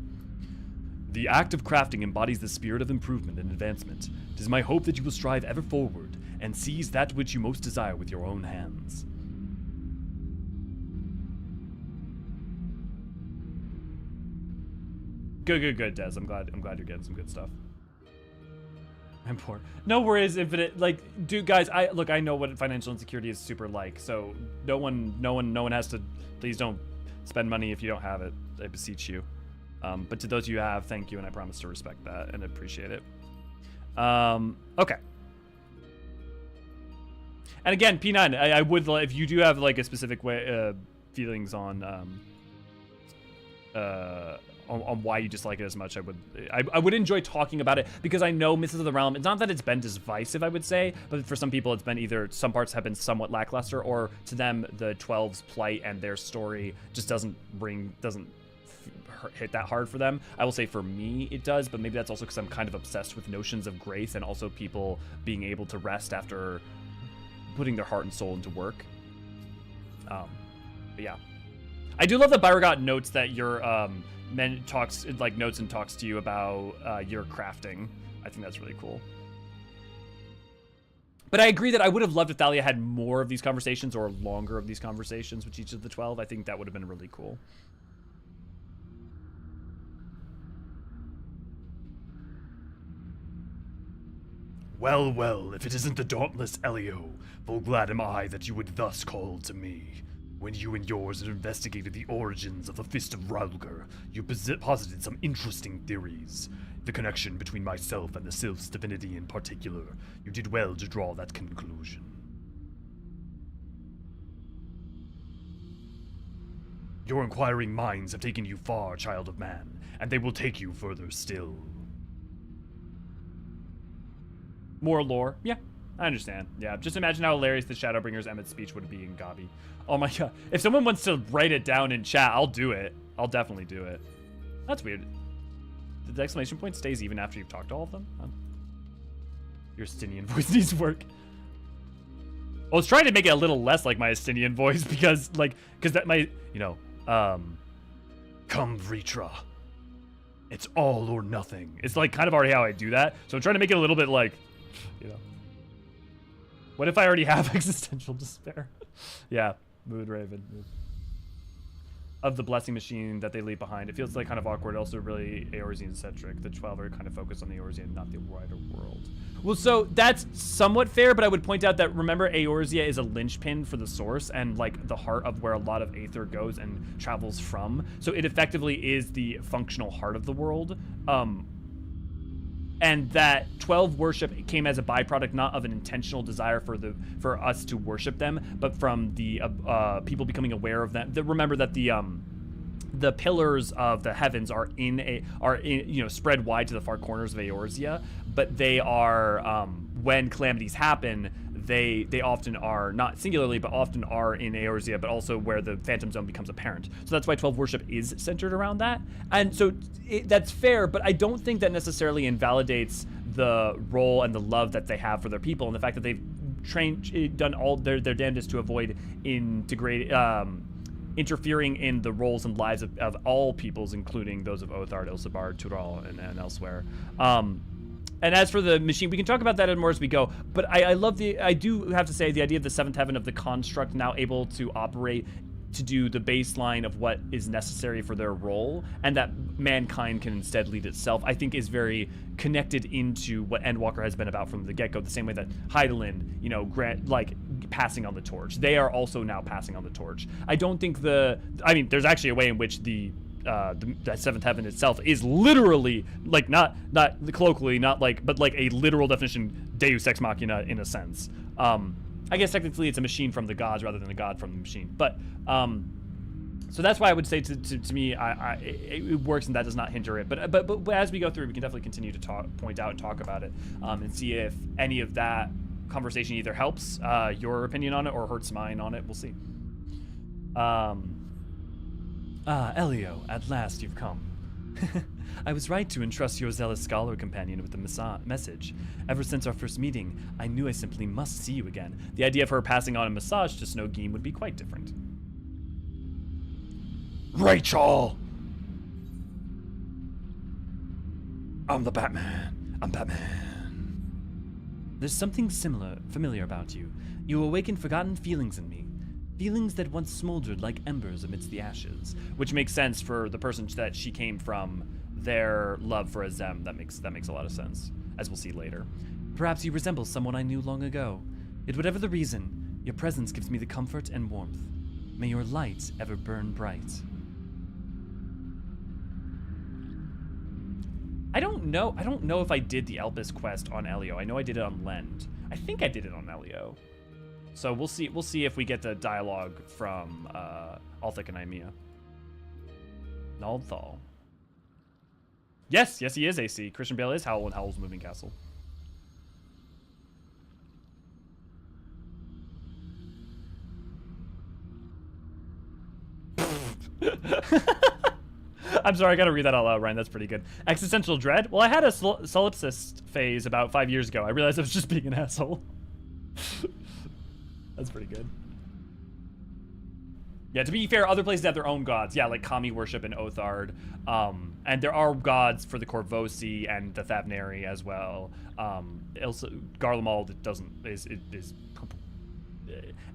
The act of crafting embodies the spirit of improvement and advancement. It is my hope that you will strive ever forward and seize that which you most desire with your own hands.
Good, Des. I'm glad you're getting some good stuff. I'm poor. No worries, Infinite. Like, dude, guys, I know what financial insecurity is super like. So no one has to. Please don't spend money if you don't have it. I beseech you. But to those you have, thank you, and I promise to respect that and appreciate it. Okay. And again, P9, I would, if you do have like a specific way feelings on on why you dislike it as much, I would enjoy talking about it, because I know Mists of the Realm, it's not that it's been divisive, I would say, but for some people it's been either some parts have been somewhat lackluster, or to them the 12's plight and their story just doesn't hit that hard for them. I will say for me it does, but maybe that's also because I'm kind of obsessed with notions of grace and also people being able to rest after putting their heart and soul into work. But yeah, I do love that Byragot notes that your notes and talks to you about your crafting. I think that's really cool. But I agree that I would have loved if Thalia had more of these conversations, or longer of these conversations with each of the 12. I think that would have been really cool.
Well, well, if it isn't the dauntless Elio, full glad am I that you would thus call to me. When you and yours investigated the origins of the Fist of Ralgar, you posited some interesting theories. The connection between myself and the Sylph's divinity in particular. You did well to draw that conclusion. Your inquiring minds have taken you far, child of man, and they will take you further still.
More lore. Yeah, I understand. Yeah, just imagine how hilarious the Shadowbringer's Emmett's speech would be in Gabi. Oh my god. If someone wants to write it down in chat, I'll do it. I'll definitely do it. That's weird. The exclamation point stays even after you've talked to all of them? Huh? Your Estinian voice needs work. I was trying to make it a little less like my Estinian voice because that might, come Vritra. It's all or nothing. It's like kind of already how I do that. So I'm trying to make it a little bit like, what if I already have existential despair? Yeah, Mood Raven. Of the blessing machine that they leave behind. It feels like kind of awkward, also really Eorzean centric. The 12 are kind of focused on the Eorzean, not the wider world. Well, so that's somewhat fair, but I would point out that, remember, Eorzea is a linchpin for the source and like the heart of where a lot of Aether goes and travels from. So it effectively is the functional heart of the world. And that 12 worship came as a byproduct, not of an intentional desire for us to worship them, but from the people becoming aware of them. Remember that the pillars of the heavens are spread wide to the far corners of Eorzea, but they are when calamities happen, they often are, not singularly, but often are in Eorzea, but also where the Phantom Zone becomes apparent. So that's why 12 worship is centered around that. And so that's fair, but I don't think that necessarily invalidates the role and the love that they have for their people, and the fact that they've done all their damnedest to avoid interfering in the roles and lives of all peoples, including those of Othard, Ilsabar, Tural, and elsewhere. And as for the machine, we can talk about that more as we go, but I do have to say the idea of the seventh heaven, of the construct now able to operate to do the baseline of what is necessary for their role, and that mankind can instead lead itself, I think is very connected into what Endwalker has been about from the get-go, the same way that Hydaelyn, passing on the torch. They are also now passing on the torch. I don't think there's actually a way in which that seventh heaven itself is literally not colloquially, but a literal definition, Deus Ex Machina in a sense. I guess technically it's a machine from the gods rather than a god from the machine, but so that's why I would say to me it works, and that does not hinder it. But as we go through, we can definitely continue to point out and talk about it, and see if any of that conversation either helps your opinion on it or hurts mine on it. We'll see. Elio, at last you've come. I was right to entrust your zealous scholar companion with the message. Ever since our first meeting, I knew I simply must see you again. The idea of her passing on a massage to Snowgeem would be quite different.
Rachel! I'm the Batman. I'm Batman.
There's something familiar about you. You awaken forgotten feelings in me. Feelings that once smoldered like embers amidst the ashes. Which makes sense for the person that she came from, their love for Azem. That makes a lot of sense, as we'll see later. Perhaps you resemble someone I knew long ago. Yet whatever the reason, your presence gives me the comfort and warmth. May your light ever burn bright. I don't know if I did the Elpis quest on Elio. I know I did it on Lend. I think I did it on Elio. So we'll see if we get the dialogue from Althek and Aimea. Nald'thal. Yes, he is AC. Christian Bale is Howl in Howl's Moving Castle. I'm sorry, I gotta read that out loud, Ryan. That's pretty good. Existential dread? Well, I had a solipsist phase about 5 years ago. I realized I was just being an asshole. That's pretty good. Yeah, to be fair, other places have their own gods. Yeah, like Kami worship in Othard. And there are gods for the Korvosi and the Thavnari as well. Garlemald is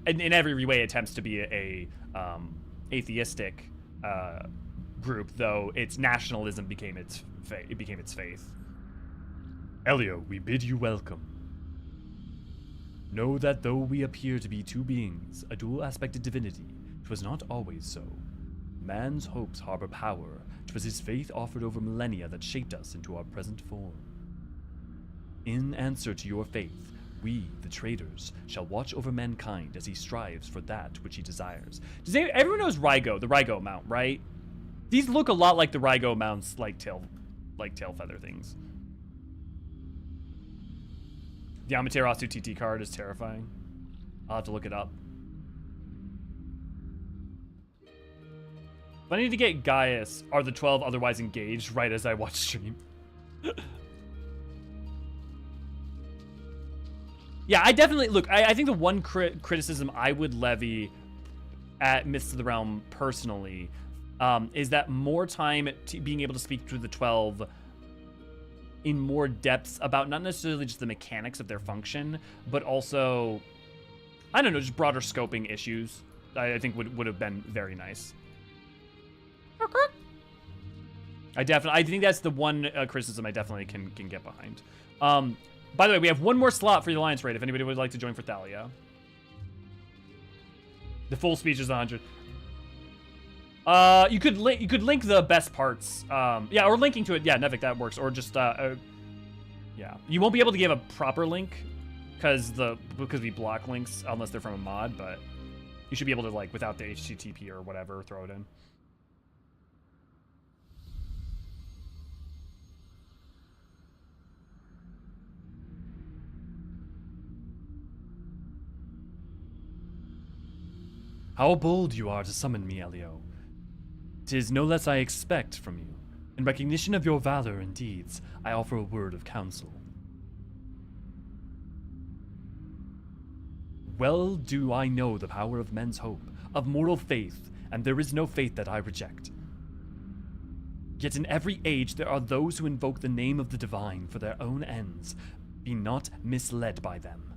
in every way attempts to be a atheistic group, though its nationalism became its faith.
Elio, we bid you welcome. Know that though we appear to be two beings, a dual-aspected divinity, 'twas not always so. Man's hopes harbor power. 'Twas his faith offered over millennia that shaped us into our present form. In answer to your faith, we, the traitors, shall watch over mankind as he strives for that which he desires.
Everyone knows Rygo, the Rygo mount, right? These look a lot like the Rygo mounts, like tail feather things. The Amaterasu TT card is terrifying. I'll have to look it up. If I need to get Gaius, are the 12 otherwise engaged right as I watch stream? Yeah, I definitely, look, I think the one criticism I would levy at Myths of the Realm personally is that more time being able to speak to the 12 in more depth about not necessarily just the mechanics of their function, but also, I don't know, just broader scoping issues, I think would have been very nice. I think that's the one criticism I definitely can get behind. By the way, we have one more slot for the Alliance raid if anybody would like to join for Thalia. The full speech is 100. You could link the best parts. Yeah, or linking to it. Yeah, Nevik, that works. Or just yeah, you won't be able to give a proper link because we block links unless they're from a mod, but you should be able to, like, without the HTTP or whatever, throw it in.
How bold you are to summon me, Elio. 'Tis no less I expect from you. In recognition of your valor and deeds, I offer a word of counsel. Well do I know the power of men's hope, of mortal faith, and there is no faith that I reject. Yet in every age there are those who invoke the name of the divine for their own ends. Be not misled by them.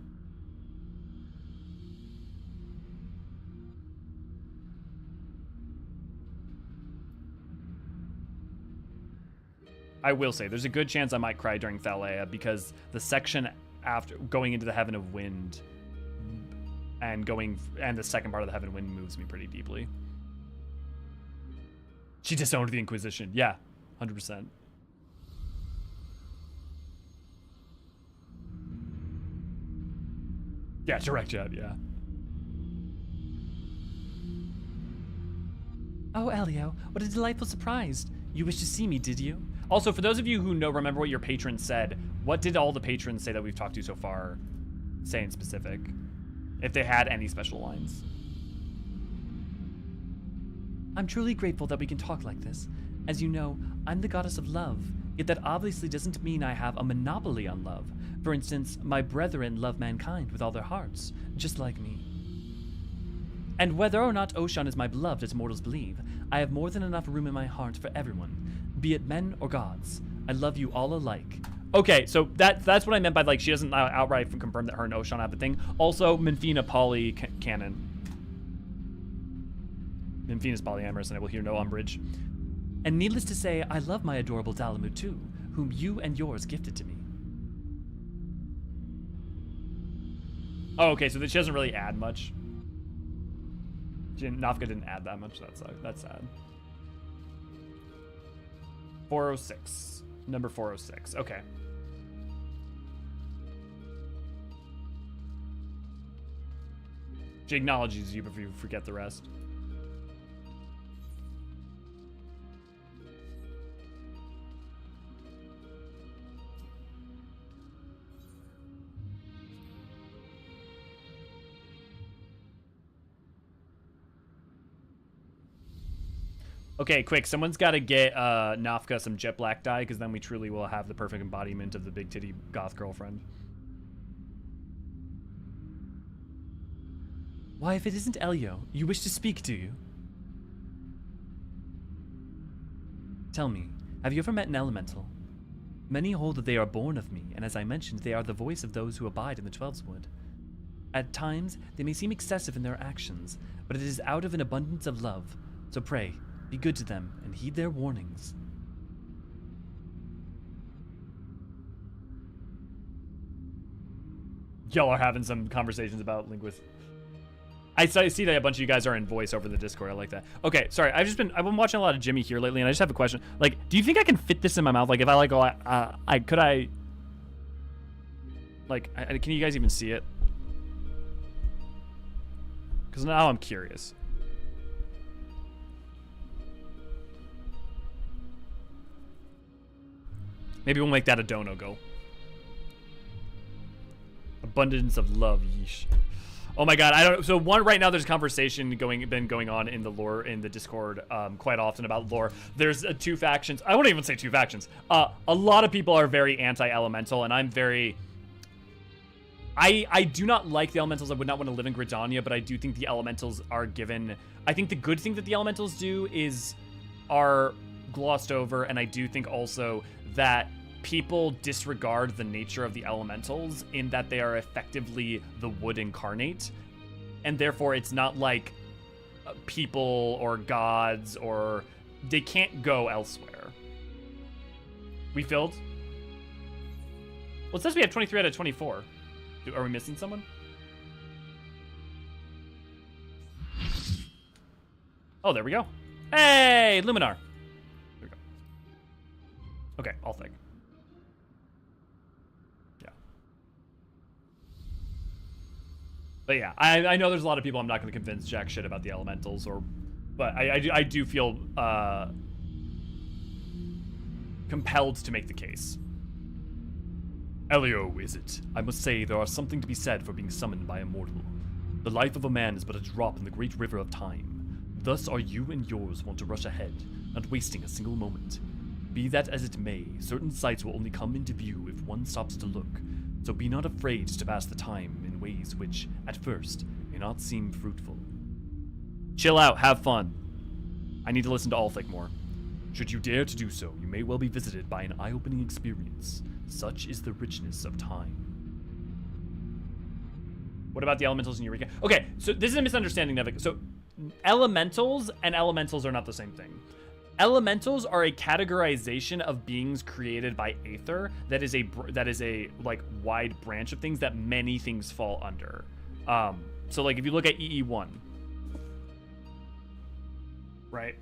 I will say, there's a good chance I might cry during Thalia because the section after going into the Heaven of Wind and the second part of the Heaven of Wind moves me pretty deeply. She disowned the Inquisition. Yeah, 100%. Yeah, direct jet, yeah.
Oh, Elio, what a delightful surprise. You wished to see me, did you?
Also, for those of you who remember what your patrons said, what did all the patrons say that we've talked to so far say in specific? If they had any special lines.
I'm truly grateful that we can talk like this. As you know, I'm the goddess of love, yet that obviously doesn't mean I have a monopoly on love. For instance, my brethren love mankind with all their hearts, just like me. And whether or not Oshan is my beloved as mortals believe, I have more than enough room in my heart for everyone, be it men or gods. I love you all alike.
Okay, so that's what I meant by, like, she doesn't outright confirm that her and Oshan have a thing. Also, Minfina poly canon. Minfina's polyamorous, and I will hear no umbrage.
And needless to say, I love my adorable Dalamud too, whom you and yours gifted to me.
Oh, okay, so she doesn't really add much. Nafka didn't add that much. That's sad. 406. Number 406. Okay. She acknowledges you before you forget the rest. Okay, quick. Someone's got to get Nafka some jet black dye, because then we truly will have the perfect embodiment of the big titty goth girlfriend. Why, if it isn't Elio, you wish to speak, do you? Tell me, have you ever met an elemental? Many hold that they are born of me, and as I mentioned, they are the voice of those who abide in the Twelveswood. At times, they may seem excessive in their actions, but it is out of an abundance of love. So pray, be good to them, and heed their warnings. Y'all are having some conversations about linguists. I see that a bunch of you guys are in voice over the Discord. I like that. Okay, sorry. I've been watching a lot of Jimmy here lately, and I just have a question. Like, do you think I can fit this in my mouth? Like, if I like, can you guys even see it? Because now I'm curious. Maybe we'll make that a dono go. Abundance of love, yeesh. Oh my god, I don't. So right now, there's a conversation been going on in the lore in the Discord quite often about lore. There's two factions. I won't even say two factions. A lot of people are very anti-elemental, and I'm very. I do not like the elementals. I would not want to live in Gridania, but I do think the elementals are given. I think the good thing that the elementals do are glossed over, and I do think also that people disregard the nature of the elementals in that they are effectively the wood incarnate, and therefore it's not like people or gods, or they can't go elsewhere. We filled? Well, it says we have 23 out of 24. Are we missing someone? Oh, there we go. Hey, Luminar. There we go. Okay, I'll think. But yeah, I know there's a lot of people I'm not going to convince jack shit about the elementals, but I do feel compelled to make the case.
Elio, is it? I must say there is something to be said for being summoned by a mortal. The life of a man is but a drop in the great river of time. Thus are you and yours want to rush ahead, not wasting a single moment. Be that as it may, certain sights will only come into view if one stops to look. So be not afraid to pass the time in ways which, at first, may not seem fruitful.
Chill out, have fun. I need to listen to Althik more.
Should you dare to do so, you may well be visited by an eye-opening experience. Such is the richness of time.
What about the elementals in Eureka? Okay, so this is a misunderstanding, Nevik. So elementals and elementals are not the same thing. Elementals are a categorization of beings created by Aether that is a like wide branch of things that many things fall under. So like if you look at EE1, right?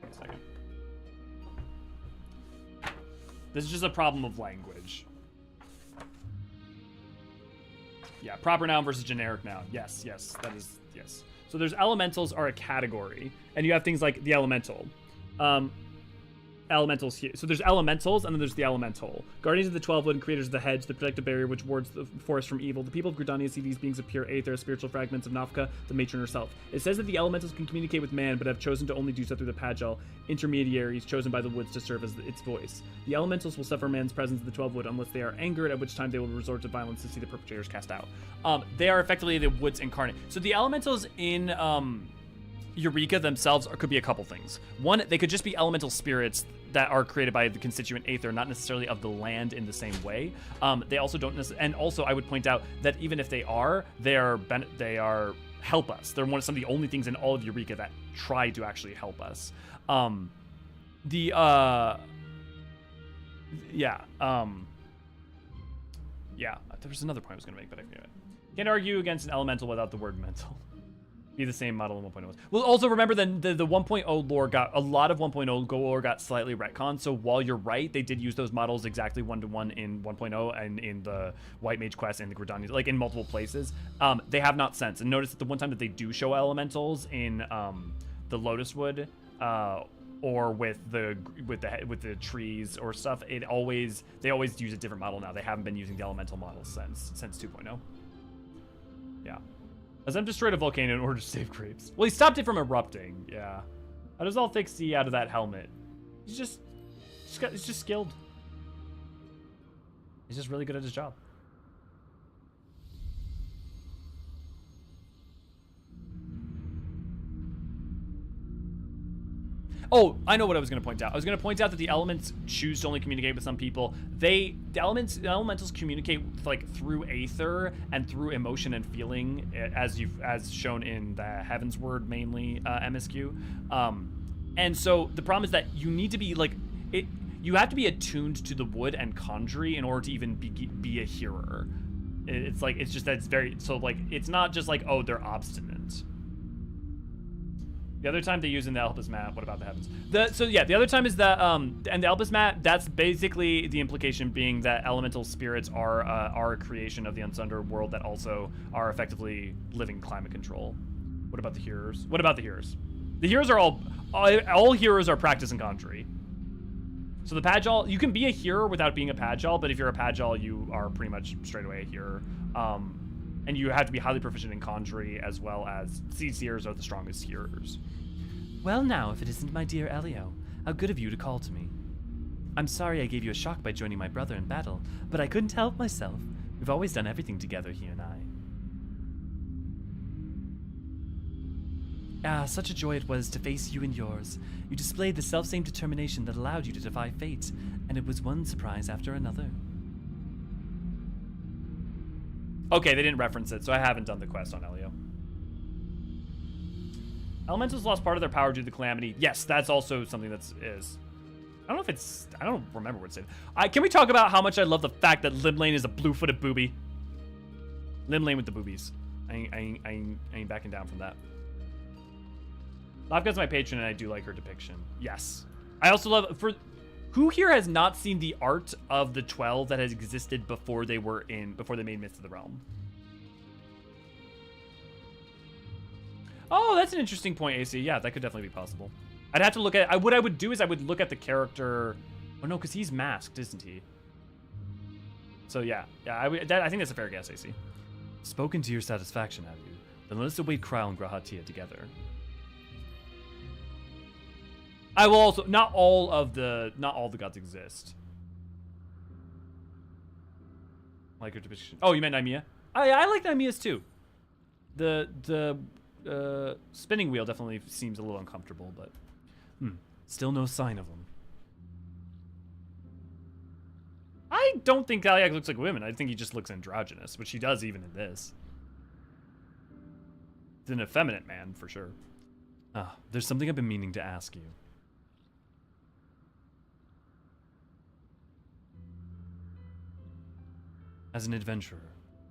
Wait a second. This is just a problem of language. Yeah, proper noun versus generic noun. Yes, that is yes. So there's elementals are a category, and you have things like the elemental. Elementals here. So there's elementals, and then there's the elemental. Guardians of the 12 Wood and creators of the hedge, the protective barrier which wards the forest from evil. The people of Gridania see these beings of pure aether, spiritual fragments of Nafka, the matron herself. It says that the elementals can communicate with man, but have chosen to only do so through the Pagel, intermediaries chosen by the woods to serve as its voice. The elementals will suffer man's presence in the 12 Wood unless they are angered, at which time they will resort to violence to see the perpetrators cast out. They are effectively the woods incarnate. So the elementals in Eureka themselves could be a couple things. One, they could just be elemental spirits that are created by the constituent aether, not necessarily of the land in the same way. They also don't necessarily, and also I would point out that even if they are help us. They're some of the only things in all of Eureka that try to actually help us. Yeah, there was another point I was going to make, but I forget it. Can't argue against an elemental without the word mental. Be the same model in 1.0. Well, also remember the 1.0 lore got, a lot of 1.0 lore got slightly retconned, so while you're right, they did use those models exactly one-to-one in 1.0 and in the White Mage Quest and the Gridania, like in multiple places. They have not since. And notice that the one time that they do show elementals in the Lotuswood, or with the trees or stuff, they always use a different model now. They haven't been using the elemental models since 2.0. Yeah. As I'm destroyed a volcano in order to save grapes. Well, he stopped it from erupting. Yeah. How does Althix see out of that helmet? He's just skilled. He's just really good at his job. Oh, I know what I was going to point out. I was going to point out that the elements choose to only communicate with some people. The elementals communicate like through aether and through emotion and feeling, as shown in the Heaven's Word mainly MSQ. And so the problem is that you need to be like it. You have to be attuned to the wood and conjury in order to even be a hearer. It's just that it's very so like it's not just like, oh, they're obstinate. The other time they use in the Elpis map, what about the heavens? The other time is that, and the Elpis map, that's basically the implication being that elemental spirits are a creation of the Unsunder world that also are effectively living climate control. What about the hearers? What about the hearers? The hearers are all hearers are practicing conjury. So the Pagel, you can be a hearer without being a Pagel, but if you're a Pagel, you are pretty much straight away a hearer. And you have to be highly proficient in conjury, as well as seers are the strongest hearers. Well now, if it isn't my dear Elio, how good of you to call to me. I'm sorry I gave you a shock by joining my brother in battle, but I couldn't help myself. We've always done everything together, he and I. Ah, such a joy it was to face you and yours. You displayed the self-same determination that allowed you to defy fate, and it was one surprise after another. Okay, they didn't reference it, so I haven't done the quest on Elio. Elementals lost part of their power due to the calamity. Yes, that's also something that's is. I don't remember what it said. Can we talk about how much I love the fact that Limlane is a blue-footed booby? Limlane with the boobies. I ain't backing down from that. Lavka's my patron, and I do like her depiction. Yes. I also love who here has not seen the art of the 12 that has existed before they made Myths of the Realm? Oh, that's an interesting point, AC. Yeah, that could definitely be possible. I'd have to look at what I would do is I would look at the character. Oh no, because he's masked, isn't he? So yeah, I think that's a fair guess, AC. Spoken to your satisfaction, have you? Then let us await Krile and Grahatia together. I will also not all the gods exist. Like her depiction. Oh, you meant Nymea? I like Nymea's too. The spinning wheel definitely seems a little uncomfortable, but still no sign of them. I don't think Galliac looks like women. I think he just looks androgynous, which he does even in this. It's an effeminate man for sure. Ah, there's something I've been meaning to ask you. As an adventurer,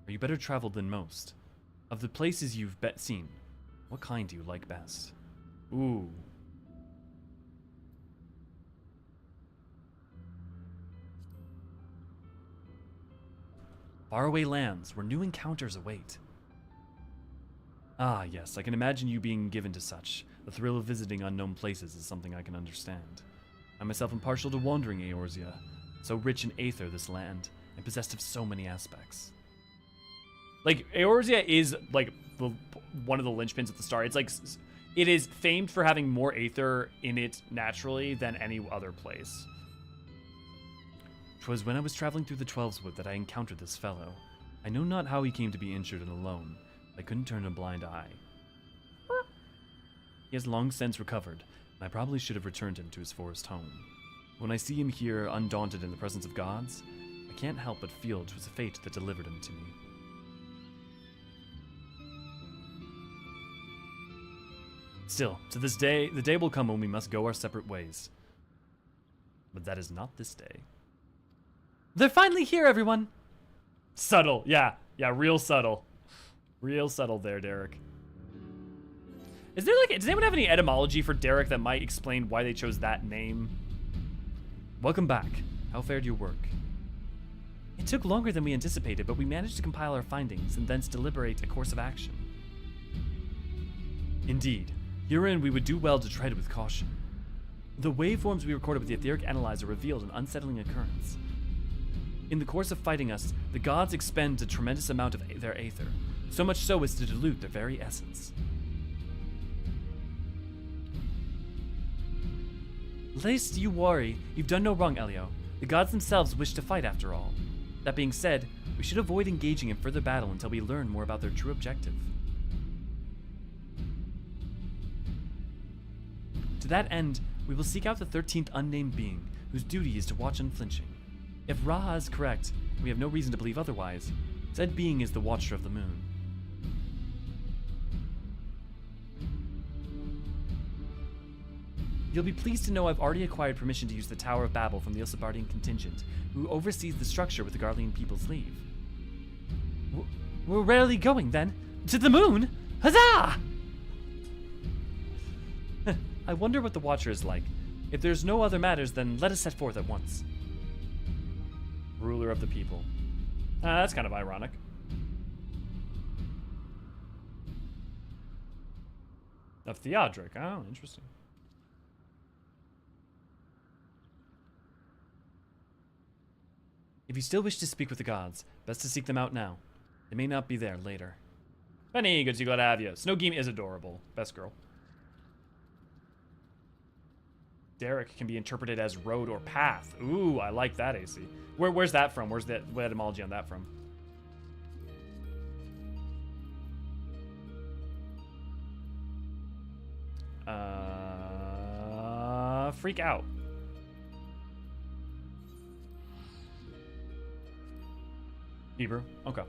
are you better traveled than most? Of the places you've seen, what kind do you like best? Ooh. Faraway lands where new encounters await. Ah, yes, I can imagine you being given to such. The thrill of visiting unknown places is something I can understand. I myself am partial to wandering Eorzea, so rich in aether this land, and possessed of so many aspects. Like, Eorzea is, like, one of the linchpins at the start. It's like, it is famed for having more aether in it naturally than any other place. 'Twas when I was traveling through the Twelveswood that I encountered this fellow. I know not how he came to be injured and alone. I couldn't turn a blind eye. He has long since recovered, and I probably should have returned him to his forest home. When I see him here, undaunted in the presence of gods, I can't help but feel 'twas a fate that delivered him to me. Still, to this day, the day will come when we must go our separate ways. But that is not this day. They're finally here, everyone! Subtle, yeah, real subtle. Real subtle there, Derek. Is there does anyone have any etymology for Derek that might explain why they chose that name? Welcome back. How fared your work? It took longer than we anticipated, but we managed to compile our findings and thence deliberate a course of action. Indeed, herein we would do well to tread with caution. The waveforms we recorded with the etheric analyzer revealed an unsettling occurrence. In the course of fighting us, the gods expend a tremendous amount of their aether, so much so as to dilute their very essence. Lest you worry, you've done no wrong, Elio. The gods themselves wish to fight after all. That being said, we should avoid engaging in further battle until we learn more about their true objective. To that end, we will seek out the 13th unnamed being, whose duty is to watch unflinching. If Raha is correct, we have no reason to believe otherwise. Said being is the Watcher of the Moon. You'll be pleased to know I've already acquired permission to use the Tower of Babel from the Ilsibardian contingent, who oversees the structure with the Garlean people's leave. We're rarely going, then? To the moon? Huzzah! I wonder what the Watcher is like. If there's no other matters, then let us set forth at once. Ruler of the people. That's kind of ironic. Of Theodric. Oh, interesting. If you still wish to speak with the gods, best to seek them out now. They may not be there later. Penny, good to glad to have you. Snowgeem is adorable. Best girl. Derek can be interpreted as road or path. Ooh, I like that, AC. Where's that from? Where's the etymology on that from? Freak out. Hebrew. Okay.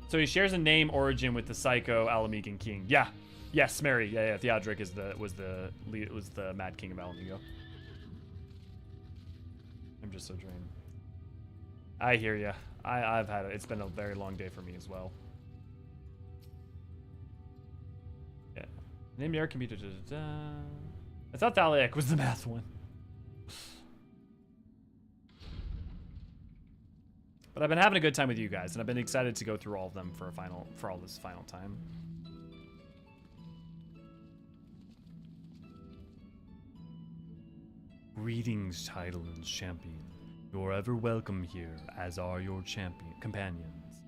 So he shares a name origin with the Psycho Alamegan king. Yeah. Yes, Mary. Yeah. Theodric was the Mad King of Alamigo. I'm just so drained. I hear ya. I've had it. It's been a very long day for me as well. Yeah. Name your computer. I thought Thaliak was the math one. But I've been having a good time with you guys, and I've been excited to go through all of them for all this final time. Greetings, Hydaelyn's champion. You're ever welcome here, as are your companions.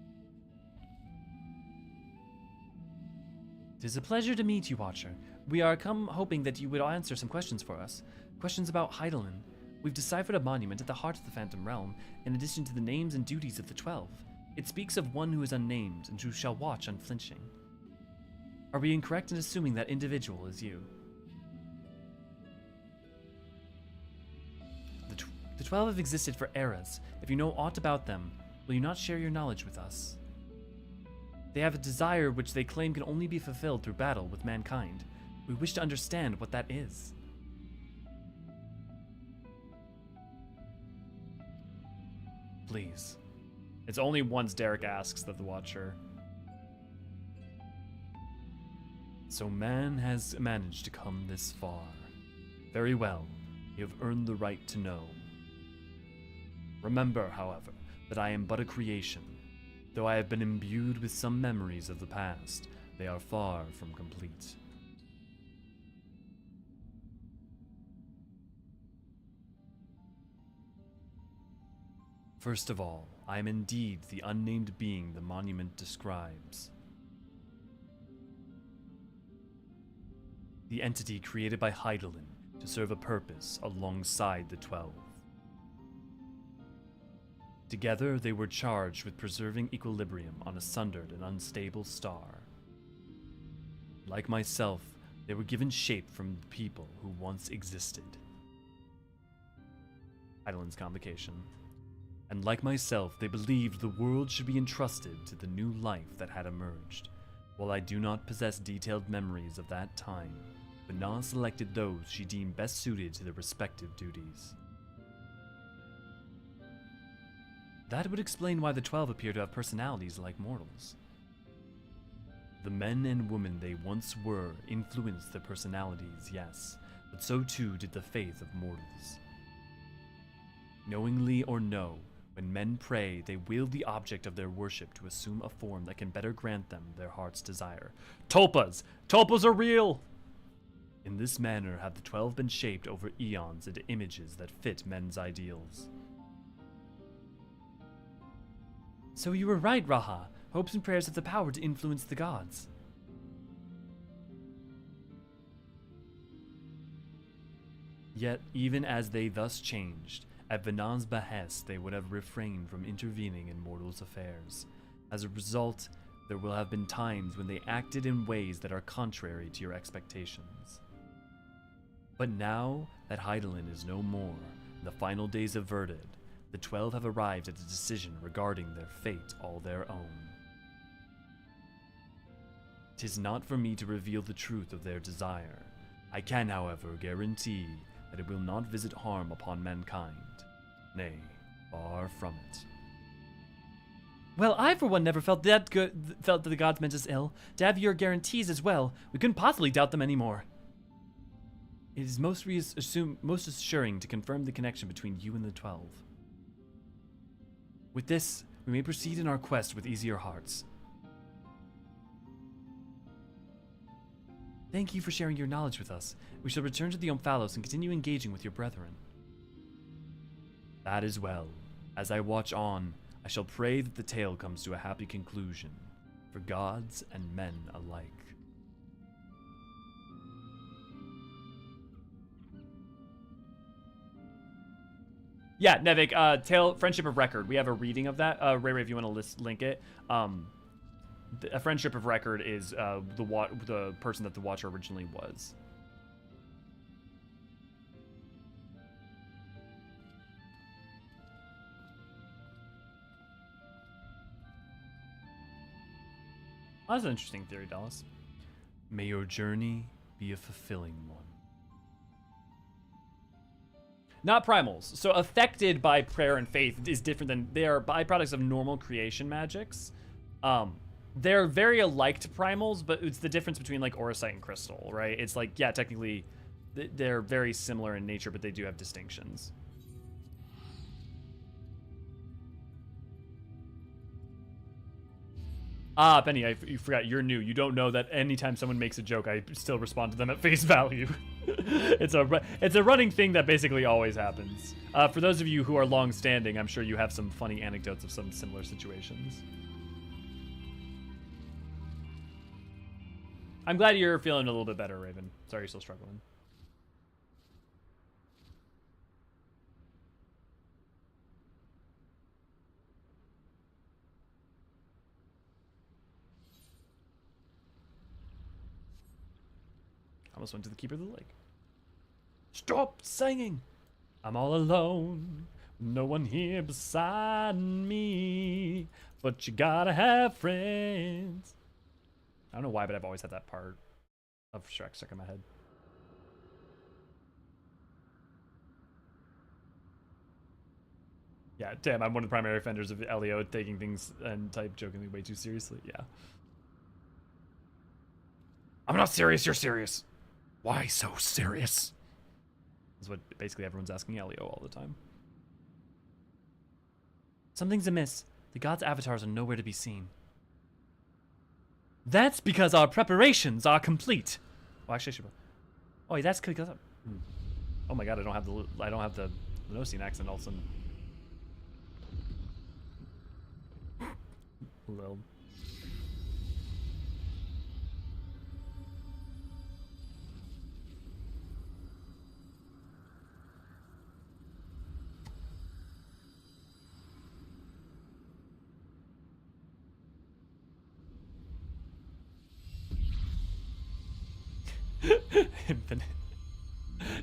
It is a pleasure to meet you, Watcher. We are come hoping that you would answer some questions for us. Questions about Hydaelyn. We've deciphered a monument at the heart of the Phantom Realm, in addition to the names and duties of the 12. It speaks of one who is unnamed, and who shall watch unflinching. Are we incorrect in assuming that individual is you? The 12 have existed for eras. If you know aught about them, will you not share your knowledge with us? They have a desire which they claim can only be fulfilled through battle with mankind. We wish to understand what that is. Please. It's only once Derek asks that the Watcher. So man has managed to come this far. Very well. You have earned the right to know. Remember, however, that I am but a creation. Though I have been imbued with some memories of the past, they are far from complete. First of all, I am indeed the unnamed being the monument describes. The entity created by Hydaelyn to serve a purpose alongside the 12. Together, they were charged with preserving equilibrium on a sundered and unstable star. Like myself, they were given shape from the people who once existed. Hydaelyn's convocation. And like myself, they believed the world should be entrusted to the new life that had emerged. While I do not possess detailed memories of that time, Bana selected those she deemed best suited to their respective duties. That would explain why the 12 appear to have personalities like mortals. The men and women they once were influenced their personalities, yes, but so too did the faith of mortals. Knowingly or no, when men pray, they wield the object of their worship to assume a form that can better grant them their heart's desire. Tulpas! Tulpas are real! In this manner have the 12 been shaped over eons into images that fit men's ideals. So you were right, Raha. Hopes and prayers have the power to influence the gods. Yet, even as they thus changed, at Venan's behest they would have refrained from intervening in mortals' affairs. As a result, there will have been times when they acted in ways that are contrary to your expectations. But now that Hydaelyn is no more, and the final days averted, the 12 have arrived at a decision regarding their fate all their own. 'Tis not for me to reveal the truth of their desire. I can, however, guarantee that it will not visit harm upon mankind. Nay, far from it.
Well, I for one never felt that the gods meant us ill. To have your guarantees as well, we couldn't possibly doubt them anymore.
It is most assuring to confirm the connection between you and the 12. With this, we may proceed in our quest with easier hearts. Thank you for sharing your knowledge with us. We shall return to the Omphalos and continue engaging with your brethren. That is well. As I watch on, I shall pray that the tale comes to a happy conclusion, for gods and men alike. Yeah, Nevik, Tale Friendship of Record. We have a reading of that. Ray, if you want to link it. A Friendship of Record is the person that the Watcher originally was. Oh, that's an interesting theory, Dallas. May your journey be a fulfilling one. Not primals. So affected by prayer and faith is different than they are byproducts of normal creation magics. They're very alike to primals, but it's the difference between like Orosite and Crystal, right? It's like, yeah, technically they're very similar in nature, but they do have distinctions. Ah, Penny, you forgot, you're new. You don't know that anytime someone makes a joke, I still respond to them at face value. It's a running thing that basically always happens. For those of you who are long-standing, I'm sure you have some funny anecdotes of some similar situations. I'm glad you're feeling a little bit better, Raven. Sorry you're still struggling. Almost went to the Keeper of the Lake. Stop singing! I'm all alone. No one here beside me. But you gotta have friends. I don't know why, but I've always had that part of Shrek stuck in my head. Yeah, damn, I'm one of the primary offenders of Elio taking things and type jokingly way too seriously. Yeah. I'm not serious, you're serious. Why so serious? That's what basically everyone's asking Elio all the time.
Something's amiss. The gods' avatars are nowhere to be seen. That's because our preparations are complete.
Oh, actually, I should.
Oh, that's because.
Oh my god, I don't have the Lenosian accent all of a sudden. Lil. Infinite.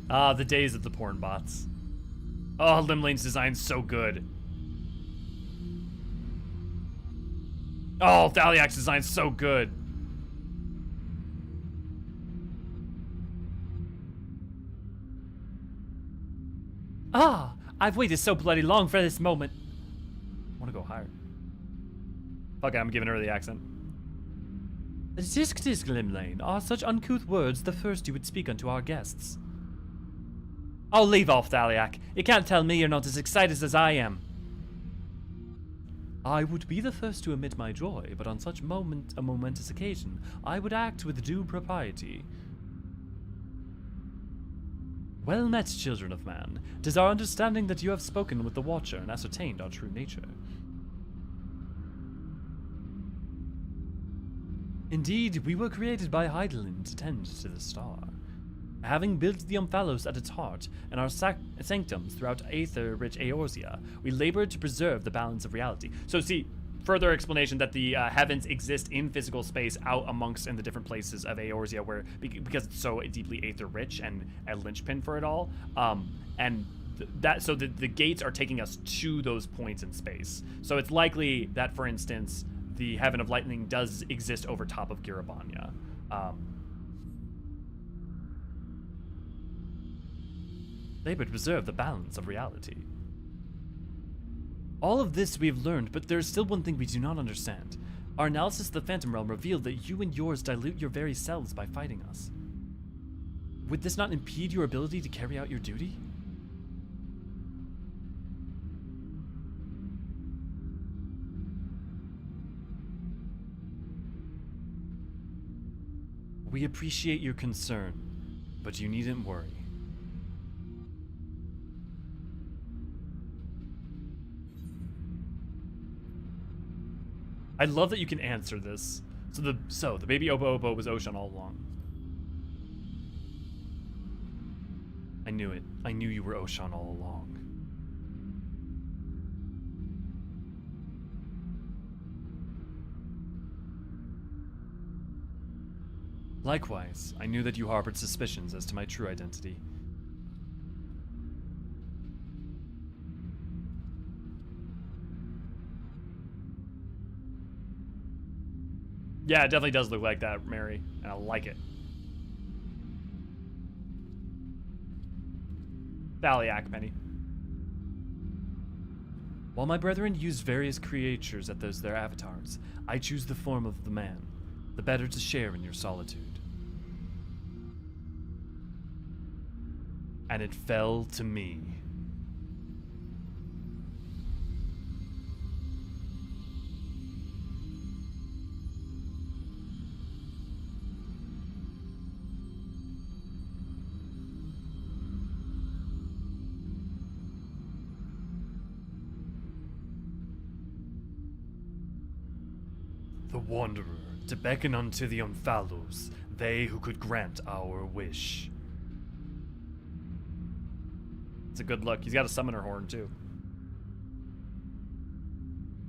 Ah, the days of the porn bots. Oh, Limlane's design's so good. Oh, Thaliak's design's so good.
Ah, I've waited so bloody long for this moment.
I want to go higher. Fuck it, I'm giving her the accent.
Tisk tisk, Limlane, are such uncouth words the first you would speak unto our guests? Oh, leave off, Thaliak. You can't tell me you're not as excited as I am. I would be the first to admit my joy, but on such a momentous occasion, I would act with due propriety. Well met, children of man. 'Tis our understanding that you have spoken with the Watcher and ascertained our true nature. Indeed, we were created by Hydaelyn to tend to the star. Having built the Omphalos at its heart and our sanctums throughout aether-rich Eorzea, we labored to preserve the balance of reality. So see, further explanation that the heavens exist in physical space out amongst in the different places of Eorzea where, because it's so deeply aether-rich and a linchpin for it all. So the gates are taking us to those points in space. So it's likely that, for instance, the Heaven of Lightning does exist over top of Girabanya. Labor to preserve the balance of reality. All of this we have learned, but there is still one thing we do not understand. Our analysis of the Phantom Realm revealed that you and yours dilute your very selves by fighting us. Would this not impede your ability to carry out your duty? We appreciate your concern, but you needn't worry. I love that you can answer this. So the baby Obo Obo was Oshan all along. I knew it. I knew you were Oshan all along. Likewise, I knew that you harbored suspicions as to my true identity.
Yeah, it definitely does look like that, Mary, and I like it. Thaliak, Penny.
While my brethren used various creatures as their avatars, I choose the form of the man, the better to share in your solitude. And it fell to me. The Wanderer, to beckon unto the Omphalos, they who could grant our wish.
It's a good look. He's got a summoner horn, too.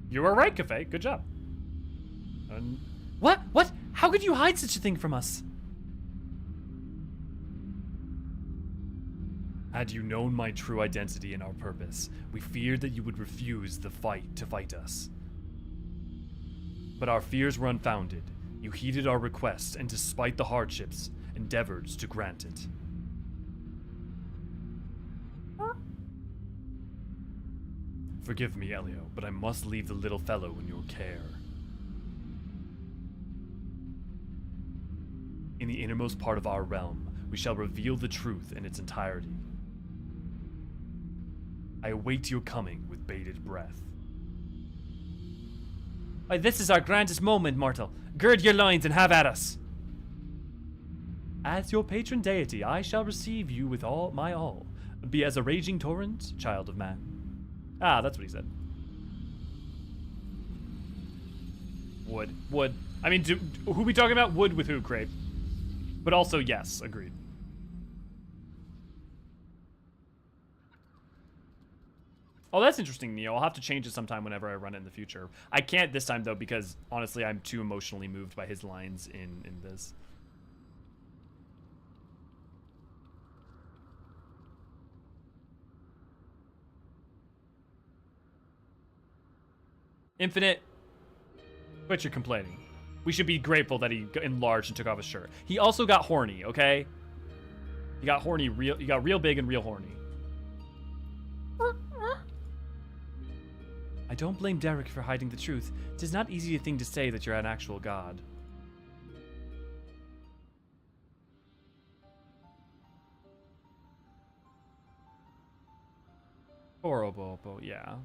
You were right, Cafe. Good job.
What? What? How could you hide such a thing from us?
Had you known my true identity and our purpose, we feared that you would refuse the fight to fight us. But our fears were unfounded. You heeded our request, and despite the hardships, endeavored to grant it. Forgive me, Elio, but I must leave the little fellow in your care. In the innermost part of our realm, we shall reveal the truth in its entirety. I await your coming with bated breath.
Why, this is our grandest moment, mortal. Gird your loins and have at us. As your patron deity, I shall receive you with all my all. Be as a raging torrent, child of man.
Ah, that's what he said. Wood. Wood. I mean, who we talking about? Wood with who, Crave? But also, yes, agreed. Oh, that's interesting, Neo. I'll have to change it sometime whenever I run it in the future. I can't this time, though, because, honestly, I'm too emotionally moved by his lines in this. Infinite. But you're complaining. We should be grateful that he enlarged and took off his shirt. He also got horny, okay? He got horny he got real big and real horny.
I don't blame Derek for hiding the truth. It is not easy a thing to say that you're an actual god.
Poor Obo Obo, yeah.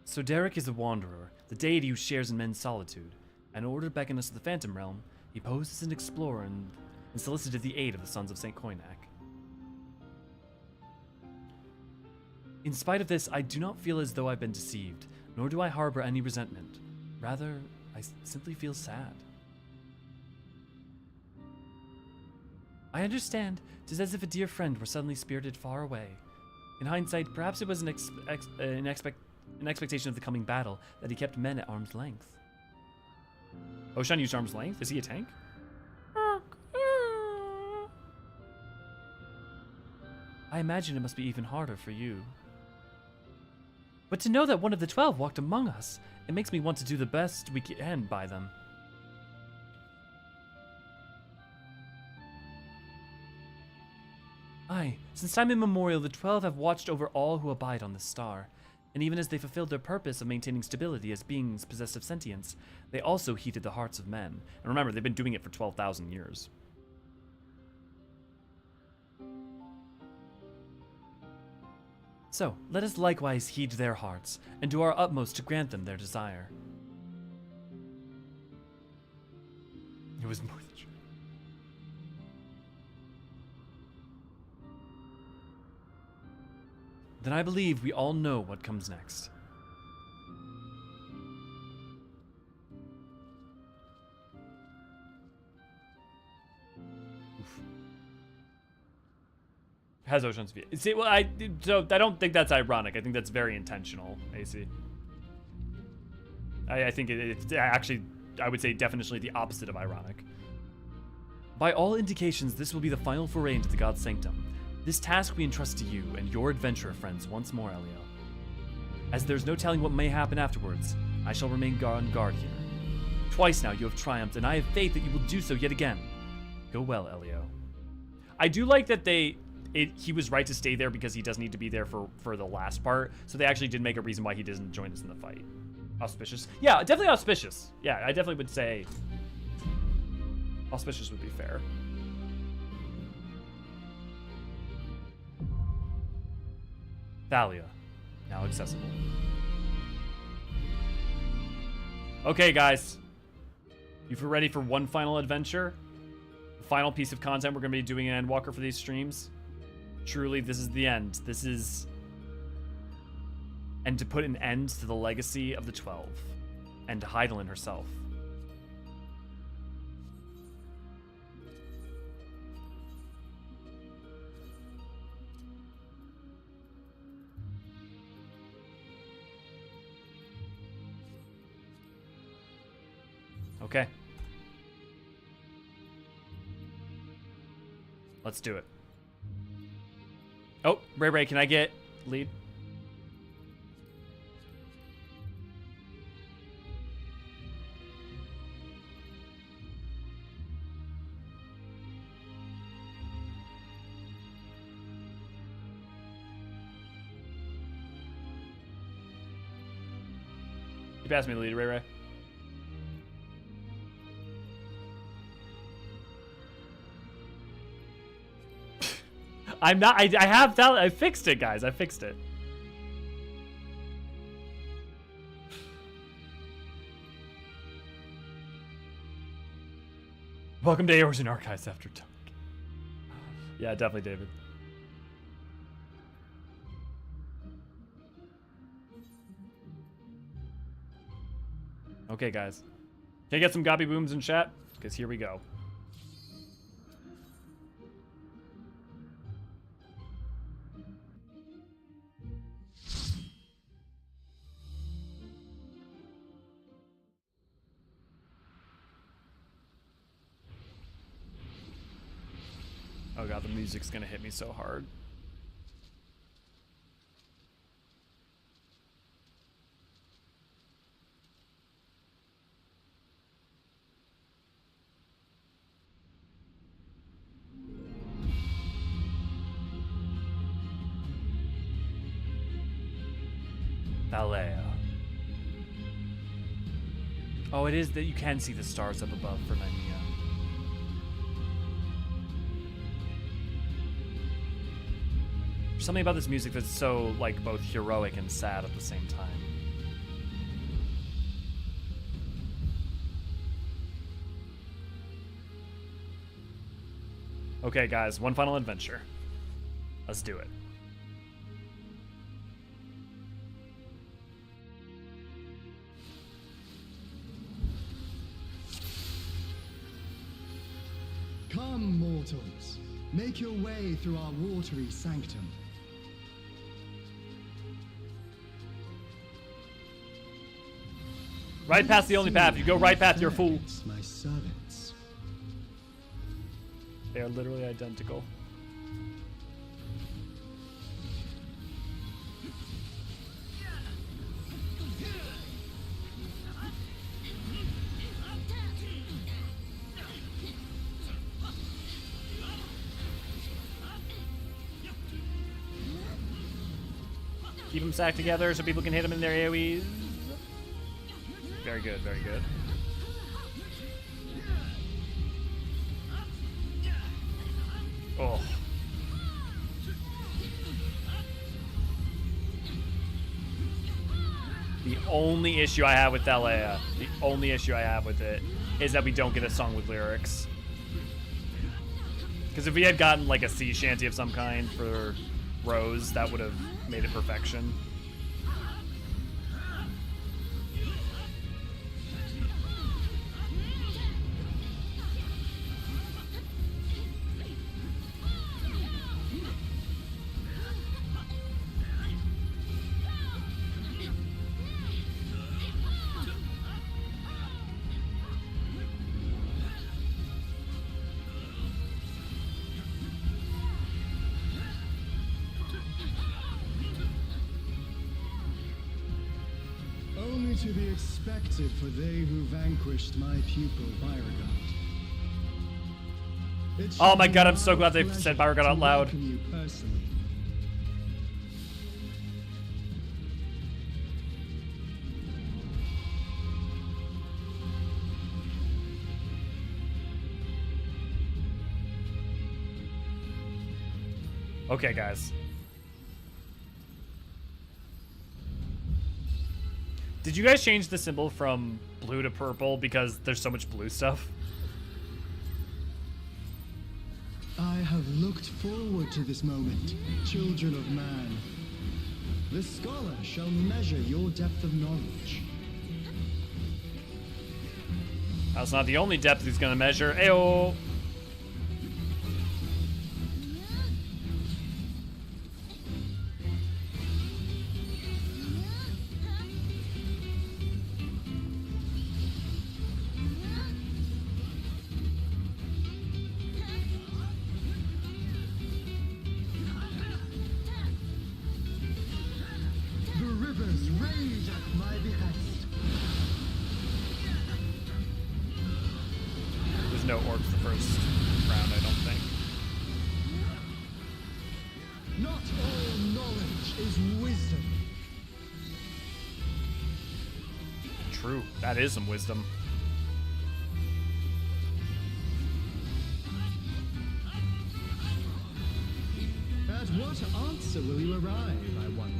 So Derek is a wanderer, the deity who shares in men's solitude. In order to beckon us to the Phantom Realm, he posed as an explorer and solicited the aid of the Sons of St. Koinak. In spite of this, I do not feel as though I've been deceived, nor do I harbor any resentment. Rather, I simply feel sad. I understand. 'Tis as if a dear friend were suddenly spirited far away. In hindsight, perhaps it was an expectation of the coming battle that he kept men at arm's length. Oshan used arm's length? Is he a tank? I imagine it must be even harder for you. But to know that one of the 12 walked among us, it makes me want to do the best we can by them. Aye, since time immemorial, the 12 have watched over all who abide on this star. And even as they fulfilled their purpose of maintaining stability as beings possessed of sentience, they also heated the hearts of men. And remember, they've been doing it for 12,000 years. So, let us likewise heed their hearts, and do our utmost to grant them their desire. It was more than true. Then I believe we all know what comes next. Has Ocean's view. See, well, I don't think that's ironic. I think that's very intentional, AC. I think it's actually, I would say, definitionally the opposite of ironic. By all indications, this will be the final foray into the God's Sanctum. This task we entrust to you and your adventurer friends once more, Elio. As there's no telling what may happen afterwards, I shall remain on guard here. Twice now you have triumphed, and I have faith that you will do so yet again. Go well, Elio. I do like that he was right to stay there because he does need to be there for the last part, so they actually did make a reason why he doesn't join us in the fight. Auspicious? Yeah, definitely auspicious. Yeah, I definitely would say auspicious would be fair. Thalia, now accessible. Okay, guys. If you're ready for one final adventure, the final piece of content we're going to be doing in Endwalker for these streams, truly, this is the end. This is... And to put an end to the legacy of the 12. And to Hydaelyn herself. Okay. Let's do it. Oh, Ray, can I get lead? You pass me the lead, Ray. I'm not. I have that. I fixed it, guys. I fixed it. Welcome to Eorzean Archives after dark. Yeah, definitely, David. Okay, guys. Can I get some gobby booms in chat? Because here we go. Oh god, the music's gonna hit me so hard. Thalia. Oh, it is that you can see the stars up above for Nymeia. There's something about this music that's so, like, both heroic and sad at the same time. Okay, guys, one final adventure. Let's do it.
Come, mortals. Make your way through our watery sanctum.
Right past the only path. If you go right past, you're a fool.
My servants.
They are literally identical. Keep them stacked together so people can hit them in their AoEs. Very good, very good. Oh. The only issue I have with Thalea, the only issue I have with it, is that we don't get a song with lyrics. Because if we had gotten like a sea shanty of some kind for Rose, that would have made it perfection.
Only to be expected for they who vanquished my pupil Beauregard. It
Oh
shall
my
be
god, I'm so glad they
pleasure
said Beauregard
to
out loud.
welcome you personally.
Okay, guys. Did you guys change the symbol from blue to purple because there's so much blue stuff?
I have looked forward to this moment, children of man. The scholar shall measure your depth of knowledge.
That's not the only depth he's gonna measure. Ayo!
The rivers rage at my behest.
There's no orcs the first round, I don't think.
Not all knowledge is wisdom.
True, that is some wisdom.
At what answer will you arrive, I wonder?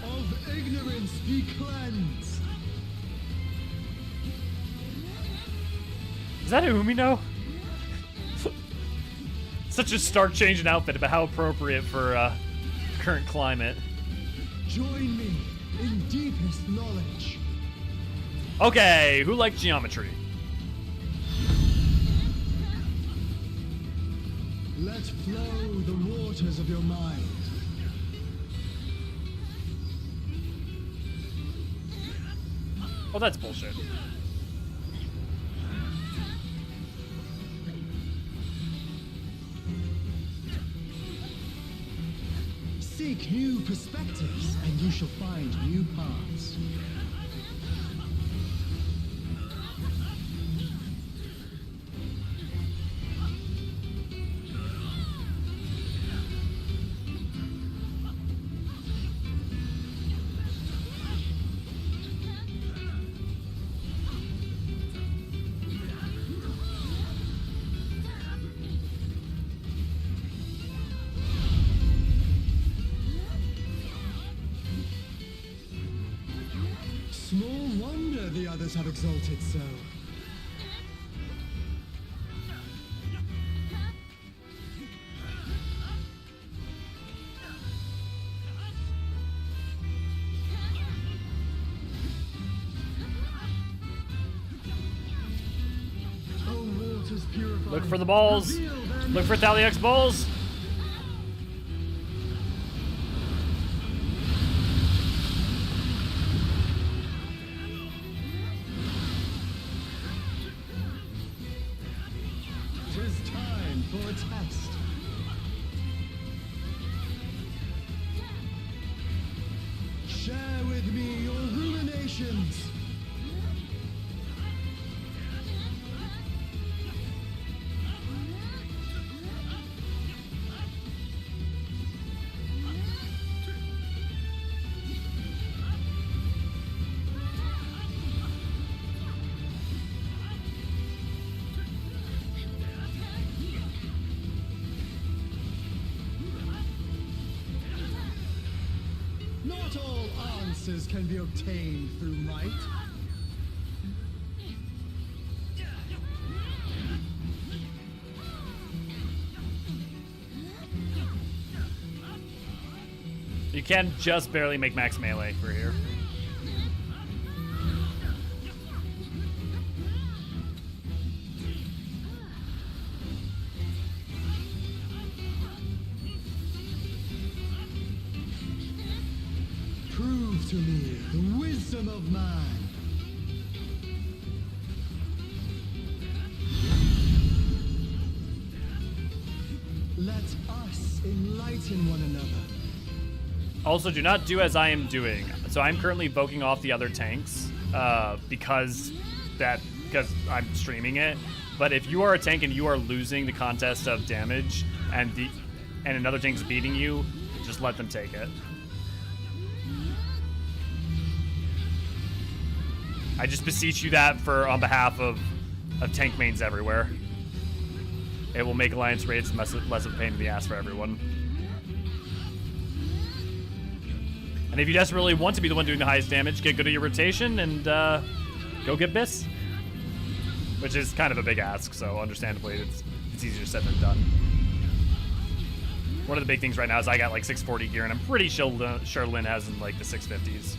Of ignorance be cleansed.
Is that a Umino? Such a stark change in outfit, but how appropriate for current climate.
Join me in deepest knowledge.
Okay, who likes geometry?
Let flow the waters of your mind.
Oh, that's bullshit.
Seek new perspectives, and you shall find new paths. Small wonder the others have exalted so. Oh, waters purify.
Look for the balls.
Reveal their
Look for Thaliox balls.
Tis time for a test. Share with me your ruminations. Not all answers can be obtained through might.
You can just barely make max melee for here.
Prove to me the wisdom of man. Let us enlighten one another.
Also, do not do as I am doing. So I'm currently voking off the other tanks because I'm streaming it. But if you are a tank and you are losing the contest of damage and another tank's beating you, just let them take it. I just beseech you that on behalf of tank mains everywhere. It will make alliance raids less of a pain in the ass for everyone. And if you desperately want to be the one doing the highest damage, get good at your rotation and go get Biss. Which is kind of a big ask, so understandably it's easier said than done. One of the big things right now is I got like 640 gear, and I'm pretty sure Lynn has in like the 650s.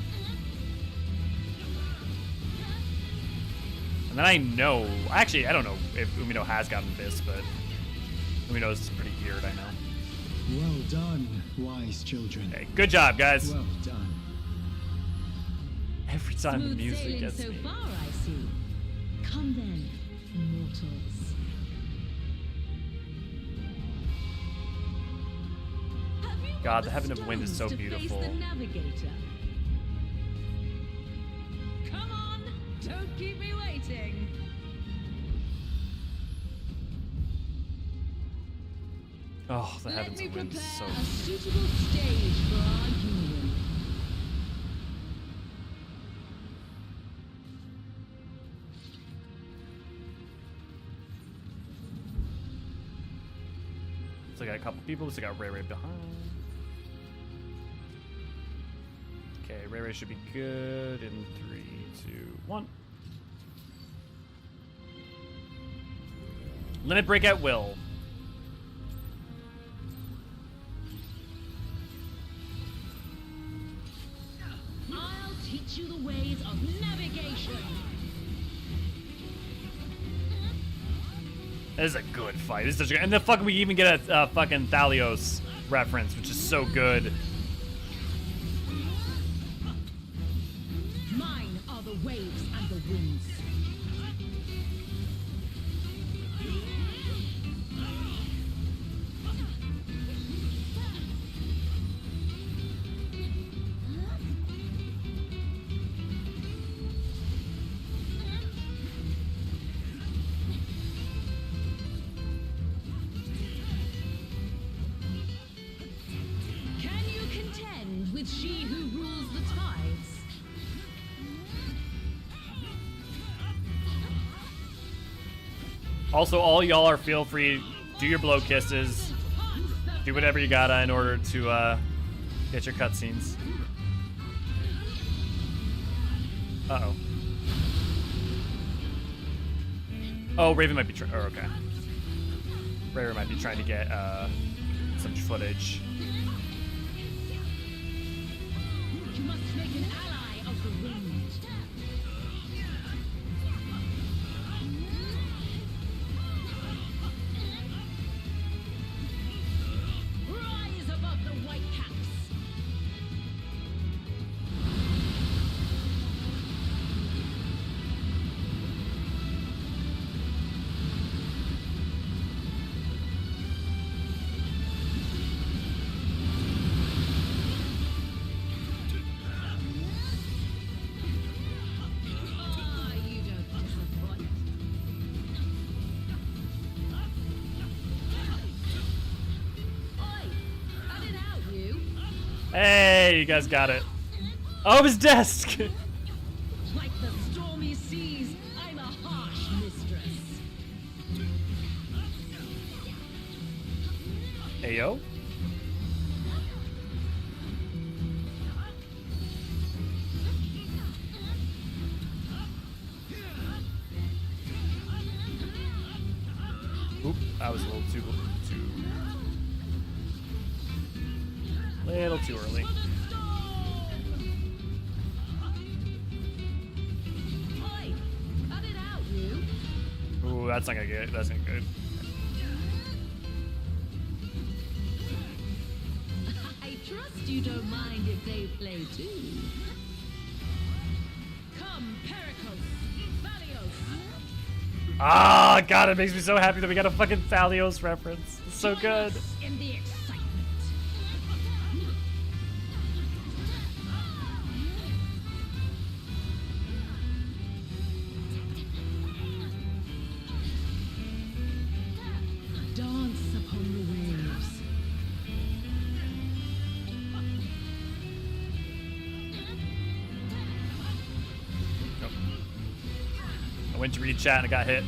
And then I know, actually I don't know if Umino has gotten Biss, but Umino is pretty geared, I know.
Well done, wise children.
Okay, good job, guys.
Well done.
Every time the
Smooth
music
sailing
gets
so
me.
far, I see. Come then, mortals. Have you
God,
got
the Heaven of Wind is so
stones to face
beautiful.
the navigator? Come on, don't keep me waiting.
Oh, the
Let
Heavens
me
of Wind is so
prepare a suitable stage for our union.
So I got a couple people. So I got Ray Ray behind. Okay, Ray Ray should be good in 3, 2, 1. Limit break at will.
I'll teach you the ways of navigation.
This is a good fight. This is such a good, and the fucking we even get a fucking Thalios reference, which is so good.
Mine are the waves and the winds. Can you contend with she who rules the tides?
Also, all y'all are feel free. Do your blow kisses. Do whatever you gotta in order to get your cutscenes.
Uh-oh. Oh, Raven might be trying. Oh, okay. Raven might be trying to get some footage.
You must make an ally of the wind. Rise above the white caps. Ah, you don't have a voice. Oi, cut it out, you.
Hey, you guys got it. Oh, his desk.
Like the stormy seas, I'm a harsh mistress.
Ayo. Oop, that was a little too early.
Oi, cut it out, you.
Ooh, that's not gonna get. That's not good.
I trust you don't mind if they play too. Come, Pericles, Valios.
Ah, God, it makes me so happy that we got a fucking Thalios reference. It's so good.
In the excitement. Dance upon the waves.
Nope. I went to read chat and I got hit.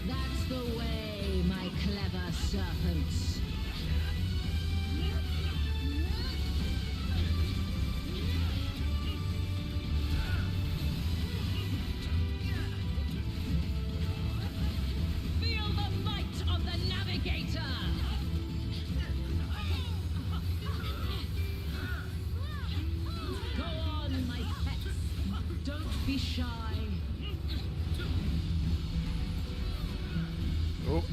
That's the way, my clever serpents. Feel the might of the navigator. Go on, my pets. Don't be shy.
Oh.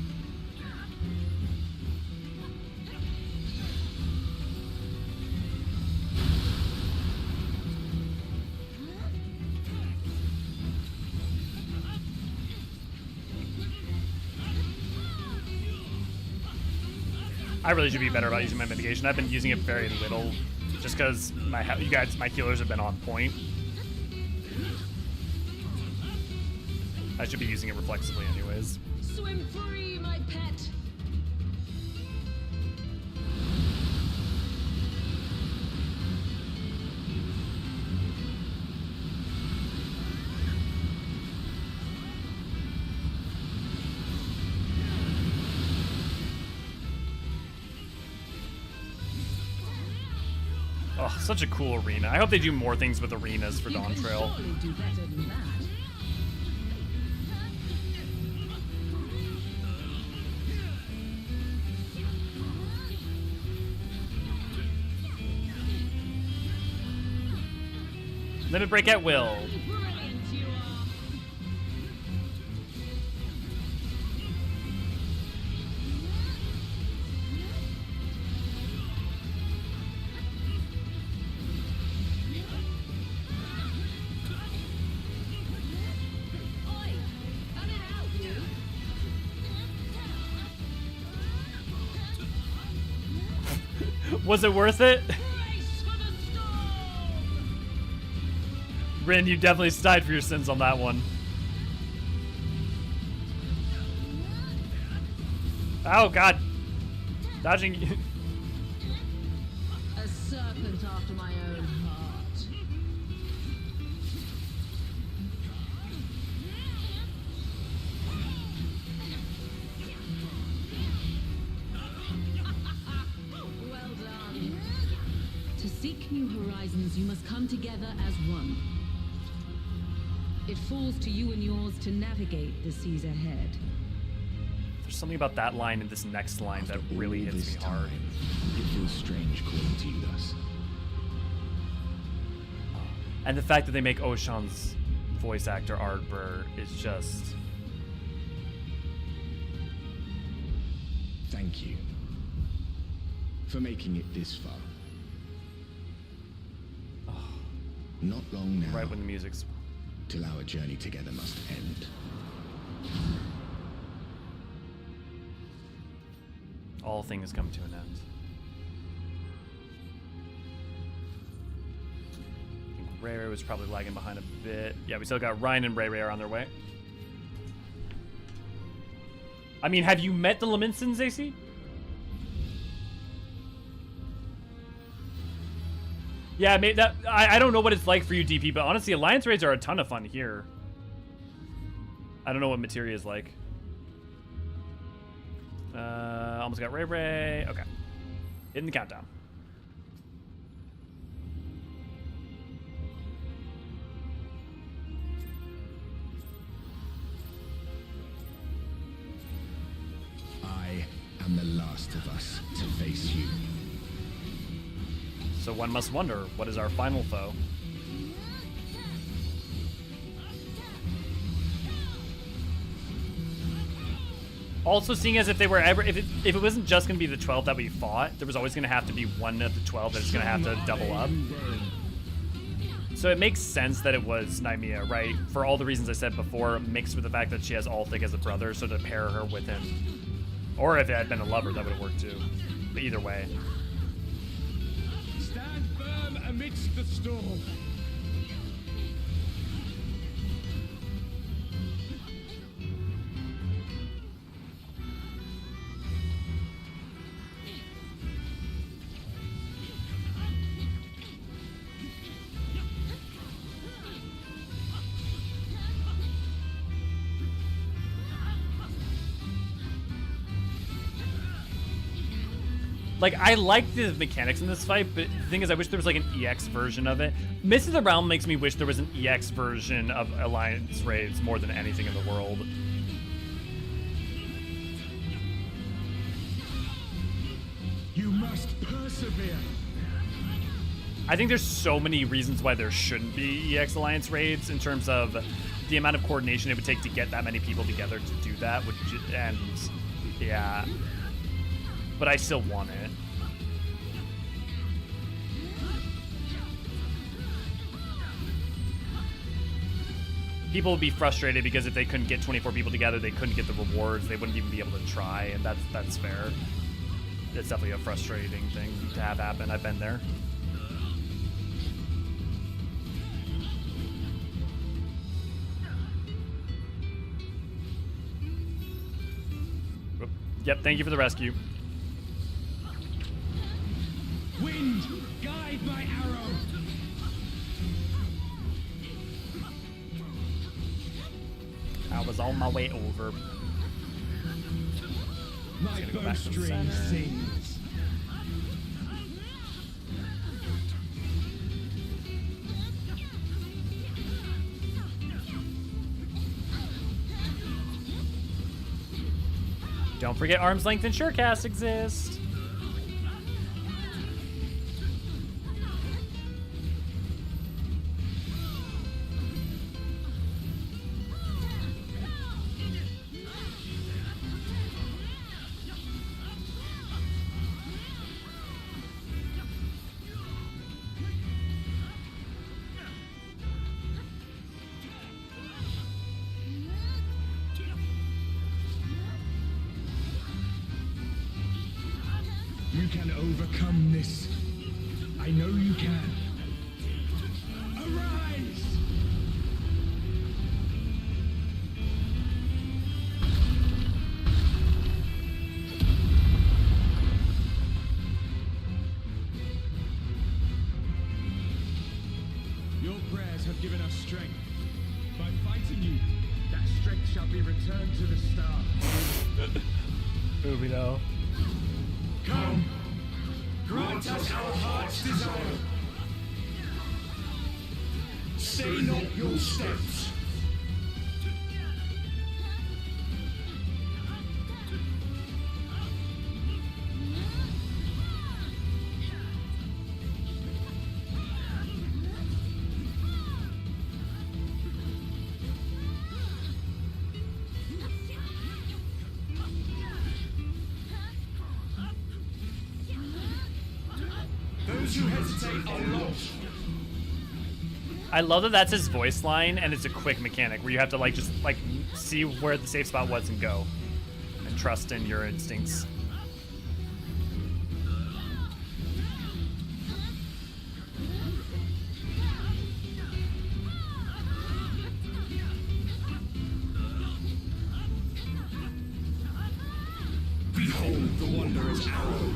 I really should be better about using my mitigation. I've been using it very little, just because my healers have been on point. I should be using it reflexively, anyways.
Swim free, my pet.
Oh, such a cool arena. I hope they do more things with arenas for
You
Dawn
can
Trail.
surely do better than that.
Limit break at will.
Brilliant you are. Oi, cut it out, you.
Was it worth it?
Brace for the storm.
Rin, you definitely died for your sins on that one. Oh, God. Dodging.
A serpent after my own heart. means you must come together as one. It falls to you and yours to navigate the seas ahead.
There's something about that line and this next line that
After
really
all
hits
this
me hard.
time, it feels strange calling to you thus.
And the fact that they make Oshan's voice actor Ardbur is just...
Thank you for making it this far. Not long now,
right when the music's...
till our journey together must end.
All things come to an end. I think Ray Ray was probably lagging behind a bit. Yeah, we still got Ryan and Ray Ray are on their way. I mean, have you met the Laminsons, AC? Yeah, I don't know what it's like for you, DP, but honestly, Alliance raids are a ton of fun here. I don't know what materia is like. Almost got Ray Ray. Okay. Hitting the countdown.
I am the last of us to face you.
So one must wonder, what is our final foe? Also, seeing as if they were ever, if it wasn't just going to be the 12 that we fought, there was always going to have to be one of the 12 that's going to have to double up. So it makes sense that it was Nymea, right? For all the reasons I said before, mixed with the fact that she has Althic as a brother, so to pair her with him. Or if it had been a lover, that would have worked too. But either way.
Stand firm amidst the storm.
Like, I like the mechanics in this fight, but the thing is, I wish there was like an EX version of it. Mist of the Realm makes me wish there was an EX version of Alliance raids more than anything in the world.
You must persevere.
I think there's so many reasons why there shouldn't be EX Alliance raids in terms of the amount of coordination it would take to get that many people together to do that, and yeah. But I still want it. People would be frustrated because if they couldn't get 24 people together, they couldn't get the rewards. They wouldn't even be able to try, and that's fair. It's definitely a frustrating thing to have happen. I've been there. Yep, thank you for the rescue.
Wind, guide my arrow.
I was on my way over.
My
Go back to the
bowstring
center.
sings.
Don't forget arm's length and surecast exist.
You can overcome this. I know you can. Arise!
Your prayers have given us strength. By fighting you, that strength shall be returned to the star.
Who we know?
Come, grant us our heart's desire.
Stay not your steps. Those who hesitate are lost.
I love that that's his voice line, and it's a quick mechanic where you have to like just like see where the safe spot was and go, and trust in your instincts.
Behold the wanderer's arrow.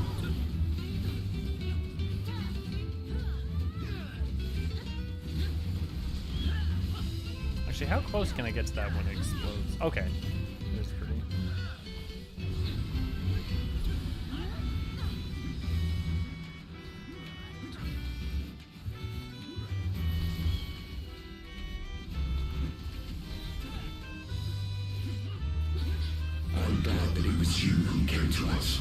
Actually, how close can I get to that when it explodes? Okay. That's pretty.
I'm glad that it was you who came to us.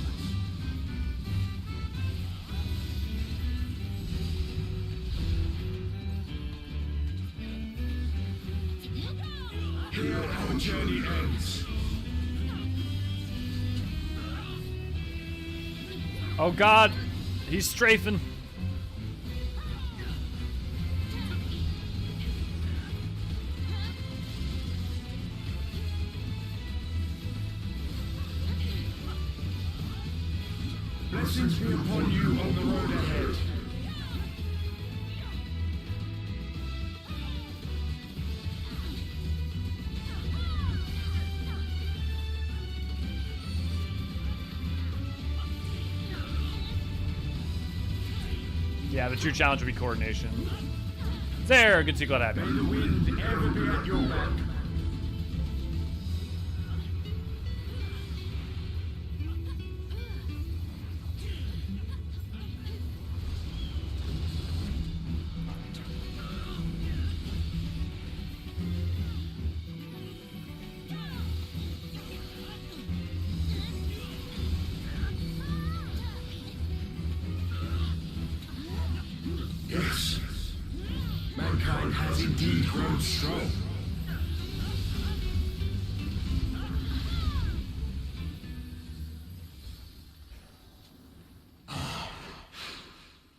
Here our journey ends.
Oh God, he's strafing.
Blessings be upon you on the road ahead.
Yeah, the true challenge would be coordination. There, good to see, glad to have
May
you.
the wind ever be at your back. Yes, mankind has indeed grown strong.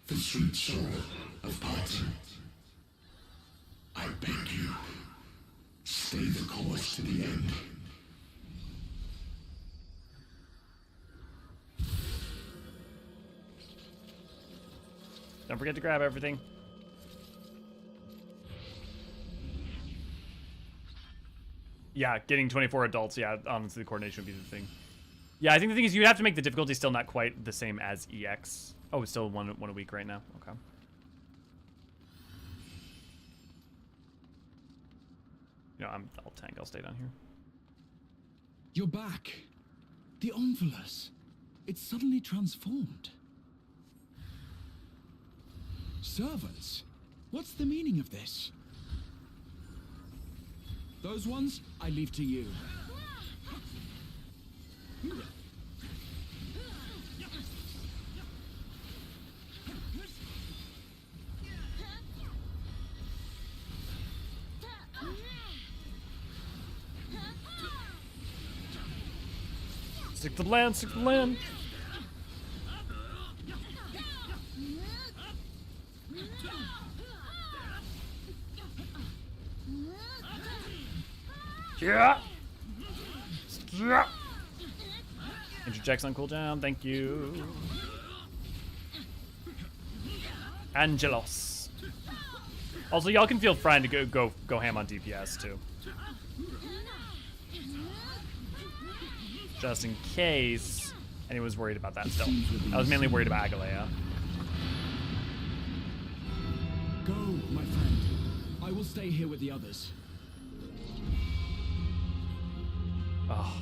The sweet sorrow of parting. I beg you, stay the course to the end.
Don't forget to grab everything. Yeah, getting 24 adults, yeah, honestly, the coordination would be the thing. Yeah, I think the thing is you'd have to make the difficulty still not quite the same as EX. Oh, it's still one a week right now. Okay. You know, I'll tank. I'll stay down here.
You're back. The Envolus. It's suddenly transformed. Servants? What's the meaning of this? Those ones, I leave to you.
Stick to the land, stick to the land. Yeah. Interjects on cooldown, thank you. Angelos. Also, y'all can feel free to go ham on DPS too. Just in case anyone's worried about that still. I was mainly worried about Agalea.
Go, my friend. I will stay here with the others.
Oh.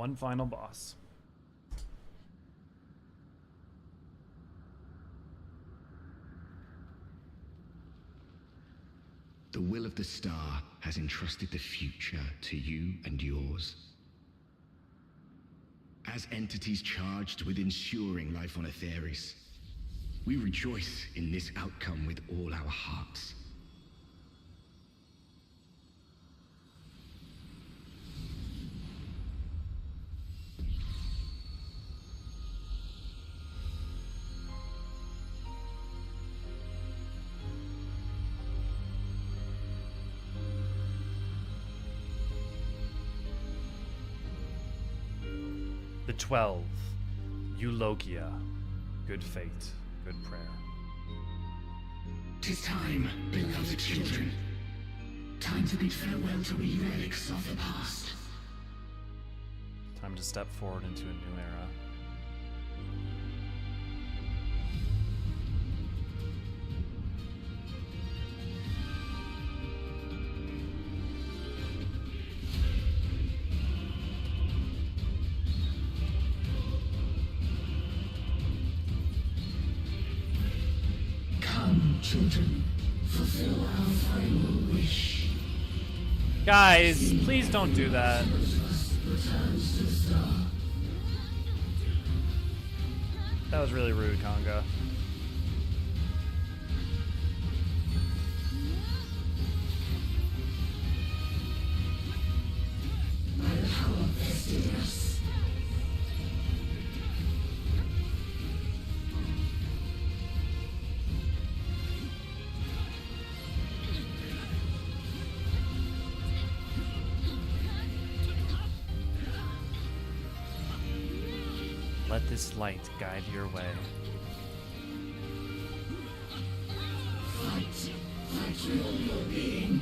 one final boss.
The will of the star has entrusted the future to you and yours. As entities charged with ensuring life on Aetheris, we rejoice in this outcome with all our hearts.
The 12. Eulogia. Good fate. Good prayer.
'Tis time, beloved children. Time to bid farewell to the relics of the past.
Time to step forward into a new era.
Children, fulfill our final wish.
Guys, please don't do that. That was really rude, Conga. Let this light guide your way.
Fight with all your being.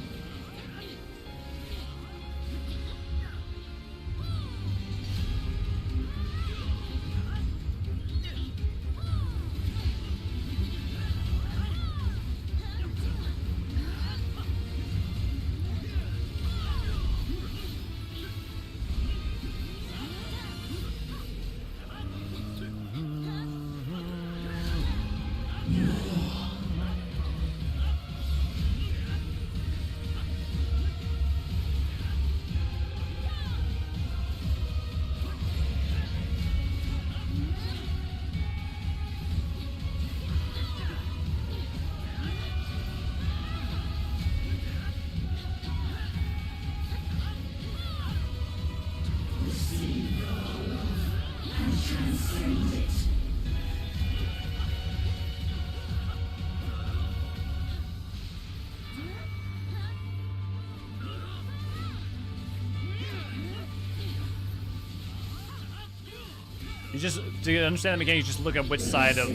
You just, to understand the mechanics, you just look at which side of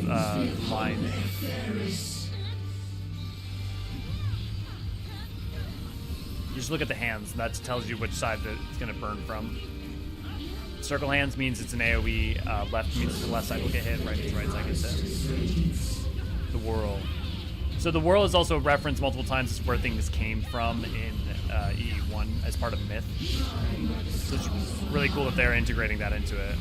line. You just look at the hands, and that tells you which side that it's going to burn from. Circle hands means it's an AoE, left means the left side will get hit, right means right side gets hit. The whirl. So the whirl is also referenced multiple times as where things came from in E1 as part of Myth. So it's really cool that they're integrating that into it.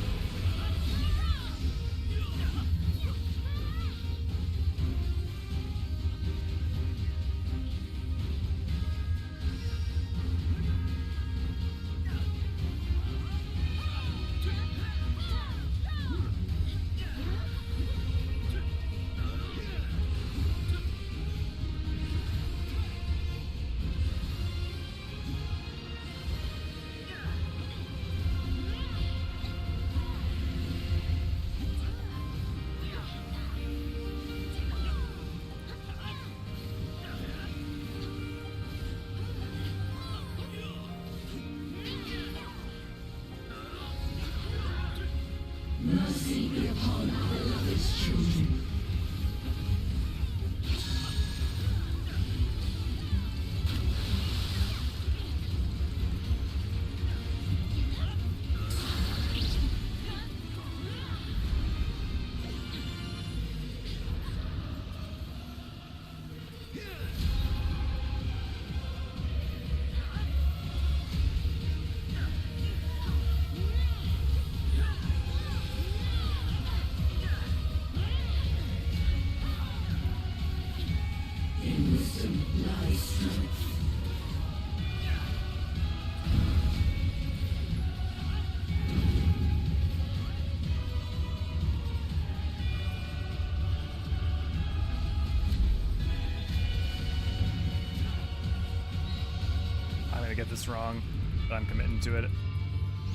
I'm gonna get this wrong, but I'm committing to it.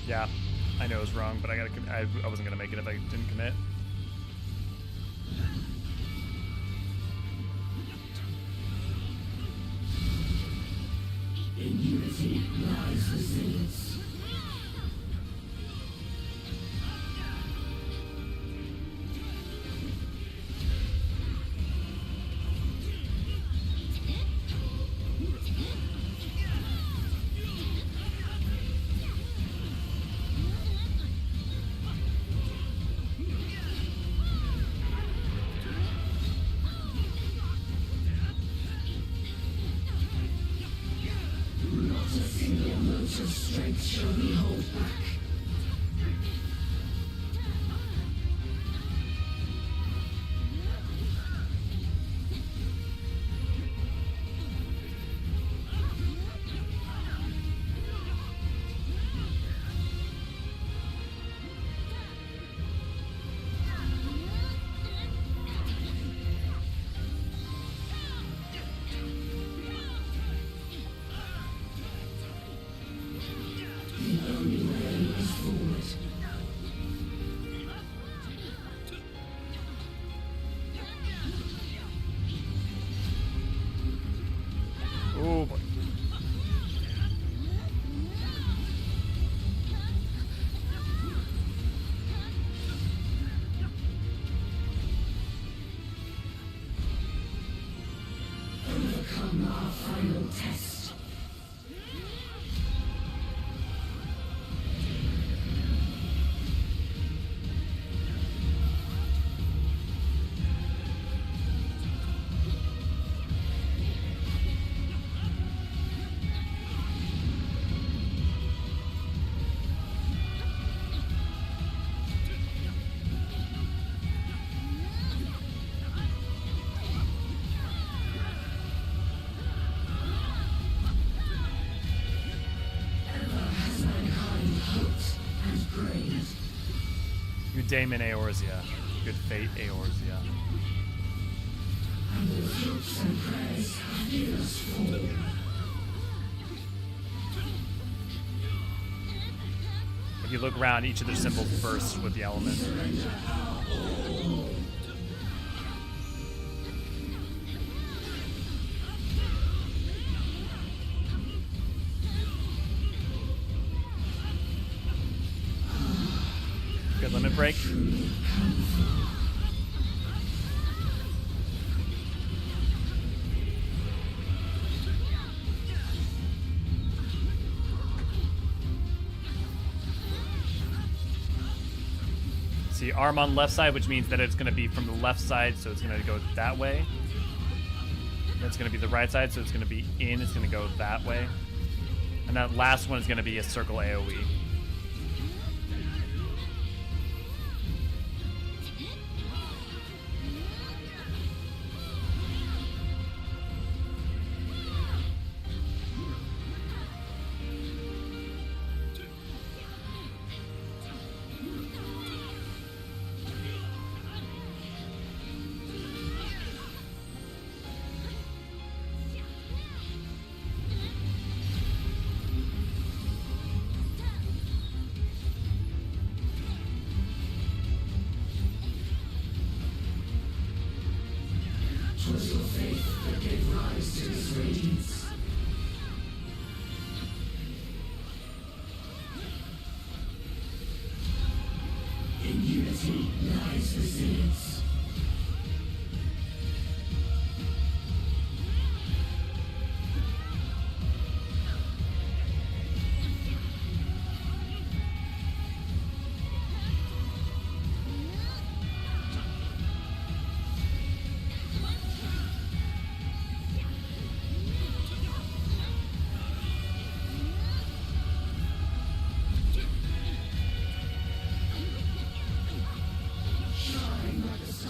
Yeah, I know it was wrong, but I wasn't gonna make it if I didn't commit.
In unity lies resilience. Not a single mote of strength shall we hold back. The only way is forward.
Oh boy.
Overcome our final test. Has mankind hoped and prayed.
Good Damon Eorzea. Good fate Eorzea.
And with hopes and prayers hear us fall.
If you look around, each of their symbols bursts with the element. Good limit break. See, arm on left side, which means that it's going to be from the left side, so it's going to go that way. That's going to be the right side, so it's going to be in, it's going to go that way. And that last one is going to be a circle AoE.
Was your faith that gave rise to this radiance? In unity lies resilience. Shine like the sun.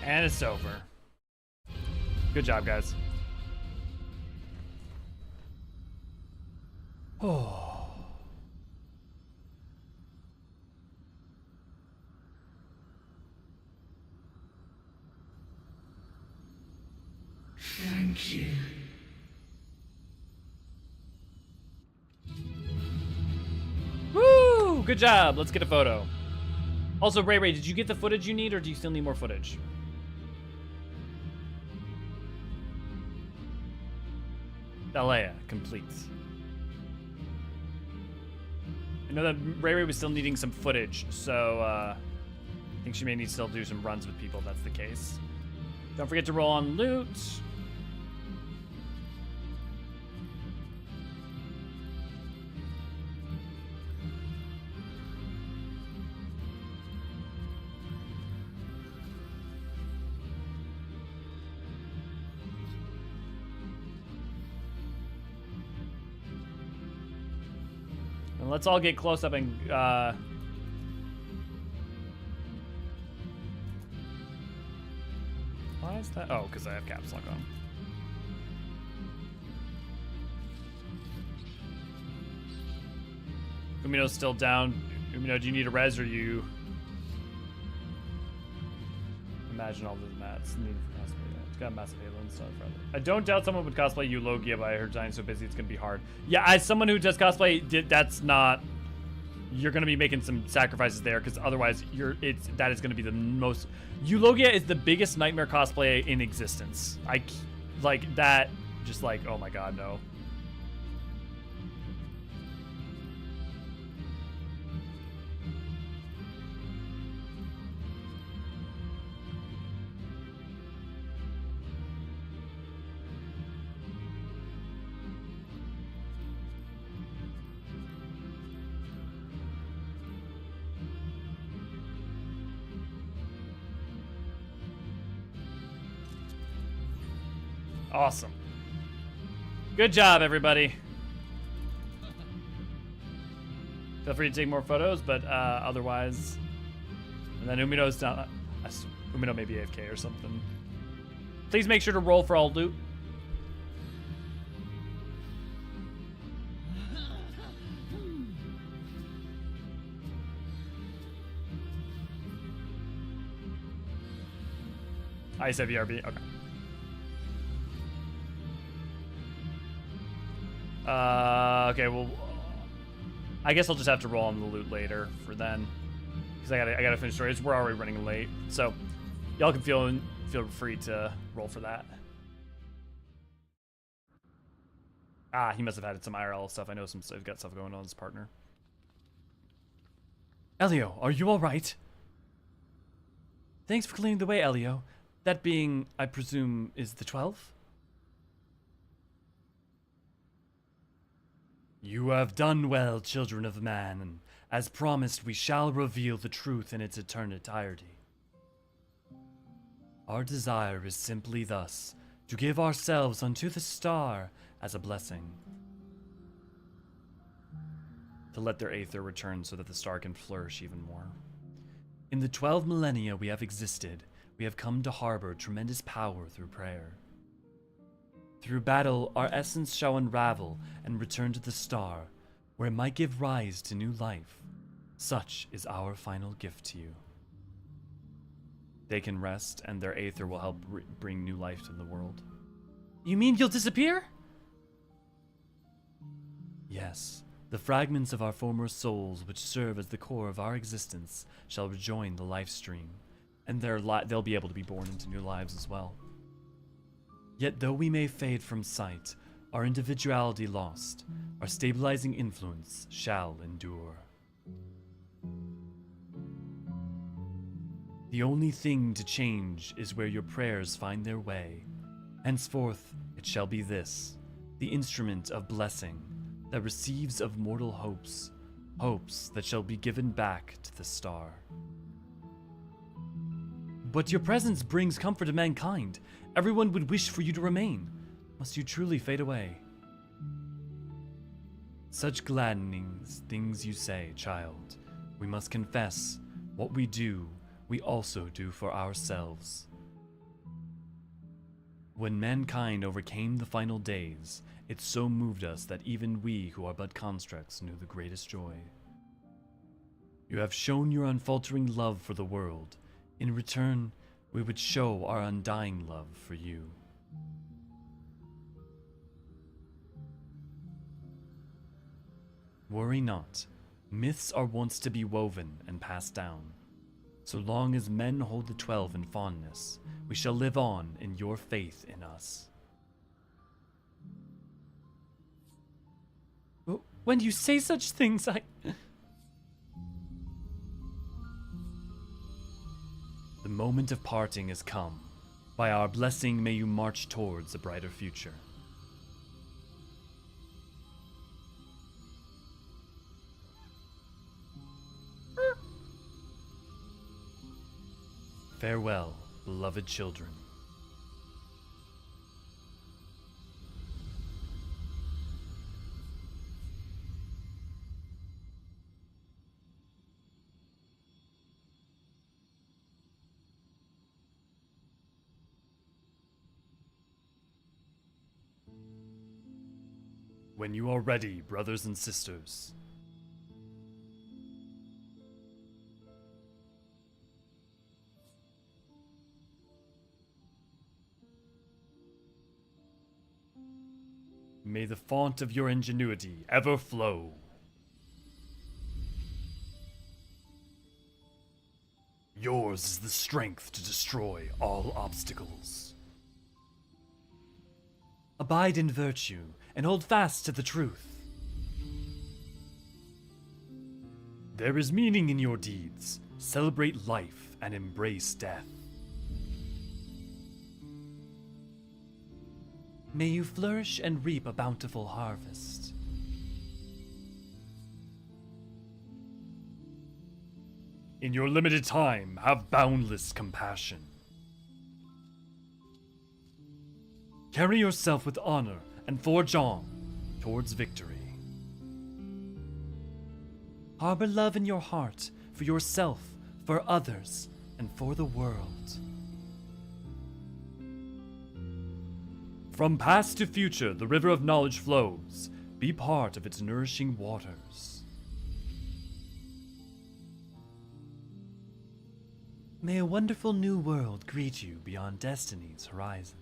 And it's over. Good job, guys. Oh.
Thank you.
Woo! Good job. Let's get a photo. Also, Ray, did you get the footage you need, or do you still need more footage? Alea, complete. I know that Ray was still needing some footage, so I think she may need to still do some runs with people if that's the case. Don't forget to roll on loot. And let's all get close up and why is that? Oh, because I have caps lock on. Umino's still down. Umino, do you need a res or you? Imagine all the mats needed for cosplay. It's got a massive halo and stuff. I don't doubt someone would cosplay Eulogia, but I heard Diane's so busy it's gonna be hard. Yeah, as someone who does cosplay, that's not. You're gonna be making some sacrifices there, because otherwise, that is gonna be the most. Eulogia is the biggest nightmare cosplay in existence. Like that. Just like, oh my god, no. Awesome. Good job, everybody. Feel free to take more photos, but otherwise... And then Umino's down. Umino may be AFK or something. Please make sure to roll for all loot. I said VRB. Okay. Okay, well, I guess I'll just have to roll on the loot later for then, because I gotta finish stories. We're already running late, so y'all can feel free to roll for that. Ah, he must have had some IRL stuff. I know he's got stuff going on with his partner. Elio, are you all right? Thanks for clearing the way, Elio. That being, I presume, is the 12? You have done well, children of man, and as promised, we shall reveal the truth in its entirety. Our desire is simply thus, to give ourselves unto the star as a blessing. To let their aether return so that the star can flourish even more. In the 12 millennia we have existed, we have come to harbor tremendous power through prayer. Through battle, our essence shall unravel and return to the star, where it might give rise to new life. Such is our final gift to you. They can rest, and their aether will help bring new life to the world. You mean you'll disappear? Yes. The fragments of our former souls, which serve as the core of our existence, shall rejoin the life stream, and they'll be able to be born into new lives as well. Yet though we may fade from sight, our individuality lost, our stabilizing influence shall endure. The only thing to change is where your prayers find their way. Henceforth, it shall be this, the instrument of blessing, that receives of mortal hopes, hopes that shall be given back to the star. But your presence brings comfort to mankind. Everyone would wish for you to remain. Must you truly fade away? Such gladdening things you say, child. We must confess, what we do, we also do for ourselves. When mankind overcame the final days, it so moved us that even we who are but constructs knew the greatest joy. You have shown your unfaltering love for the world. In return, we would show our undying love for you. Worry not. Myths are once to be woven and passed down. So long as men hold the 12 in fondness, we shall live on in your faith in us. When you say such things, The moment of parting has come. By our blessing, may you march towards a brighter future. Farewell, beloved children. When you are ready, brothers and sisters. May the font of your ingenuity ever flow. Yours is the strength to destroy all obstacles. Abide in virtue and hold fast to the truth. There is meaning in your deeds. Celebrate life and embrace death. May you flourish and reap a bountiful harvest. In your limited time, have boundless compassion. Carry yourself with honor and forge on towards victory. Harbor love in your heart for yourself, for others, and for the world. From past to future, the river of knowledge flows. Be part of its nourishing waters. May a wonderful new world greet you beyond destiny's horizon.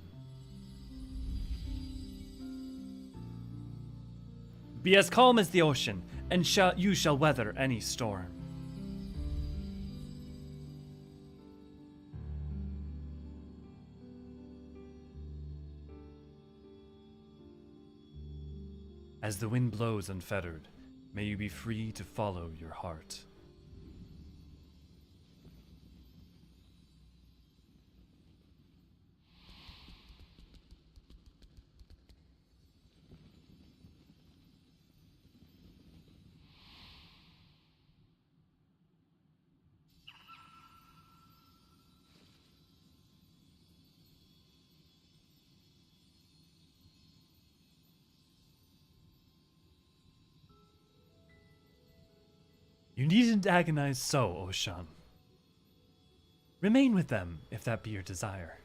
Be as calm as the ocean, and you shall weather any storm. As the wind blows unfettered, may you be free to follow your heart. You needn't agonize so, Eorzean. Remain with them, if that be your desire.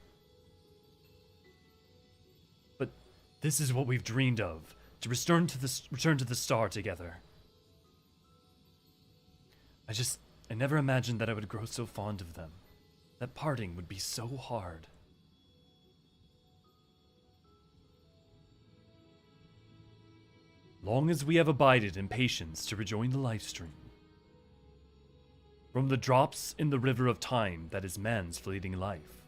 But this is what we've dreamed of, to return to the star together. I never imagined that I would grow so fond of them. That parting would be so hard. Long as we have abided in patience to rejoin the life stream. From the drops in the river of time that is man's fleeting life.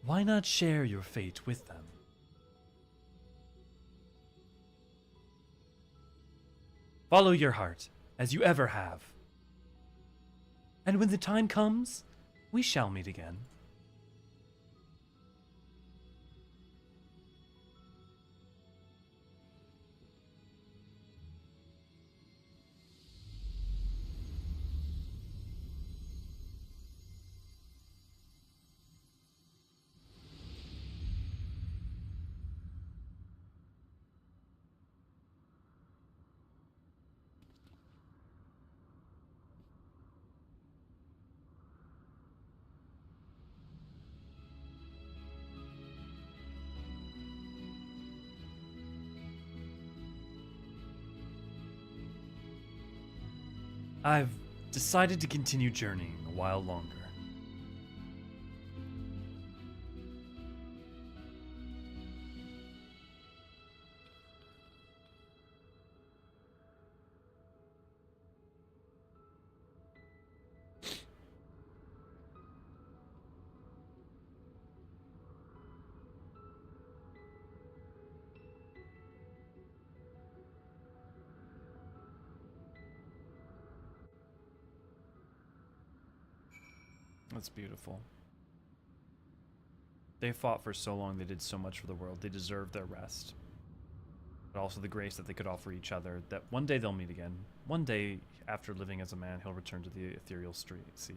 Why not share your fate with them? Follow your heart, as you ever have. And when the time comes, we shall meet again. I've decided to continue journeying a while longer.
That's beautiful. They fought for so long, they did so much for the world. They deserve their rest. But also the grace that they could offer each other, that one day they'll meet again. One day, after living as a man, he'll return to the ethereal sea.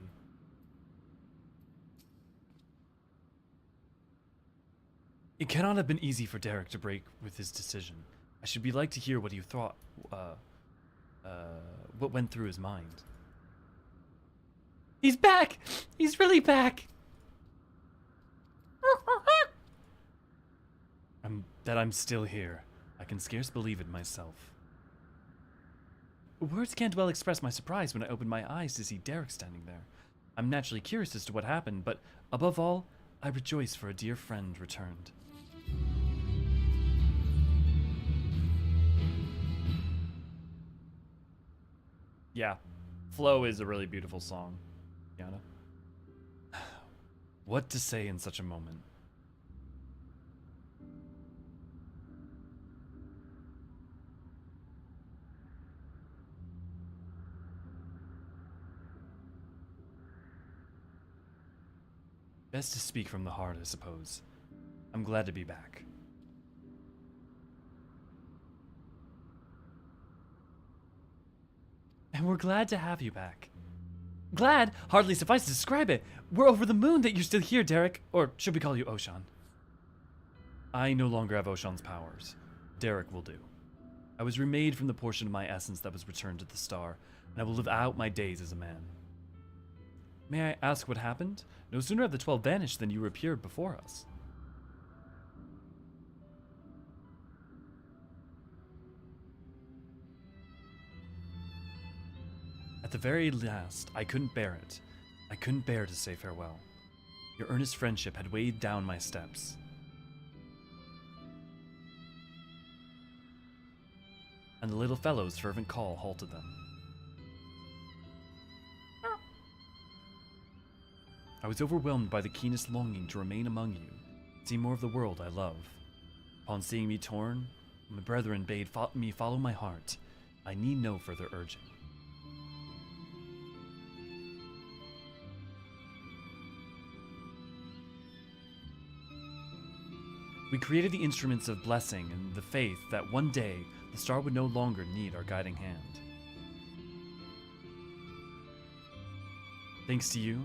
It cannot have been easy for Derek to break with his decision. I should be like to hear what you thought, what went through his mind. He's back! He's really back! I'm still here. I can scarce believe it myself. Words can't well express my surprise when I opened my eyes to see Derek standing there. I'm naturally curious as to what happened, but above all, I rejoice for a dear friend returned.
Yeah, Flow is a really beautiful song. Yana?
What to say in such a moment? Best to speak from the heart, I suppose. I'm glad to be back. And we're glad to have you back. Glad hardly suffices to describe it. We're over the moon that you're still here, Derek. Or should we call you Oshan? I no longer have Oshan's powers. Derek will do. I was remade from the portion of my essence that was returned to the star, and I will live out my days as a man. May I ask what happened? No sooner have the 12 vanished than you appeared before us. At the very last, I couldn't bear it. I couldn't bear to say farewell. Your earnest friendship had weighed down my steps. And the little fellow's fervent call halted them. I was overwhelmed by the keenest longing to remain among you, see more of the world I love. Upon seeing me torn, my brethren bade me follow my heart. I need no further urging. We created the instruments of blessing and the faith that one day the star would no longer need our guiding hand. Thanks to you,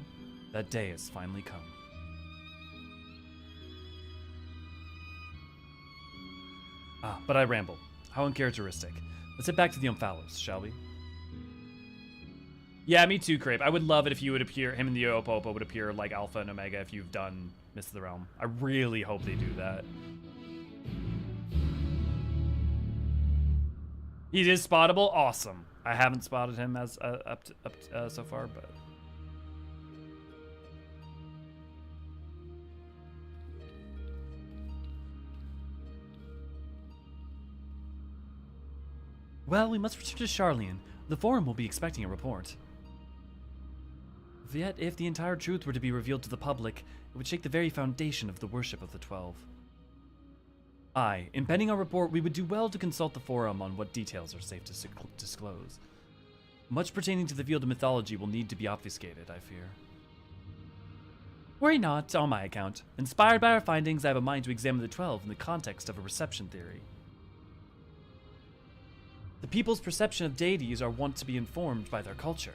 that day has finally come. But I ramble. How uncharacteristic. Let's head back to the Omphalos, shall we?
Yeah, me too, Crepe. I would love it if you would appear, him and the Opopo would appear like Alpha and Omega if you've done Mists of the Realm. I really hope they do that. He is spottable? Awesome. I haven't spotted him as up so far, but...
Well, we must return to Charlian. The Forum will be expecting a report. Yet, if the entire truth were to be revealed to the public, it would shake the very foundation of the worship of the 12. Aye, in penning our report, we would do well to consult the Forum on what details are safe to disclose. Much pertaining to the field of mythology will need to be obfuscated, I fear. Worry not, on my account. Inspired by our findings, I have a mind to examine the 12 in the context of a reception theory. The people's perception of deities are wont to be informed by their culture.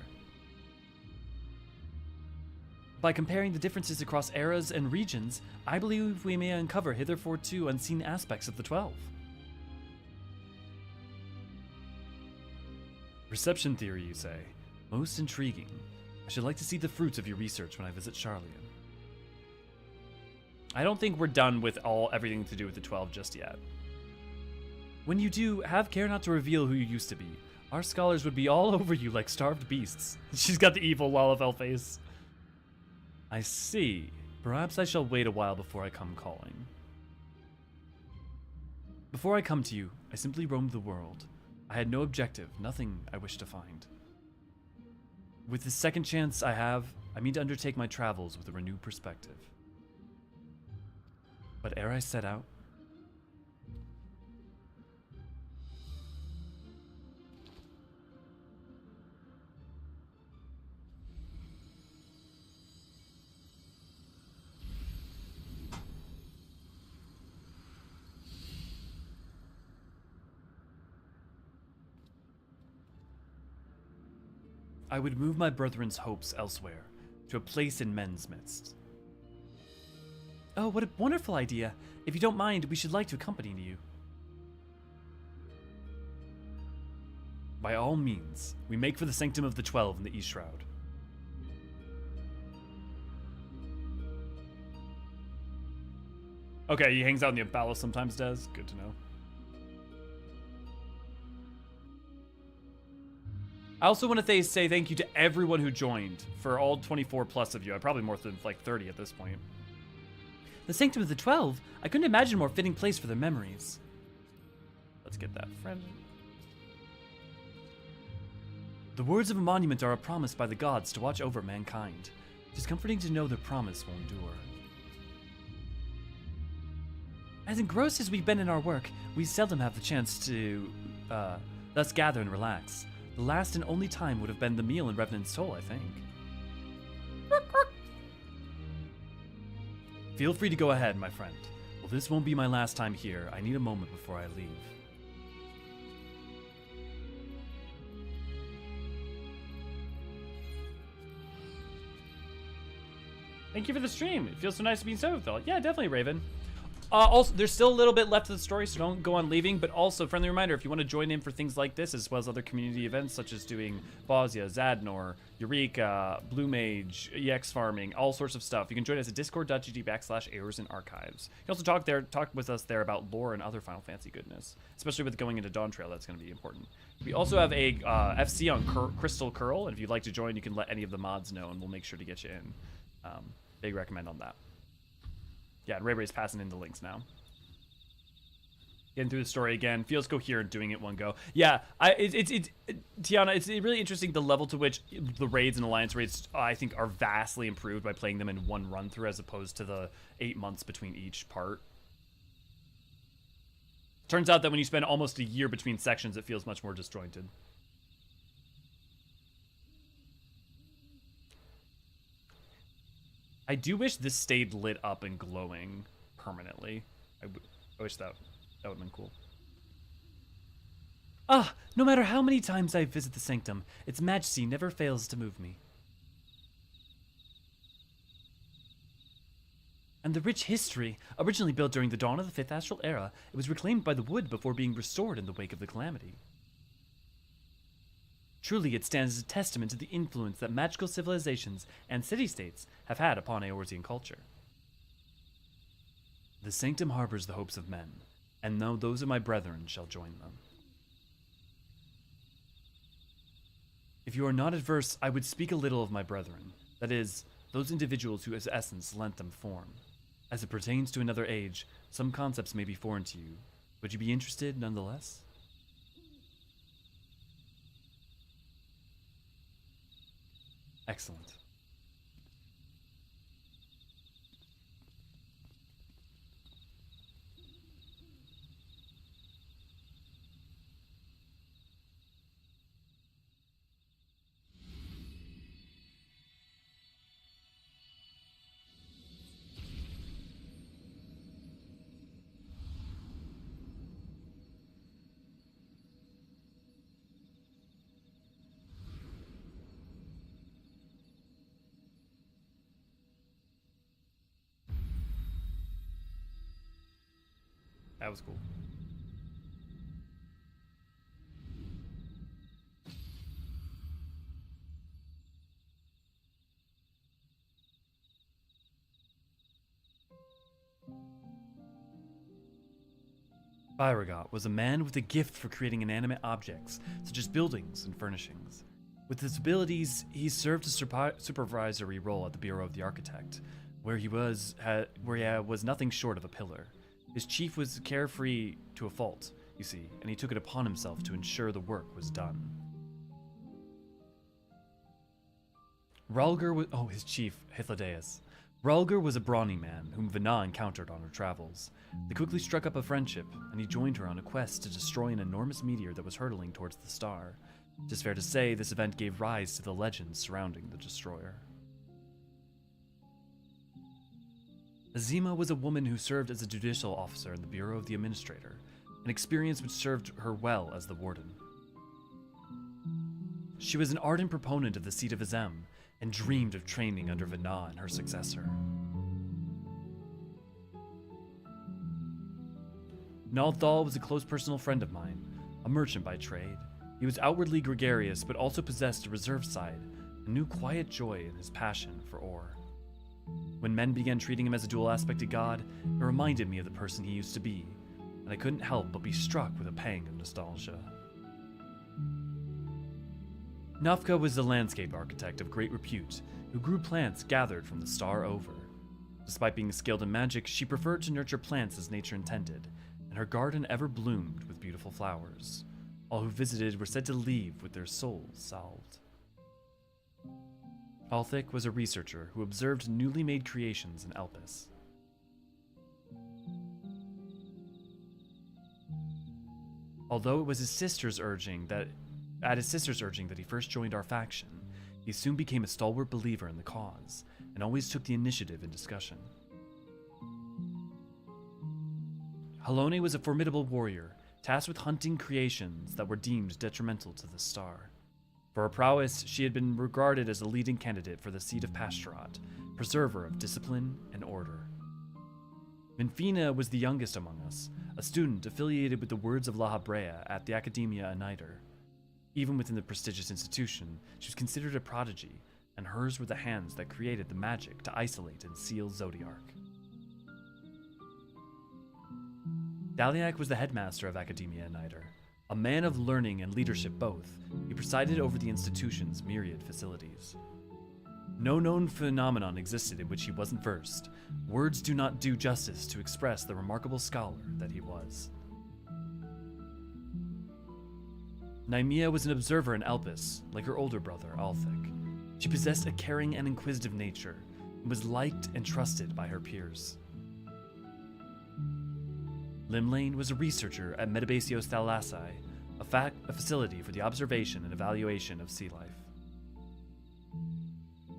By comparing the differences across eras and regions, I believe we may uncover hitherto unseen aspects of the 12. Reception theory, you say? Most intriguing. I should like to see the fruits of your research when I visit Charlian.
I don't think we're done with everything to do with the 12 just yet.
When you do, have care not to reveal who you used to be. Our scholars would be all over you like starved beasts. She's got the evil Lalafell face. I see. Perhaps I shall wait a while before I come calling. Before I come to you, I simply roamed the world. I had no objective, nothing I wished to find. With the second chance I have, I mean to undertake my travels with a renewed perspective. But ere I set out, I would move my brethren's hopes elsewhere, to a place in men's midst. Oh, what a wonderful idea. If you don't mind, we should like to accompany you. By all means, we make for the Sanctum of the 12 in the East Shroud. Okay, he hangs out in the palace sometimes, does. Good to know. I also want to say thank you to everyone who joined, for all 24 plus of you. Probably more than like 30 at this point. The Sanctum of the 12? I couldn't imagine a more fitting place for their memories. Let's get that friend. The words of a monument are a promise by the gods to watch over mankind. It is comforting to know their promise will endure. As engrossed as we've been in our work, we seldom have the chance to, thus gather and relax. The last and only time would have been the meal in Revenant's Toll, I think. Feel free to go ahead, my friend. Well, this won't be my last time here. I need a moment before I leave. Thank you for the stream. It feels so nice to be in Nald'thal. Yeah, definitely, Raven. Also, there's still a little bit left of the story, so don't go on leaving. But also, friendly reminder, if you want to join in for things like this, as well as other community events, such as doing Bosnia, Zadnor, Eureka, Blue Mage, EX farming, all sorts of stuff, you can join us at discord.gg/Eorzean Archives. You can also talk with us there about lore and other Final Fantasy goodness, especially with going into Dawn Trail. That's going to be important. We also have a FC on Crystal Curl, and if you'd like to join, you can let any of the mods know, and we'll make sure to get you in. Big recommend on that. Yeah, and Ray-Ray's passing in the links now. Getting through the story again. Feels coherent doing it one go. Yeah, Tiana, it's really interesting the level to which the raids and alliance raids, I think, are vastly improved by playing them in one run-through as opposed to the 8 months between each part. Turns out that when you spend almost a year between sections, it feels much more disjointed. I do wish this stayed lit up and glowing permanently. I wish that would have been cool. Ah, no matter how many times I visit the Sanctum, its majesty never fails to move me. And the rich history, originally built during the dawn of the Fifth Astral Era, it was reclaimed by the wood before being restored in the wake of the Calamity. Truly, it stands as a testament to the influence that magical civilizations and city-states have had upon Eorzean culture. The Sanctum harbors the hopes of men, and now those of my brethren shall join them. If you are not adverse, I would speak a little of my brethren, that is, those individuals whose essence lent them form. As it pertains to another age, some concepts may be foreign to you. Would you be interested nonetheless? Excellent. That was cool. Beauregard was a man with a gift for creating inanimate objects, such as buildings and furnishings. With his abilities, he served a supervisory role at the Bureau of the Architect, where he was nothing short of a pillar. His chief was carefree to a fault, you see, and he took it upon himself to ensure the work was done. Rhalgr was his chief, Hydaelyn. Rhalgr was a brawny man whom Vana encountered on her travels. They quickly struck up a friendship, and he joined her on a quest to destroy an enormous meteor that was hurtling towards the star. It is fair to say this event gave rise to the legends surrounding the destroyer. Azima was a woman who served as a judicial officer in the Bureau of the Administrator, an experience which served her well as the warden. She was an ardent proponent of the seat of Azem, and dreamed of training under Vana and her successor. Nald'thal was a close personal friend of mine, a merchant by trade. He was outwardly gregarious, but also possessed a reserved side, and knew quiet joy in his passion for ore. When men began treating him as a dual-aspected god, it reminded me of the person he used to be, and I couldn't help but be struck with a pang of nostalgia. Nafka was a landscape architect of great repute, who grew plants gathered from the star over. Despite being skilled in magic, she preferred to nurture plants as nature intended, and her garden ever bloomed with beautiful flowers. All who visited were said to leave with their souls salved. Althik was a researcher who observed newly made creations in Elpis. Although it was his sister's urging that he first joined our faction, he soon became a stalwart believer in the cause, and always took the initiative in discussion. Halone was a formidable warrior, tasked with hunting creations that were deemed detrimental to the star. For her prowess, she had been regarded as a leading candidate for the seat of Pastorat, preserver of discipline and order. Minfina was the youngest among us, a student affiliated with the Words of La Habrea at the Academia Aniter. Even within the prestigious institution, she was considered a prodigy, and hers were the hands that created the magic to isolate and seal Zodiark. Daliak was the headmaster of Academia Aniter. A man of learning and leadership both, he presided over the institution's myriad facilities. No known phenomenon existed in which he wasn't versed. Words do not do justice to express the remarkable scholar that he was. Naimia was an observer in Elpis, like her older brother, Althik. She possessed a caring and inquisitive nature, and was liked and trusted by her peers. Limlane was a researcher at Metabasios Thalassae, a facility for the observation and evaluation of sea life.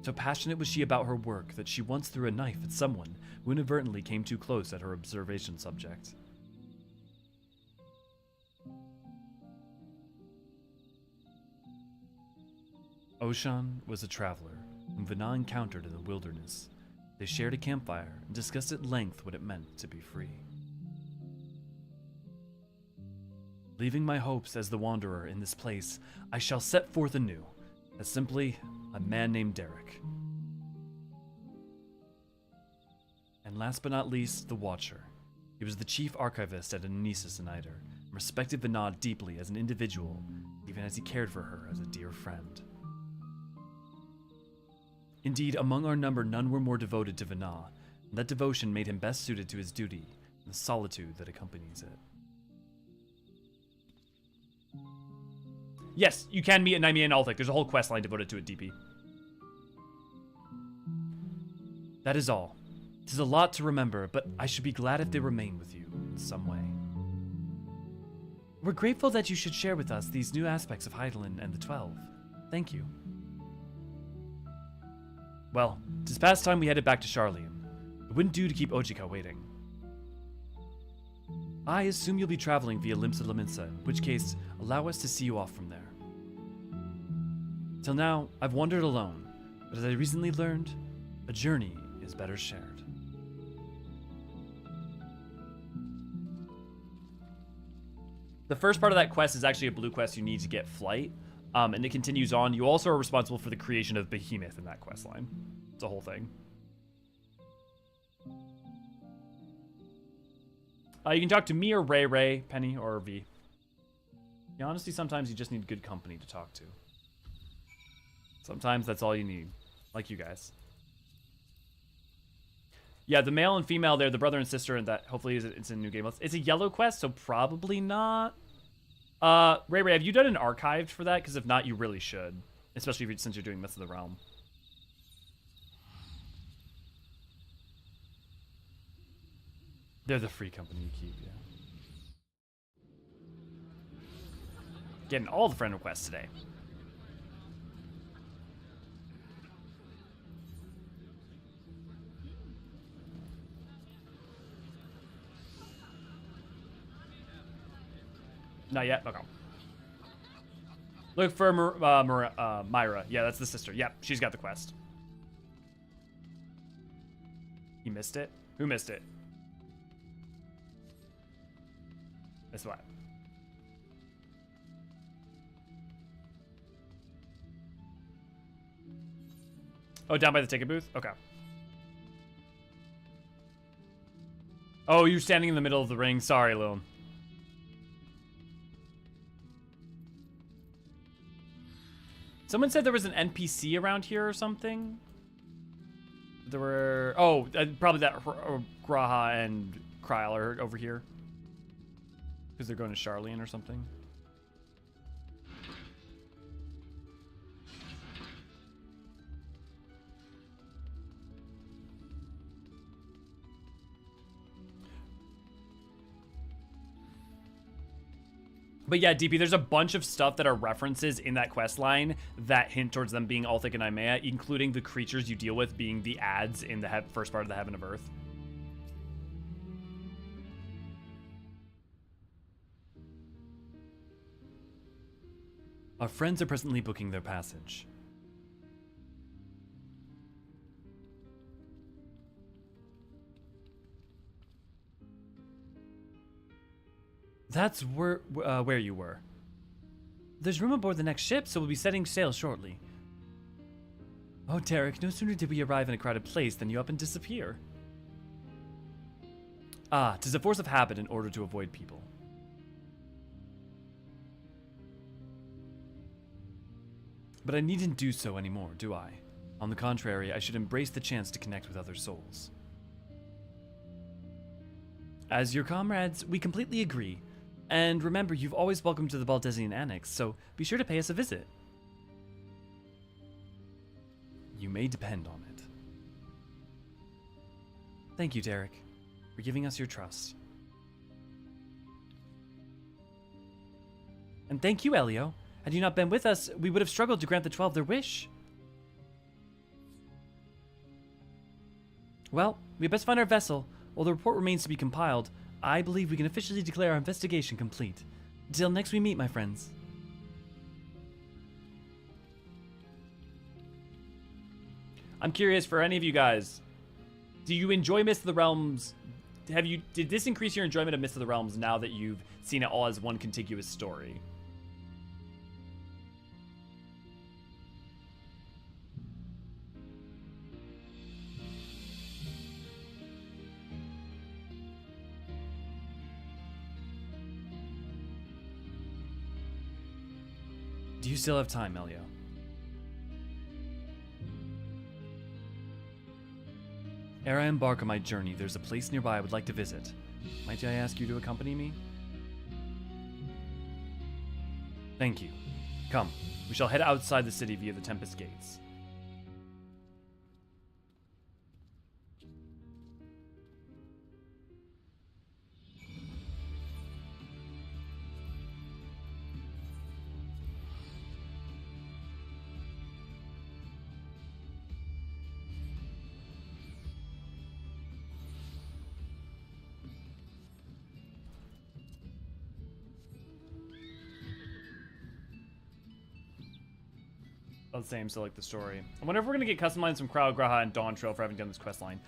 So passionate was she about her work that she once threw a knife at someone who inadvertently came too close at her observation subject. Oshan was a traveler whom Vana encountered in the wilderness. They shared a campfire and discussed at length what it meant to be free. Leaving my hopes as the wanderer in this place, I shall set forth anew, as simply a man named Derek. And last but not least, the Watcher. He was the chief archivist at Anisis Aniter, and respected Vana deeply as an individual, even as he cared for her as a dear friend. Indeed, among our number none were more devoted to Vana, and that devotion made him best suited to his duty and the solitude that accompanies it.
Yes, you can meet Naimia and Althik. There's a whole quest line devoted to it, DP.
That is all. 'Tis a lot to remember, but I should be glad if they remain with you in some way. We're grateful that you should share with us these new aspects of Hydaelyn and the 12. Thank you.
Well, 'tis past time we headed back to Sharlayan. It wouldn't do to keep Ojika waiting.
I assume you'll be traveling via Limsa Laminsa, in which case, allow us to see you off from there. Till now, I've wandered alone, but as I recently learned, a journey is better shared.
The first part of that quest is actually a blue quest you need to get Flight, and it continues on. You also are responsible for the creation of Behemoth in that quest line. It's a whole thing.
You can talk to me or Ray, Penny, or V. Yeah, honestly, sometimes you just need good company to talk to. Sometimes that's all you need, like you guys. Yeah, the male and female there, the brother and sister, and that hopefully it's a new game. It's a yellow quest, so probably not. Ray, have you done an archived for that? Because if not, you really should, especially since you're doing Myths of the Realm. They're the free company you keep, yeah. Getting all the friend requests today. Not yet? Okay. Look for Myra. Yeah, that's the sister. Yep, she's got the quest. You missed it? Who missed it? That's what? Oh, down by the ticket booth? Okay. Oh, you're standing in the middle of the ring. Sorry, Lil. Someone said there was an NPC around here or something. There were... Oh, probably that Graha and Kryl are over here. Because they're going to Charlene or something. But yeah, DP, there's a bunch of stuff that are references in that quest line that hint towards them being Ulthik and Imea, including the creatures you deal with being the ads in the first part of the Heaven of Earth. Our friends are presently booking their passage. That's where you were. There's room aboard the next ship, so we'll be setting sail shortly. Oh, Derek, no sooner did we arrive in a crowded place than you up and disappear. Ah, 'tis a force of habit in order to avoid people. But I needn't do so anymore, do I? On the contrary, I should embrace the chance to connect with other souls. As your comrades, we completely agree. And remember, you've always welcomed to the Baldesian Annex, so be sure to pay us a visit. You may depend on it. Thank you, Derek, for giving us your trust. And thank you, Elio. Had you not been with us, we would have struggled to grant the 12 their wish. Well, we had best find our vessel. While the report remains to be compiled, I believe we can officially declare our investigation complete. Until next we meet, my friends. I'm curious, for any of you guys, do you enjoy Myths of the Realms? Did this increase your enjoyment of Myths of the Realms now that you've seen it all as one contiguous story? Do you still have time, Elio? Ere I embark on my journey, there's a place nearby I would like to visit. Might I ask you to accompany me? Thank you. Come, we shall head outside the city via the Tempest Gates. The same, so like the story. I wonder if we're gonna get custom lines from Kryl, Graha, and Dawn Trail for having done this quest line.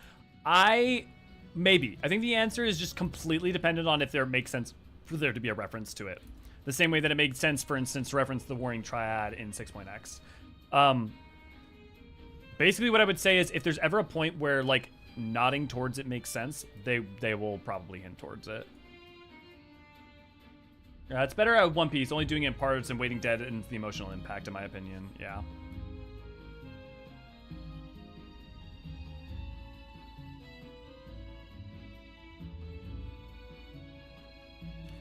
Maybe. I think the answer is just completely dependent on if there makes sense for there to be a reference to it. The same way that it made sense, for instance, to reference the Warring Triad in 6.x. Basically what I would say is if there's ever a point where like nodding towards it makes sense, they will probably hint towards it.
It's better at one piece. Only doing it in parts and waiting dead and the emotional impact, in my opinion. Yeah.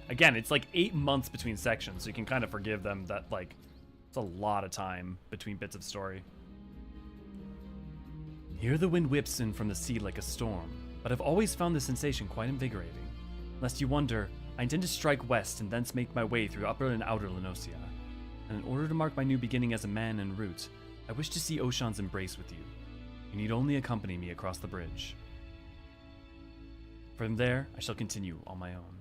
Again, it's like 8 months between sections, so you can kind of forgive them that, like, it's a lot of time between bits of story. Here the wind whips in from the sea like a storm, but I've always found the sensation quite invigorating. Lest you wonder, I intend to strike west and thence make my way through Upper and Outer Lenosia. And in order to mark my new beginning as a man en route, I wish to see Oshan's embrace with you. You need only accompany me across the bridge. From there, I shall continue on my own.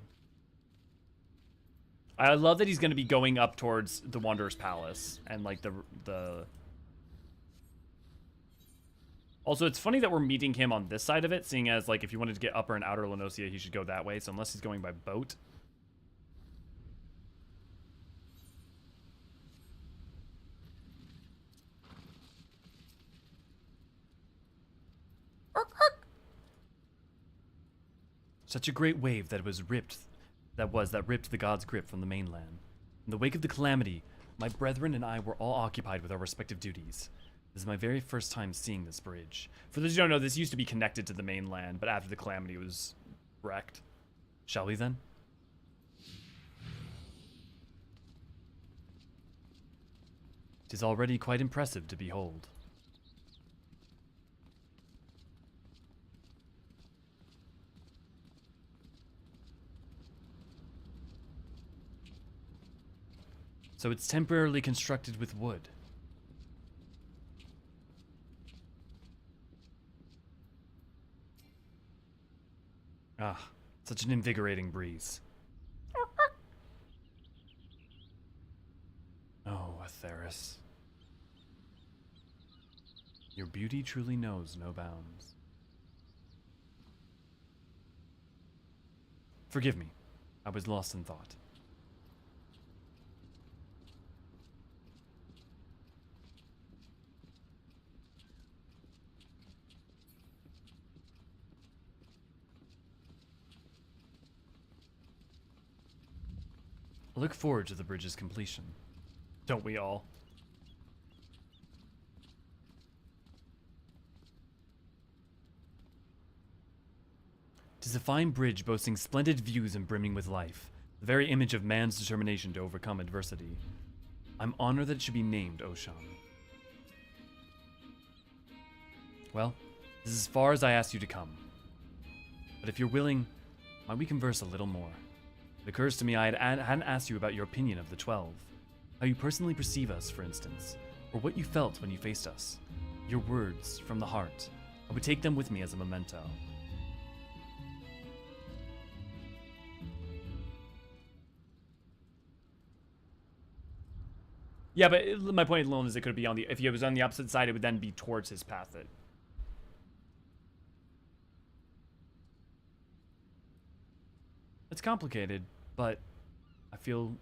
I love that he's going to be going up towards the Wanderer's Palace and like the. Also, it's funny that we're meeting him on this side of it, seeing as like if you wanted to get Upper and Outer Lenosia, he should go that way. So unless he's going by boat. Such a great wave that ripped the god's grip from the mainland. In the wake of the calamity, my brethren and I were all occupied with our respective duties. This is my very first time seeing this bridge. For those who don't know, this used to be connected to the mainland, but after the calamity it was wrecked. Shall we then? It is already quite impressive to behold. So it's temporarily constructed with wood. Ah, such an invigorating breeze. Oh, Atheris. Your beauty truly knows no bounds. Forgive me, I was lost in thought. I look forward to the bridge's completion. Don't we all? It is a fine bridge boasting splendid views and brimming with life, the very image of man's determination to overcome adversity. I'm honored that it should be named Oshan. Well, this is as far as I asked you to come. But if you're willing, might we converse a little more? It occurs to me I hadn't asked you about your opinion of the 12. How you personally perceive us, for instance, or what you felt when you faced us. Your words, from the heart. I would take them with me as a memento. Yeah, but my point alone is it could be on the... If he was on the opposite side, it would then be towards his path. It's complicated, but I feel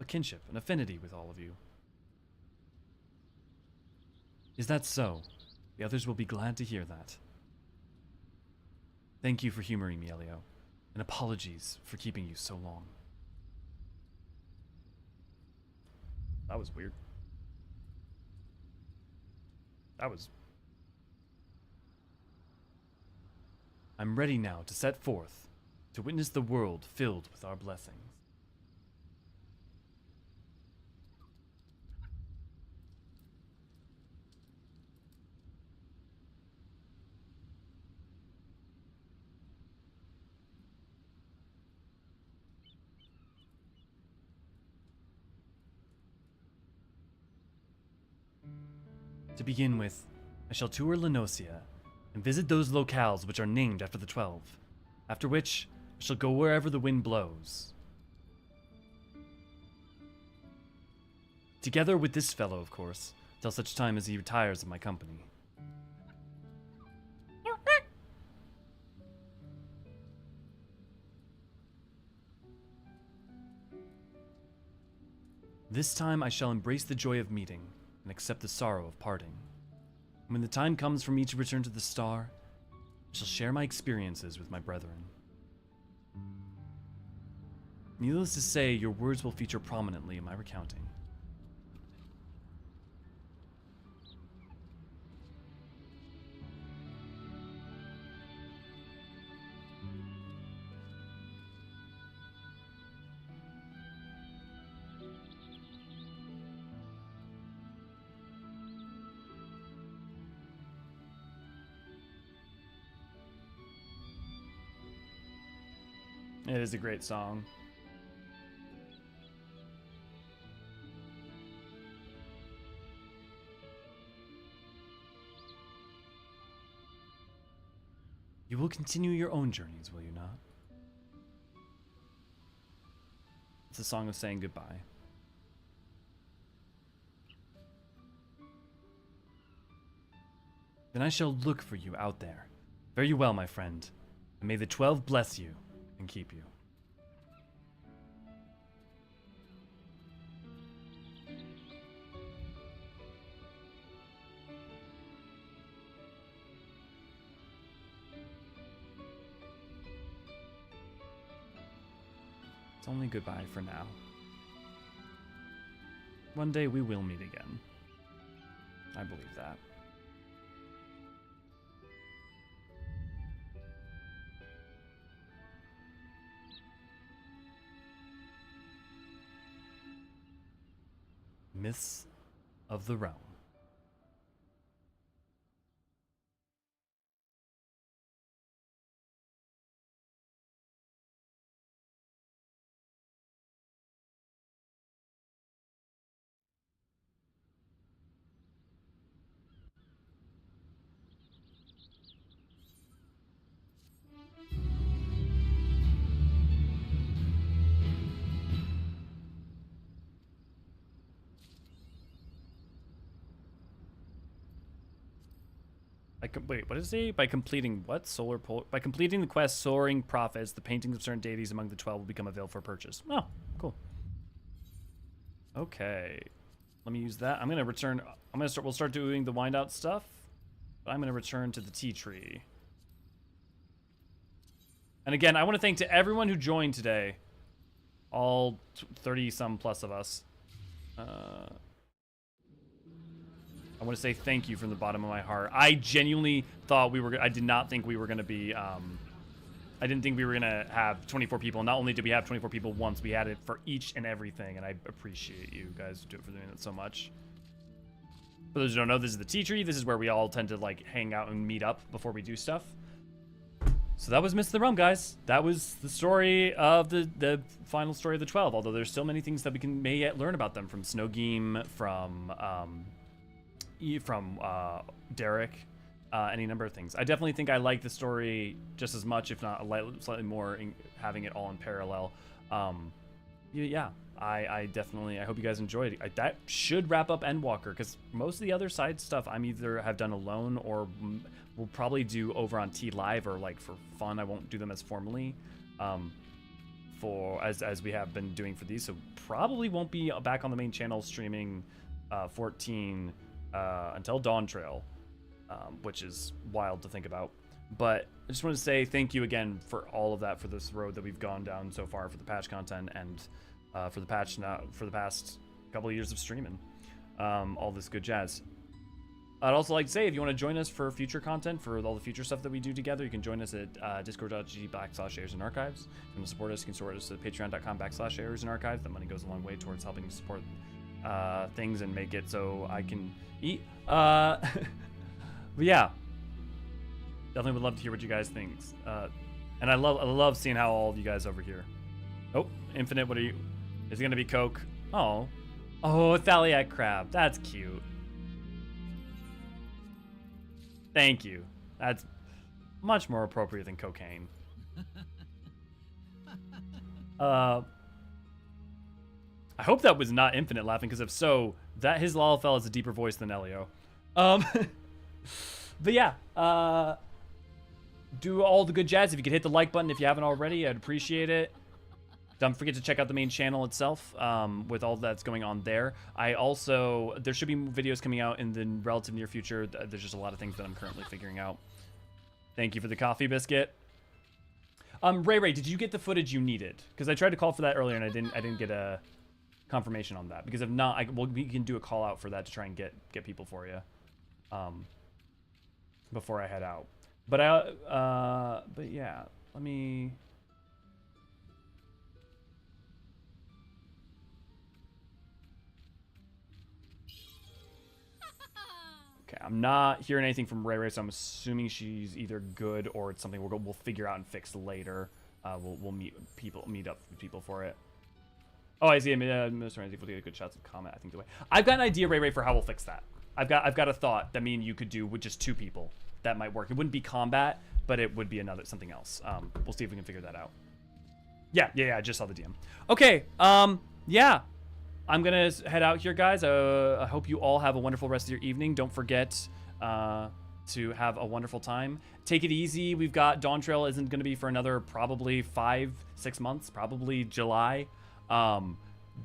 a kinship, an affinity with all of you. Is that so? The others will be glad to hear that. Thank you for humoring me, Elio, and apologies for keeping you so long. That was weird. I'm ready now to set forth, to witness the world filled with our blessings. To begin with, I shall tour Lenosia and visit those locales which are named after the 12, after which I shall go wherever the wind blows. Together with this fellow, of course, till such time as he retires of my company. This time I shall embrace the joy of meeting and accept the sorrow of parting. When the time comes for me to return to the star, I shall share my experiences with my brethren.
Needless to say, your words will feature prominently in my recounting. It is a great song. You will continue your own journeys, will you not? It's a song of saying goodbye. Then I shall look for you out there. Fare you well, my friend, and may the 12 bless you and keep you. It's only goodbye for now. One day we will meet again. I believe that. Myths of the Realm. Wait, what does it say? By completing what? By completing the quest, Soaring Prophets, the paintings of certain deities among the 12 will become available for purchase. Oh, cool. Okay. Let me use that. I'm gonna return. We'll start doing the wind out stuff. But I'm gonna return to the tea tree. And again, I want to thank to everyone who joined today. All 30-some plus of us. I want to say thank you from the bottom of my heart. I genuinely thought I did not think we were going to be, I didn't think we were going to have 24 people. Not only did we have 24 people once, we had it for each and everything, and I appreciate you guys for doing that so much. For those who don't know, this is the tea tree. This is where we all tend to, like, hang out and meet up before we do stuff. So that was Myths of the Realm, guys. That was the story of the final story of the 12, although there's still many things that we may yet learn about them, from Snowgeem, from Derek, any number of things. I definitely think I like the story just as much, if not slightly more, in having it all in parallel. Yeah, I definitely, I hope you guys enjoyed it. That should wrap up Endwalker, because most of the other side stuff I'm either have done alone or will probably do over on T Live, or like for fun. I won't do them as formally as we have been doing for these, so probably won't be back on the main channel streaming 14 until Dawn Trail, which is wild to think about. But I just want to say thank you again for all of that, for this road that we've gone down so far, for the patch content, and for the past couple of years of streaming, all this good jazz. I'd also like to say, if you want to join us for future content, for all the future stuff that we do together, you can join us at discord.gg/Eorzean Archives. If you want to support us, you can support us at patreon.com/Eorzean Archives. That money goes a long way towards helping you support things and make it so I can eat. But yeah, definitely would love to hear what you guys think. And I love seeing how all of you guys over here. Oh, Infinite, what are you? Is it gonna be Coke? Oh, Thaliac Crab. That's cute. Thank you. That's much more appropriate than cocaine. I hope that was not Infinite laughing, because if so, that his Lalafell has a deeper voice than Elio. But yeah, do all the good jazz. If you could hit the like button if you haven't already, I'd appreciate it. Don't forget to check out the main channel itself, with all that's going on there. There should be videos coming out in the relative near future. There's just a lot of things that I'm currently figuring out. Thank you for the coffee biscuit. Ray, did you get the footage you needed? Because I tried to call for that earlier and I didn't get a confirmation on that. Because if not, we can do a call out for that to try and get people for you, before I head out. But yeah, let me. Okay, I'm not hearing anything from Ray, so I'm assuming she's either good or it's something we'll figure out and fix later. We'll meet up with people for it. Oh, I see. Mr. Ramsey will get good shots of comment. I think the way I've got an idea, Ray, for how we'll fix that. I've got a thought that me and you could do with just 2 people. That might work. It wouldn't be combat, but it would be something else. We'll see if we can figure that out. Yeah. I just saw the DM. Okay. Yeah. I'm gonna head out here, guys. I hope you all have a wonderful rest of your evening. Don't forget to have a wonderful time. Take it easy. We've got Dawn Trail isn't gonna be for another probably 5-6 months, probably July.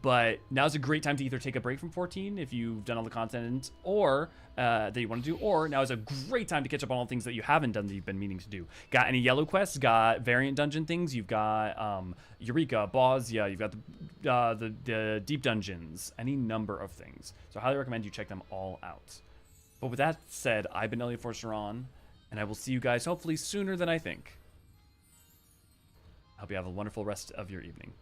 But now's a great time to either take a break from 14 if you've done all the content, or that you want to do, or now is a great time to catch up on all the things that you haven't done that you've been meaning to do. Got any yellow quests? Got variant dungeon things? You've got Eureka, Bosnia. You've got the deep dungeons. Any number of things. So I highly recommend you check them all out. But with that said, I've been Elliot Forceron, and I will see you guys hopefully sooner than I think. I hope you have a wonderful rest of your evening.